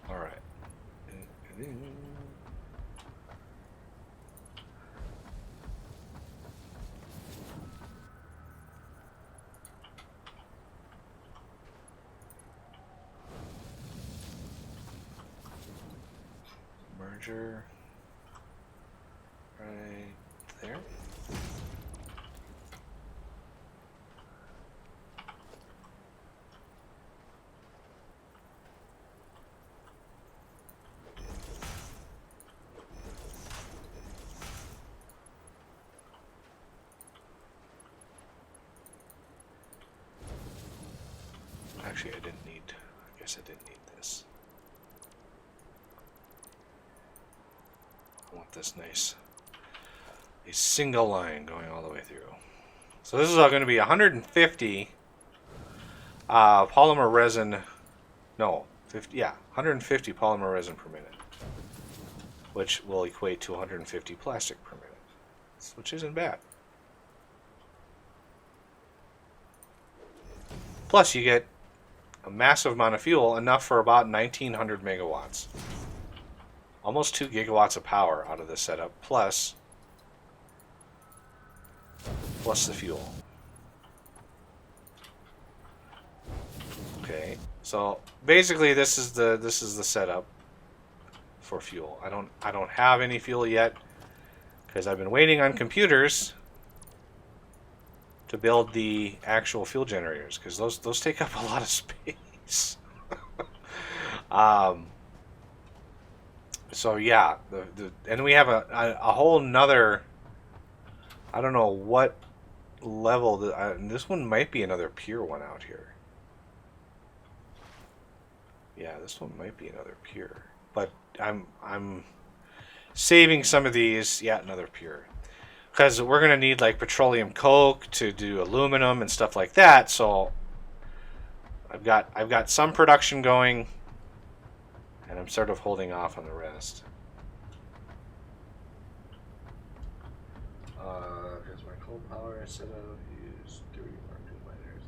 All right. Merger right there. Actually, I guess I didn't need this. I want this nice, a single line going all the way through. So this is all going to be 150 polymer resin, no, 50, yeah, 150 polymer resin per minute, which will equate to 150 plastic per minute, which isn't bad. Plus you get a massive amount of fuel, enough for about 1900 megawatts. Almost 2 gigawatts of power out of this setup, plus the fuel. Okay, so basically this is the setup for fuel. I don't have any fuel yet because I've been waiting on computers to build the actual fuel generators because those take up a lot of space. So yeah, and we have a whole nother I don't know what level. This one might be another pure one out here. Yeah, this one might be another pure. But I'm saving some of these. Yeah, another pure. Because we're going to need like petroleum coke to do aluminum and stuff like that. So I've got some production going, and I'm sort of holding off on the rest. Here's my coal power I set up. Use 30 more miners,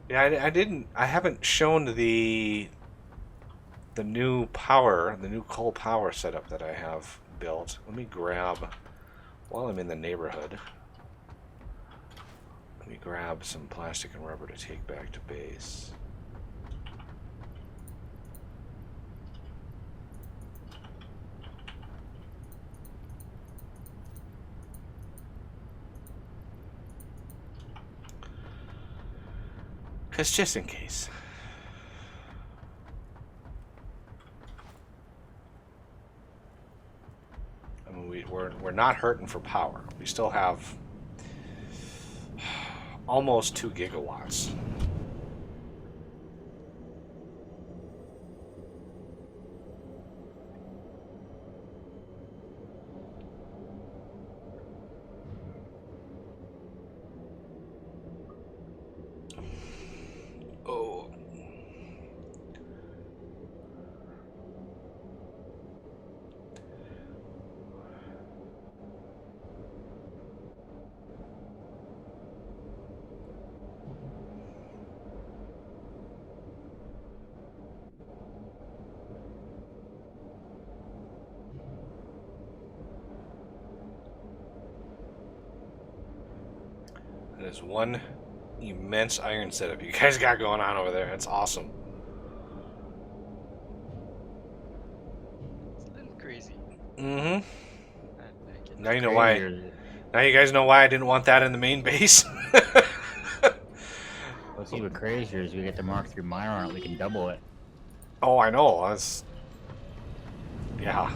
1800. Yeah, I haven't shown the new power, the new coal power setup that I have built. Let me grab, while I'm in the neighborhood, let me grab some plastic and rubber to take back to base. Because just in case. I mean, we're not hurting for power. We still have almost 2 gigawatts. Oh. That is one immense iron setup you guys got going on over there. That's awesome. It's a little crazy. Mm-hmm. Naked. Now you know why. Crazier- Now you guys know why I didn't want that in the main base. What's even crazier is we get the Mark III miner on it, we can double it. Oh, I know. That's, yeah.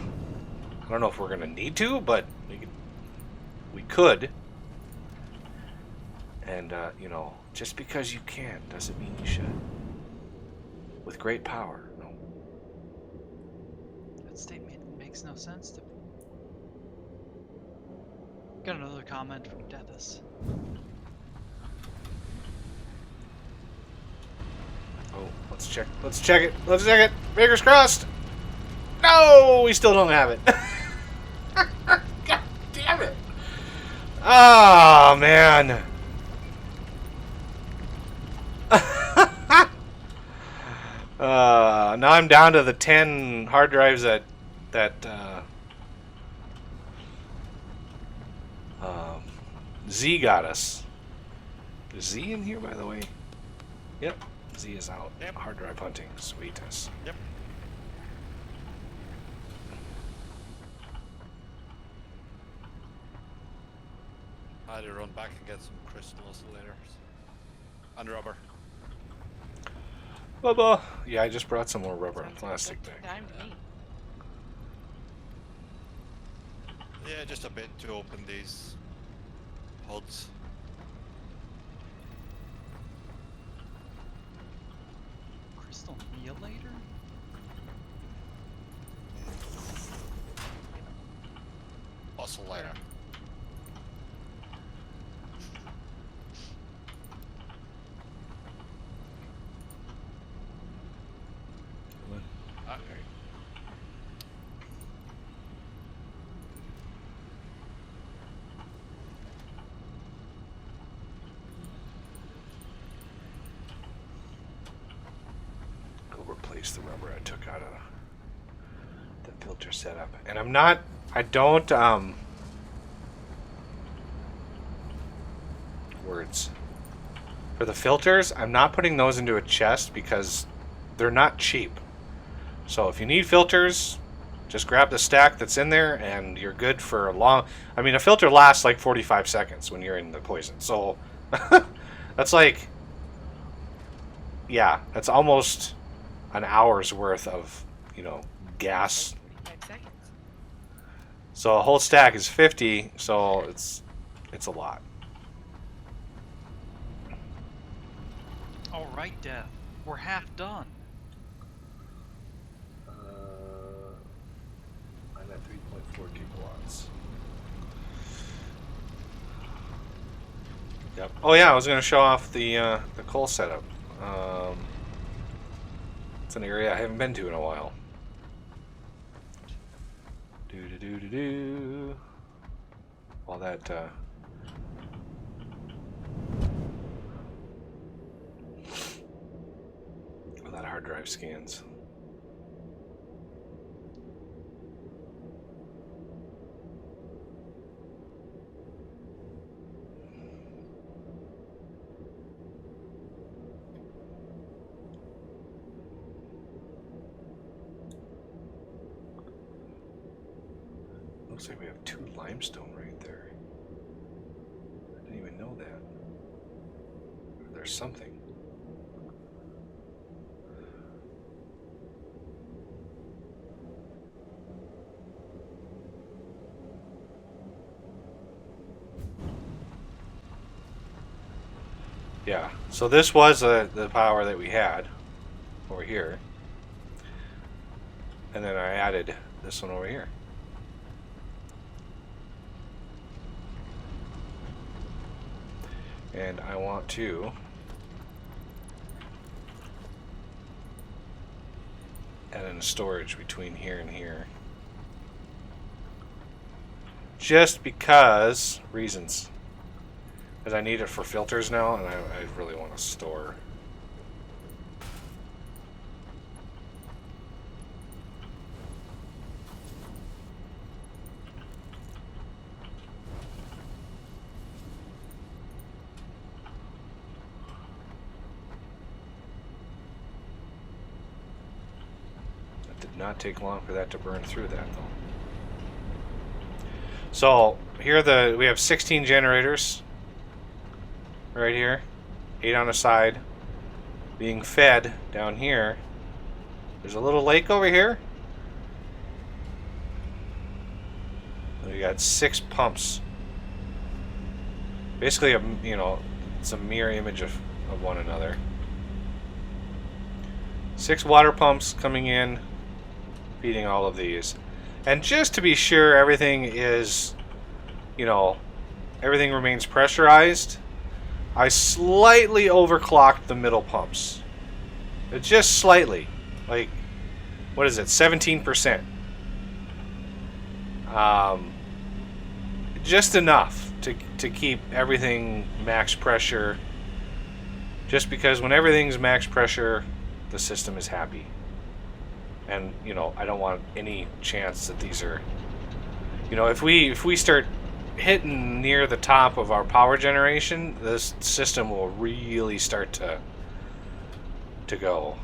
I don't know if we're gonna need to, but we could. And you know, just because you can doesn't mean you should. With great power, no. That statement makes no sense to me. Got another comment from Deathus. Oh, let's check. Let's check it. Let's check it. Fingers crossed. No, we still don't have it. God damn it. Oh man. Now I'm down to the 10 hard drives that Z got us. Is Z in here, by the way? Yep, Z is out. Yep. Hard drive hunting. Sweetness. Yep. I had to run back and get some crystal oscillators and rubber. Bubba. Yeah, I just brought some more rubber and Sounds plastic like back. time to me. Yeah, just a bit to open these pods. Crystal Mealator? Oscillator. Go replace the rubber I took out of the filter setup. And I don't, words. For the filters, I'm not putting those into a chest because they're not cheap. So if you need filters, just grab the stack that's in there and you're good for a long... I mean, a filter lasts like 45 seconds when you're in the poison. So that's like... Yeah, that's almost an hour's worth of, you know, gas. 45 seconds. So a whole stack is 50, so it's a lot. All right, Death. We're half done. I'm at 3.4 gigawatts. Yep. Oh yeah, I was going to show off the coal setup. It's an area I haven't been to in a while. Do. All that. All that hard drive scans. Looks like we have 2 limestone right there. I didn't even know that. There's something. Yeah, so this was the power that we had over here. And then I added this one over here. And I want to add in a storage between here and here. Just because reasons. Because I need it for filters now, and I really want to store. Did not take long for that to burn through that though. So here we have 16 generators right here, 8 on a side, being fed down here. There's a little lake over here. We got 6 pumps. Basically, it's a mirror image of one another. 6 water pumps coming in, feeding all of these. And just to be sure everything is, everything remains pressurized, I slightly overclocked the middle pumps. Just slightly. Like, what is it, 17%. Just enough to keep everything max pressure. Just because when everything's max pressure, the system is happy. And, I don't want any chance that these are... if we start hitting near the top of our power generation, this system will really start to go.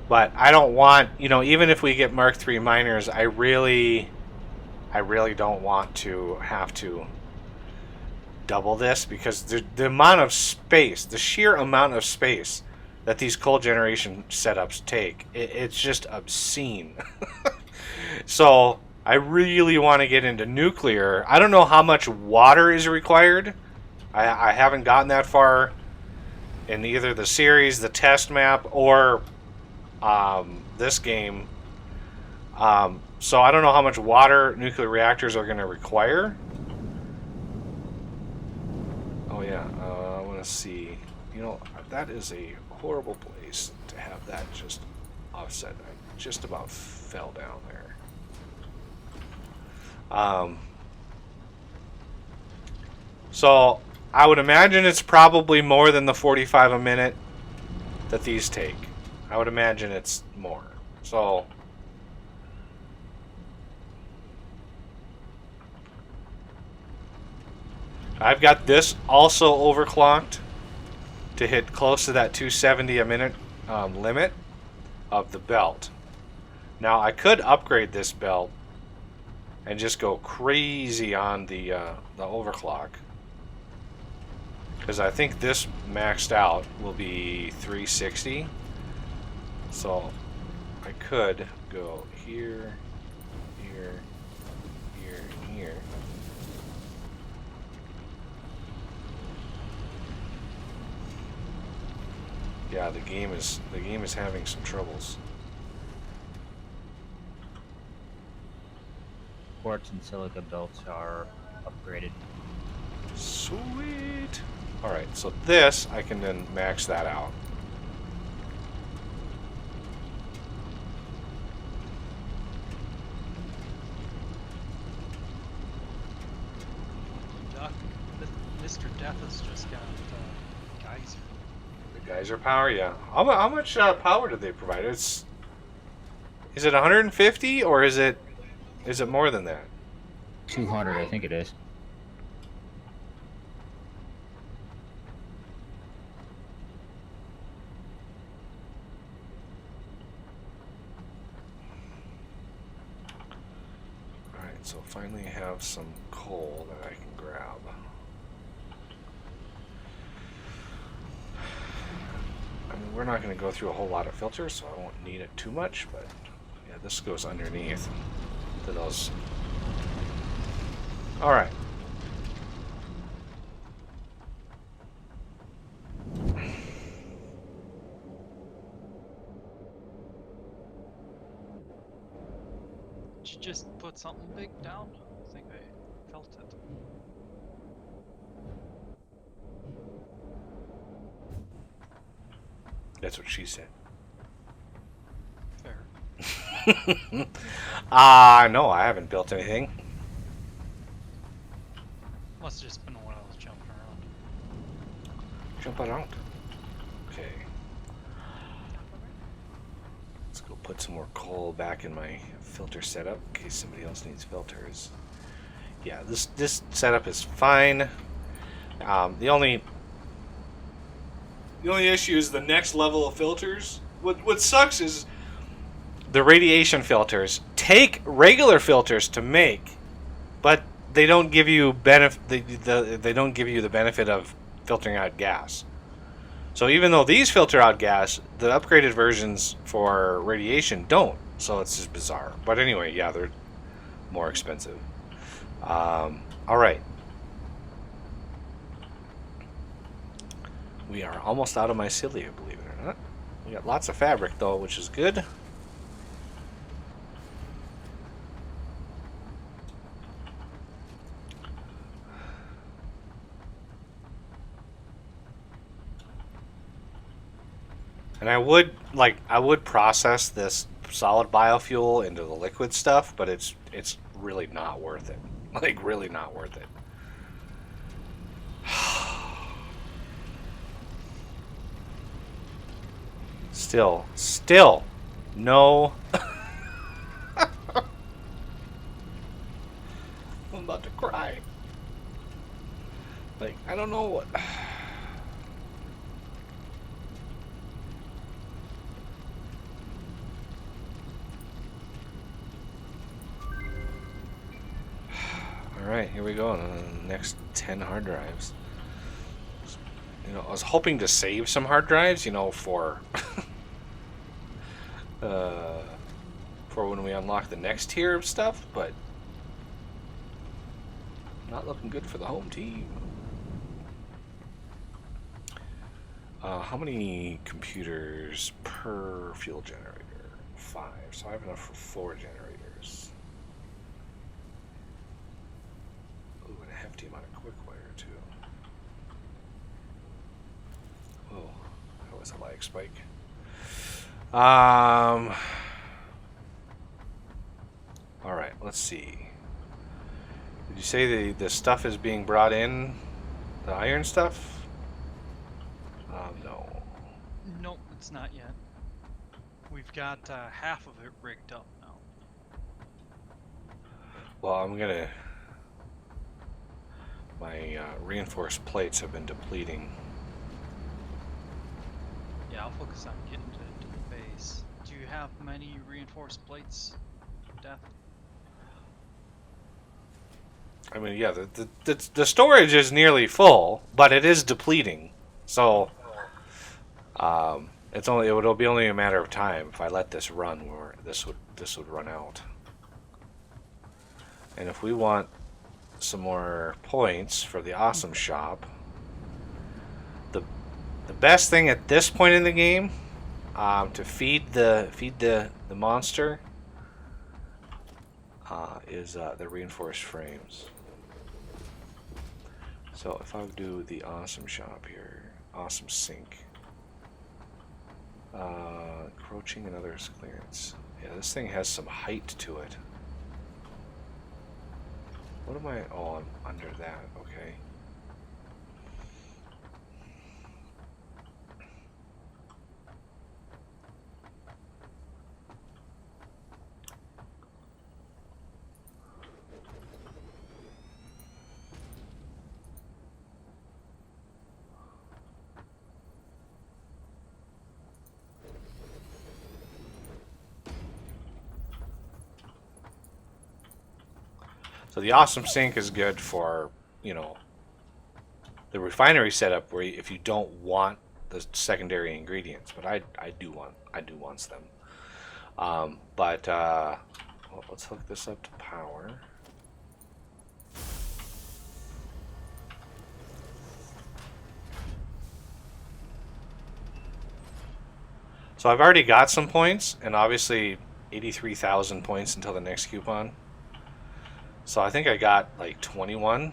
But I don't want, even if we get Mark III miners, I really don't want to have to double this, because the amount of space, the sheer amount of space that these coal generation setups take, it's just obscene. So I really want to get into nuclear. I don't know how much water is required. I haven't gotten that far in either the series, the test map, or this game. So I don't know how much water nuclear reactors are going to require. Oh yeah, I want to see. That is a horrible place to have that just offset. I just about fell down there. So I would imagine it's probably more than the 45 a minute that these take. I would imagine it's more. So I've got this also overclocked to hit close to that 270 a minute limit of the belt. Now I could upgrade this belt and just go crazy on the overclock. Because I think this maxed out will be 360. So I could go here, here, here, and here. Yeah, the game is having some troubles. Quartz and silica belts are upgraded. Sweet. All right, so this I can then max that out. Duck. Mr. Death has just got geyser. The geyser power, yeah. How much power do they provide? Is it 150 or is it more than that? 200, I think it is. All right, so finally have some coal that I can grab. I mean, we're not going to go through a whole lot of filters, so I won't need it too much, but yeah, this goes underneath to those. All right. Did you just put something big down? I think I felt it. That's what she said. Fair. No, I haven't built anything. Must have just been when I was jumping around. Jump around. Okay. Let's go put some more coal back in my filter setup in case somebody else needs filters. Yeah, this setup is fine. The only issue is the next level of filters. What sucks is the radiation filters take regular filters to make, but they don't give you they don't give you the benefit of filtering out gas. So even though these filter out gas, the upgraded versions for radiation don't. So it's just bizarre. But anyway, yeah, they're more expensive. All right. We are almost out of mycelia, believe it or not. We got lots of fabric though, which is good. And I would process this solid biofuel into the liquid stuff, but it's really not worth it. Like really not worth it. Still no. I'm about to cry. Like I don't know what. Alright, here we go. Next 10 hard drives. You know, I was hoping to save some hard drives, you know, for for when we unlock the next tier of stuff, but not looking good for the home team. How many computers per fuel generator? 5. So I have enough for 4 generators. Ooh, and a hefty amount of quick wire too. Oh, that was a lag spike. All right, let's see. Did you say the stuff is being brought in? The iron stuff? No. Nope, it's not yet. We've got half of it rigged up now. Well, I'm gonna. My reinforced plates have been depleting. Yeah, I'll focus on getting to the base. Do you have many reinforced plates, Death? I mean, yeah, the storage is nearly full, but it is depleting. So, it'll be only a matter of time if I let this run where this would run out. And if we want some more points for the awesome shop, the best thing at this point in the game, to feed the monster, is the reinforced frames. So if I do the awesome shop here, awesome sink, encroaching and others clearance. Yeah, this thing has some height to it. What am I? Oh, I'm under that. Okay. So the awesome sink is good for, you know, the refinery setup where if you don't want the secondary ingredients, but I do want them. Well, let's hook this up to power. So I've already got some points, and obviously 83,000 points until the next coupon. So I think I got like 21,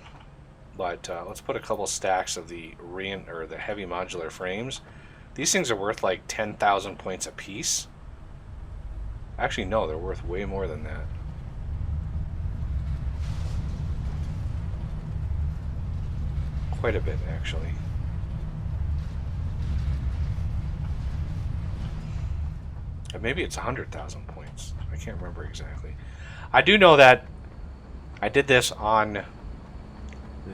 but let's put a couple stacks of the heavy modular frames. These things are worth like 10,000 points a piece. Actually, no, they're worth way more than that. Quite a bit, actually. Maybe it's 100,000 points. I can't remember exactly. I do know that I did this on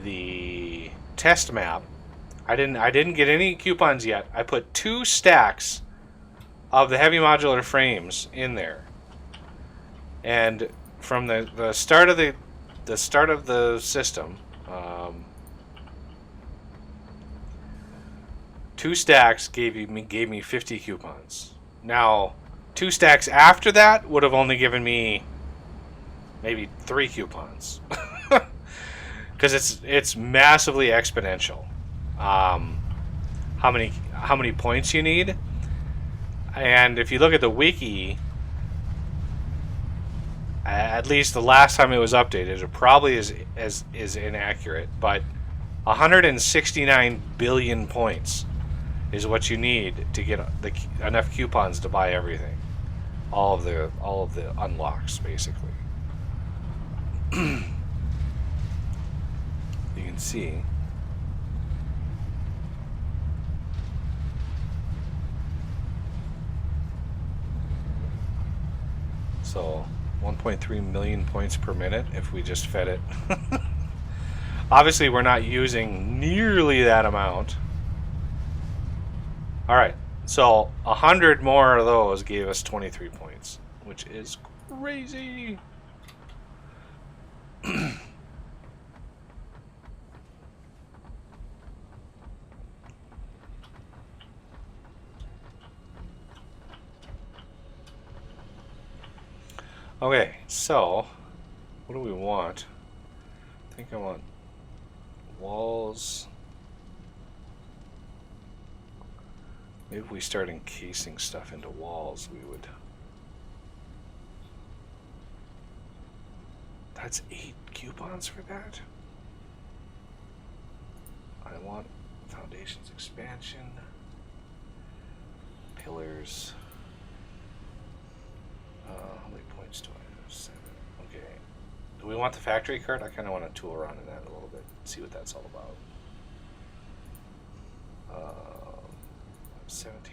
the test map. I didn't get any coupons yet. I put 2 stacks of the heavy modular frames in there, and from the start of the system, 2 stacks gave me 50 coupons. Now, 2 stacks after that would have only given me maybe 3 coupons, because it's massively exponential. How many points you need, and if you look at the wiki, at least the last time it was updated, it probably is inaccurate, but 169 billion points is what you need to get enough coupons to buy everything, all of the unlocks, basically. You can see. So 1.3 million points per minute if we just fed it. Obviously, we're not using nearly that amount. All right, so 100 more of those gave us 23 points, which is crazy. Okay, so what do we want? I think I want walls. Maybe if we start encasing stuff into walls, we would. That's 8 coupons for that? I want foundations expansion, pillars. How many points do I have? 7. Okay. Do we want the factory cart? I kind of want to tool around in that a little bit, see what that's all about. 17.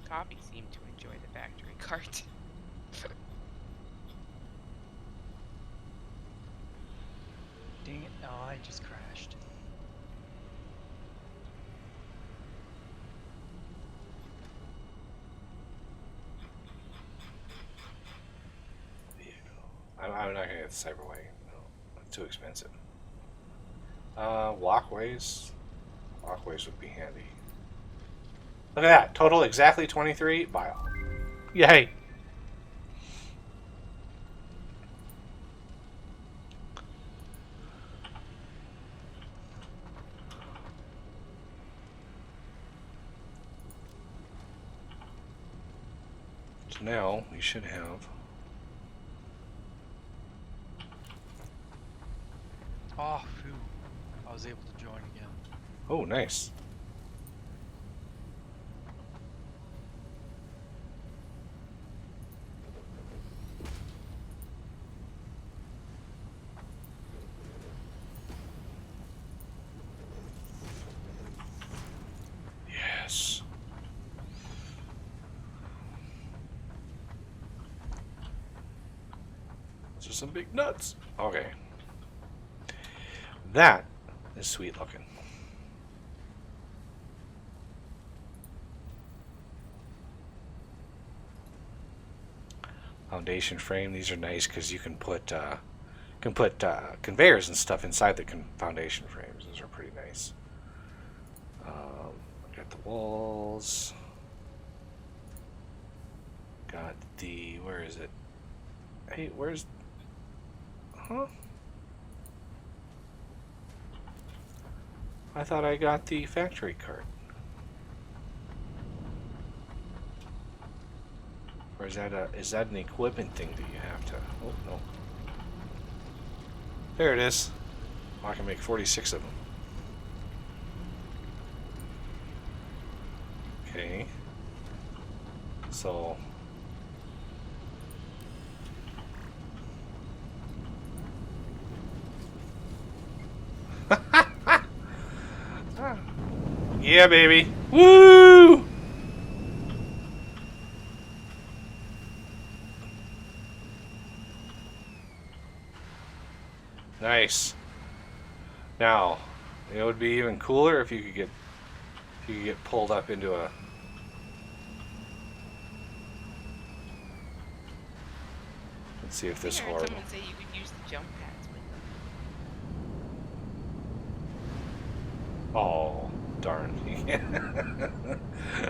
Coffee seemed to enjoy the factory cart. Dang it! No, I just crashed. I'm not gonna get the Cyberway. No, it's too expensive. Walkways. Walkways would be handy. Look at that. Total exactly 23 bio. Yay. So now we should have. Oh, phew. I was able to join again. Oh, nice. Yes. Those are some big nuts. Okay. That is sweet looking. Foundation frame. These are nice because you can put conveyors and stuff inside the foundation frames. Those are pretty nice. Got the walls. Got the, where is it? Hey, where's, huh? I thought I got the factory cart. Or is that an equipment thing that you have to, oh no. There it is. Oh, I can make 46 of them. Okay. So yeah, baby. Woo! Nice. Now, it would be even cooler if you could get pulled up into a. Let's see if this I heard horrible. someone say you could use the jump pads with them. Oh, darn.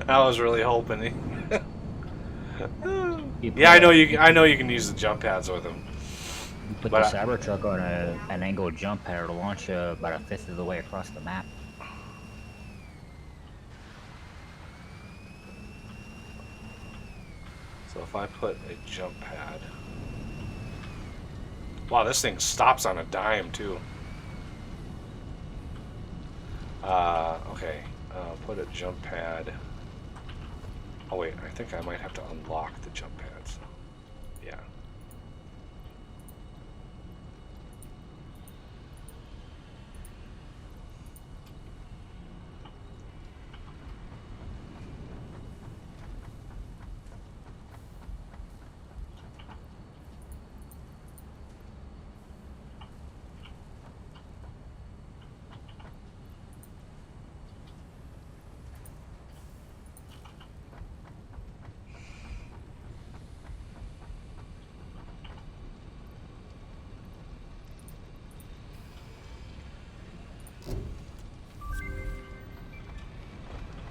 I was really hoping. Yeah, I know you. I know you can use the jump pads with them. You put But the Cybertruck on an angled jump pad, it'll launch you about a fifth of the way across the map. So if I put a jump pad. Wow, this thing stops on a dime too. Okay. Put a jump pad. Oh wait, I think I might have to unlock the jump pads. Yeah.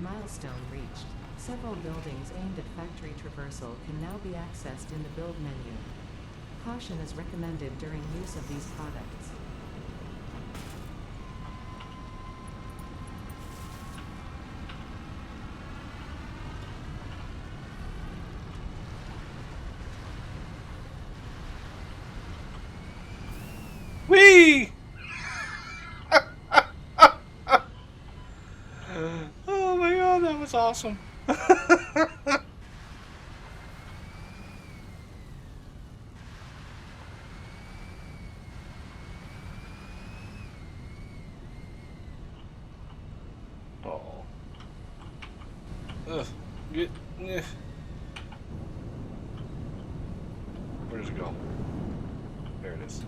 Milestone reached. Several buildings aimed at factory traversal can now be accessed in the build menu. Caution is recommended during use of these products. Whee! Oh my god, that was awesome. Oh. Ugh. Where does it go? There it is.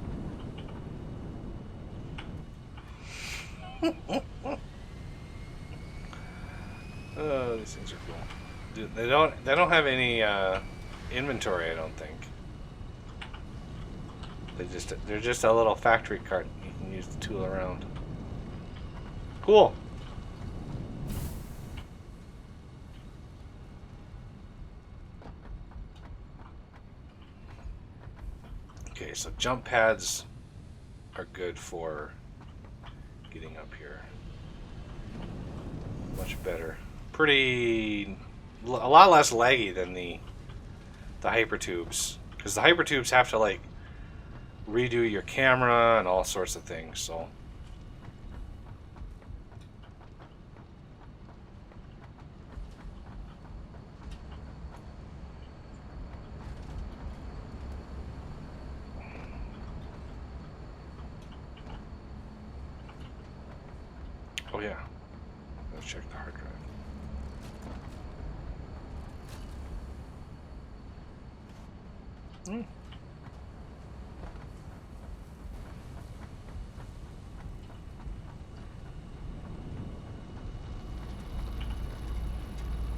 Oh, these things are cool. They don't have any inventory, I don't think. They're just a little factory cart you can use to tool around. Cool. Okay, so jump pads are good for getting up here. Much better. A lot less laggy than the hypertubes, because the hypertubes have to like redo your camera and all sorts of things. So oh yeah, let's check the hard drive.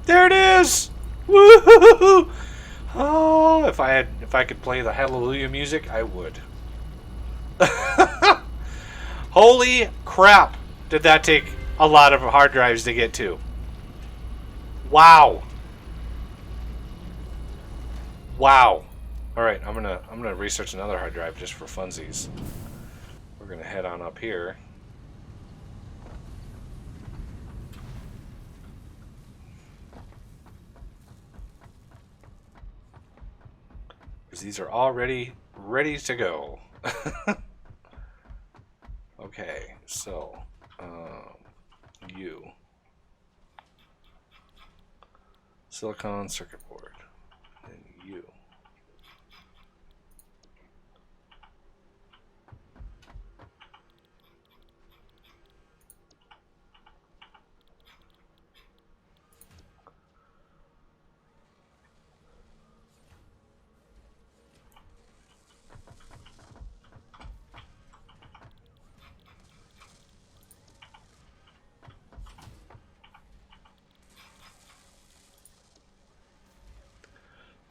There it is! Woo! Oh, if I could play the Hallelujah music, I would. Holy crap! Did that take a lot of hard drives to get to? Wow. Wow. All right, I'm gonna research another hard drive just for funsies. We're gonna head on up here. Because these are all ready to go. Okay, so silicon circuit board, and you.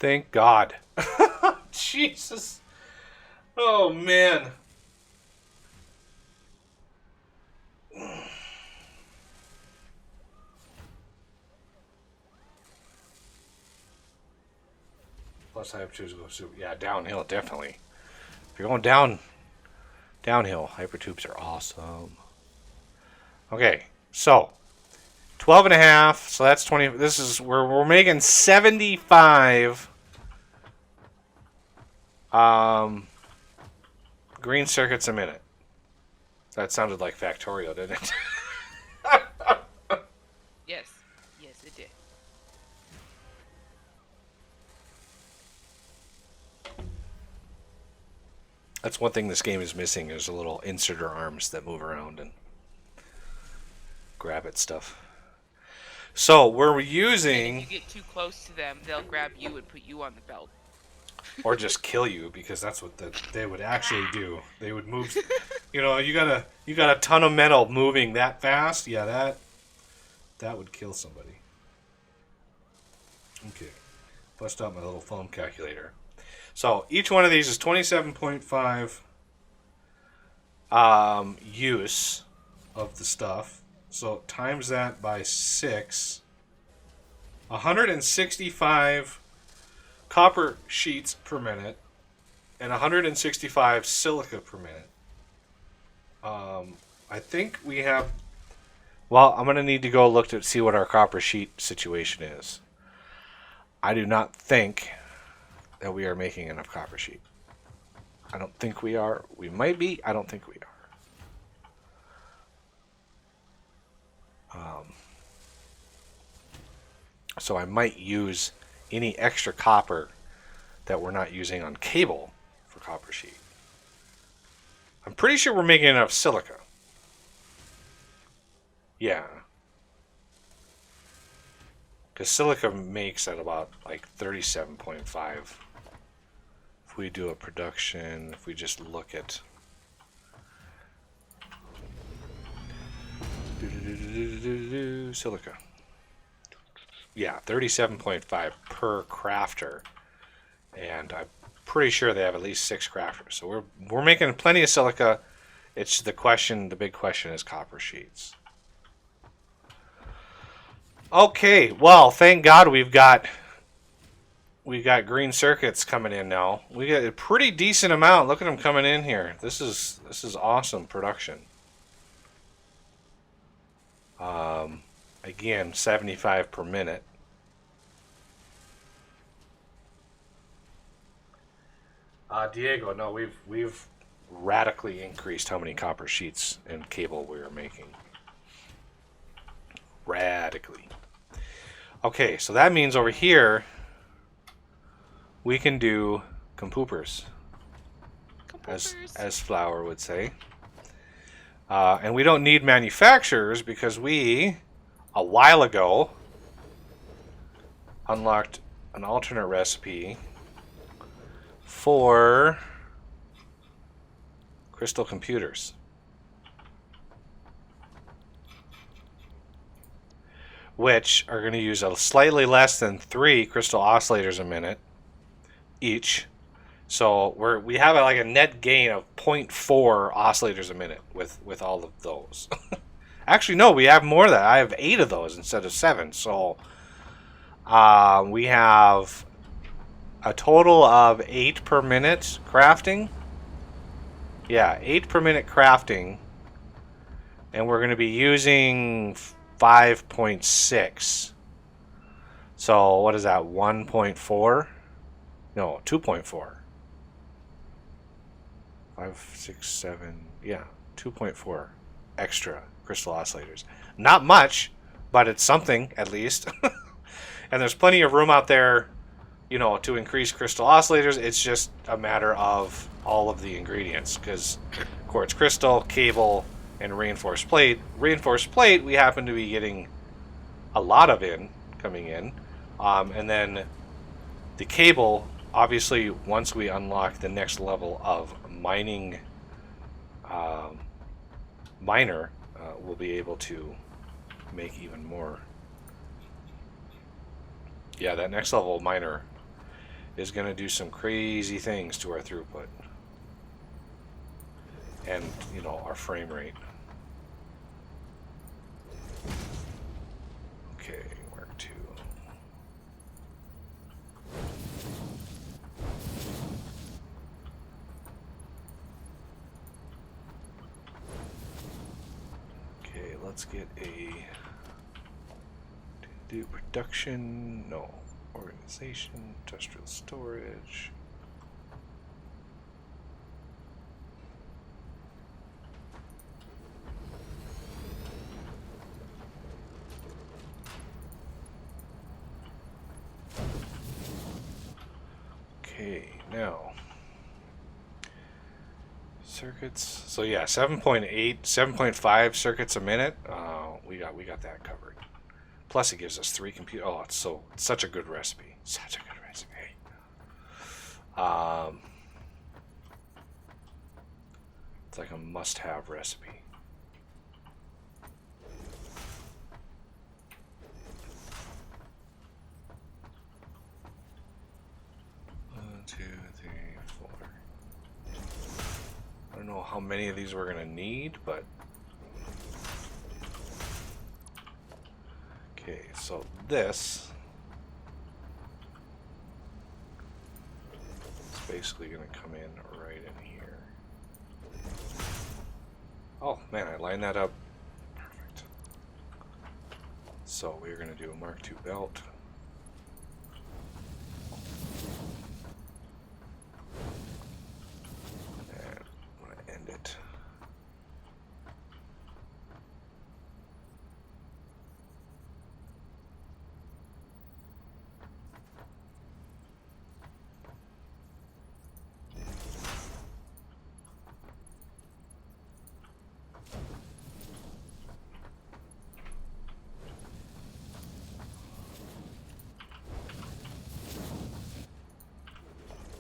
Thank God. Jesus. Oh, man. Plus, I have to go super. Yeah, downhill, definitely. If you're going downhill, hypertubes are awesome. Okay, so 12 and a half. So that's 20. This is we're making 75 green circuits a minute. That sounded like Factorial, didn't it? Yes. Yes, it did. That's one thing this game is missing. There's a little inserter arms that move around and grab at stuff. So we're using, If you get too close to them, they'll grab you and put you on the belt. or just kill you, because that's what they would actually do. They would move. You know, you got a ton of metal moving that fast. Yeah, that would kill somebody. Okay, bust out my little phone calculator. So each one of these is 27.5 use of the stuff. So times that by 6. 165 copper sheets per minute and 165 silica per minute. I think we have. Well, I'm gonna need to go look to see what our copper sheet situation is. I do not think that we are making enough copper sheet. I don't think we are. We might be. I don't think we are. So I might use any extra copper that we're not using on cable for copper sheet. I'm pretty sure we're making enough silica. Yeah. Because silica makes at about like 37.5. If we do a production, if we just look at silica. Yeah, 37.5 per crafter. And I'm pretty sure they have at least 6 crafters. So we're making plenty of silica. It's the big question is copper sheets. Okay, well, thank God we've got green circuits coming in now. We got a pretty decent amount. Look at them coming in here. This is awesome production. Again, 75 per minute. Diego, no, we've radically increased how many copper sheets and cable we are making. Radically. Okay, so that means over here we can do compoopers, as Flower would say. And we don't need manufacturers because we, a while ago, unlocked an alternate recipe for crystal computers. Which are going to use a slightly less than 3 crystal oscillators a minute each. So we have like a net gain of 0.4 oscillators a minute with all of those. Actually, no, we have more than that. I have 8 of those instead of 7. So we have a total of 8 per minute crafting. Yeah, 8 per minute crafting. And we're going to be using 5.6. So what is that? 1.4? No, 2.4. 5, 6, 7. Yeah, 2.4 extra crystal oscillators. Not much, but it's something at least. And there's plenty of room out there, you know, to increase crystal oscillators. It's just a matter of all of the ingredients, because quartz crystal, cable, and reinforced plate. Reinforced plate we happen to be getting a lot of coming in. And then the cable, obviously, once we unlock the next level of mining miner, we'll be able to make even more. Yeah, that next level miner is going to do some crazy things to our throughput and, you know, our frame rate. Okay, Mark 2. Okay, let's get a do production, no, organization, industrial storage. Okay, now circuits. So yeah, 7.8, 7.5 circuits a minute. We got that covered. Plus, it gives us 3 compute. Oh, it's such a good recipe. Such a good recipe. It's like a must-have recipe. One, 2, 3, 4. I don't know how many of these we're gonna need, but okay, so this is basically going to come in right in here. Oh man, I lined that up perfect. So we're going to do a Mark II belt. And I'm going to end it.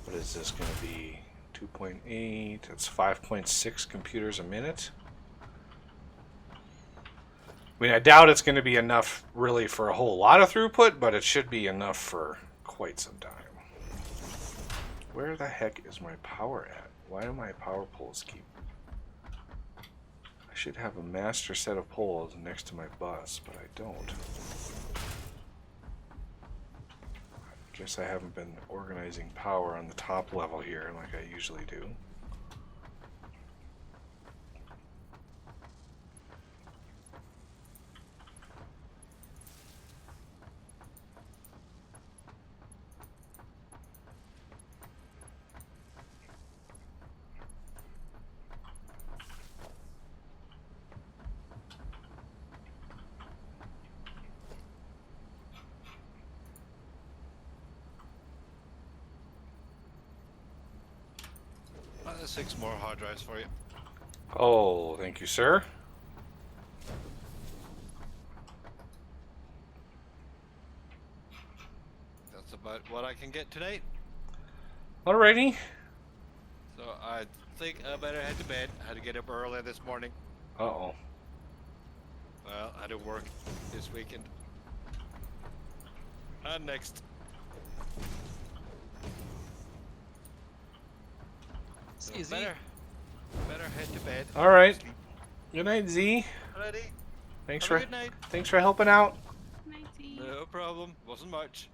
What is this going to be? 2.8, that's 5.6 computers a minute. I mean, I doubt it's going to be enough really for a whole lot of throughput, but it should be enough for quite some time. where the heck is my power at? Why do my power poles keep... I should have a master set of poles next to my bus, but I don't. I guess I haven't been organizing power on the top level here like I usually do. There's 6 more hard drives for you. Oh, thank you, sir. That's about what I can get tonight. Alrighty. So I think I better head to bed. I had to get up early this morning. Uh-oh. Well, I do work this weekend. And next. So Easy. better head to bed. Alright. Good night, Z. Ready? Thanks Have a for good night. thanks for helping out. Nighty. No problem. Wasn't much.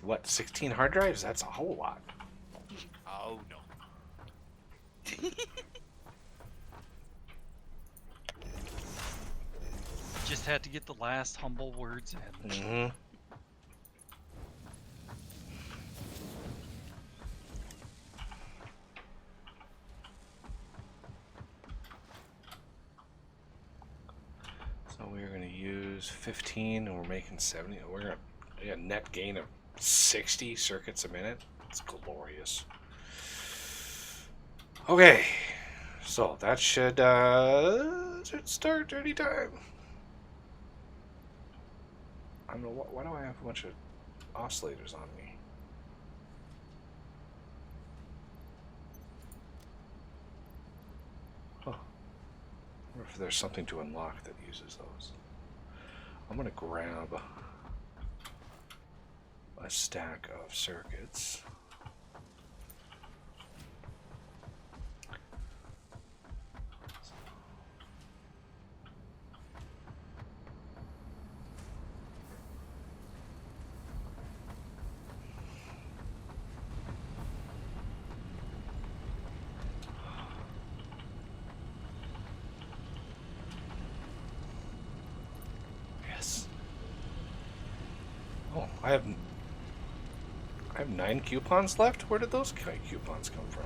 What, 16 hard drives? That's a whole lot. Oh no. Just had to get the last humble words in. Mm-hmm. So we're going to use 15 and we're making 70. We're going to get a net gain of 60 circuits a minute. It's glorious. Okay. So that should start anytime. I don't know, why do I have a bunch of oscillators on me? Huh. I wonder if there's something to unlock that uses those. I'm going to grab a stack of circuits. Yes. Oh, I have 9 coupons left? Where did those coupons come from?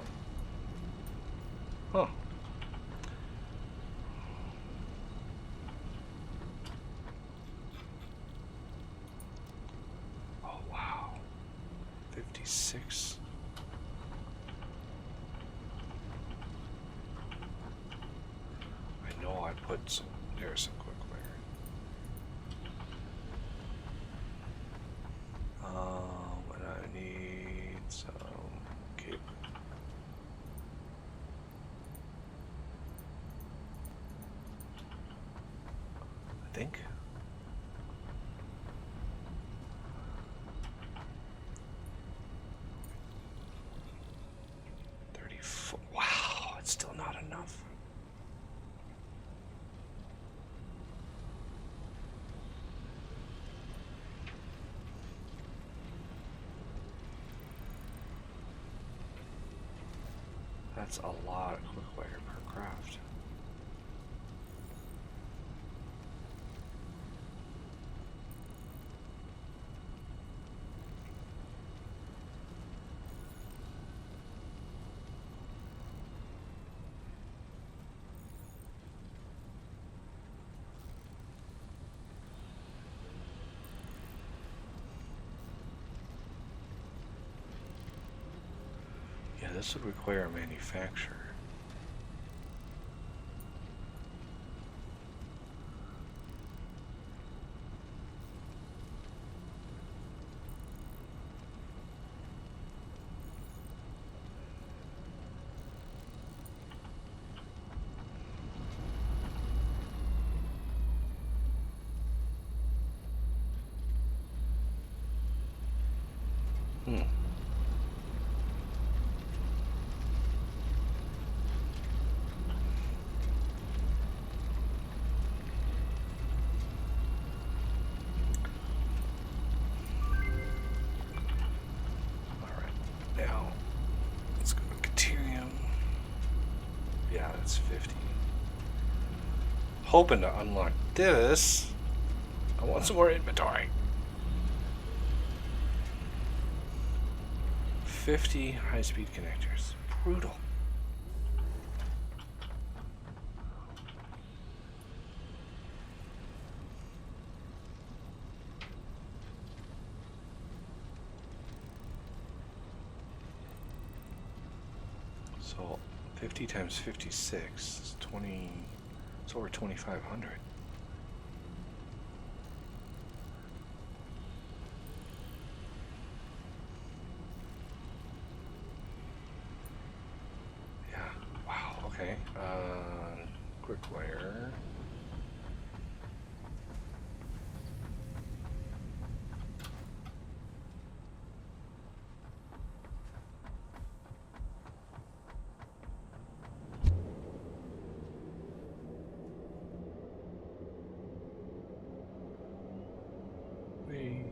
Huh. Oh, wow. 56. I know I put some... There's some quick wire. And I need some cable. I think. Wow, it's still not enough. That's a lot of quick wire per craft. Yeah, this would require a manufacturer. Hmm. That's 50. Hoping to unlock this. I want some more inventory. 50 high-speed connectors. Brutal. So 50 times 56 is 20. It's over 2,500. Yeah. Wow. Okay. Quick wire. Wait.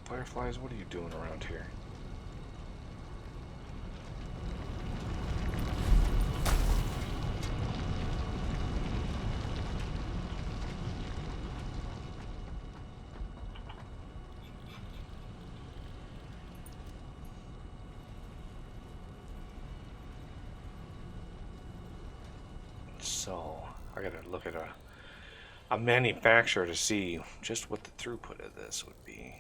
Fireflies, what are you doing around here? So, I gotta look at a manufacturer to see just what the throughput of this would be.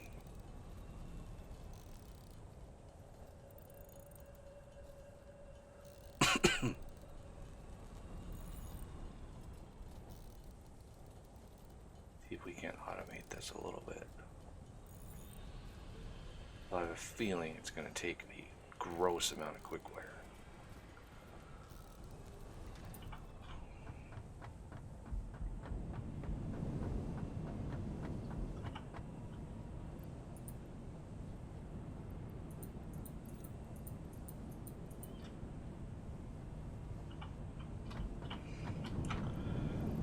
See if we can automate this a little bit. I have a feeling it's going to take a gross amount of quick wire.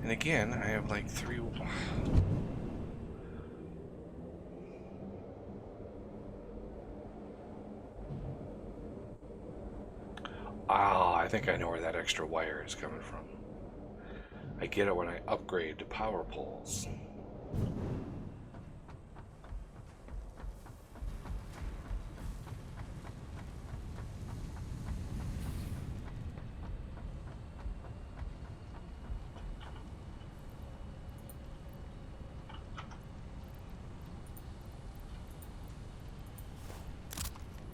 And again, I have like 3... Ah, I think I know where that extra wire is coming from. I get it when I upgrade to power poles.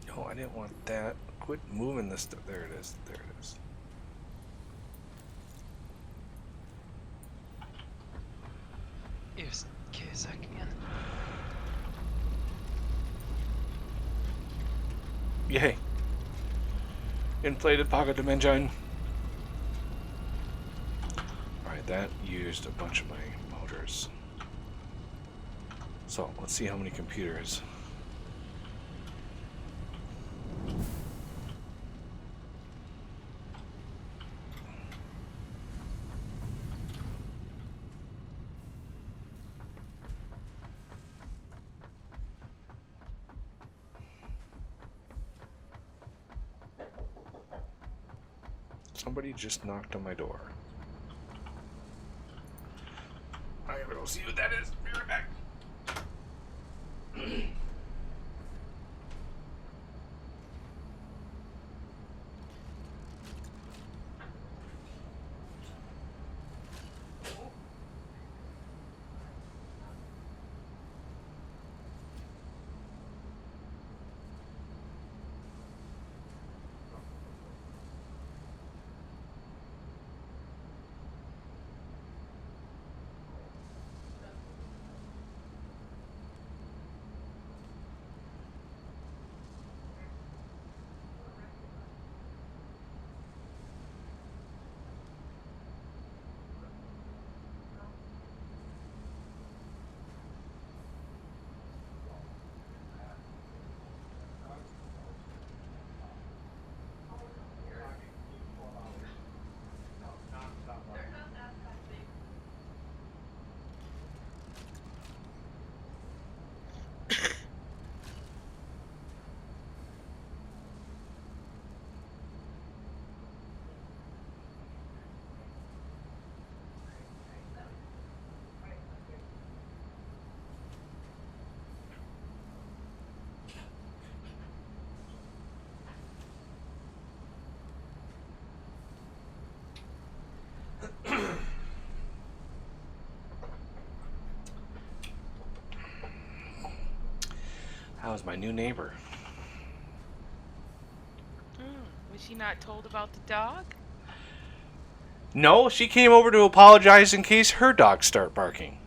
No, I didn't want that. Quit moving this stuff. There it is. There it is. Yes, case I can. Yay. Inflated pocket dimension. Alright, that used a bunch of my motors. So, let's see how many computers. Somebody just knocked on my door. I gotta go see who that is. Be right back. That was my new neighbor. Was she not told about the dog? No, she came over to apologize in case her dogs start barking.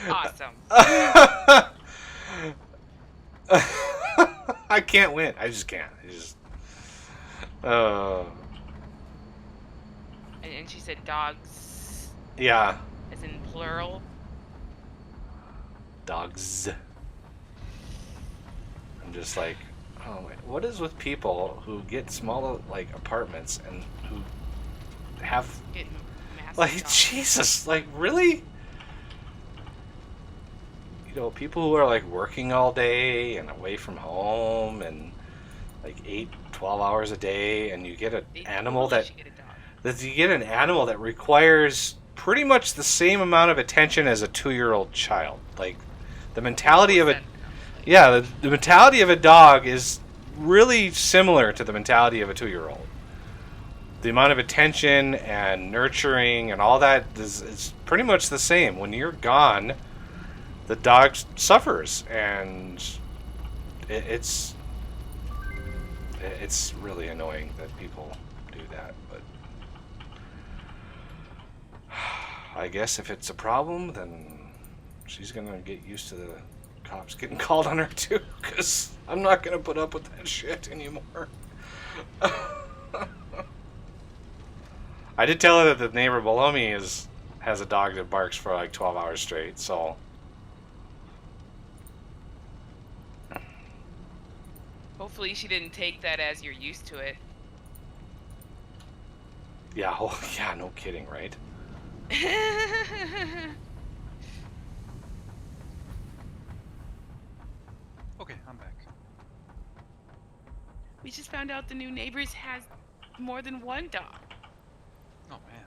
Awesome. I can't win. I just can't. Uh, And she said dogs, yeah, as in plural. dogs. I'm just like, oh my, what is with people who get small like apartments and who have Getting massive like dogs. Jesus, like really? You know, people who are like working all day and away from home and like 8-12 hours a day, and you get an They animal totally that should get a dog. you get an animal that requires pretty much the same amount of attention as a 2-year-old child. Like the mentality of a 100% probably. yeah, the mentality of a dog is really similar to the mentality of a 2-year-old. The amount of attention and nurturing and all that is pretty much the same. When you're gone, the dog suffers, and it's really annoying that people do that. But I guess if it's a problem, then she's gonna get used to the cops getting called on her too, because I'm not gonna put up with that shit anymore. I did tell her that the neighbor below me has a dog that barks for like 12 hours straight, so Hopefully she didn't take that as you're used to it. yeah, oh, yeah, no kidding, right? Okay, I'm back. We just found out the new neighbors has more than one dog. Oh man.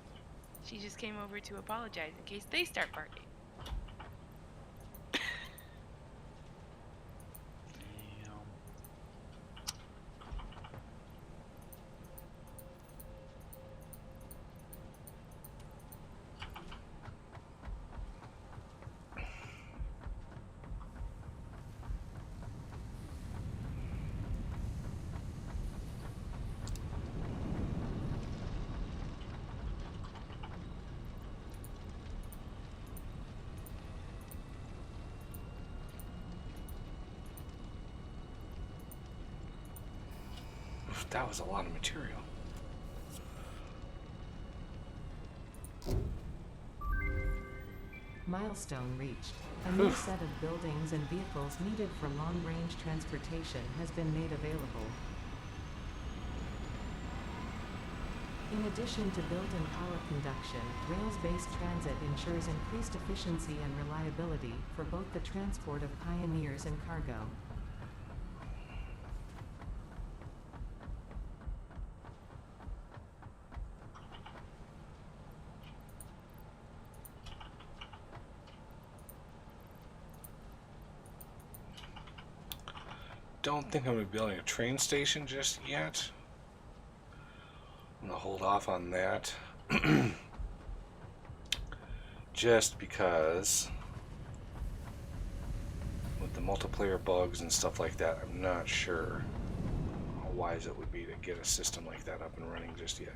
She just came over to apologize in case they start barking. Damn. Oof, that was a lot of material. Milestone reached. A new set of buildings and vehicles needed for long-range transportation has been made available. In addition to built-in power conduction, rails-based transit ensures increased efficiency and reliability for both the transport of pioneers and cargo. Don't think I'm going to be building a train station just yet. I'm going to hold off on that. Just because with the multiplayer bugs and stuff like that, I'm not sure how wise it would be to get a system like that up and running just yet.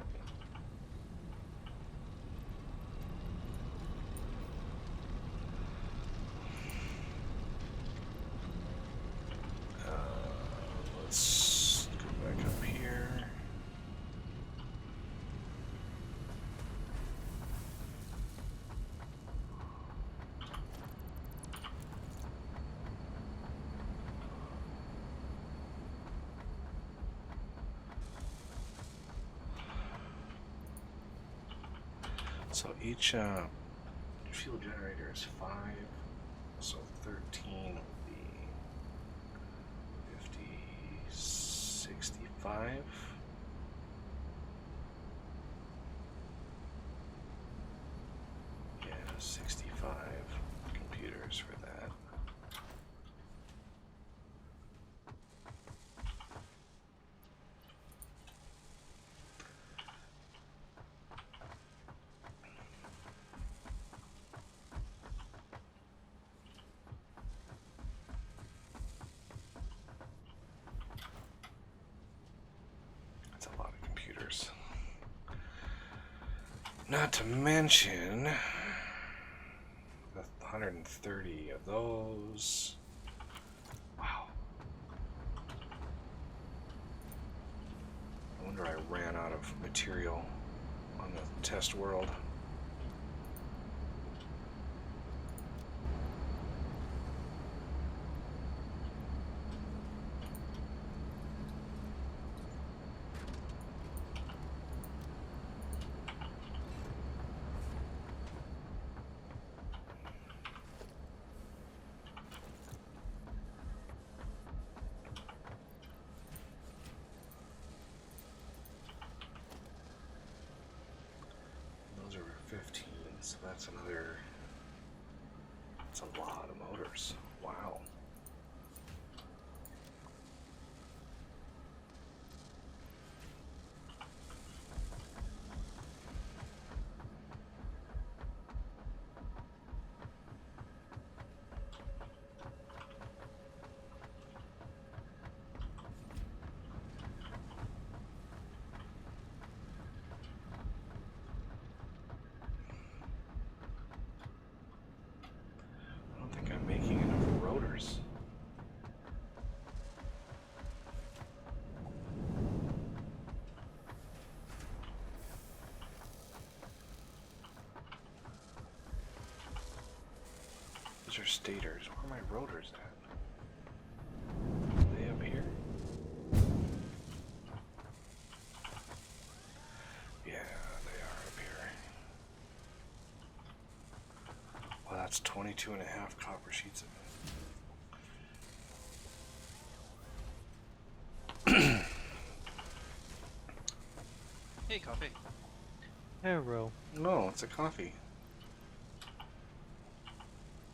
Let's go back up here. So each fuel generator is 5, so 13 would be 50, 65. Yeah, 65 computers for that. Not to mention the 130 of those. Wow. I wonder I ran out of material on the test world. Those are 15, so that's another. That's a lot of motors. Wow. I don't think I'm making enough rotors. These are stators. Where are my rotors at? Are they up here? Yeah, they are up here. Well, that's 22 and a half copper sheets of it. Hey, coffee. Hello. No, it's a coffee.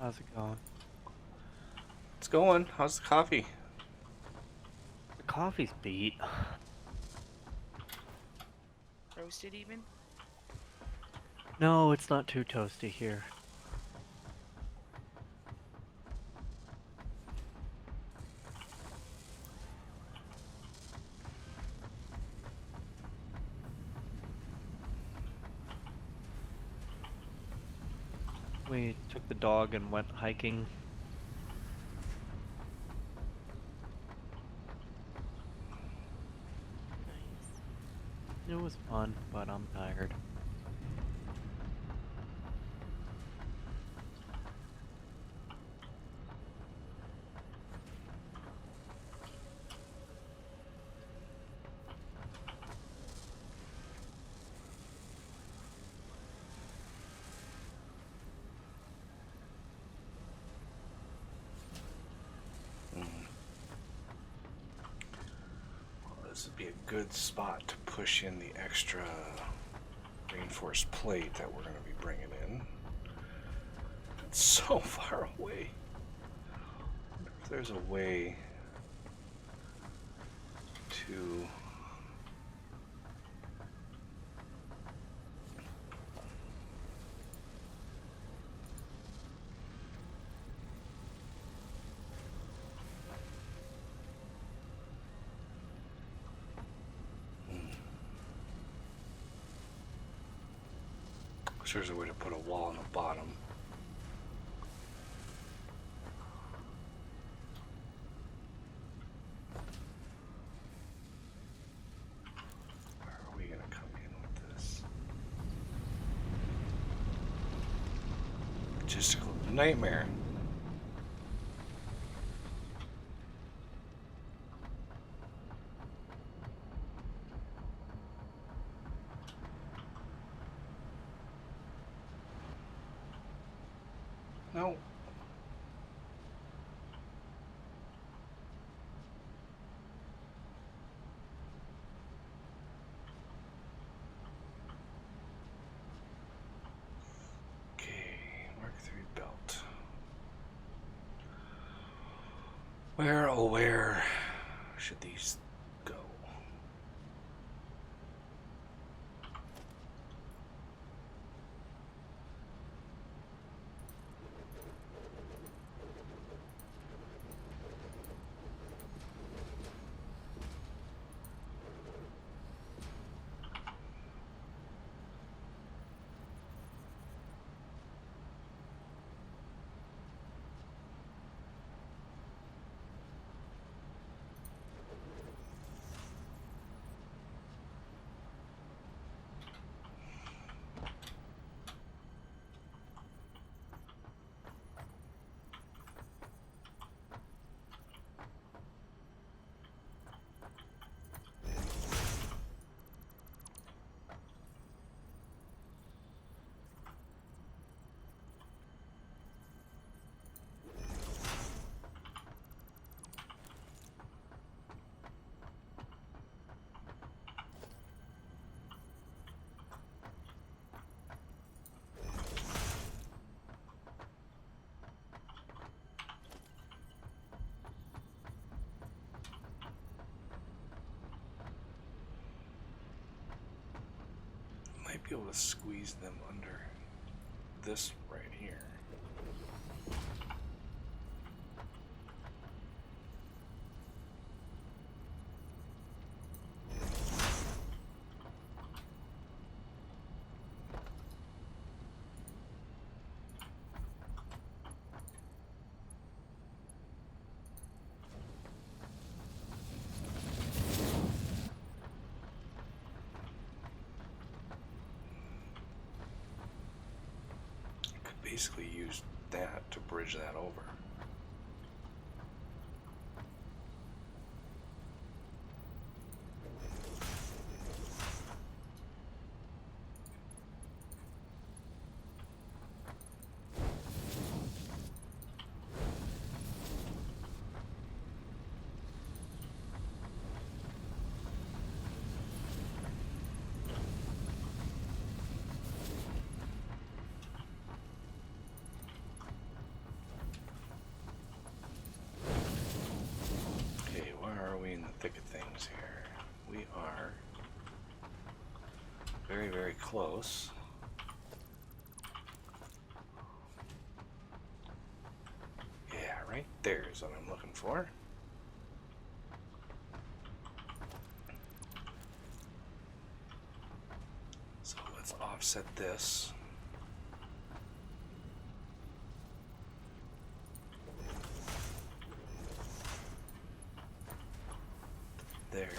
How's it going? It's going. How's the coffee? The coffee's beat. Roasted even? No, it's not too toasty here. We took the dog and went hiking. Nice. It was fun, but I'm tired. Well, this would be a good spot to push in the extra reinforced plate that we're going to be bringing in. It's so far away. I wonder if there's a way to... There's a way to put a wall on the bottom. Where are we going to come in with this? Logistical nightmare. No. Okay, Mark III belt. Where, oh where should these go? be able to squeeze them under this right here. Basically use that to bridge that over. In the thick of things here. We are very, very close. Yeah, right there is what I'm looking for. So let's offset this. There.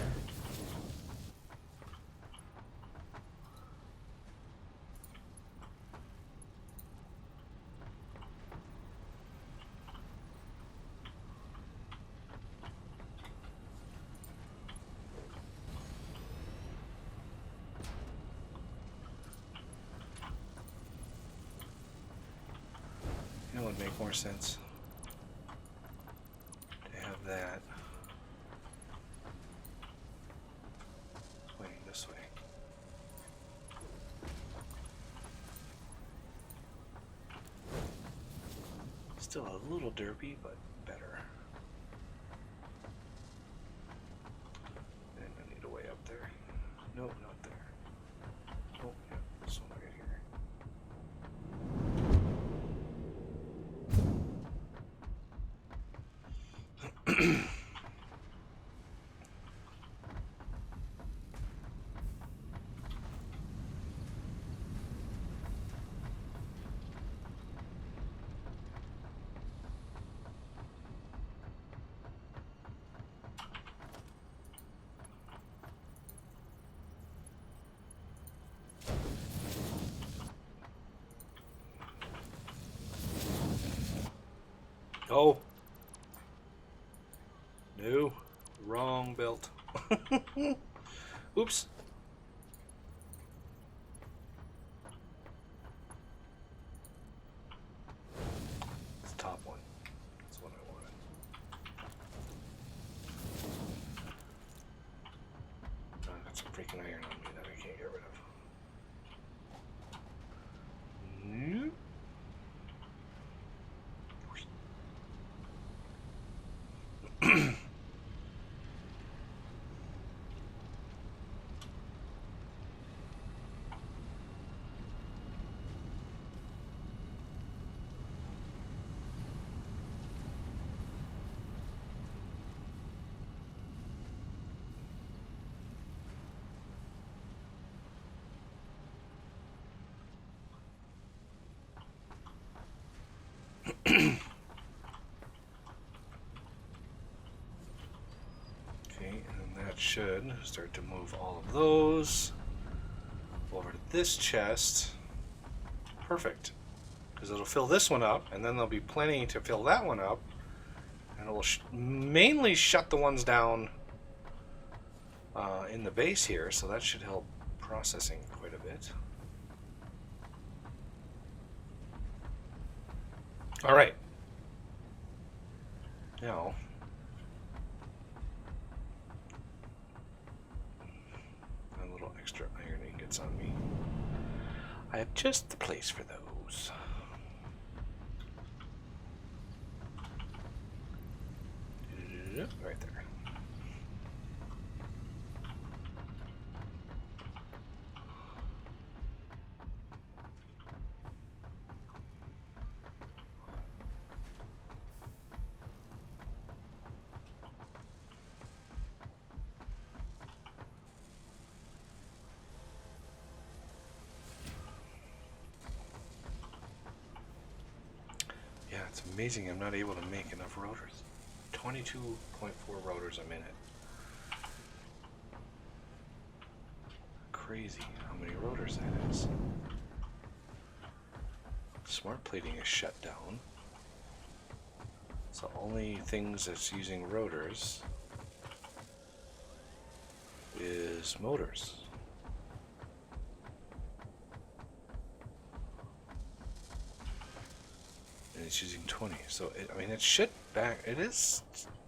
It would make more sense to have that pointing this way. Still a little derpy, but better. And I need a way up there. Nope, not there. Oh, yeah, this one right here. Oh. No. Wrong belt. Oops. It's the top one. That's what I wanted. I got some freaking iron on me that I can't get rid of. Nope. Okay, and that should start to move all of those over to this chest. Perfect. Because it'll fill this one up, and then there'll be plenty to fill that one up. And it will mainly shut the ones down in the base here, so that should help processing quite a bit. Alright. Now, a little extra iron ingots on me. I have just the place for those. Right there. It's amazing I'm not able to make enough rotors. 22.4 rotors a minute. Crazy how many rotors that is. Smart plating is shut down. So only things that's using rotors is motors. And it's using 20. So I mean it should back. It is.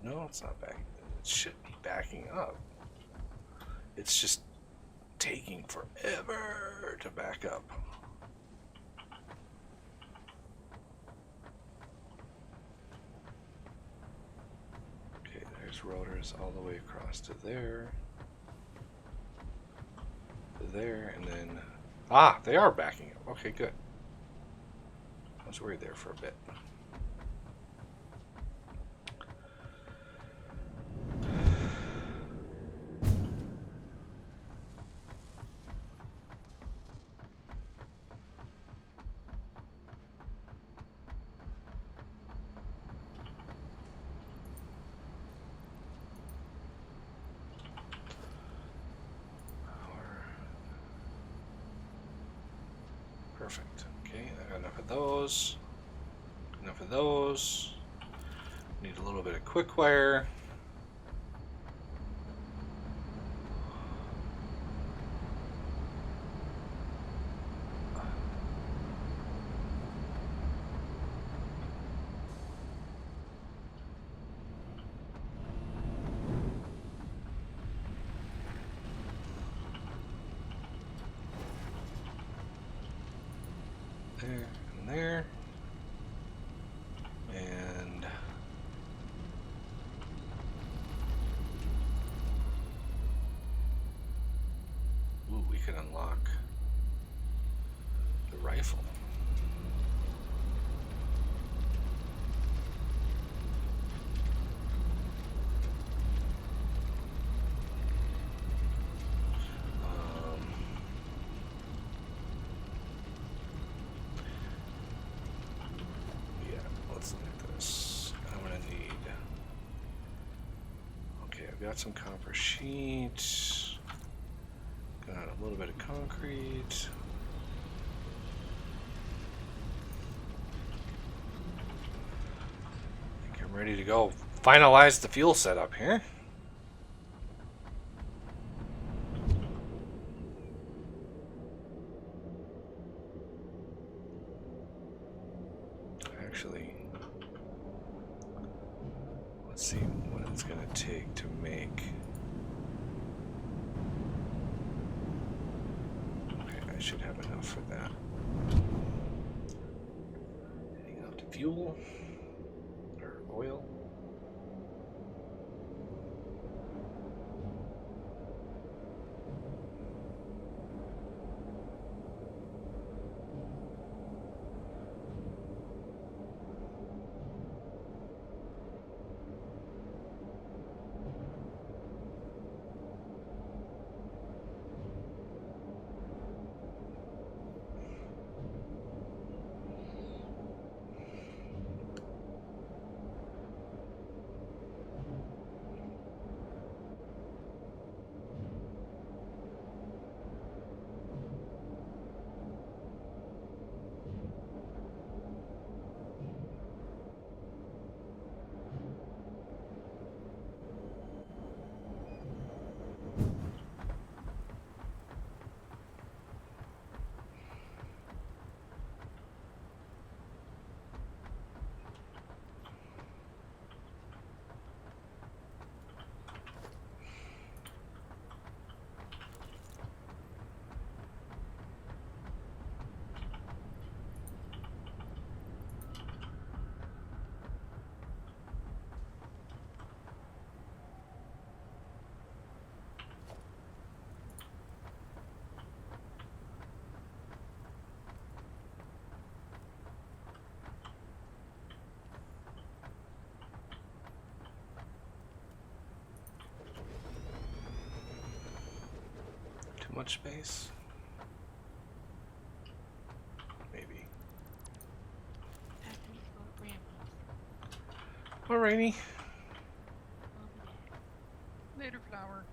No, it's not backing. It should be backing up. It's just taking forever to back up. Okay, there's rotors all the way across to there. To there, and then... Ah, they are backing up. Okay, good. I was worried there for a bit. Perfect. Okay, I got enough of those. Enough of those. Need a little bit of quick wire. There and there. And ooh, we could unlock the rifle. Yeah, let's look at this. I'm gonna need. Okay, I've got some copper sheet. Got a little bit of concrete. I think I'm ready to go finalize the fuel setup here. Actually, let's see what it's going to take to make. Okay, I should have enough for that. Heading out to fuel or oil. Too much space? Maybe. Happy for grandma. Alrighty. Later, flower.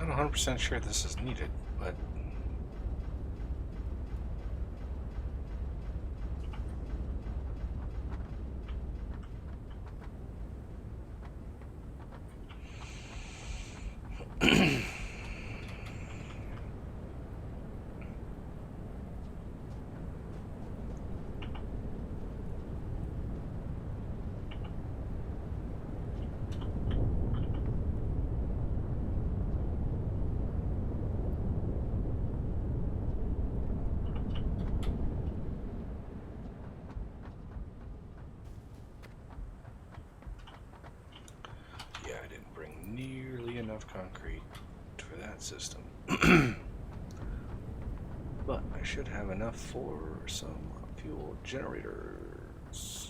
Not 100% sure this is needed, but yeah, I didn't bring nearly enough concrete for that system. But I should have enough for some fuel generators.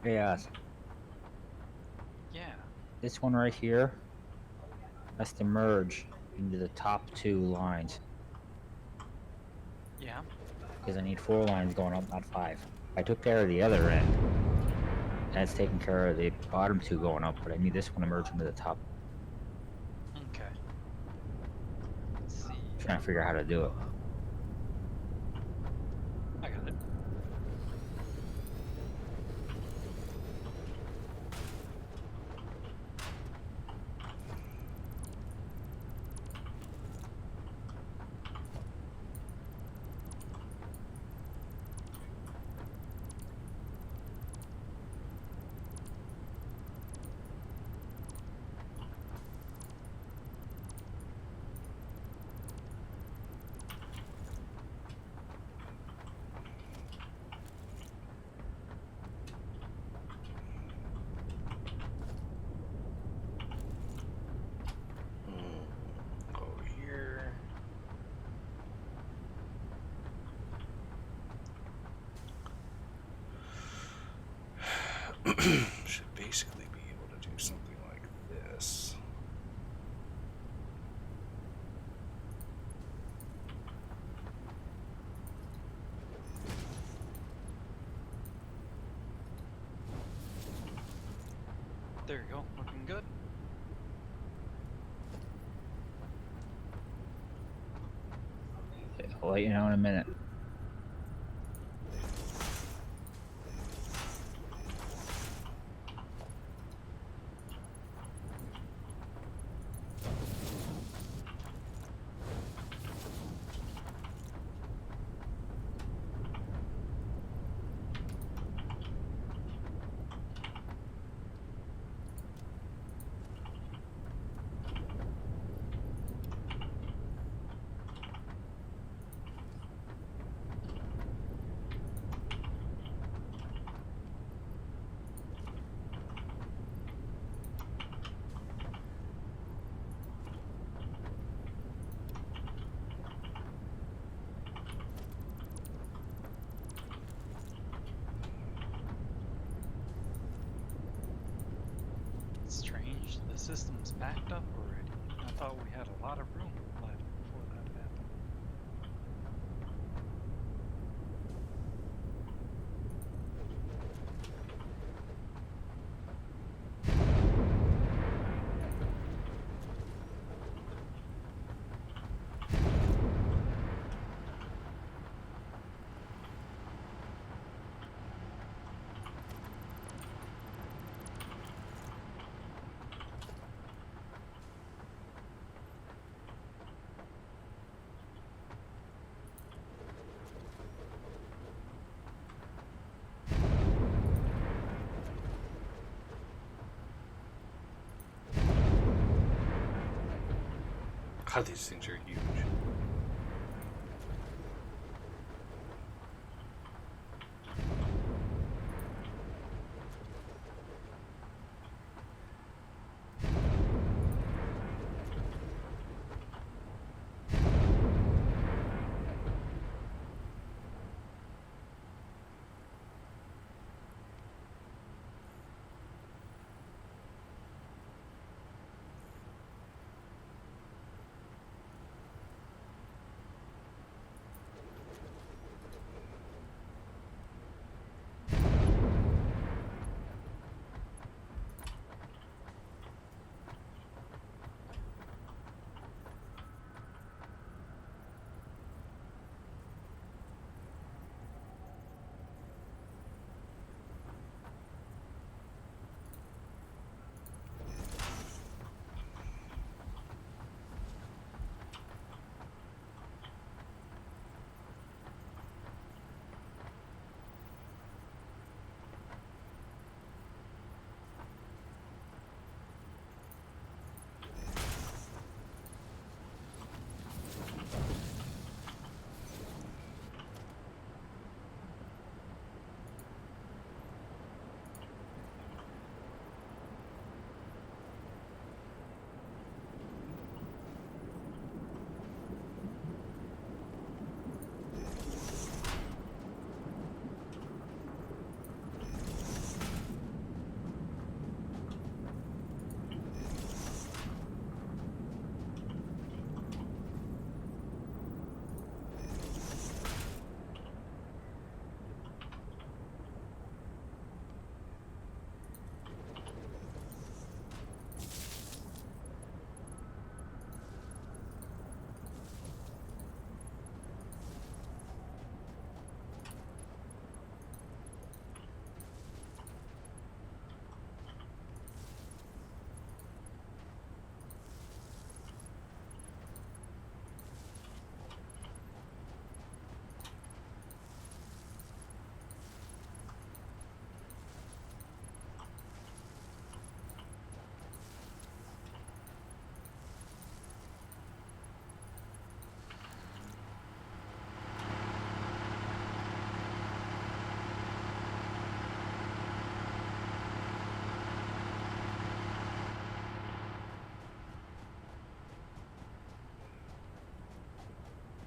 Yeah, Yeah. this one right here has to merge into the top 2 lines Yeah. because I need 4 lines going up, not 5. I took care of the other end, and it's taking care of the bottom 2 going up, but I need this one to merge into the top. Okay. Let's see. Trying to figure out how to do it. I got it. Go here. Should basically be able to do something like this. There you go. Looking good. I'll let you know in a minute. It's strange. The system's backed up already. I thought we had a lot of room left before that happened. God, these things are huge.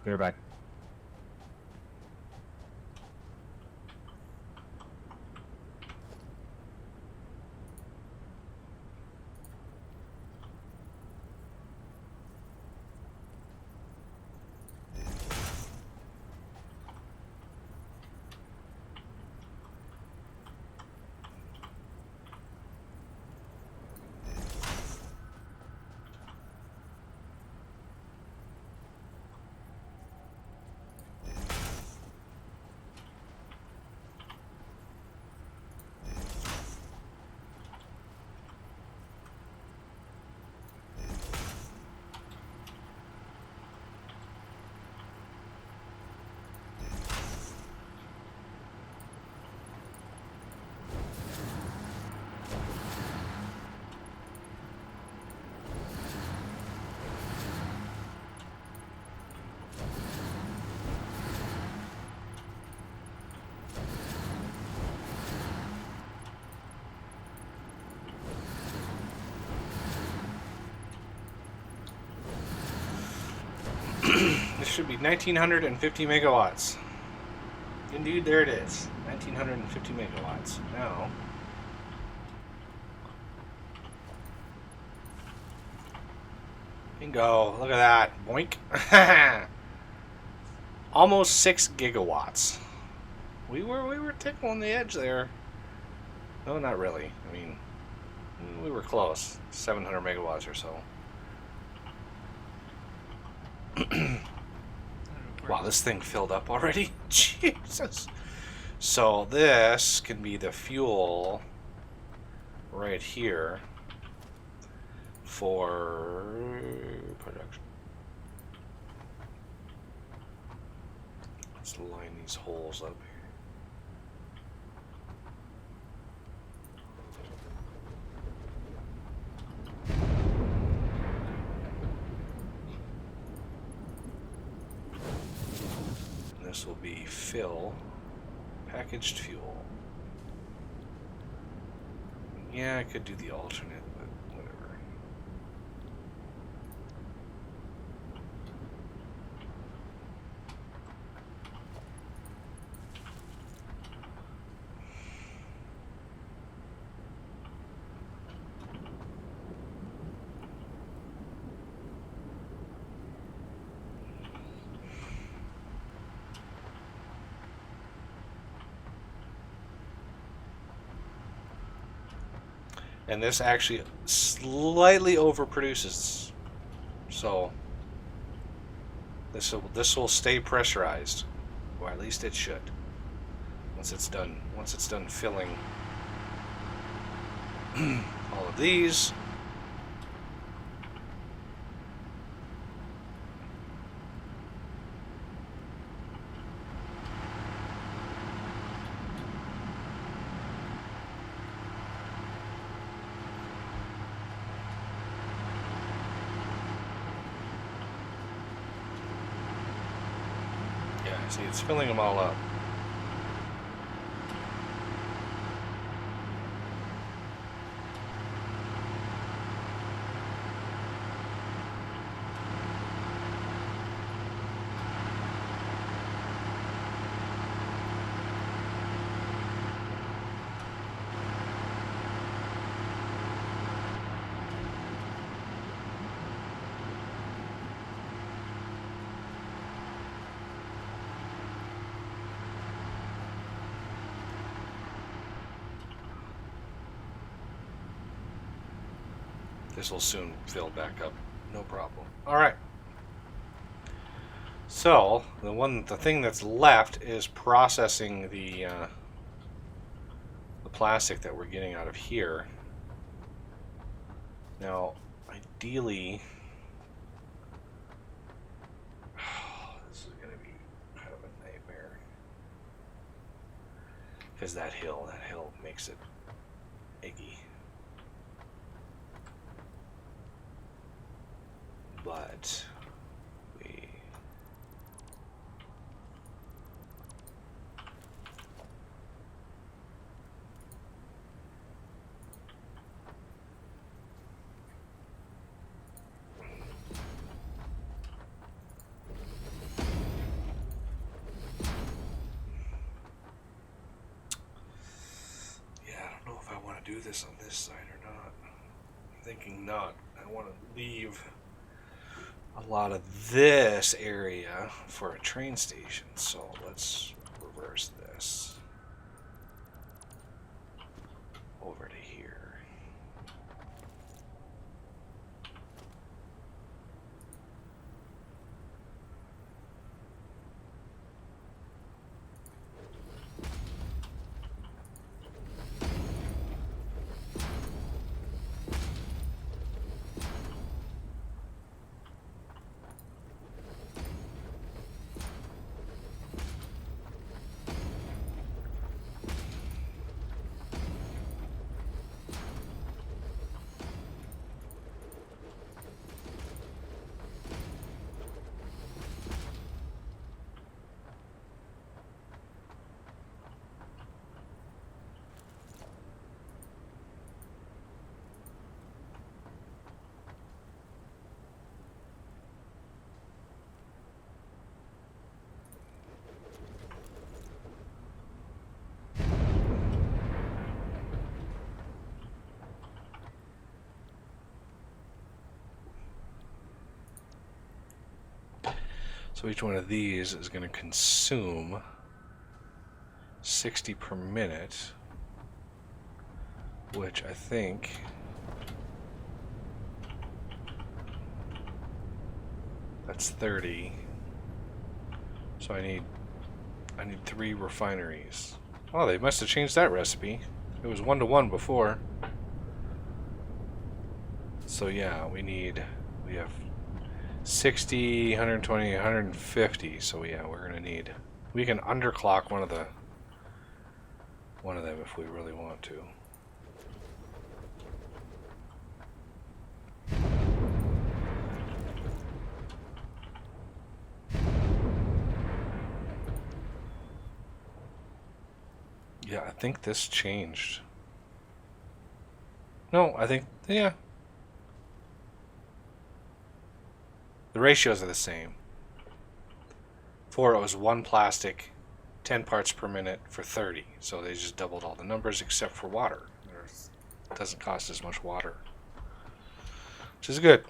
Be right back. This should be 1950 megawatts. Indeed, there it is. 1950 megawatts. Now, bingo! Look at that. Boink. Almost 6 gigawatts. We were tickling the edge there. No, not really. I mean, we were close. 700 megawatts or so. Wow, this thing filled up already? Jesus. So this can be the fuel right here for production. Let's line these holes up here. This will be fill packaged fuel. Yeah, I could do the alternate, but whatever. And this actually slightly overproduces, so this will stay pressurized, or at least it should. Once it's done filling all of these. See, it's filling them all up. This will soon fill back up, no problem. All right. So the thing that's left is processing the plastic that we're getting out of here. Now, ideally, this is going to be kind of a nightmare because that hill makes it eggy. But we this on this side or not. I'm thinking not. I want to leave a lot of this area for a train station, so let's reverse this over to here. So each one of these is going to consume 60 per minute, which I think that's 30. So I need 3 refineries. Oh, they must have changed that recipe. It was 1-to-1 before. So yeah, we have 60, 120, 150. So yeah, we're gonna need. We can underclock one of them if we really want to. Yeah, I think this changed. No, I think, yeah. The ratios are the same. Before it was 1 plastic, 10 parts per minute for 30. So they just doubled all the numbers except for water. It doesn't cost as much water, which is good.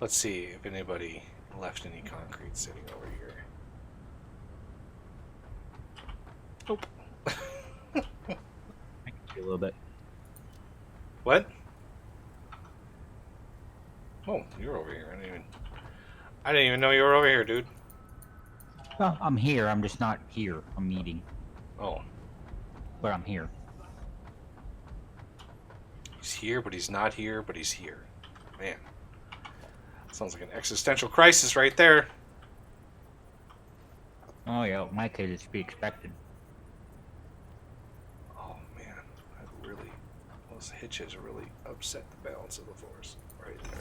Let's see if anybody left any concrete sitting over here. Nope. I can see a little bit. What? you're over here. I didn't even know you were over here, dude. Well, I'm here. I'm just not here. I'm eating, Oh, but I'm here. he's here, but he's not here, but he's here. Man, sounds like an existential crisis right there. Oh yeah, in my case it's to be expected. Oh man, that really, those hitches really upset the balance of the force right there.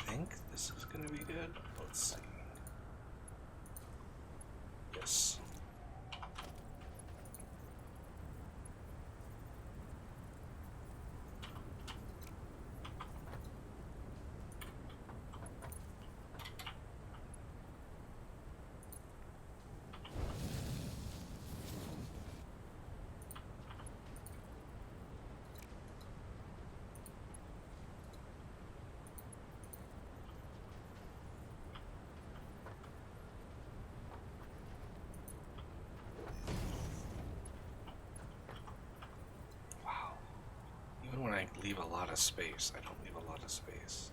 I think this is gonna be good. Let's see. Yes. Wow. Even when I leave a lot of space, I don't leave a lot of space.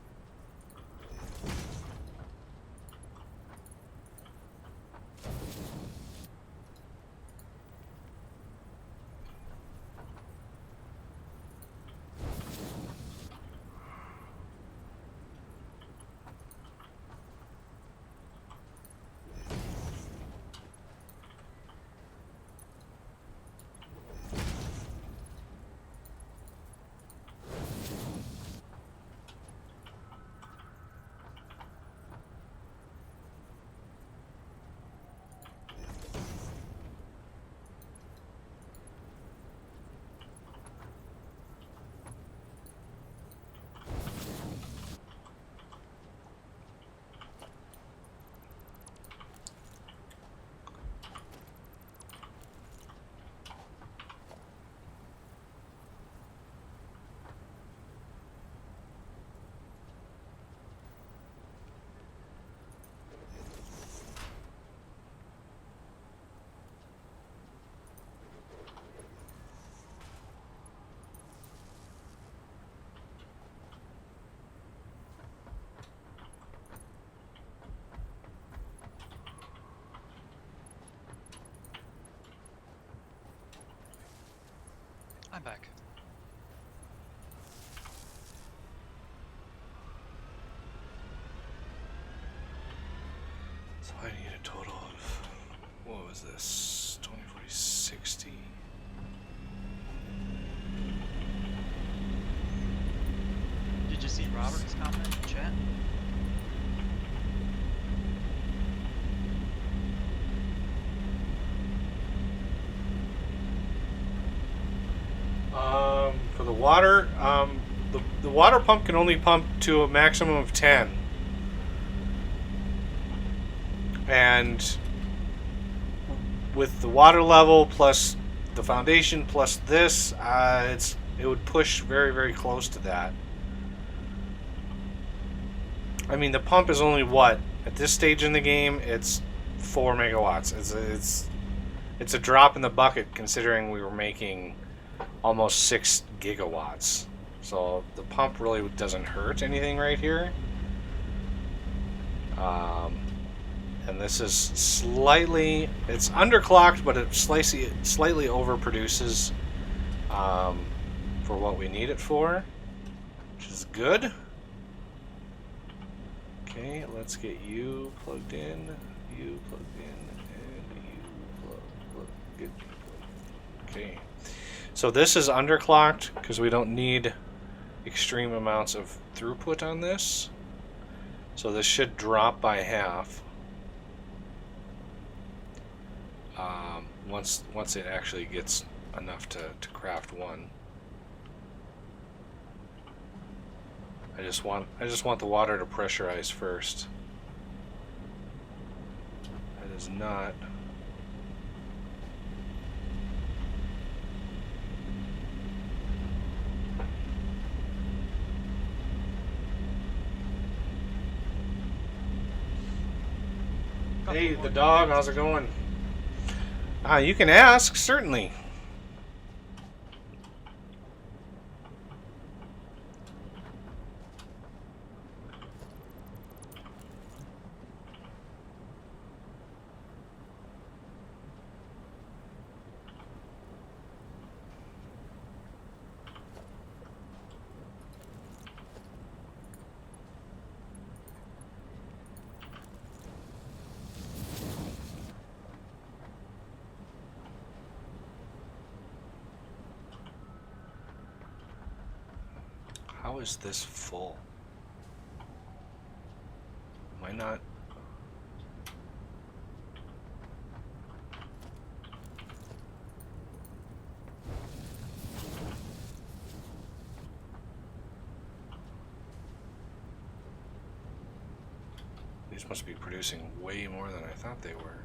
I'm back. So I need a total of, what was this? 20, 40, 60. Did you see Robert's comment in chat? For the water, the water pump can only pump to a maximum of 10. And with the water level plus the foundation plus this, it would push very, very close to that. I mean, the pump is only what? At this stage in the game, it's 4 megawatts. It's a drop in the bucket considering we were making almost 6 gigawatts. So the pump really doesn't hurt anything right here. And this is slightly, it's underclocked, but it slightly overproduces for what we need it for, which is good. Okay, let's get you plugged in, you plugged in, and you plugged in. Okay. So this is underclocked because we don't need extreme amounts of throughput on this. So this should drop by half once it actually gets enough to craft one. I just want the water to pressurize first. That is not. Hey, the dog, how's it going? You can ask, certainly. How is this full? Am I not? These must be producing way more than I thought they were.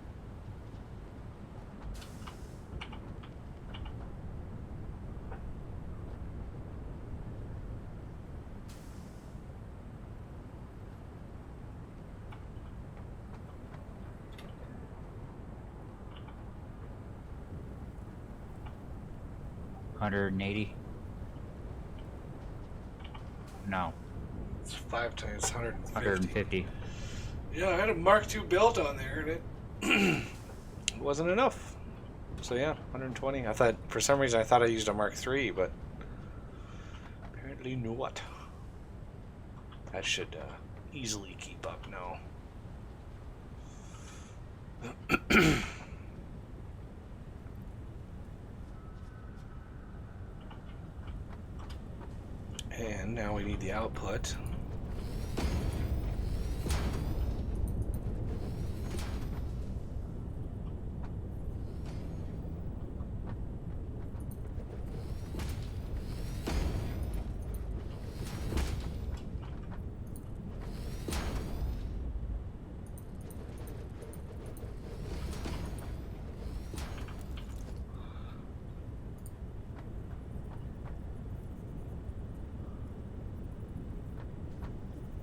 $180? No, It's 5 times 150. 150. Yeah, I had a Mark II built on there, and it wasn't enough. So yeah, 120. I thought, for some reason, I thought I used a Mark III, but apparently not. That should easily keep up now. And now we need the output.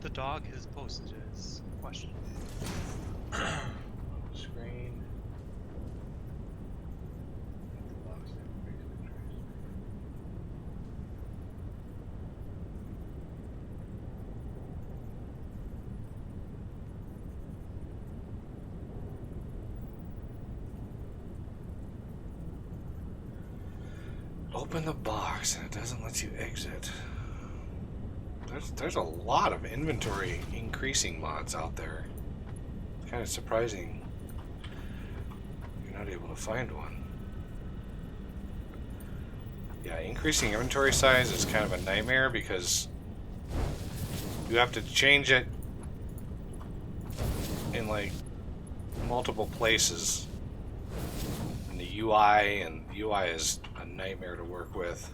The dog has posted his question. Screen. Open the box and it doesn't let you exit. There's a lot of inventory increasing mods out there. It's kind of surprising you're not able to find one. Yeah, increasing inventory size is kind of a nightmare because you have to change it in like multiple places in the UI, and the UI is a nightmare to work with.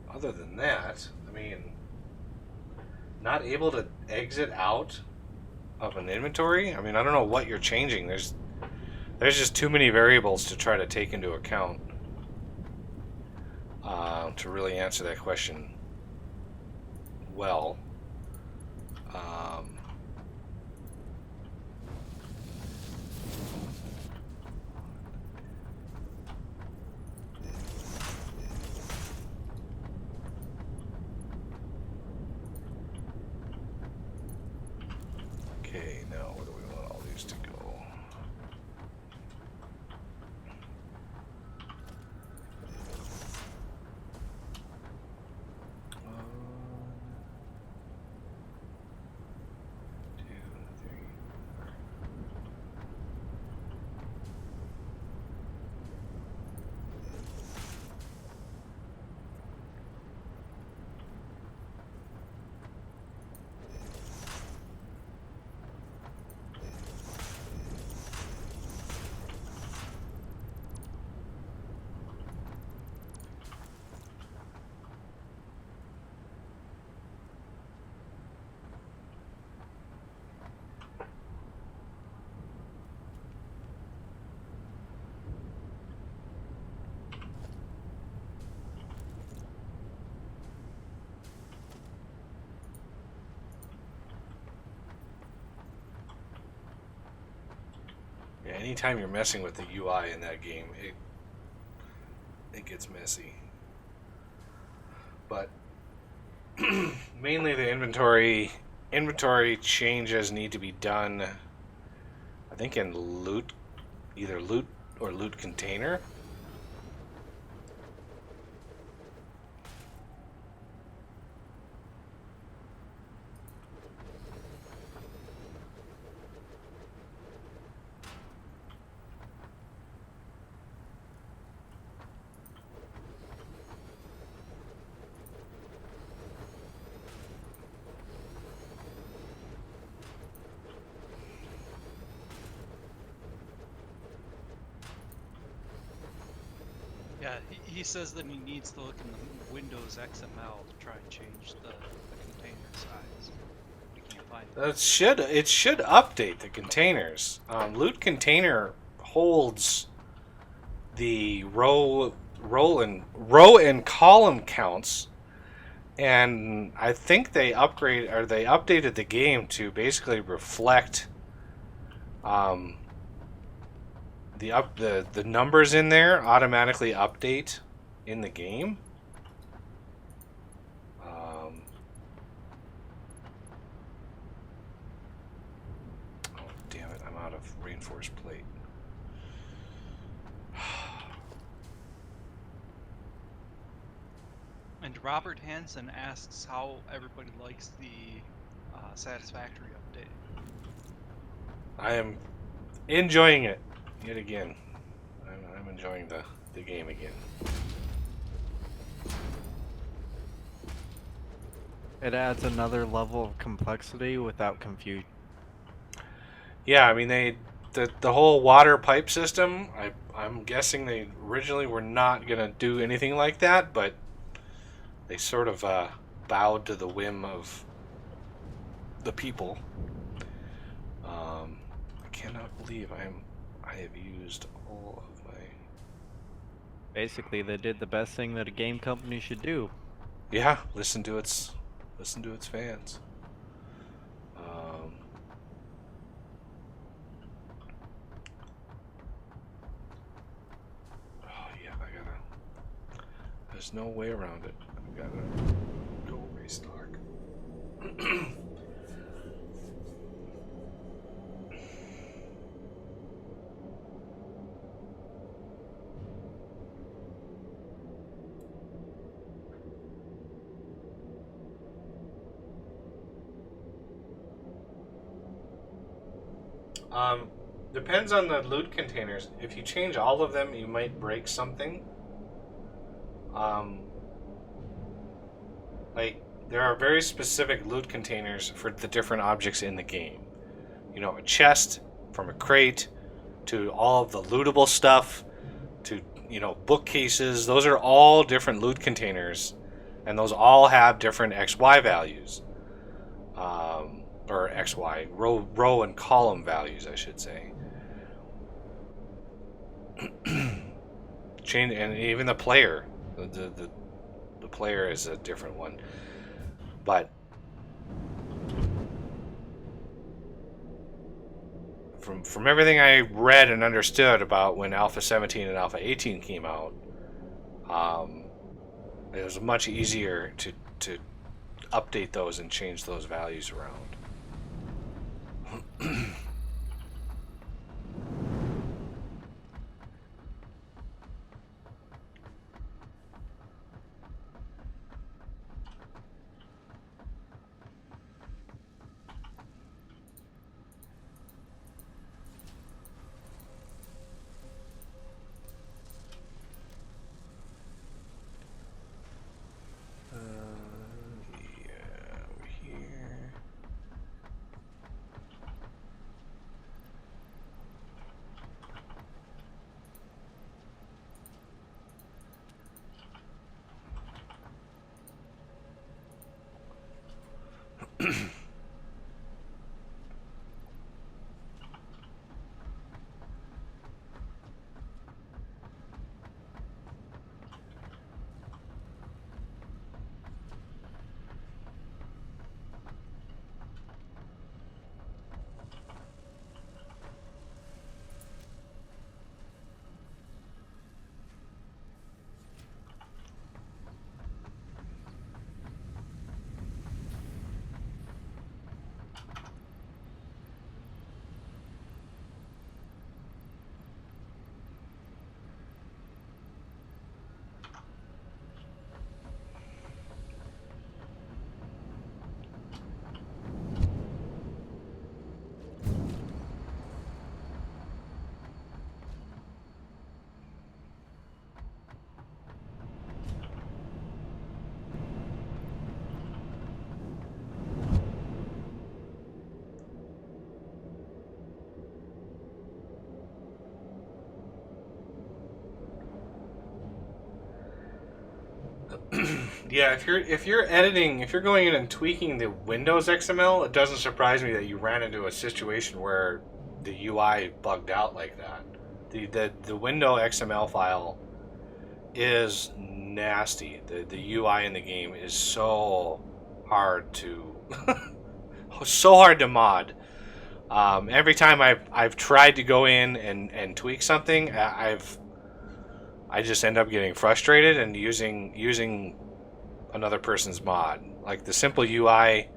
Other than that, I mean, not able to exit out of an inventory? I mean, I don't know what you're changing. There's just too many variables to try to take into account to really answer that question well. Okay, now where do we want all these to go? anytime you're messing with the UI in that game, it gets messy. But mainly the inventory changes need to be done, I think, in loot, either loot or loot container. Yeah, he says that he needs to look in the Windows XML to try and change the container size. But he can't find it. It should update the containers. Loot container holds the row and column counts, and I think they updated the game to basically reflect the numbers in there automatically update in the game. Oh damn it! I'm out of reinforced plate. And Robert Hansen asks how everybody likes the Satisfactory update. I am enjoying it yet again. I'm enjoying the game again. It adds another level of complexity without confusion. Yeah, I mean the whole water pipe system. I'm guessing they originally were not gonna do anything like that, but they sort of bowed to the whim of the people. I cannot believe I have used all of my. Basically, they did the best thing that a game company should do. Yeah, listen to its fans. Oh yeah, there's no way around it. I gotta go restock. Depends on the loot containers. If you change all of them, you might break something. Like, there are very specific loot containers for the different objects in the game. You know, a chest from a crate to all of the lootable stuff to, you know, bookcases. Those are all different loot containers, and those all have different XY values. Or XY, row and column values, I should say. Change, and even the player, the player is a different one. But from everything I read and understood about when Alpha 17 and Alpha 18 came out, it was much easier to update those and change those values around. Yeah, if you're editing, if you're going in and tweaking the Windows XML, it doesn't surprise me that you ran into a situation where the UI bugged out like that. The window XML file is nasty. The UI in the game is so hard to so hard to mod. Every time I've tried to go in and tweak something, I just end up getting frustrated and using another person's mod. Like the simple UI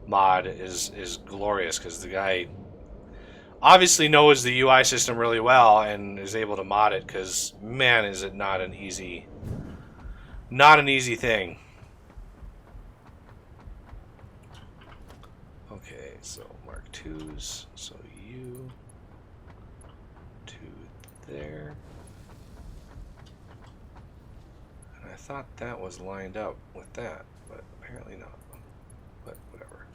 mod is glorious because the guy obviously knows the UI system really well and is able to mod it. Because man, is it not an easy thing. Okay, so Mark IIs. So you to there. And I thought that was lined up with that, but apparently not. But whatever.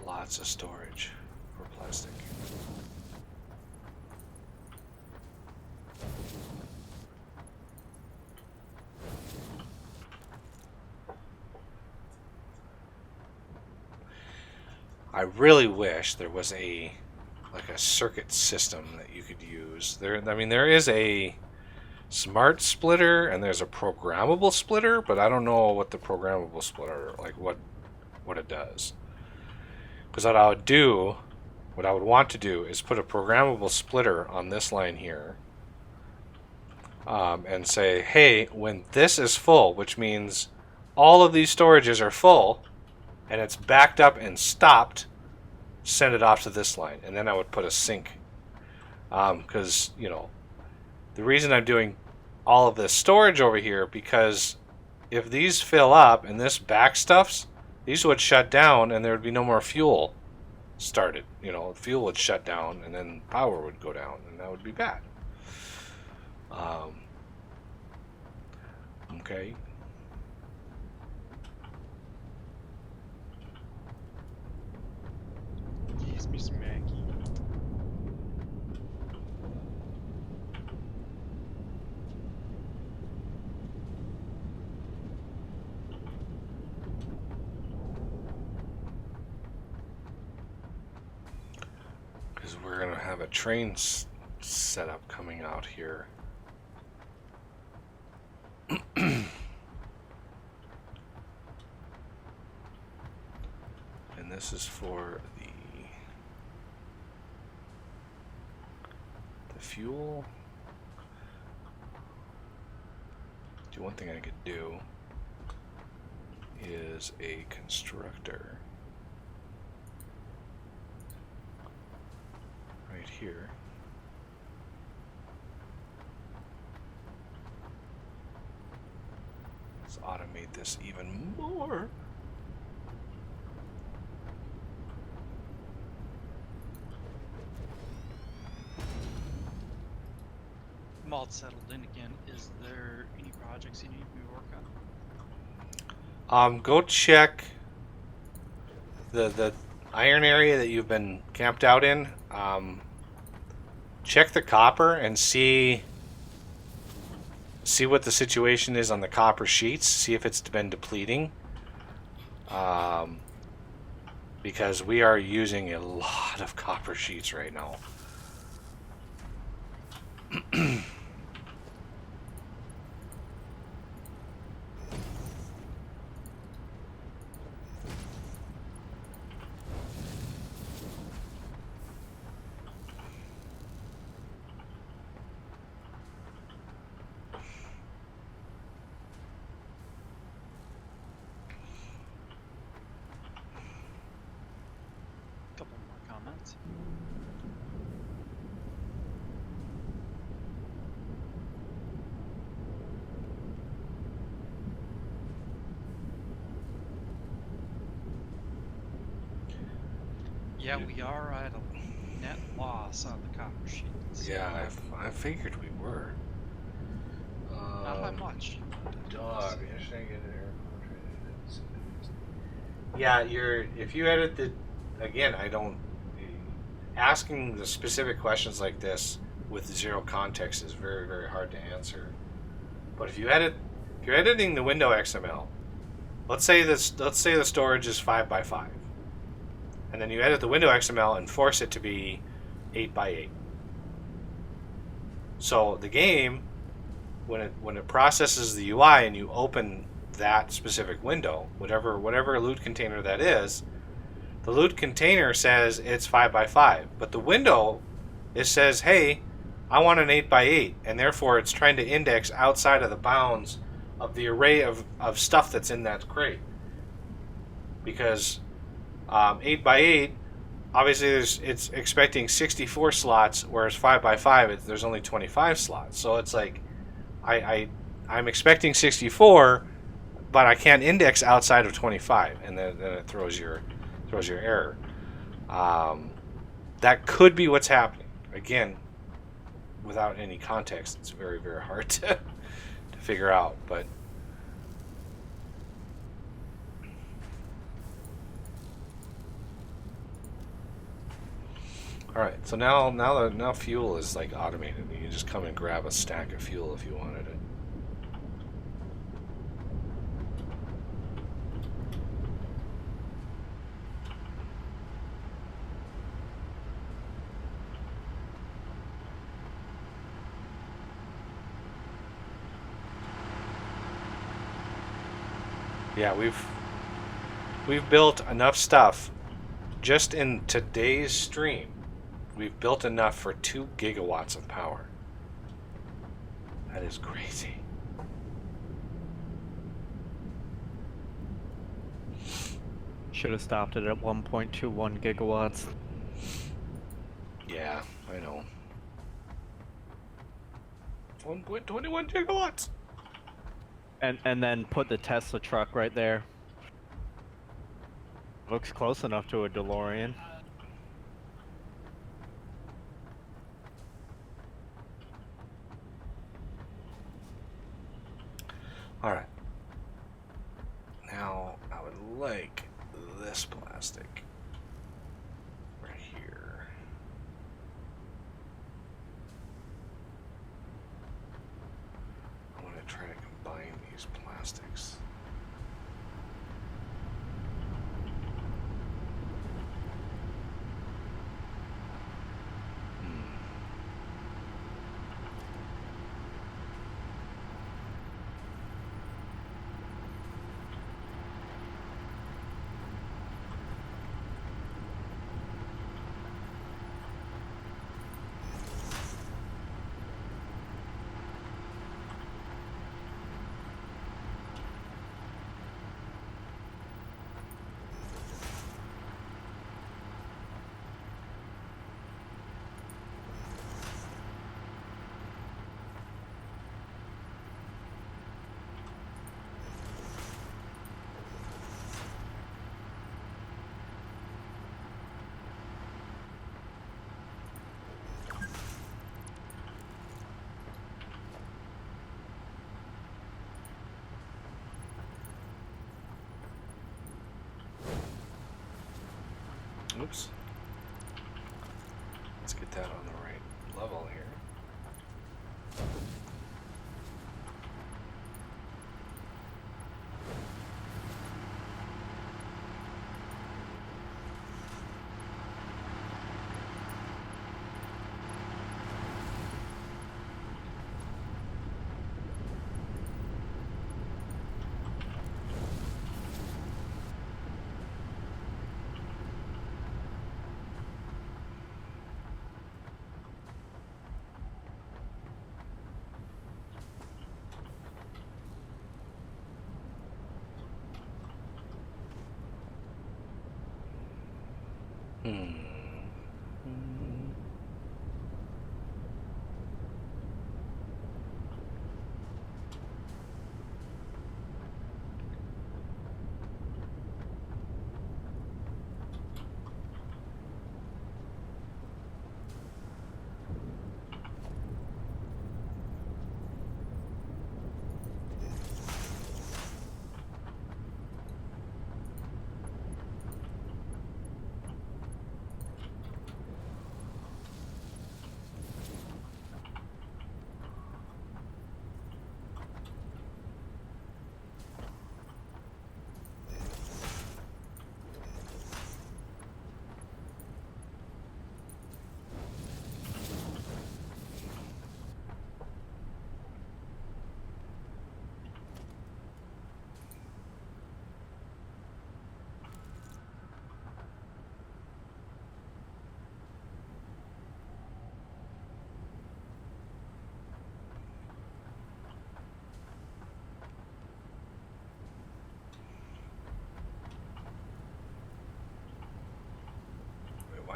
Lots of storage for plastic. I really wish there was a circuit system that you could use. There is a smart splitter and there's a programmable splitter, but I don't know what the programmable splitter what it does. Because what I would want to do is put a programmable splitter on this line here, and say, hey, when this is full, which means all of these storages are full, and it's backed up and stopped, send it off to this line, and then I would put a sync. Because the reason I'm doing all of this storage over here, because if these fill up and this back stuffs, these would shut down and there would be no more fuel started. Fuel would shut down and then power would go down, and that would be bad. Okay. Yes, Miss Maggie. Because we're going to have a train setup coming out here. And this is for the fuel. One thing I could do is a constructor right here. Let's automate this even more. I'm all settled in again. Is there any projects you need me to work on? Go check the iron area that you've been camped out in. Check the copper and see what the situation is on the copper sheets. See if it's been depleting. Because we are using a lot of copper sheets right now. Couple more comments. Yeah, we are at a net loss on the copper sheets. Yeah, I figured we were. Not by much. Dog. Yesterday I get an error code. Yeah, if you edit the again, I don't asking the specific questions like this with zero context is very very hard to answer. But if you're editing the window XML, let's say the storage is 5 by 5, and then you edit the window XML and force it to be 8 by 8. So the game, when it processes the UI and you open that specific window, whatever loot container that is, the loot container says it's 5 by 5, but the window, it says, hey, I want an 8 by 8, and therefore it's trying to index outside of the bounds of the array of stuff that's in that crate. Because 8 by 8, obviously it's expecting 64 slots, whereas 5 by 5 there's only 25 slots. So it's like I'm expecting 64, but I can't index outside of 25, and then it throws your error. That could be what's happening. Again, without any context, it's very very hard to figure out. But all right, so now fuel is like automated. You can just come and grab a stack of fuel if you wanted it. Yeah, we've built enough stuff just in today's stream. We've built enough for 2 gigawatts of power. That is crazy. Should have stopped it at 1.21 gigawatts. Yeah, I know. 1.21 gigawatts. And then put the Tesla truck right there. Looks close enough to a DeLorean. All right. Now I would like this plastic right here. I want to try to combine these plastics. Oops. Let's get that on the right level here.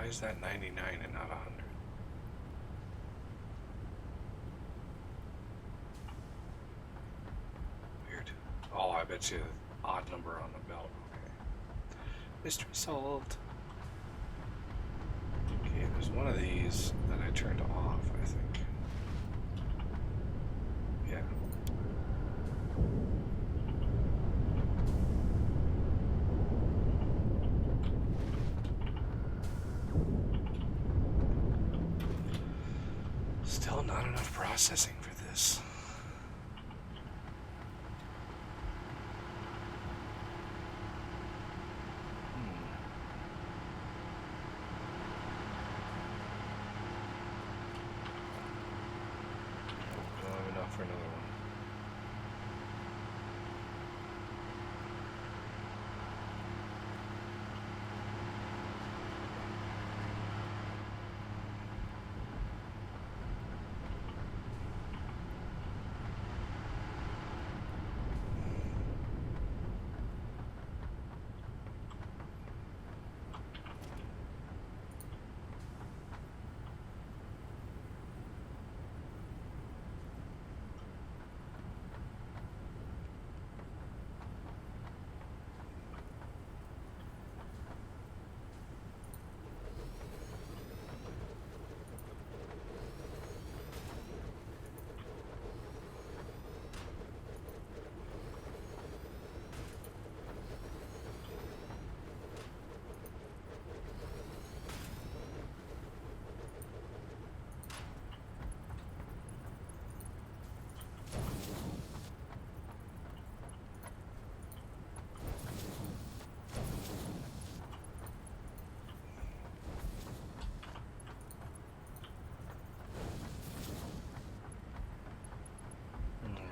is that 99 and not 100? Weird. Oh, I bet you odd number on the belt. Okay. Mystery solved. Okay, there's one of these that I turned off, I think. Yeah. Still not enough processing for this. Don't have enough for another one.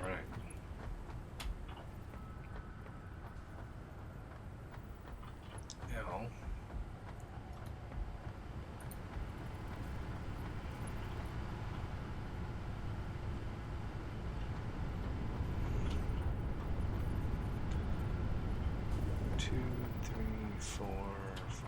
Alright. Now, two, three, four, five.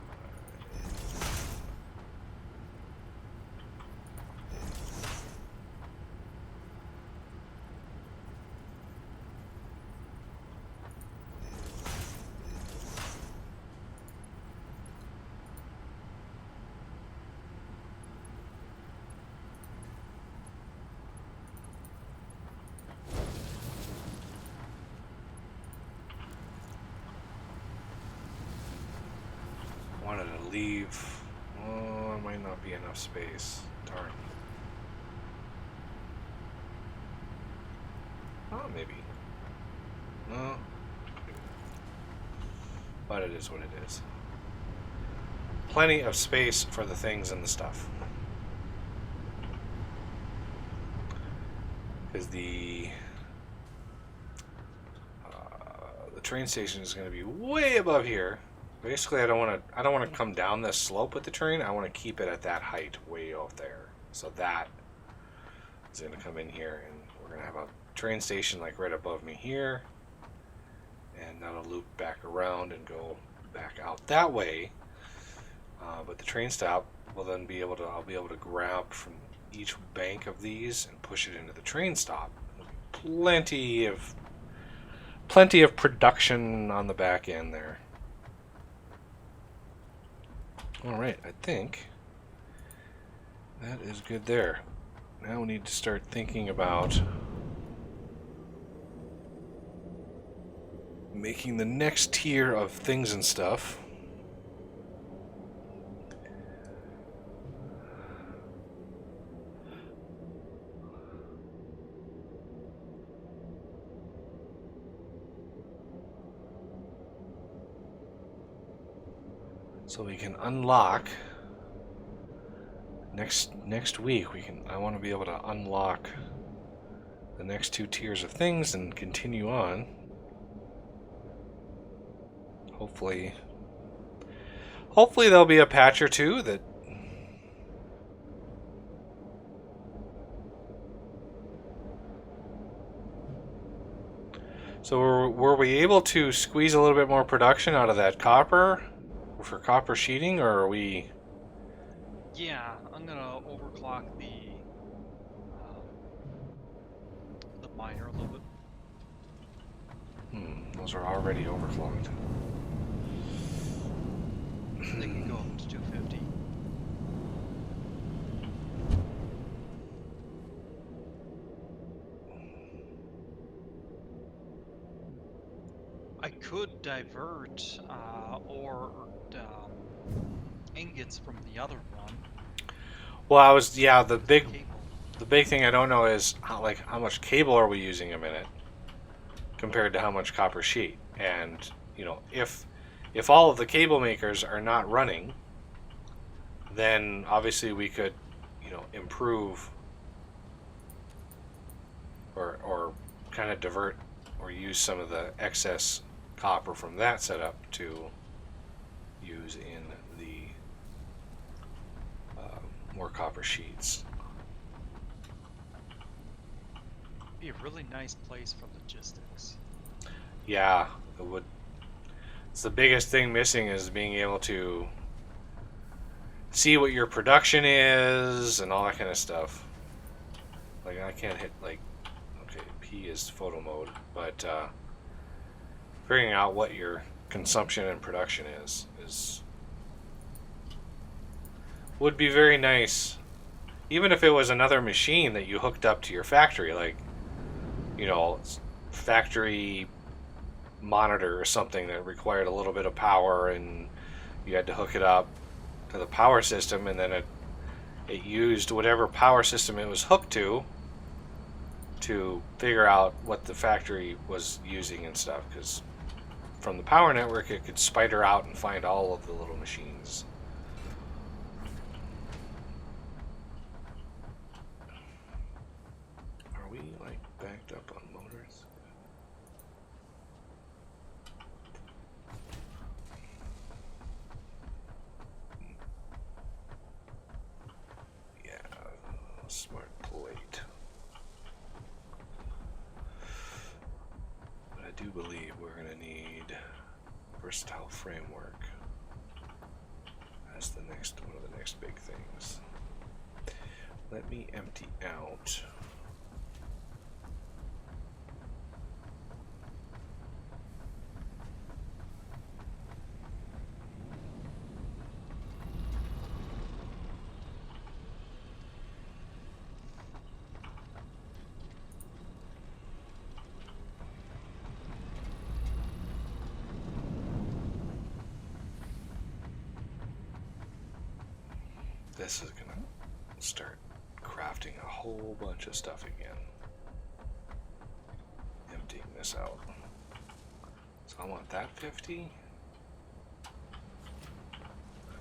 Wanted to leave. Oh, it might not be enough space. Darn. Oh, maybe. No. But it is what it is. Plenty of space for the things and the stuff. Because the train station is going to be way above here. Basically, I don't want to come down this slope with the train. I want to keep it at that height, way out there. So that is going to come in here, and we're going to have a train station like right above me here, and that'll loop back around and go back out that way. But the train stop will then be able to. I'll be able to grab from each bank of these and push it into the train stop. Plenty of production on the back end there. Alright, I think that is good there. Now we need to start thinking about making the next tier of things and stuff. So we can unlock next week. I want to be able to unlock the next two tiers of things and continue on. Hopefully there'll be a patch or two that So were we able to squeeze a little bit more production out of that copper for copper sheeting, or are we Yeah, I'm gonna overclock the miner a little bit. Those are already overclocked. They can go up to 250. I could divert or ingots from the other one. Well, the With the big cable. thing I don't know is how much cable are we using a minute compared to how much copper sheet, and if all of the cable makers are not running, then obviously we could improve or kind of divert or use some of the excess copper from that setup to use in the more copper sheets. Be a really nice place for logistics. Yeah, it would. It's the biggest thing missing is being able to see what your production is and all that kind of stuff. Like I can't hit okay, P is photo mode, but figuring out what your consumption and production is would be very nice. Even if it was another machine that you hooked up to your factory, like factory monitor or something that required a little bit of power, and you had to hook it up to the power system, and then it used whatever power system it was hooked to figure out what the factory was using and stuff, because from the power network it could spider out and find all of the little machines. Are we backed up on motors? Yeah, smart plate. But I do believe we're going to need versatile framework as one of the next big things. Let me empty out. This is gonna start crafting a whole bunch of stuff again. Emptying this out. So I want that 50. I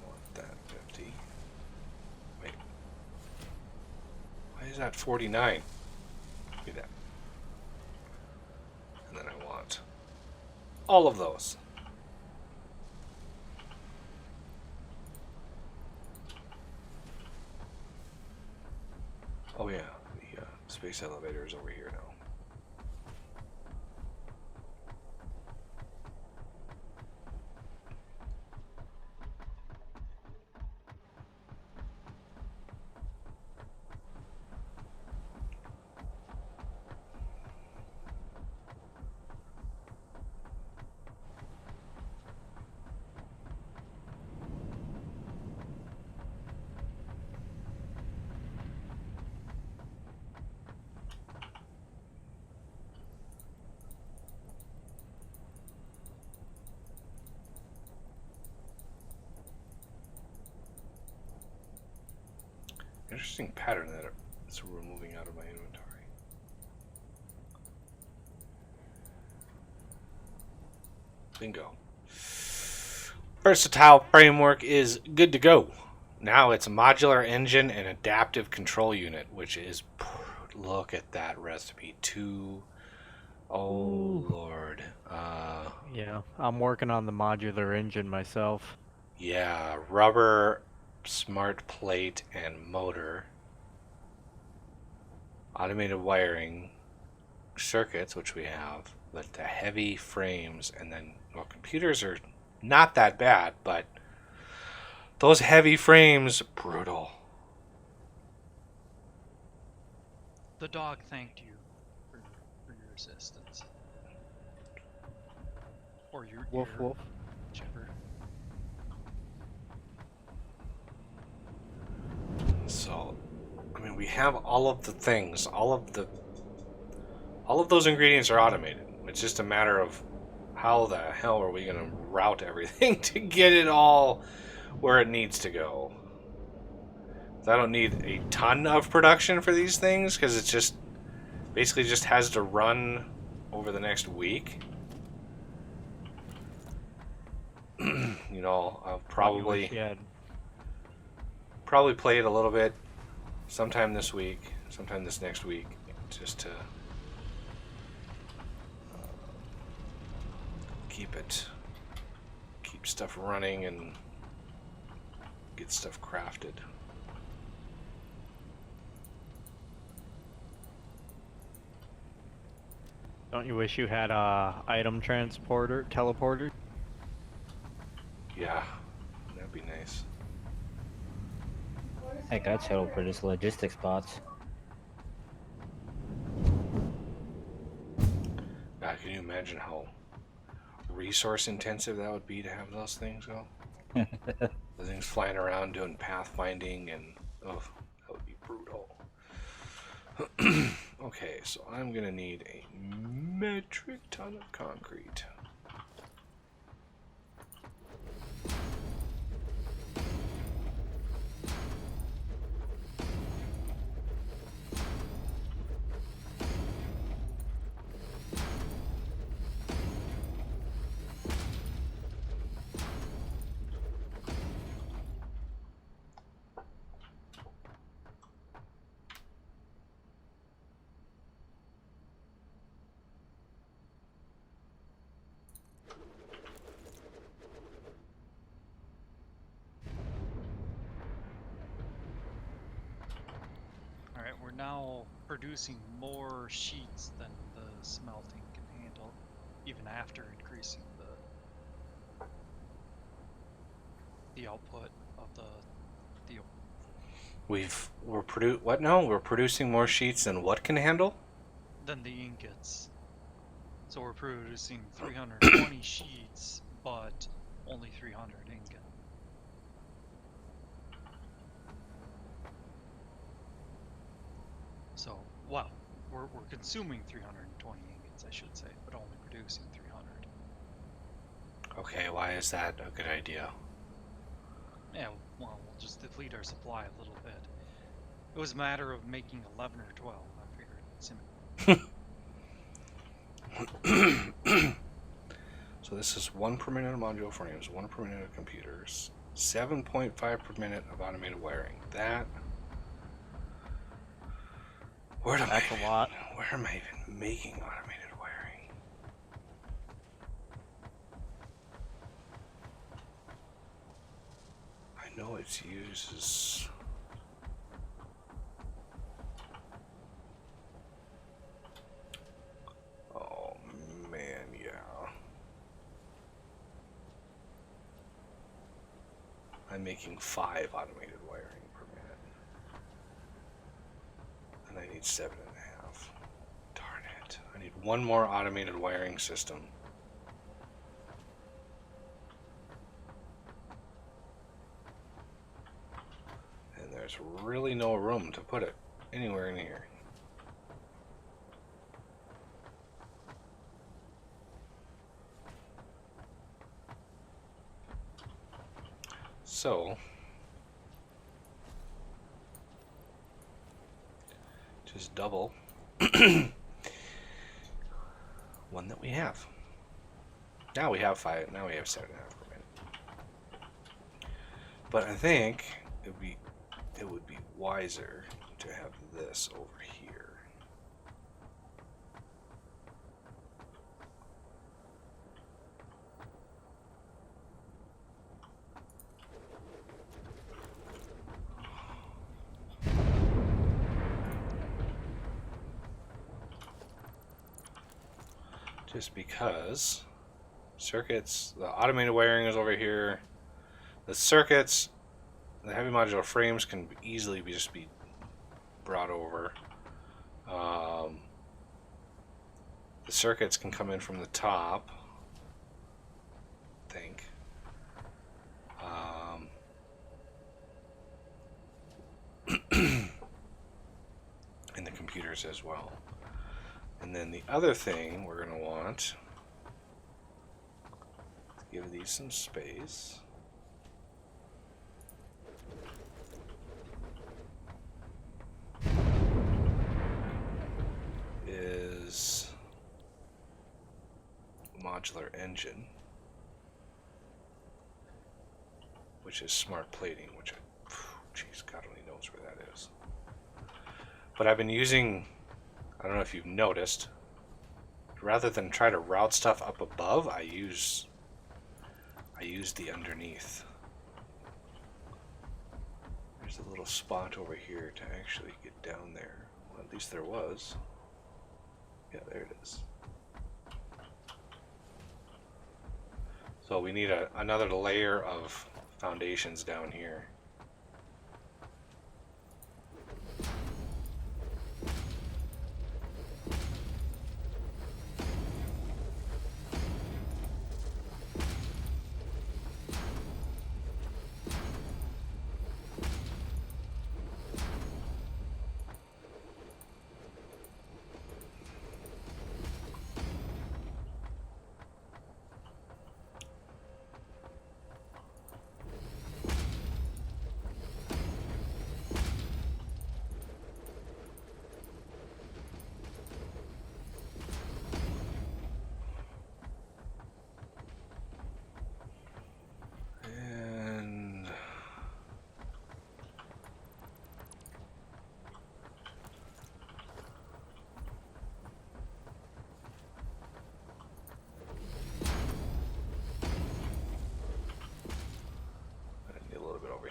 want that 50. Wait. Why is that 49? Give me that. And then I want all of those. Oh yeah, the space elevator is over here now. Interesting pattern that it's removing out of my inventory. Bingo. Versatile framework is good to go. Now it's a modular engine and adaptive control unit, which is, look at that recipe. Oh Lord. Yeah, I'm working on the modular engine myself. Yeah, rubber, smart plate, and motor. Automated wiring, circuits, which we have, but the heavy frames, and then, well, computers are not that bad, but Those heavy frames, brutal. The dog thanked you for your assistance. Or your Woof ear, woof. whichever. So, I mean, we have all of the things, all of those ingredients are automated. It's just a matter of how the hell are we going to route everything to get it all where it needs to go. So I don't need a ton of production for these things because it's just basically just has to run over the next week. You know, I'll probably play it a little bit sometime this week, sometime this next week, just to keep stuff running and get stuff crafted. Don't you wish you had a item teleporter? Yeah, that'd be nice. Heck, I'd settle for this logistics spots. God, can you imagine how resource intensive that would be to have those things go? The things flying around doing pathfinding and oh, that would be brutal. Okay, so I'm gonna need a metric ton of concrete. Alright, we're now producing more sheets than the smelting can handle, even after increasing the output of the We're producing more sheets than what can handle? than the ingots. So we're producing 320 sheets, but only 300 ingot. So, well, we're consuming 320 ingots, I should say, but only producing 300. Okay, why is that a good idea? Yeah, well, we'll just deplete our supply a little bit. It was a matter of making 11 or 12, I figured. So this is 1 per minute of module frames, 1 per minute of computers, 7.5 per minute of automated wiring. That's a lot. Where am I even making automated wiring? I know it's uses. Oh man, yeah. I'm making 5 automated wiring per minute. And I need 7.5. Darn it. I need 1 more automated wiring system. And there's really no room to put it anywhere in here. So, just double one that we have. Now we have 5. Now we have 7.5 per minute. But I think it would be wiser to have this over here. Just because circuits, the automated wiring is over here. The circuits the heavy modular frames can easily just be brought over. The circuits can come in from the top, I think. And the computers as well. And then the other thing we're going to want to give these some space. Is modular engine, which is smart plating, which geez, God only knows where that is. But I've been using, I don't know if you've noticed, rather than try to route stuff up above, I use the underneath. There's a little spot over here to actually get down there. Well, at least there was. Yeah, there it is. So we need another layer of foundations down here.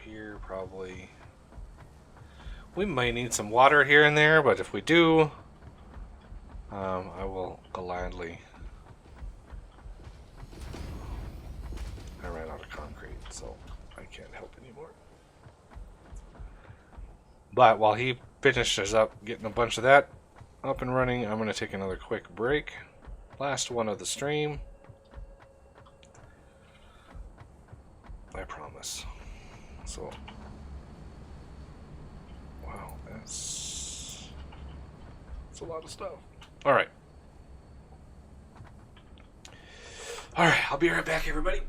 Here probably. We might need some water here and there, but if we do, I will gladly. I ran out of concrete, so I can't help anymore. But while he finishes up getting a bunch of that up and running, I'm going to take another quick break. Last one of the stream. I promise. So, wow, that's a lot of stuff. All right. All right, I'll be right back, everybody.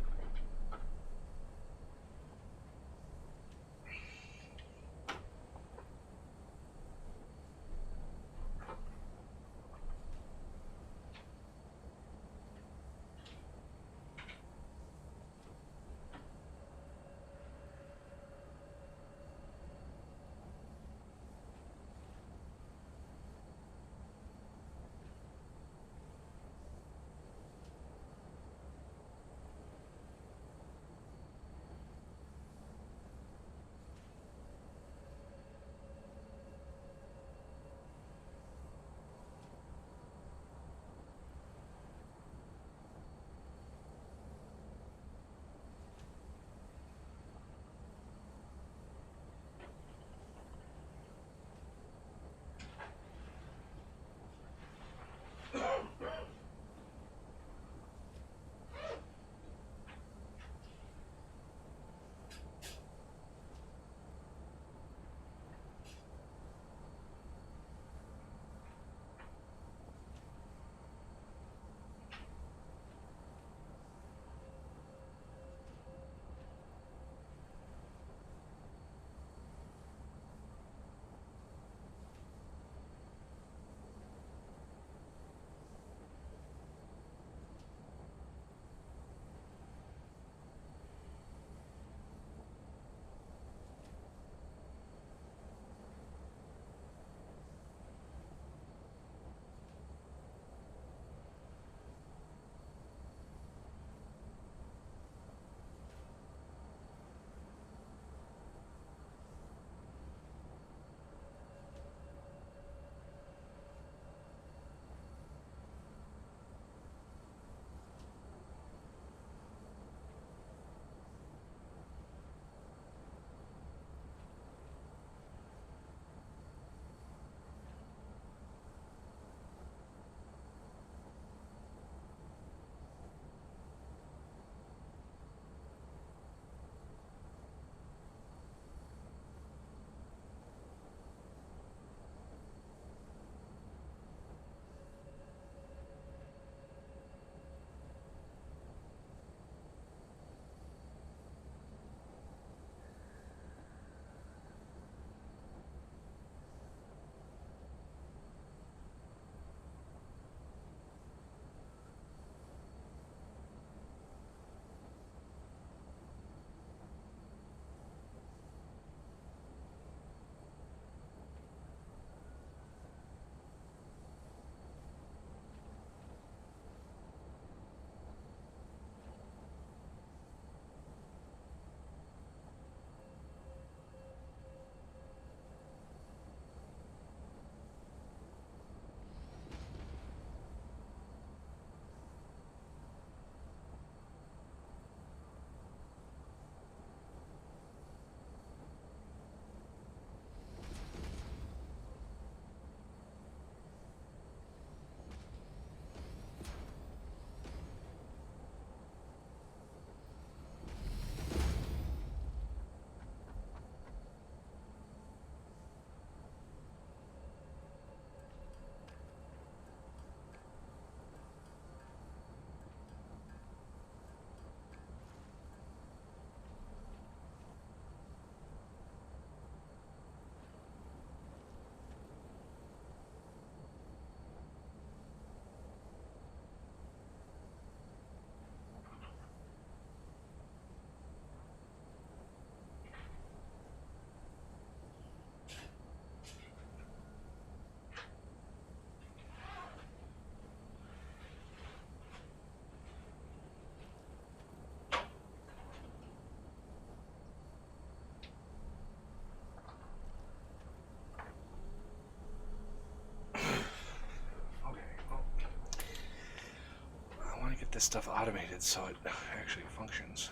this stuff automated so it actually functions.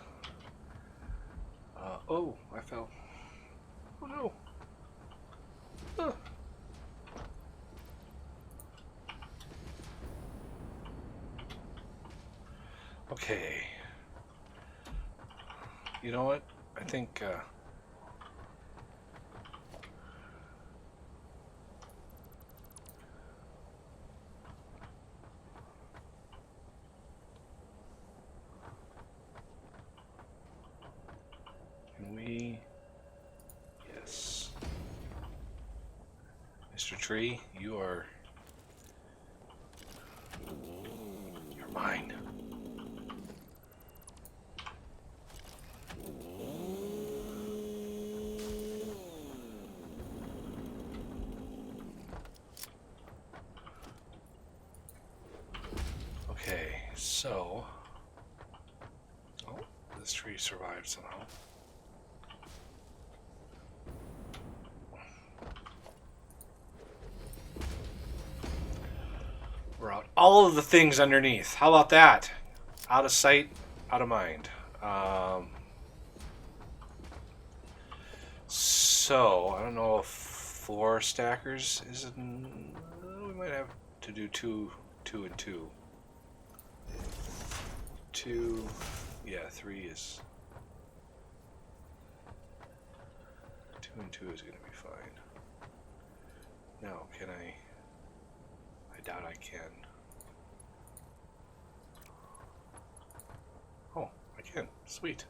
Oh, I fell. Oh no. Okay. You know what? I think can we? Yes. Mr. Tree, you're mine. Okay, so this tree survived somehow. We're out all of the things underneath. How about that? Out of sight, out of mind. So I don't know if 4 stackers is. We might have to do two and two. 2, yeah, 3 is. 2 and 2 is going to be fine. Now, can I? I doubt I can. Oh, I can. Sweet.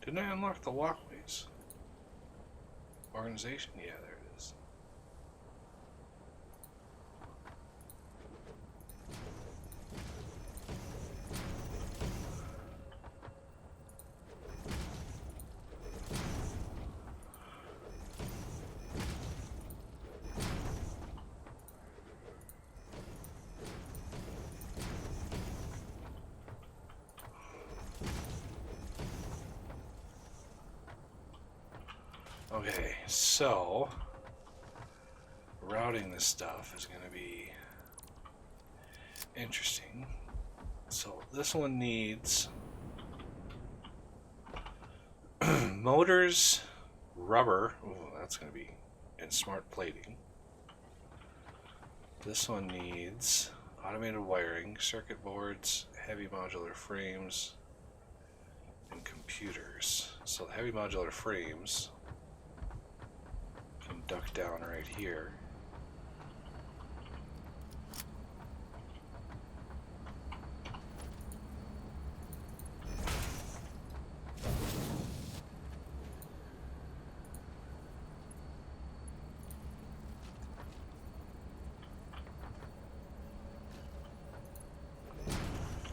Didn't I unlock the walkways? Organization? Yeah, there it is. Okay, so routing this stuff is going to be interesting. So this one needs motors, rubber. Ooh, that's going to be in smart plating. This one needs automated wiring, circuit boards, heavy modular frames, and computers. So the heavy modular frames can duck down right here.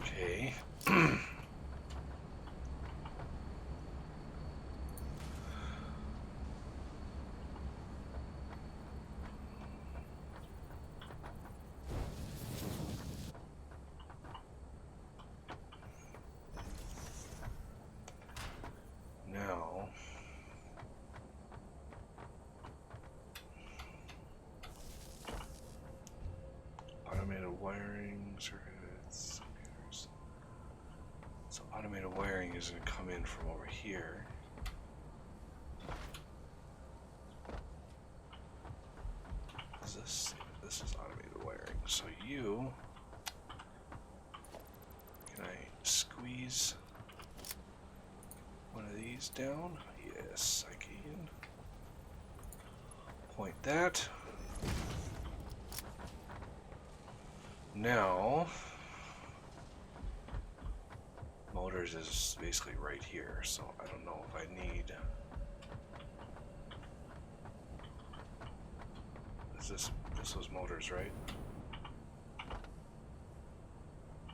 Okay. Now, automated wiring, circuits, computers. So automated wiring is going to come in from over here. This is automated wiring. So you, can I squeeze one of these down? Yes, I can. Point that. Now, motors is basically right here, so I don't know if I need. This was motors, right?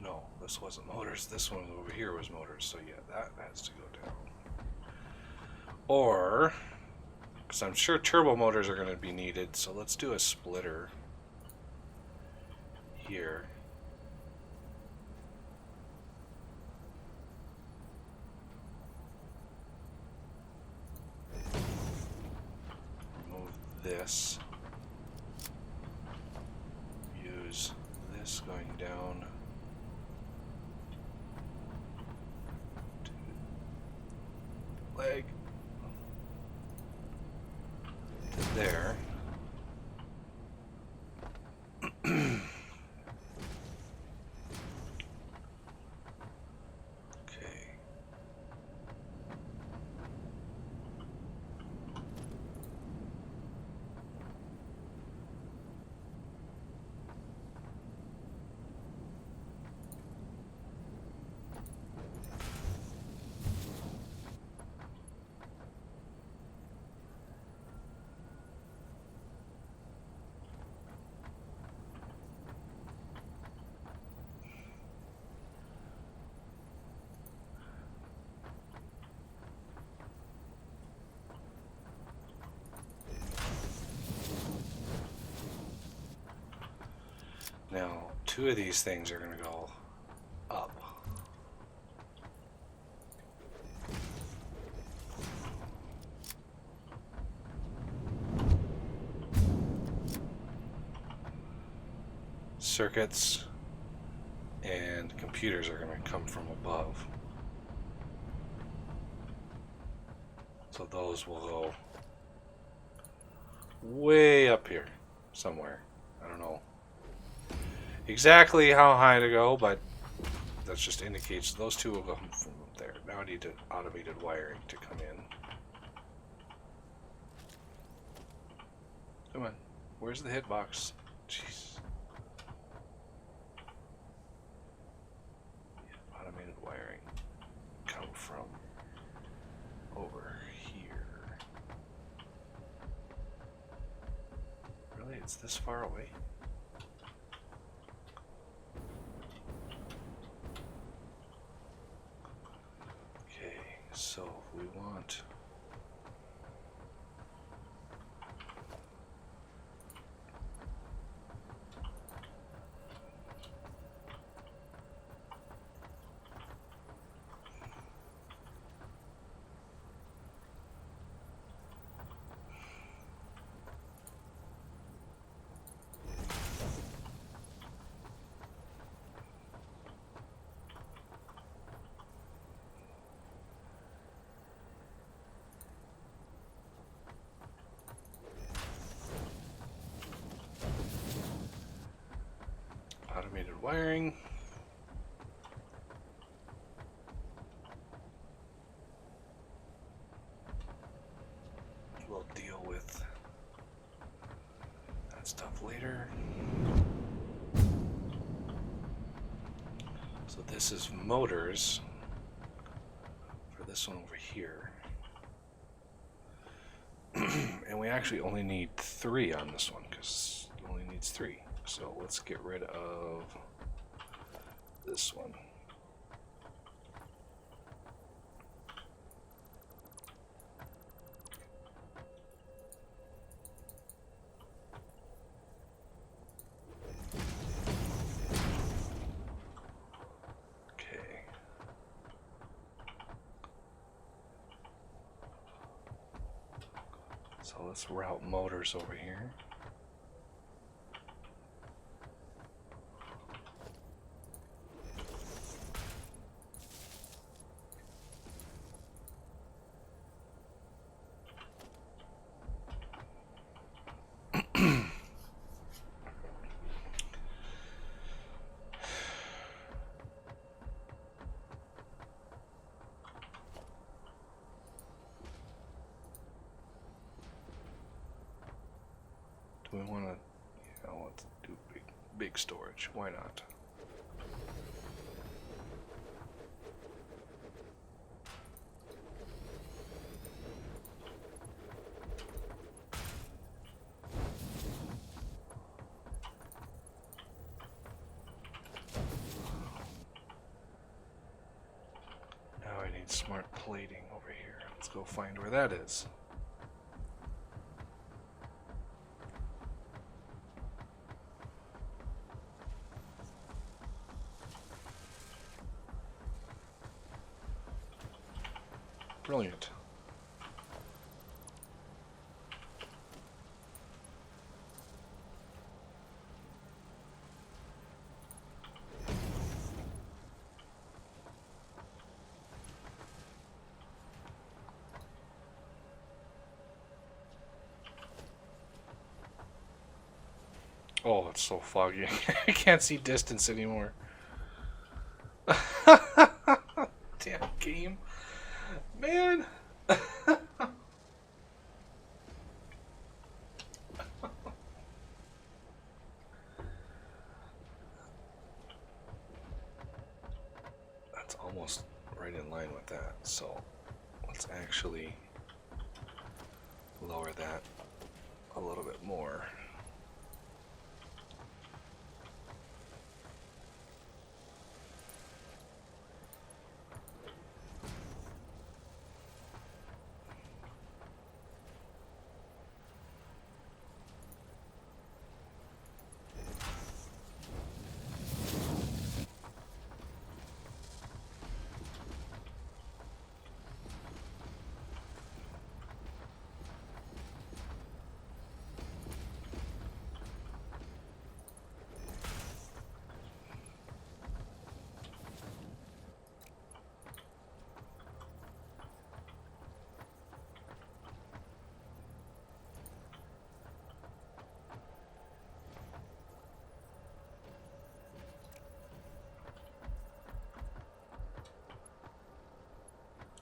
No, this wasn't motors. This one over here was motors. So yeah, that has to go down. Or, because I'm sure turbo motors are going to be needed, so let's do a splitter here. Remove this. Use this going down to leg to there. Okay. Now, two of these things are going to go up. Circuits and computers are going to come from above. So those will go way up here somewhere. I don't know exactly how high to go, but that just indicates those two will go from up there. Now I need automated wiring to come in. Come on, where's the hitbox? Jeez. Automated wiring come from over here. Really, it's this far away? So we want automated wiring. We'll deal with that stuff later. So this is motors for this one over here. And we actually only need 3 on this one because it only needs 3. So let's get rid of this one. Okay. So let's route motors over here. We want to, let's do big storage. Why not? smart plating over here. Let's go find where that is. Brilliant. Oh, it's so foggy. I can't see distance anymore. Damn game. Man. That's almost right in line with that. So let's actually lower that a little bit more.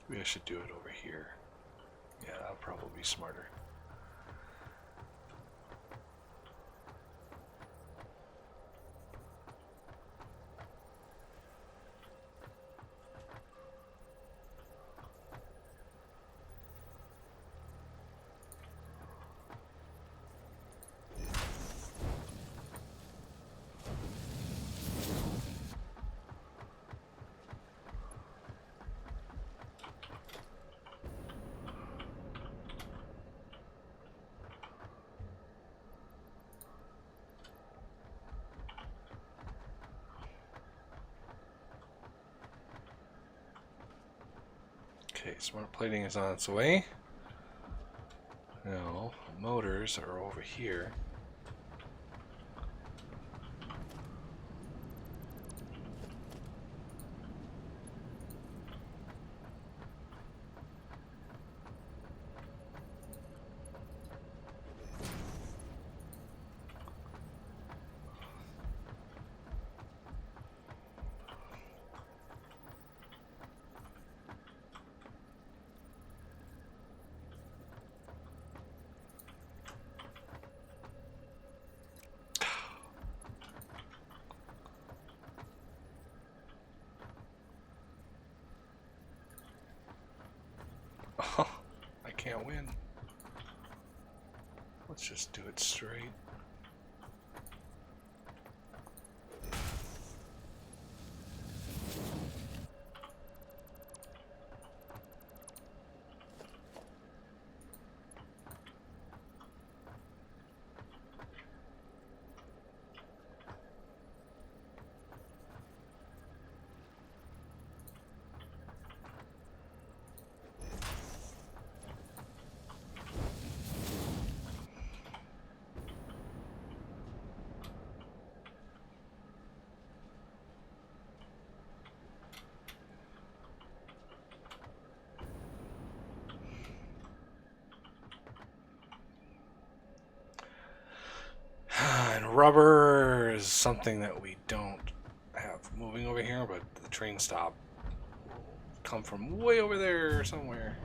Maybe I should do it over here. Yeah, that'll probably be smarter. Okay, smart plating is on its way. Now, motors are over here. Oh, I can't win. Let's just do it straight. And rubber is something that we don't have moving over here, but the train stop will come from way over there somewhere.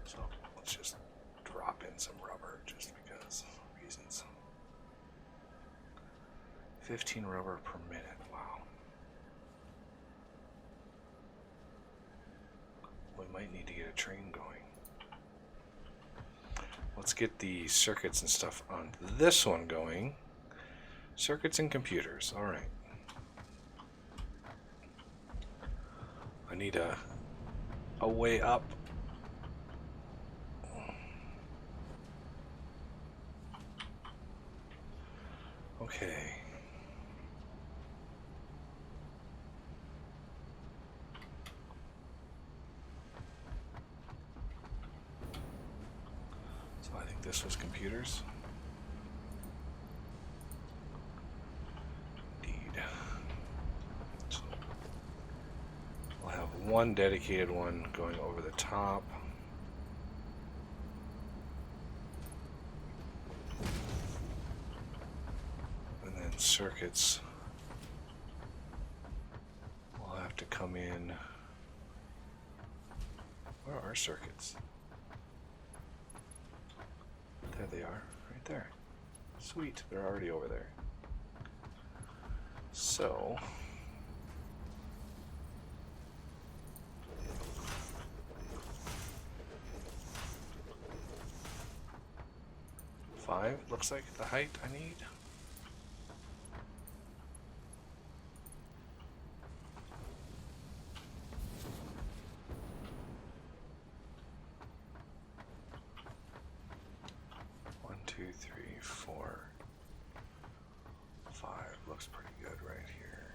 So let's just drop in some rubber just 15 rubber per minute. Wow. We might need to get a train going. Let's get the circuits and stuff on this one going. Circuits and computers. All right. I need a way up. Okay. So I think this was computers. Indeed. So we'll have one dedicated one going over the top. And then circuits will have to come in. Where are circuits? There they are, right there. Sweet, they're already over there. So, five looks like the height I need. One, two, three, four, five. Looks pretty good right here.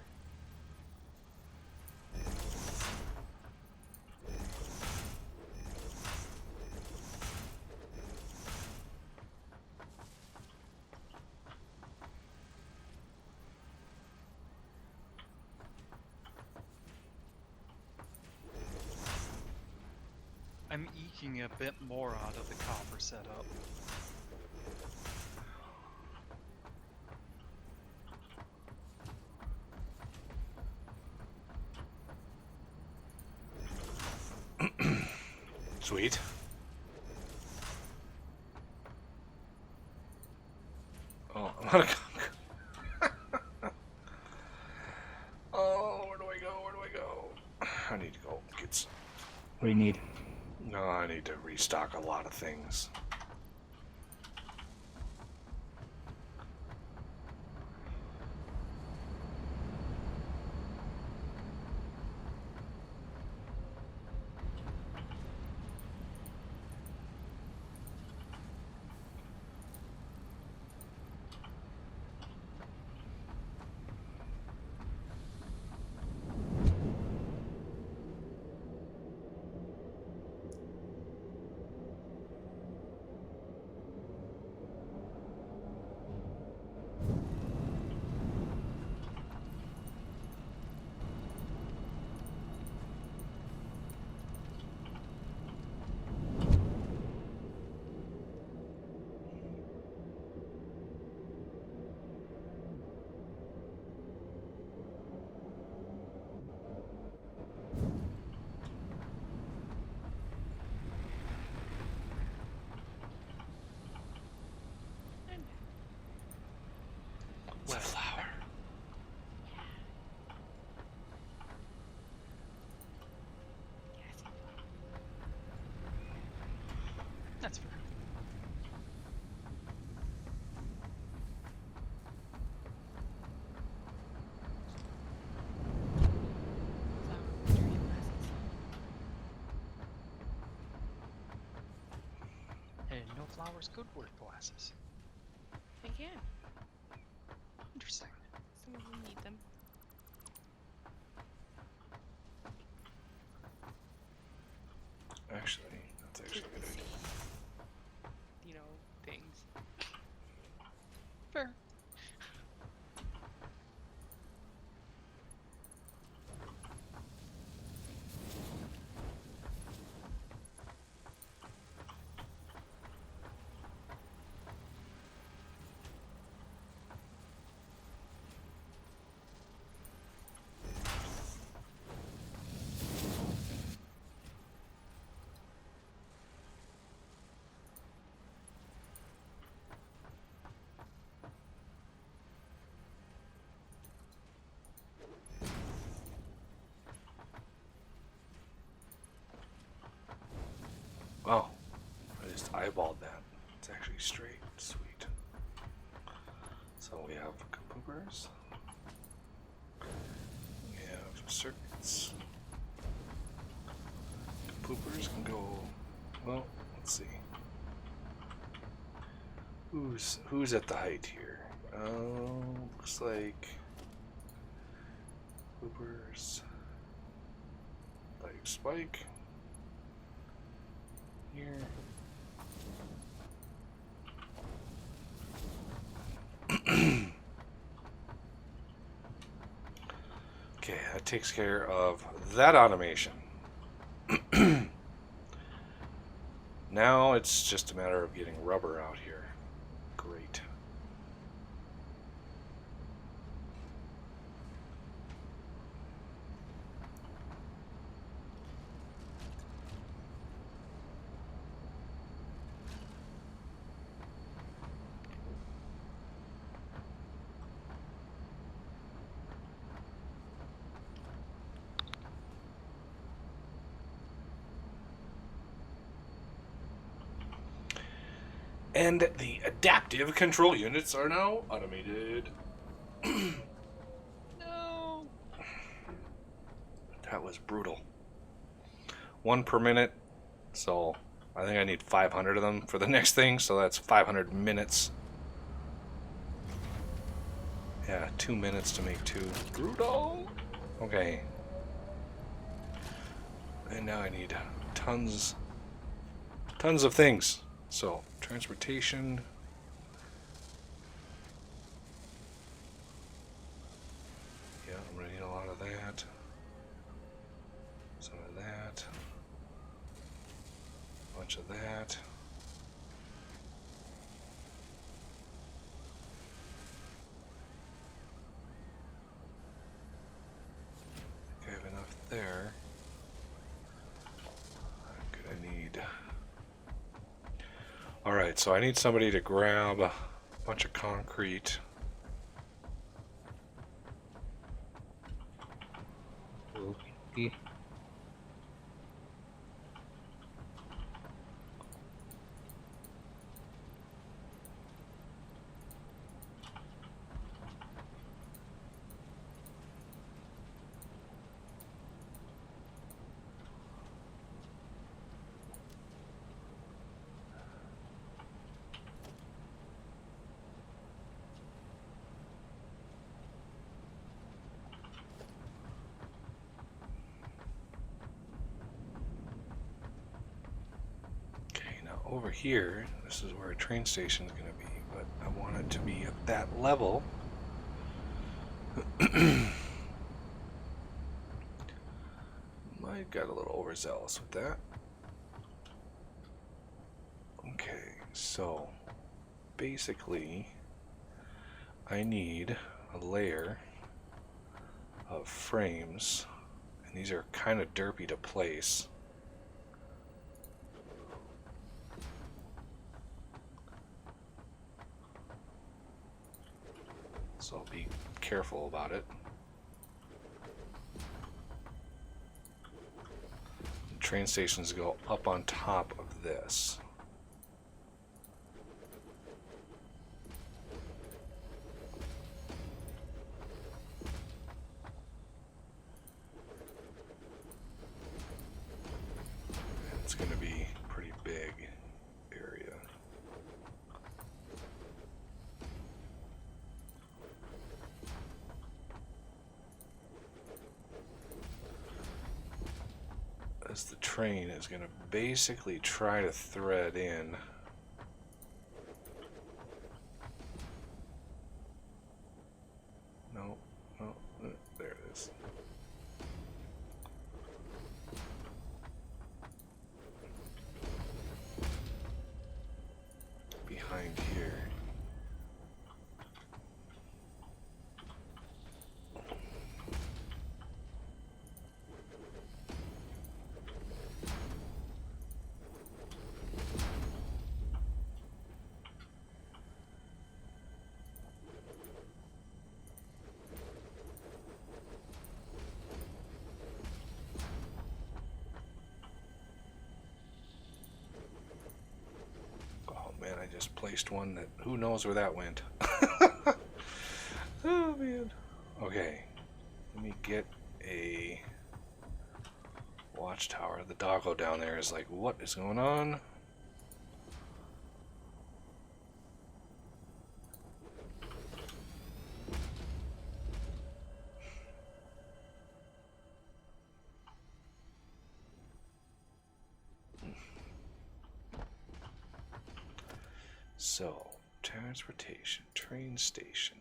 I'm eking a bit more out of the copper setup. Sweet. Oh, I'm out of concrete. Oh, where do I go? Where do I go? I need to go get some. What do you need? No, I need to restock a lot of things. It's a flower. That's fair. Flower dirty glasses. Hey, no flowers could work glasses. I can. Interesting. Some of them need them. Actually, that's actually a good idea. You know, things. Fair. eyeballed that. It's actually straight. Sweet. So we have poopers. We have circuits. Poopers can go. Well, let's see. Who's at the height here? Looks like poopers. Like Spike. Here. Okay, that takes care of that automation. Now it's just a matter of getting rubber out here. Great. And the adaptive control units are now automated. No. That was brutal. 1 per minute. So I think I need 500 of them for the next thing. So that's 500 minutes. Yeah, 2 minutes to make 2. Brutal. Okay. And now I need tons of things. So, transportation. Yeah, I'm gonna need a lot of that. Some of that. A bunch of that. I think I have enough there. What could I need? Alright, so I need somebody to grab a bunch of concrete. Okay. Over here, this is where a train station is going to be, but I want it to be at that level. Might got a little overzealous with that. Okay, so basically I need a layer of frames, and these are kind of derpy to place. So be careful about it. The train stations go up on top of this. It's going to be a pretty big area. As the train is going to basically try to thread in. No, there it is. Behind here. just placed one that who knows where that went. Oh man. Okay. Let me get a watchtower. The doggo down there is like, what is going on? So, transportation, train station.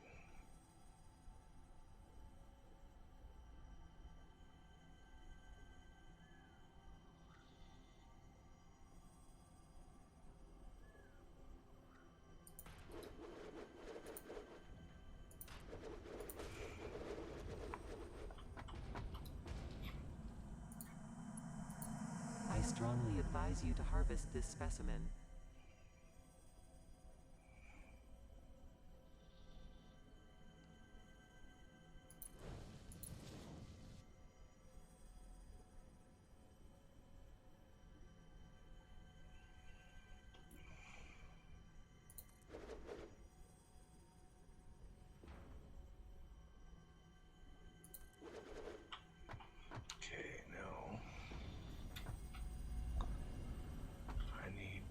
I strongly advise you to harvest this specimen. Okay, now I need.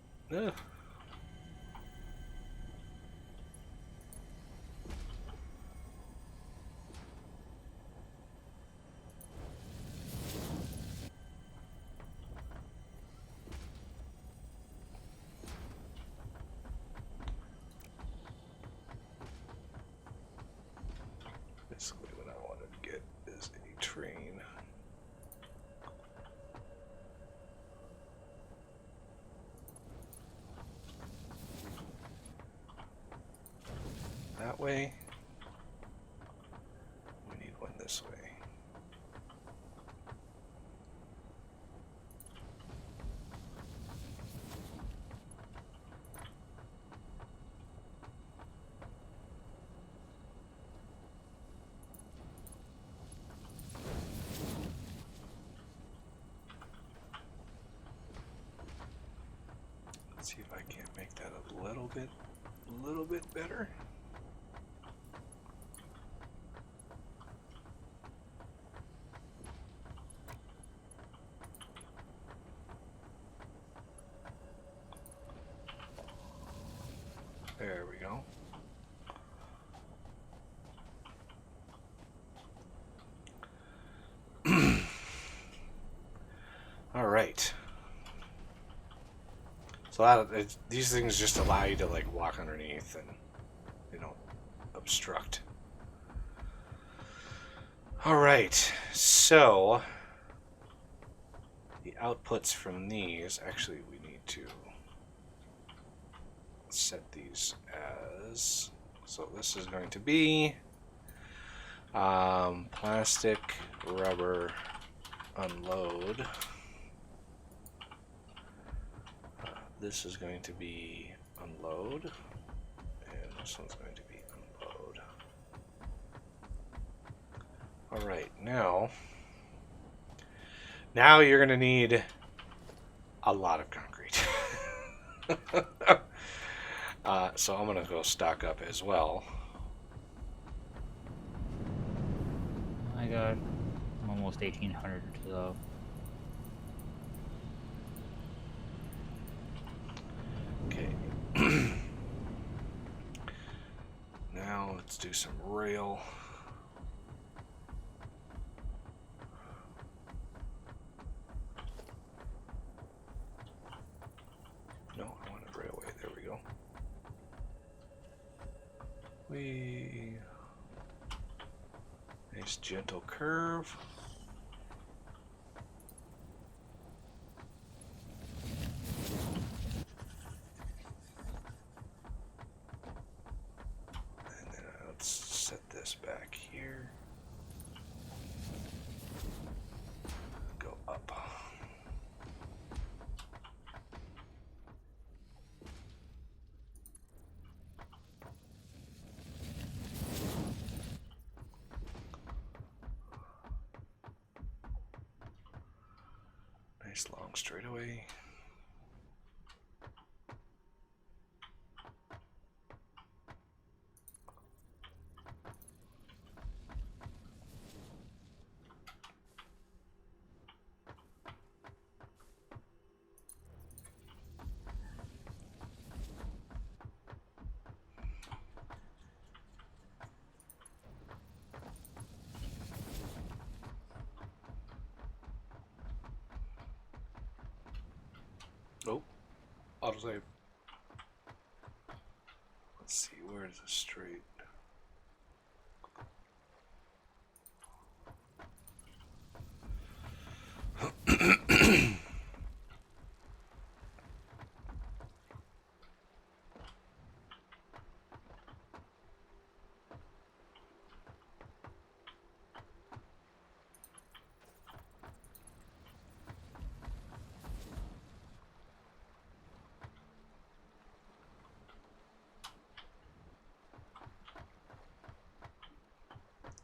Basically, what I wanted to get is a train. That way. We need one this way. Let's see if I can't make that a little bit better. There we go. All right. So these things just allow you to like walk underneath and they don't obstruct. All right. So the outputs from these, actually, we need to set these as. So this is going to be plastic, rubber, unload. This is going to be unload, and this one's going to be unload. All right, now you're going to need a lot of concrete. So I'm going to go stock up as well. I got almost 1,800 though. Okay. Now let's do some rail. No, I wanted railway. There we go. Nice gentle curve. And then let's set this back here. Go up. Nice long straightaway. Oh, autosave. Let's see, where is the straight?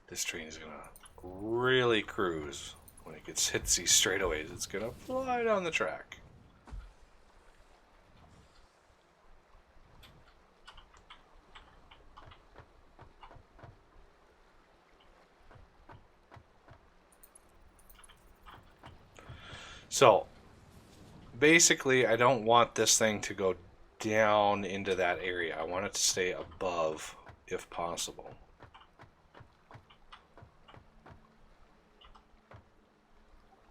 This train is gonna really cruise when it hits these straightaways. It's gonna fly down the track. So basically, I don't want this thing to go down into that area. I want it to stay above if possible.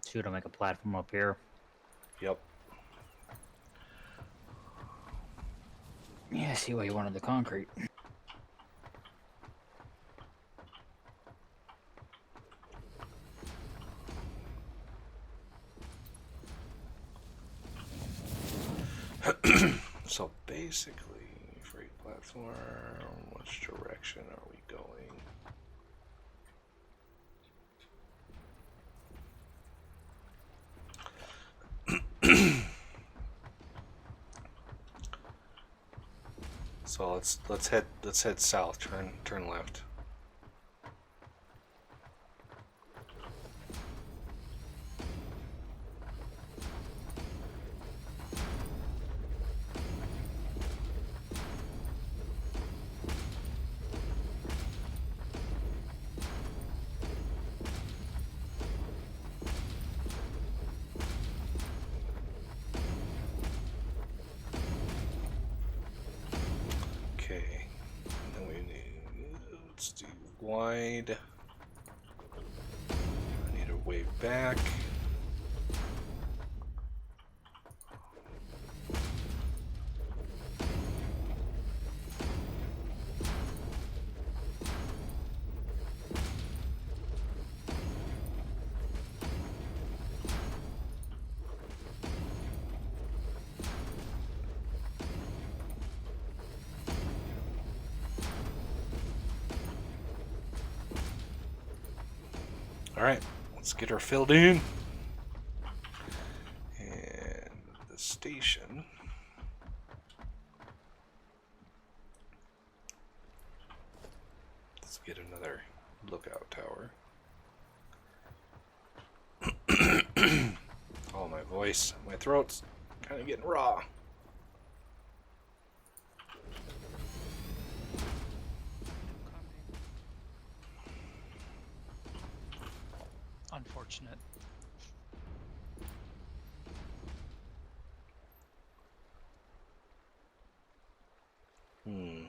Shoot, I'll make a platform up here. Yep. Yeah, I see why you wanted the concrete. So basically, freight platform, which direction are we going? So let's head south. Turn left. Okay. Then we need, let's do wide. I need a way back. All right, let's get her filled in. And the station. Let's get another lookout tower. Oh, my voice. My throat's kind of getting raw. Unfortunate. Hmm.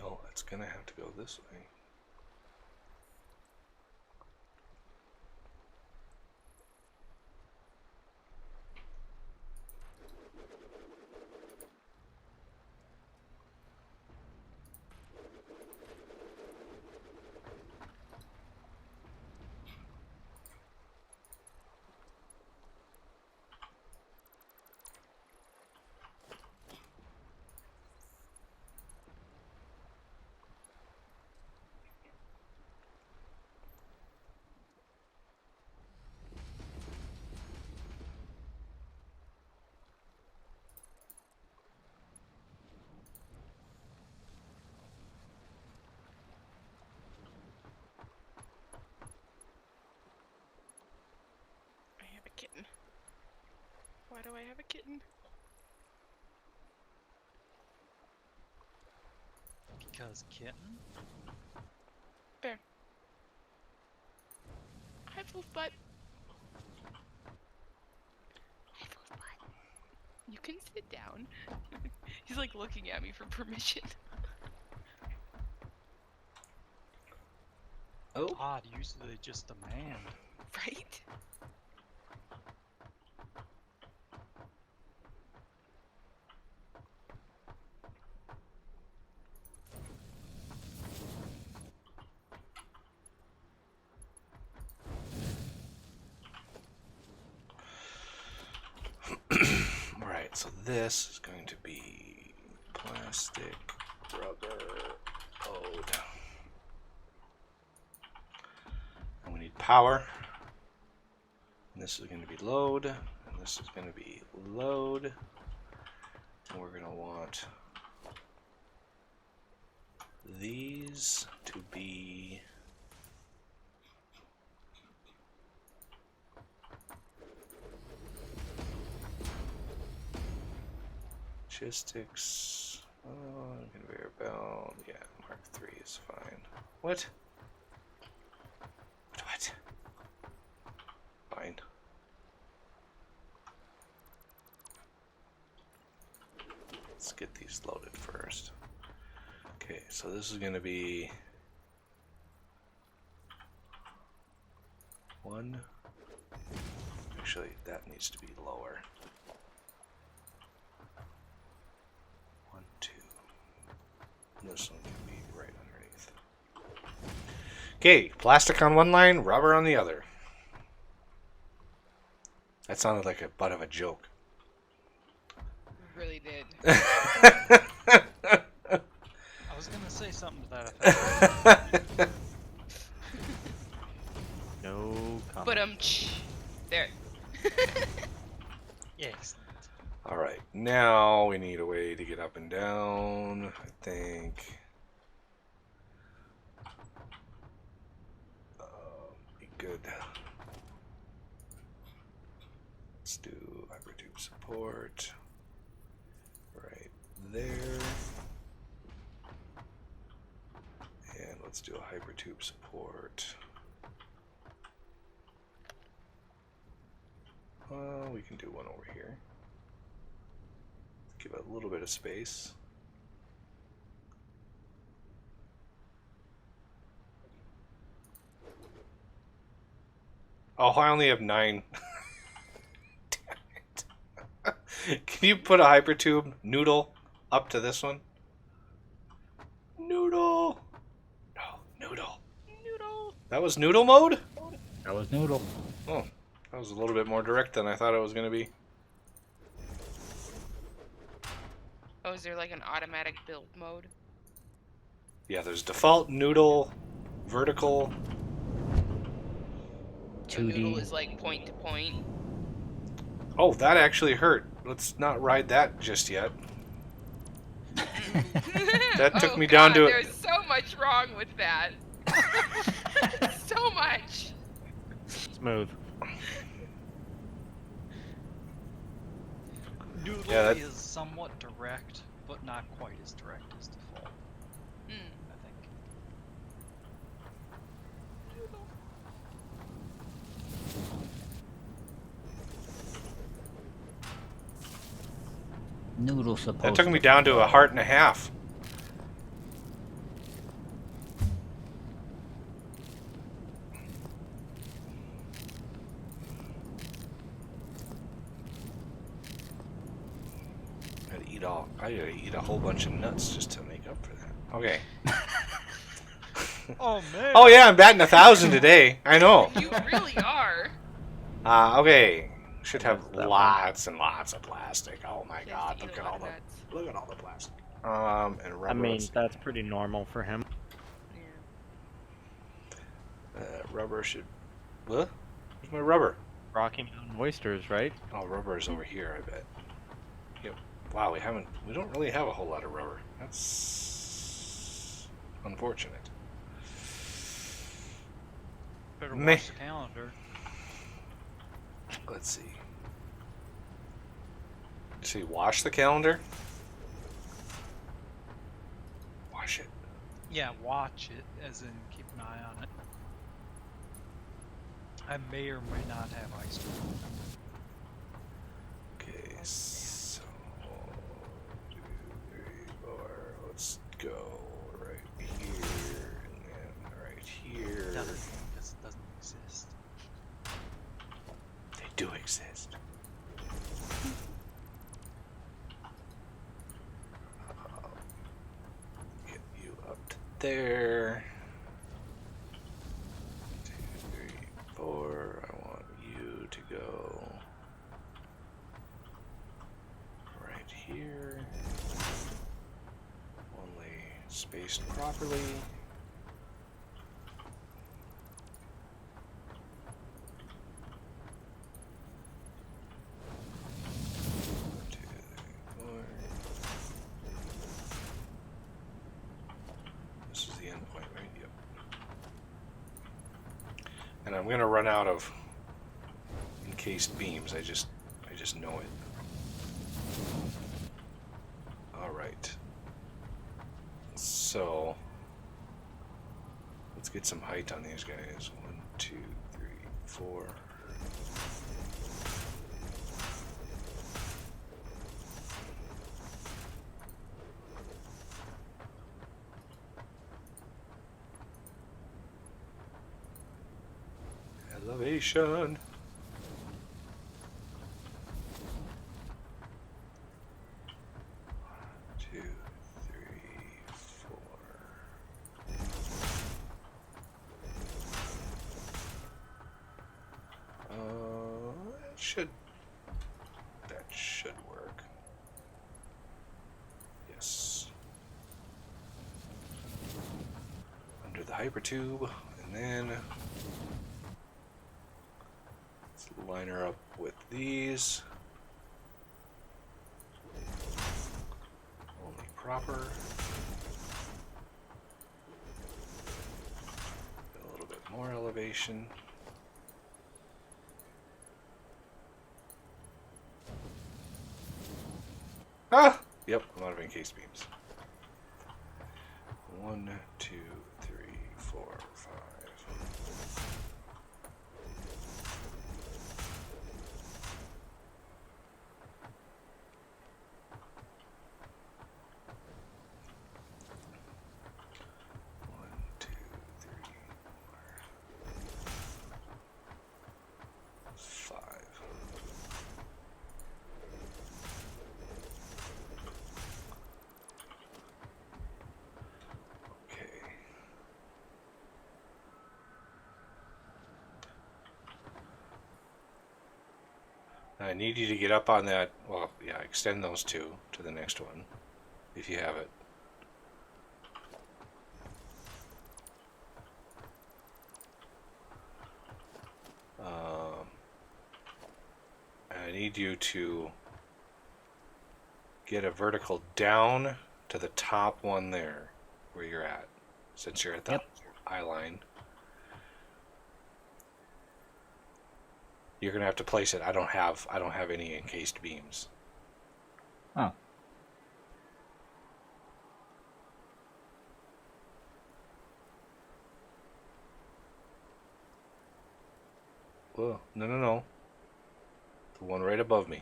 Oh, it's gonna have to go this way. I have a kitten. Why do I have a kitten? Because kitten? Bear. Hi, Wolf Butt. Hi, Wolf Butt. You can sit down. He's like looking at me for permission. Oh. Odd, usually they just demand. Right? Right, so this is going to be plastic, rubber, load. And we need power. And this is going to be load. And this is going to be load. And we're going to want these to be logistics. Conveyor belt. Yeah, Mark 3 is fine. What? What? Fine. Let's get these loaded first. Okay, so this is going to be 1. Actually, that needs to be lower. 1, 2. And this one can be right underneath. Okay, plastic on one line, rubber on the other. That sounded like a butt of a joke. Really did. I was gonna say something to that effect. No comment. But there. Yes. Alright, now we need a way to get up and down, I think. Be good. Let's do hypertube support right there. And let's do a hypertube support. We can do one over here. Give it a little bit of space. Oh, I only have 9. Damn it. Can you put a hypertube noodle up to this one? Noodle! No, noodle. Noodle. That was noodle mode? That was Noodle. Oh, that was a little bit more direct than I thought it was going to be. Oh, is there like an automatic build mode? Yeah, there's default, noodle, vertical. So noodle 2D. is like point to point. Oh, that actually hurt. Let's not ride that just yet. That took me down to- There's so much wrong with that. So much. Smooth. Noodle Yeah, that- is somewhat direct, but not quite as direct as default, Hmm. I think. Noodle supposed That took me down to a heart and a half. I gotta eat a whole bunch of nuts just to make up for that. Okay. Oh man! Oh yeah, I'm batting 1,000 today. I know. You really are. Okay. Should have That one. lots and lots of plastic. Oh my He has God! to eat Look a at lot all of the nuts. look at all the plastic. And rubber. I mean, that's pretty normal for him. Yeah. Rubber should. What? Where's my rubber? Rocky Mountain oysters, right? Oh, rubber is over here, I bet. Yep. Wow, we don't really have a whole lot of rubber. That's unfortunate. Better Meh. watch the calendar. Let's see. See, wash the calendar. Wash it. Yeah, watch it, as in keep an eye on it. I may or may not have ice cream. Okay, so 1, 2, 3, 4. Let's go right here and then right here. Done. there. 2, 3, 4. I want you to go right here. Only spaced properly. This is the end point, right? Yep. And I'm gonna run out of encased beams. I just know it. All right. So let's get some height on these guys. 1, 2, 3, 4. Elevation. Two, three, four. That should work. Yes. Under the hypertube, and then let's line her up with these. Only proper. Get a little bit more elevation. Ah! Yep, I'm out of encased beams. 1, 2, 3, 4, 5. One, two, three, 4, 5. I need you to get up on that. Well, yeah, extend those two to the next one, if you have it. I need you to get a vertical down to the top one there, where you're at, since you're at the eye line. You're gonna have to place it. I don't have any encased beams. Oh. Whoa, no. The one right above me.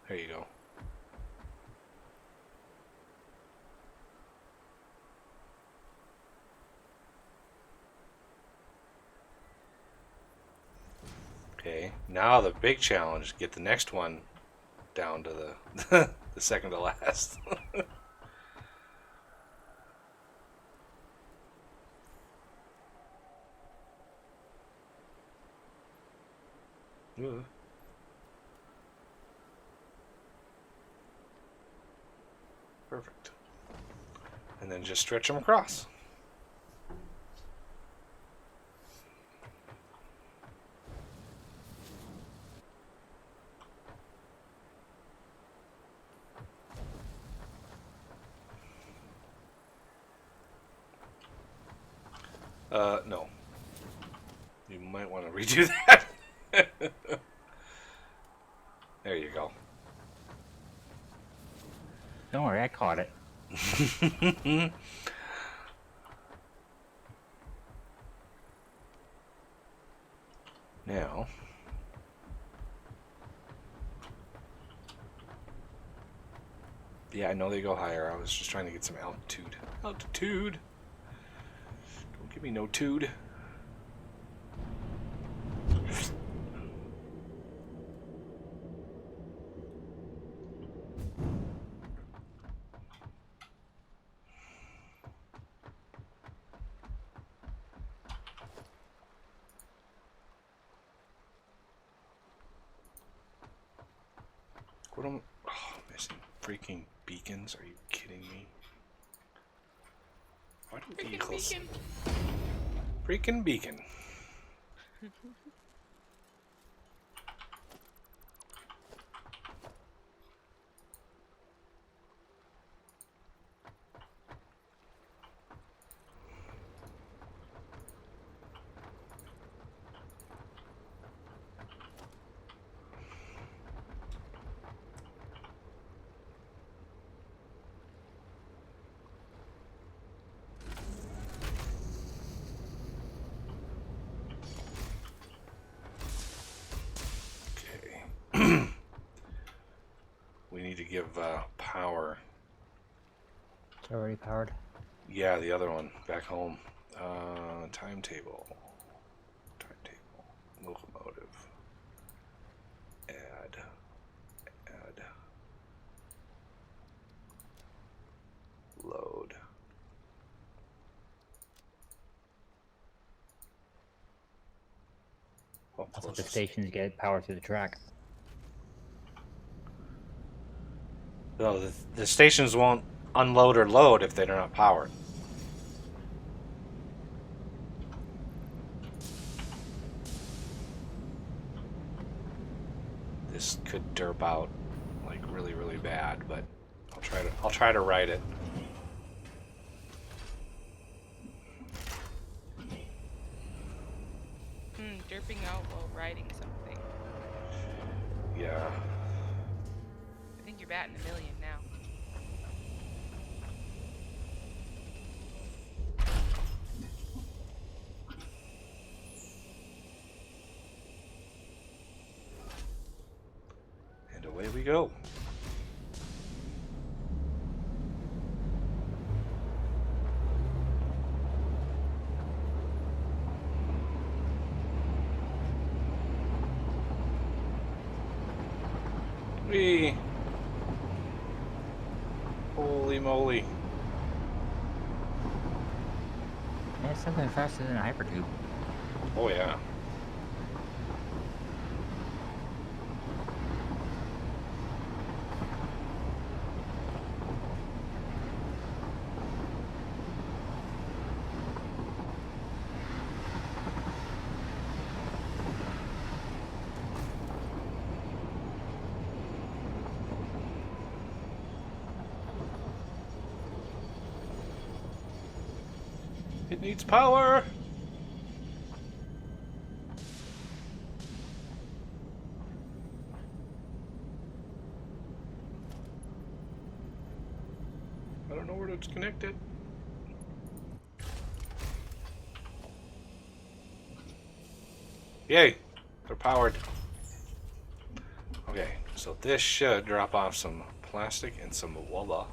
There you go. Okay, now the big challenge, get the next one down to the the second to last. Perfect. And then just stretch them across. No. You might want to redo that. There you go. Don't worry, I caught it. Now, yeah, I know they go higher. I was just trying to get some altitude. Altitude. Don't give me no tude. What am missing freaking beacons? Are you kidding me? Why do Freaking vehicles? beacon. Freaking beacon. We need to give power. It's already powered. Yeah, the other one back home. Timetable. Locomotive. Add. Load. Well, That's what the stations get power through the track. No, the stations won't unload or load if they're not powered. This could derp out like really, really bad, but I'll try to ride it. Derping out while riding something. Yeah. I think you're batting a million now. And away we go. Whee! Holy moly. Yeah, it's something faster than a hypertube. Oh yeah. It needs power! I don't know where it's connected. Yay! They're powered. Okay, so this should drop off some plastic and some walla.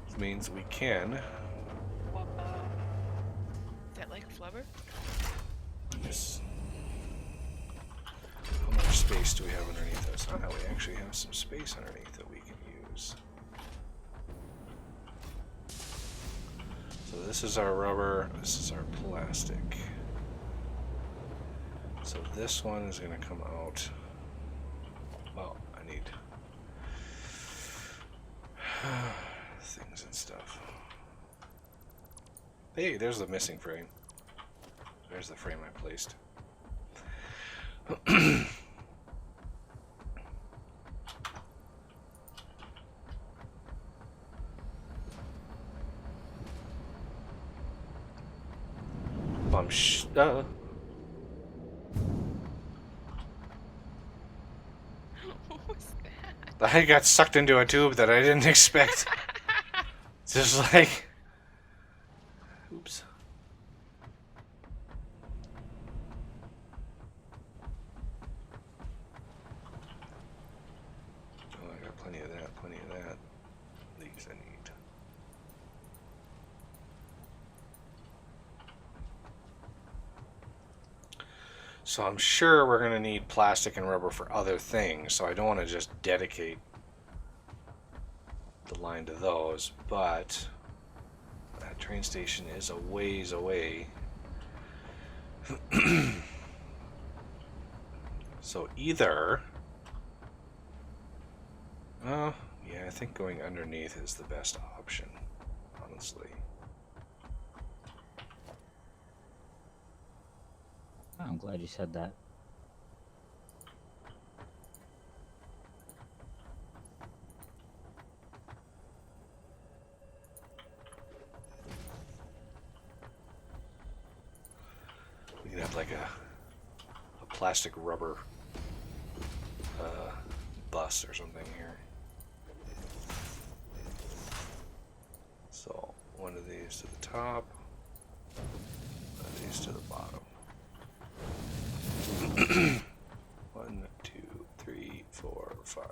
Which means we can... Is that like a flubber? Yes. How much space do we have underneath us? Oh, we actually have some space underneath that we can use. So this is our rubber, this is our plastic. So this one is going to come out. Well, I need things and stuff. Hey, there's the missing frame. There's the frame I placed. What was that? I got sucked into a tube that I didn't expect. Just like... Oops. Oh, I got plenty of that, plenty of that. These I need. So I'm sure we're going to need plastic and rubber for other things, so I don't want to just dedicate the line to those, but that train station is a ways away. So either Yeah, I think going underneath is the best option, honestly. I'm glad you said that. We can have like a plastic rubber bus or something here. So one of these to the top, one of these to the bottom. 1, 2, 3, 4, 5.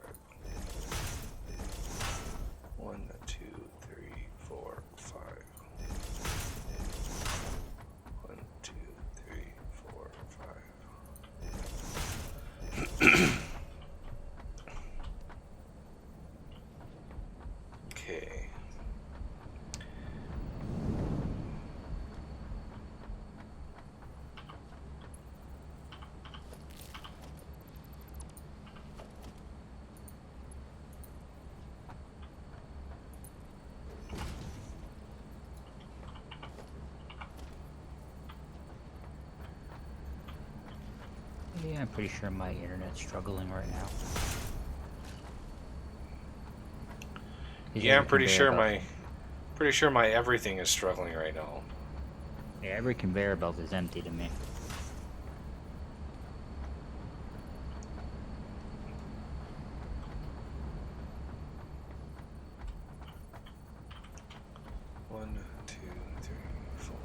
1, 2, 3, 4, 5. 1, 2, 3, 4, 5. Okay. Yeah, I'm pretty sure my internet's struggling right now. Yeah, I'm pretty sure my everything is struggling right now. Yeah, every conveyor belt is empty to me. One, 2, 3, 4, 5.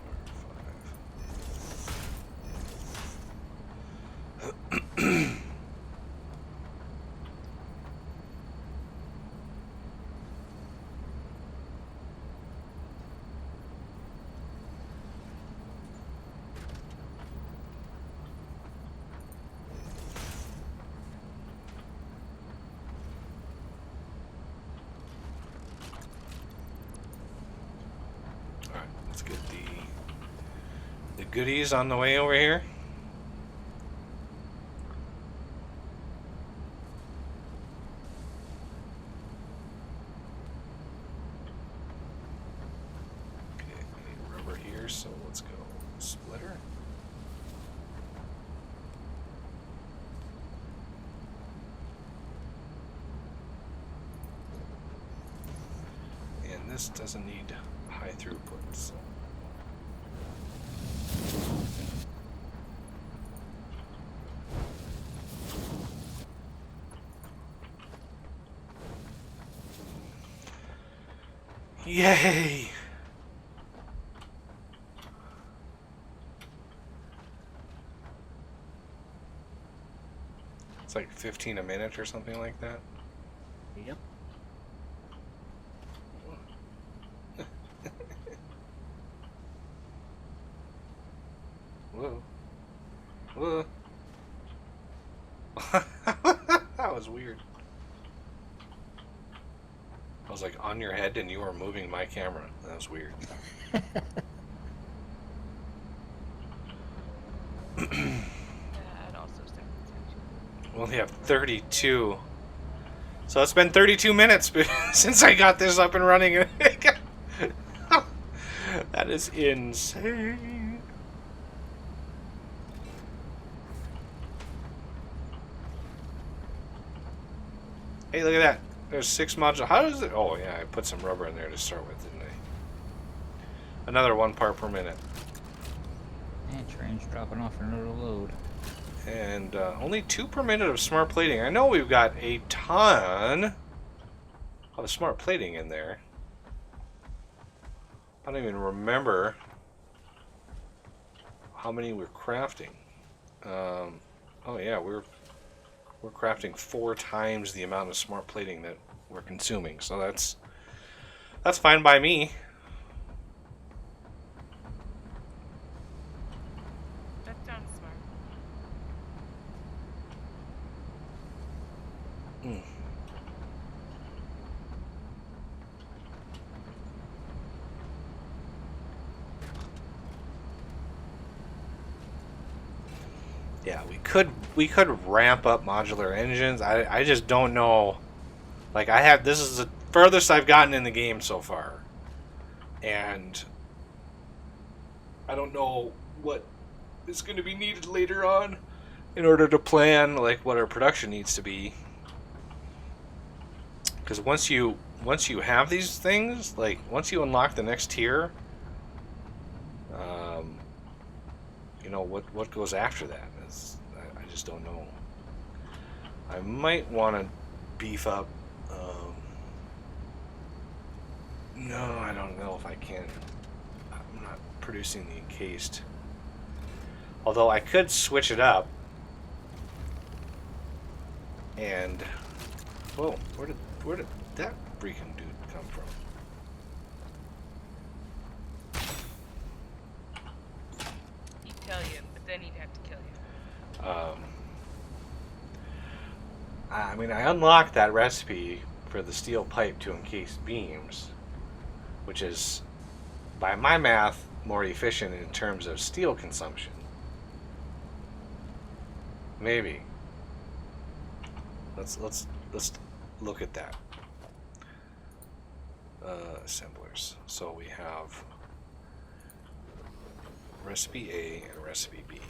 Alright, let's get the goodies on the way over here. Okay, I need rubber here, so let's go splitter. And this doesn't need high throughput, so. Yay! It's like 15 a minute or something like that. Yep. Whoa. Whoa. That was weird. I was like on your head and you were moving my camera. That was weird. That also starts attention. We only have 32. So it's been 32 minutes since I got this up and running. That is insane. Hey, look at that. There's 6 modules. How does it... Oh, yeah, I put some rubber in there to start with, didn't I? Another 1 part per minute. And train's dropping off another load. And only 2 per minute of smart plating. I know we've got a ton of smart plating in there. I don't even remember how many we're crafting. Oh yeah, we're crafting 4 times the amount of smart plating that we're consuming. So that's fine by me. That sounds smart. Mm. Yeah, we could ramp up modular engines. I just don't know Like this is the furthest I've gotten in the game so far, and I don't know what is going to be needed later on in order to plan like what our production needs to be. Because once you have these things, like once you unlock the next tier, you know what goes after that. I just don't know. I might want to beef up. No, I don't know if I can. I'm not producing the encased. Although I could switch it up. And whoa, where did that freaking dude come from? He'd tell you, but then he'd have to kill you. I mean, I unlocked that recipe for the steel pipe to encased beams, which is, by my math, more efficient in terms of steel consumption. Maybe. Let's look at that. Assemblers. So we have recipe A and recipe B.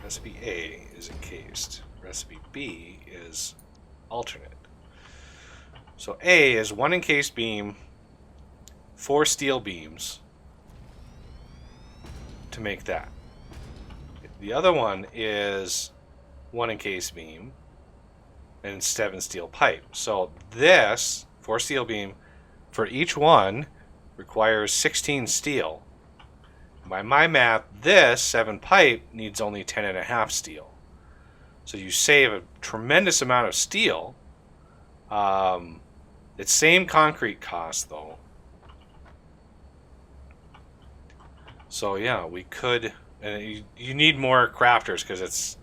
Recipe A is encased. Recipe B is alternate. So A is 1 encased beam, 4 steel beams to make that. The other one is 1 encased beam and 7 steel pipe. So this 4 steel beam for each one requires 16 steel. By my math, this 7 pipe needs only 10.5 steel. So you save a tremendous amount of steel. It's same concrete cost though. So yeah, we could. And you need more crafters because it's,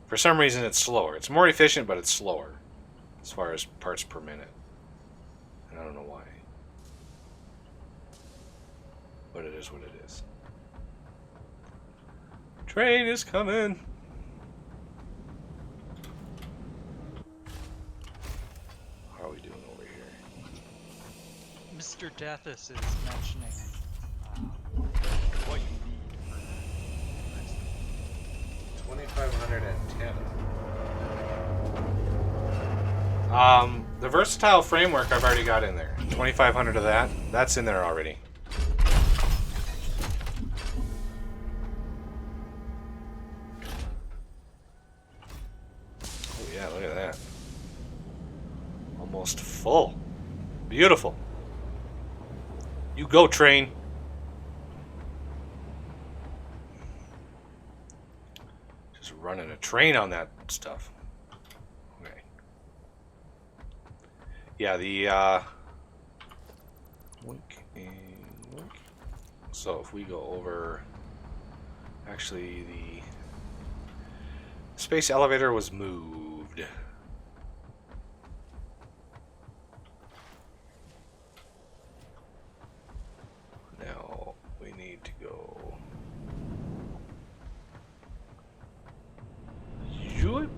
for some reason, it's slower. It's more efficient, but it's slower as far as parts per minute. And I don't know why. But it is what it is. Train is coming. How are we doing over here? Mr. Deathis is mentioning what you need for next. 2,510. The versatile framework I've already got in there. 2,500 of that. That's in there already. Oh yeah, look at that. Almost full. Beautiful. You go, train. Just running a train on that stuff. Okay. Yeah, the so if we go over, actually the space elevator was moved. Now we need to go. Zoop.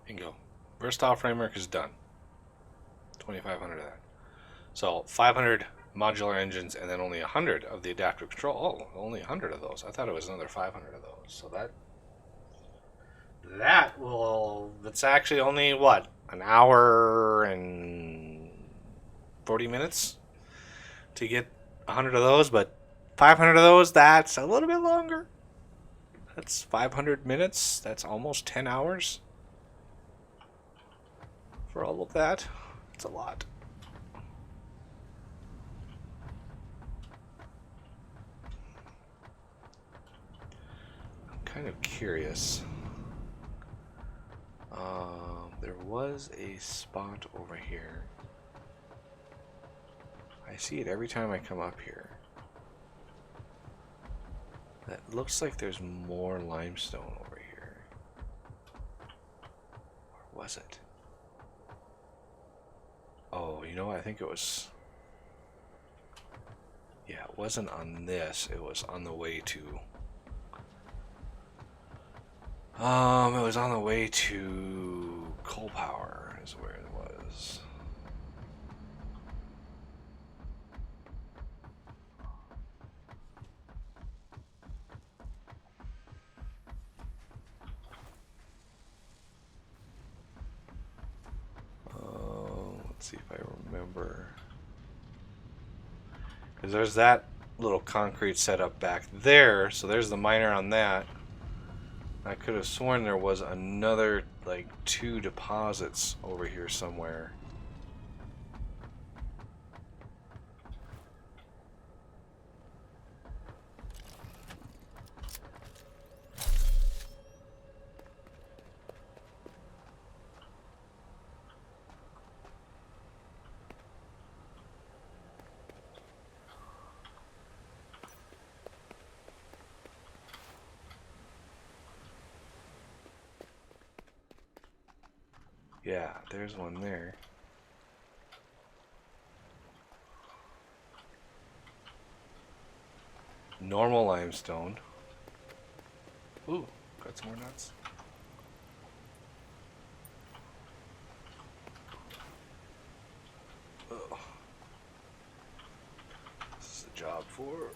Bingo. Versatile framework is done. 2,500 of that. So 500 modular engines and then only 100 of the adaptive control. Oh, only 100 of those. I thought it was another 500 of those. So that's actually only what? An hour and 40 minutes to get 100 of those, but 500 of those, that's a little bit longer. That's 500 minutes. That's almost 10 hours. For all of that, it's a lot. I'm kind of curious. was a spot over here. I see it every time I come up here. That looks like there's more limestone over here. Or was it? Oh, you know what? I think it was... Yeah, it wasn't on this. It was on the way to... it was on the way to coal power is where it was. Let's see if I remember. Because there's that little concrete setup back there, so there's the miner on that. I could have sworn there was another, like, 2 deposits over here somewhere. Yeah, there's one there. Normal limestone. Ooh, got some more nuts. Oh. This is a job for...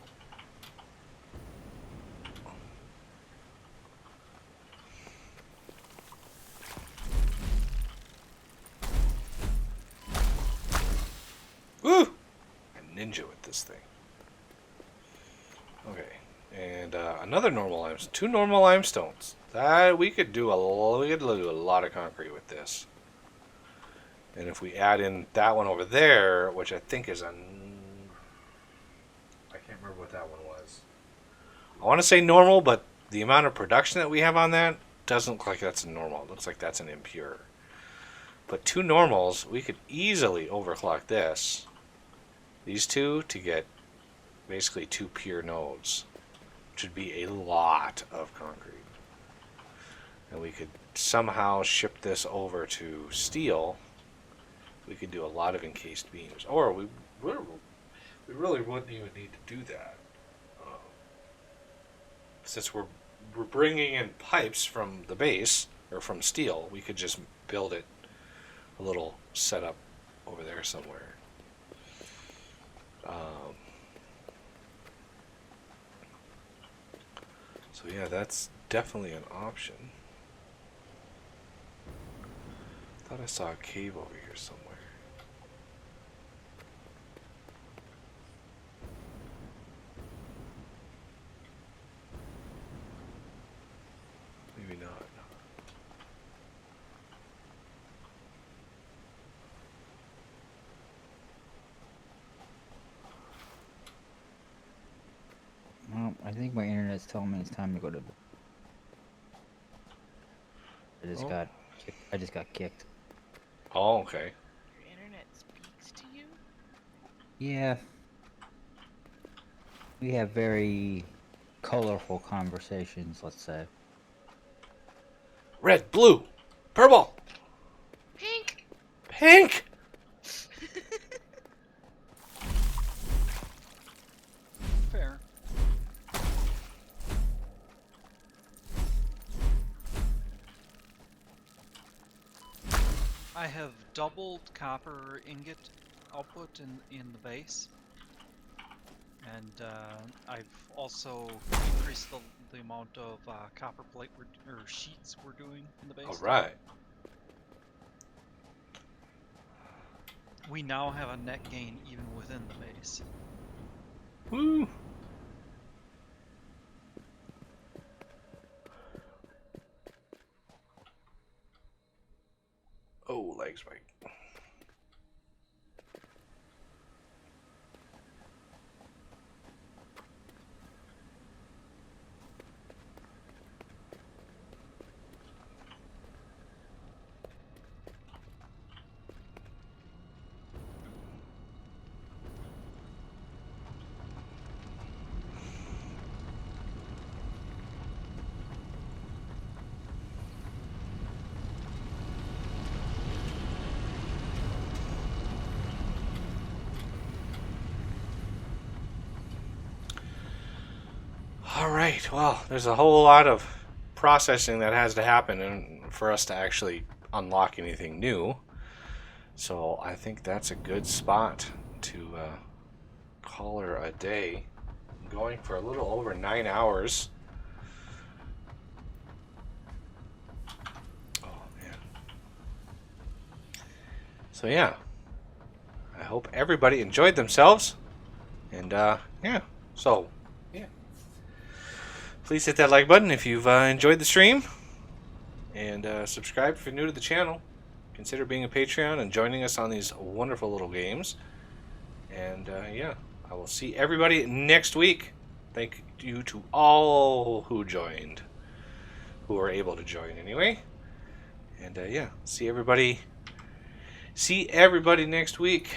Woo! A ninja with this thing. Okay, and another normal limestone. 2 normal limestones. That we could do a lot of concrete with this. And if we add in that one over there, which I think is a... I can't remember what that one was. I want to say normal, but the amount of production that we have on that doesn't look like that's a normal. It looks like that's an impure. But 2 normals, we could easily overclock this. These 2 to get basically 2 pure nodes, which would be a lot of concrete. And we could somehow ship this over to steel. We could do a lot of encased beams, or we really wouldn't even need to do that, since we're bringing in pipes from the base or from steel. We could just build it a little setup over there somewhere. So yeah, that's definitely an option. Thought I saw a cave over here somewhere. Maybe not. Well, I think my internet's telling me it's time to go to bed. I just got kicked. Oh, okay. Your internet speaks to you? Yeah. We have very colorful conversations, let's say. Red, blue, purple, Pink! pink. Fair. I have doubled copper ingot output in the base, and I've also increased the amount of copper plate or sheets we're doing in the base. All right. We now have a net gain even within the base. Woo. Oh, legs right. right. Well, there's a whole lot of processing that has to happen for us to actually unlock anything new. So I think that's a good spot to call her a day. I'm going for a little over 9 hours. Oh man. So yeah, I hope everybody enjoyed themselves. And yeah, so yeah. Please hit that like button if you've enjoyed the stream. And subscribe if you're new to the channel. Consider being a Patreon and joining us on these wonderful little games. And yeah, I will see everybody next week. Thank you to all who joined, who were able to join anyway. And yeah, see everybody next week.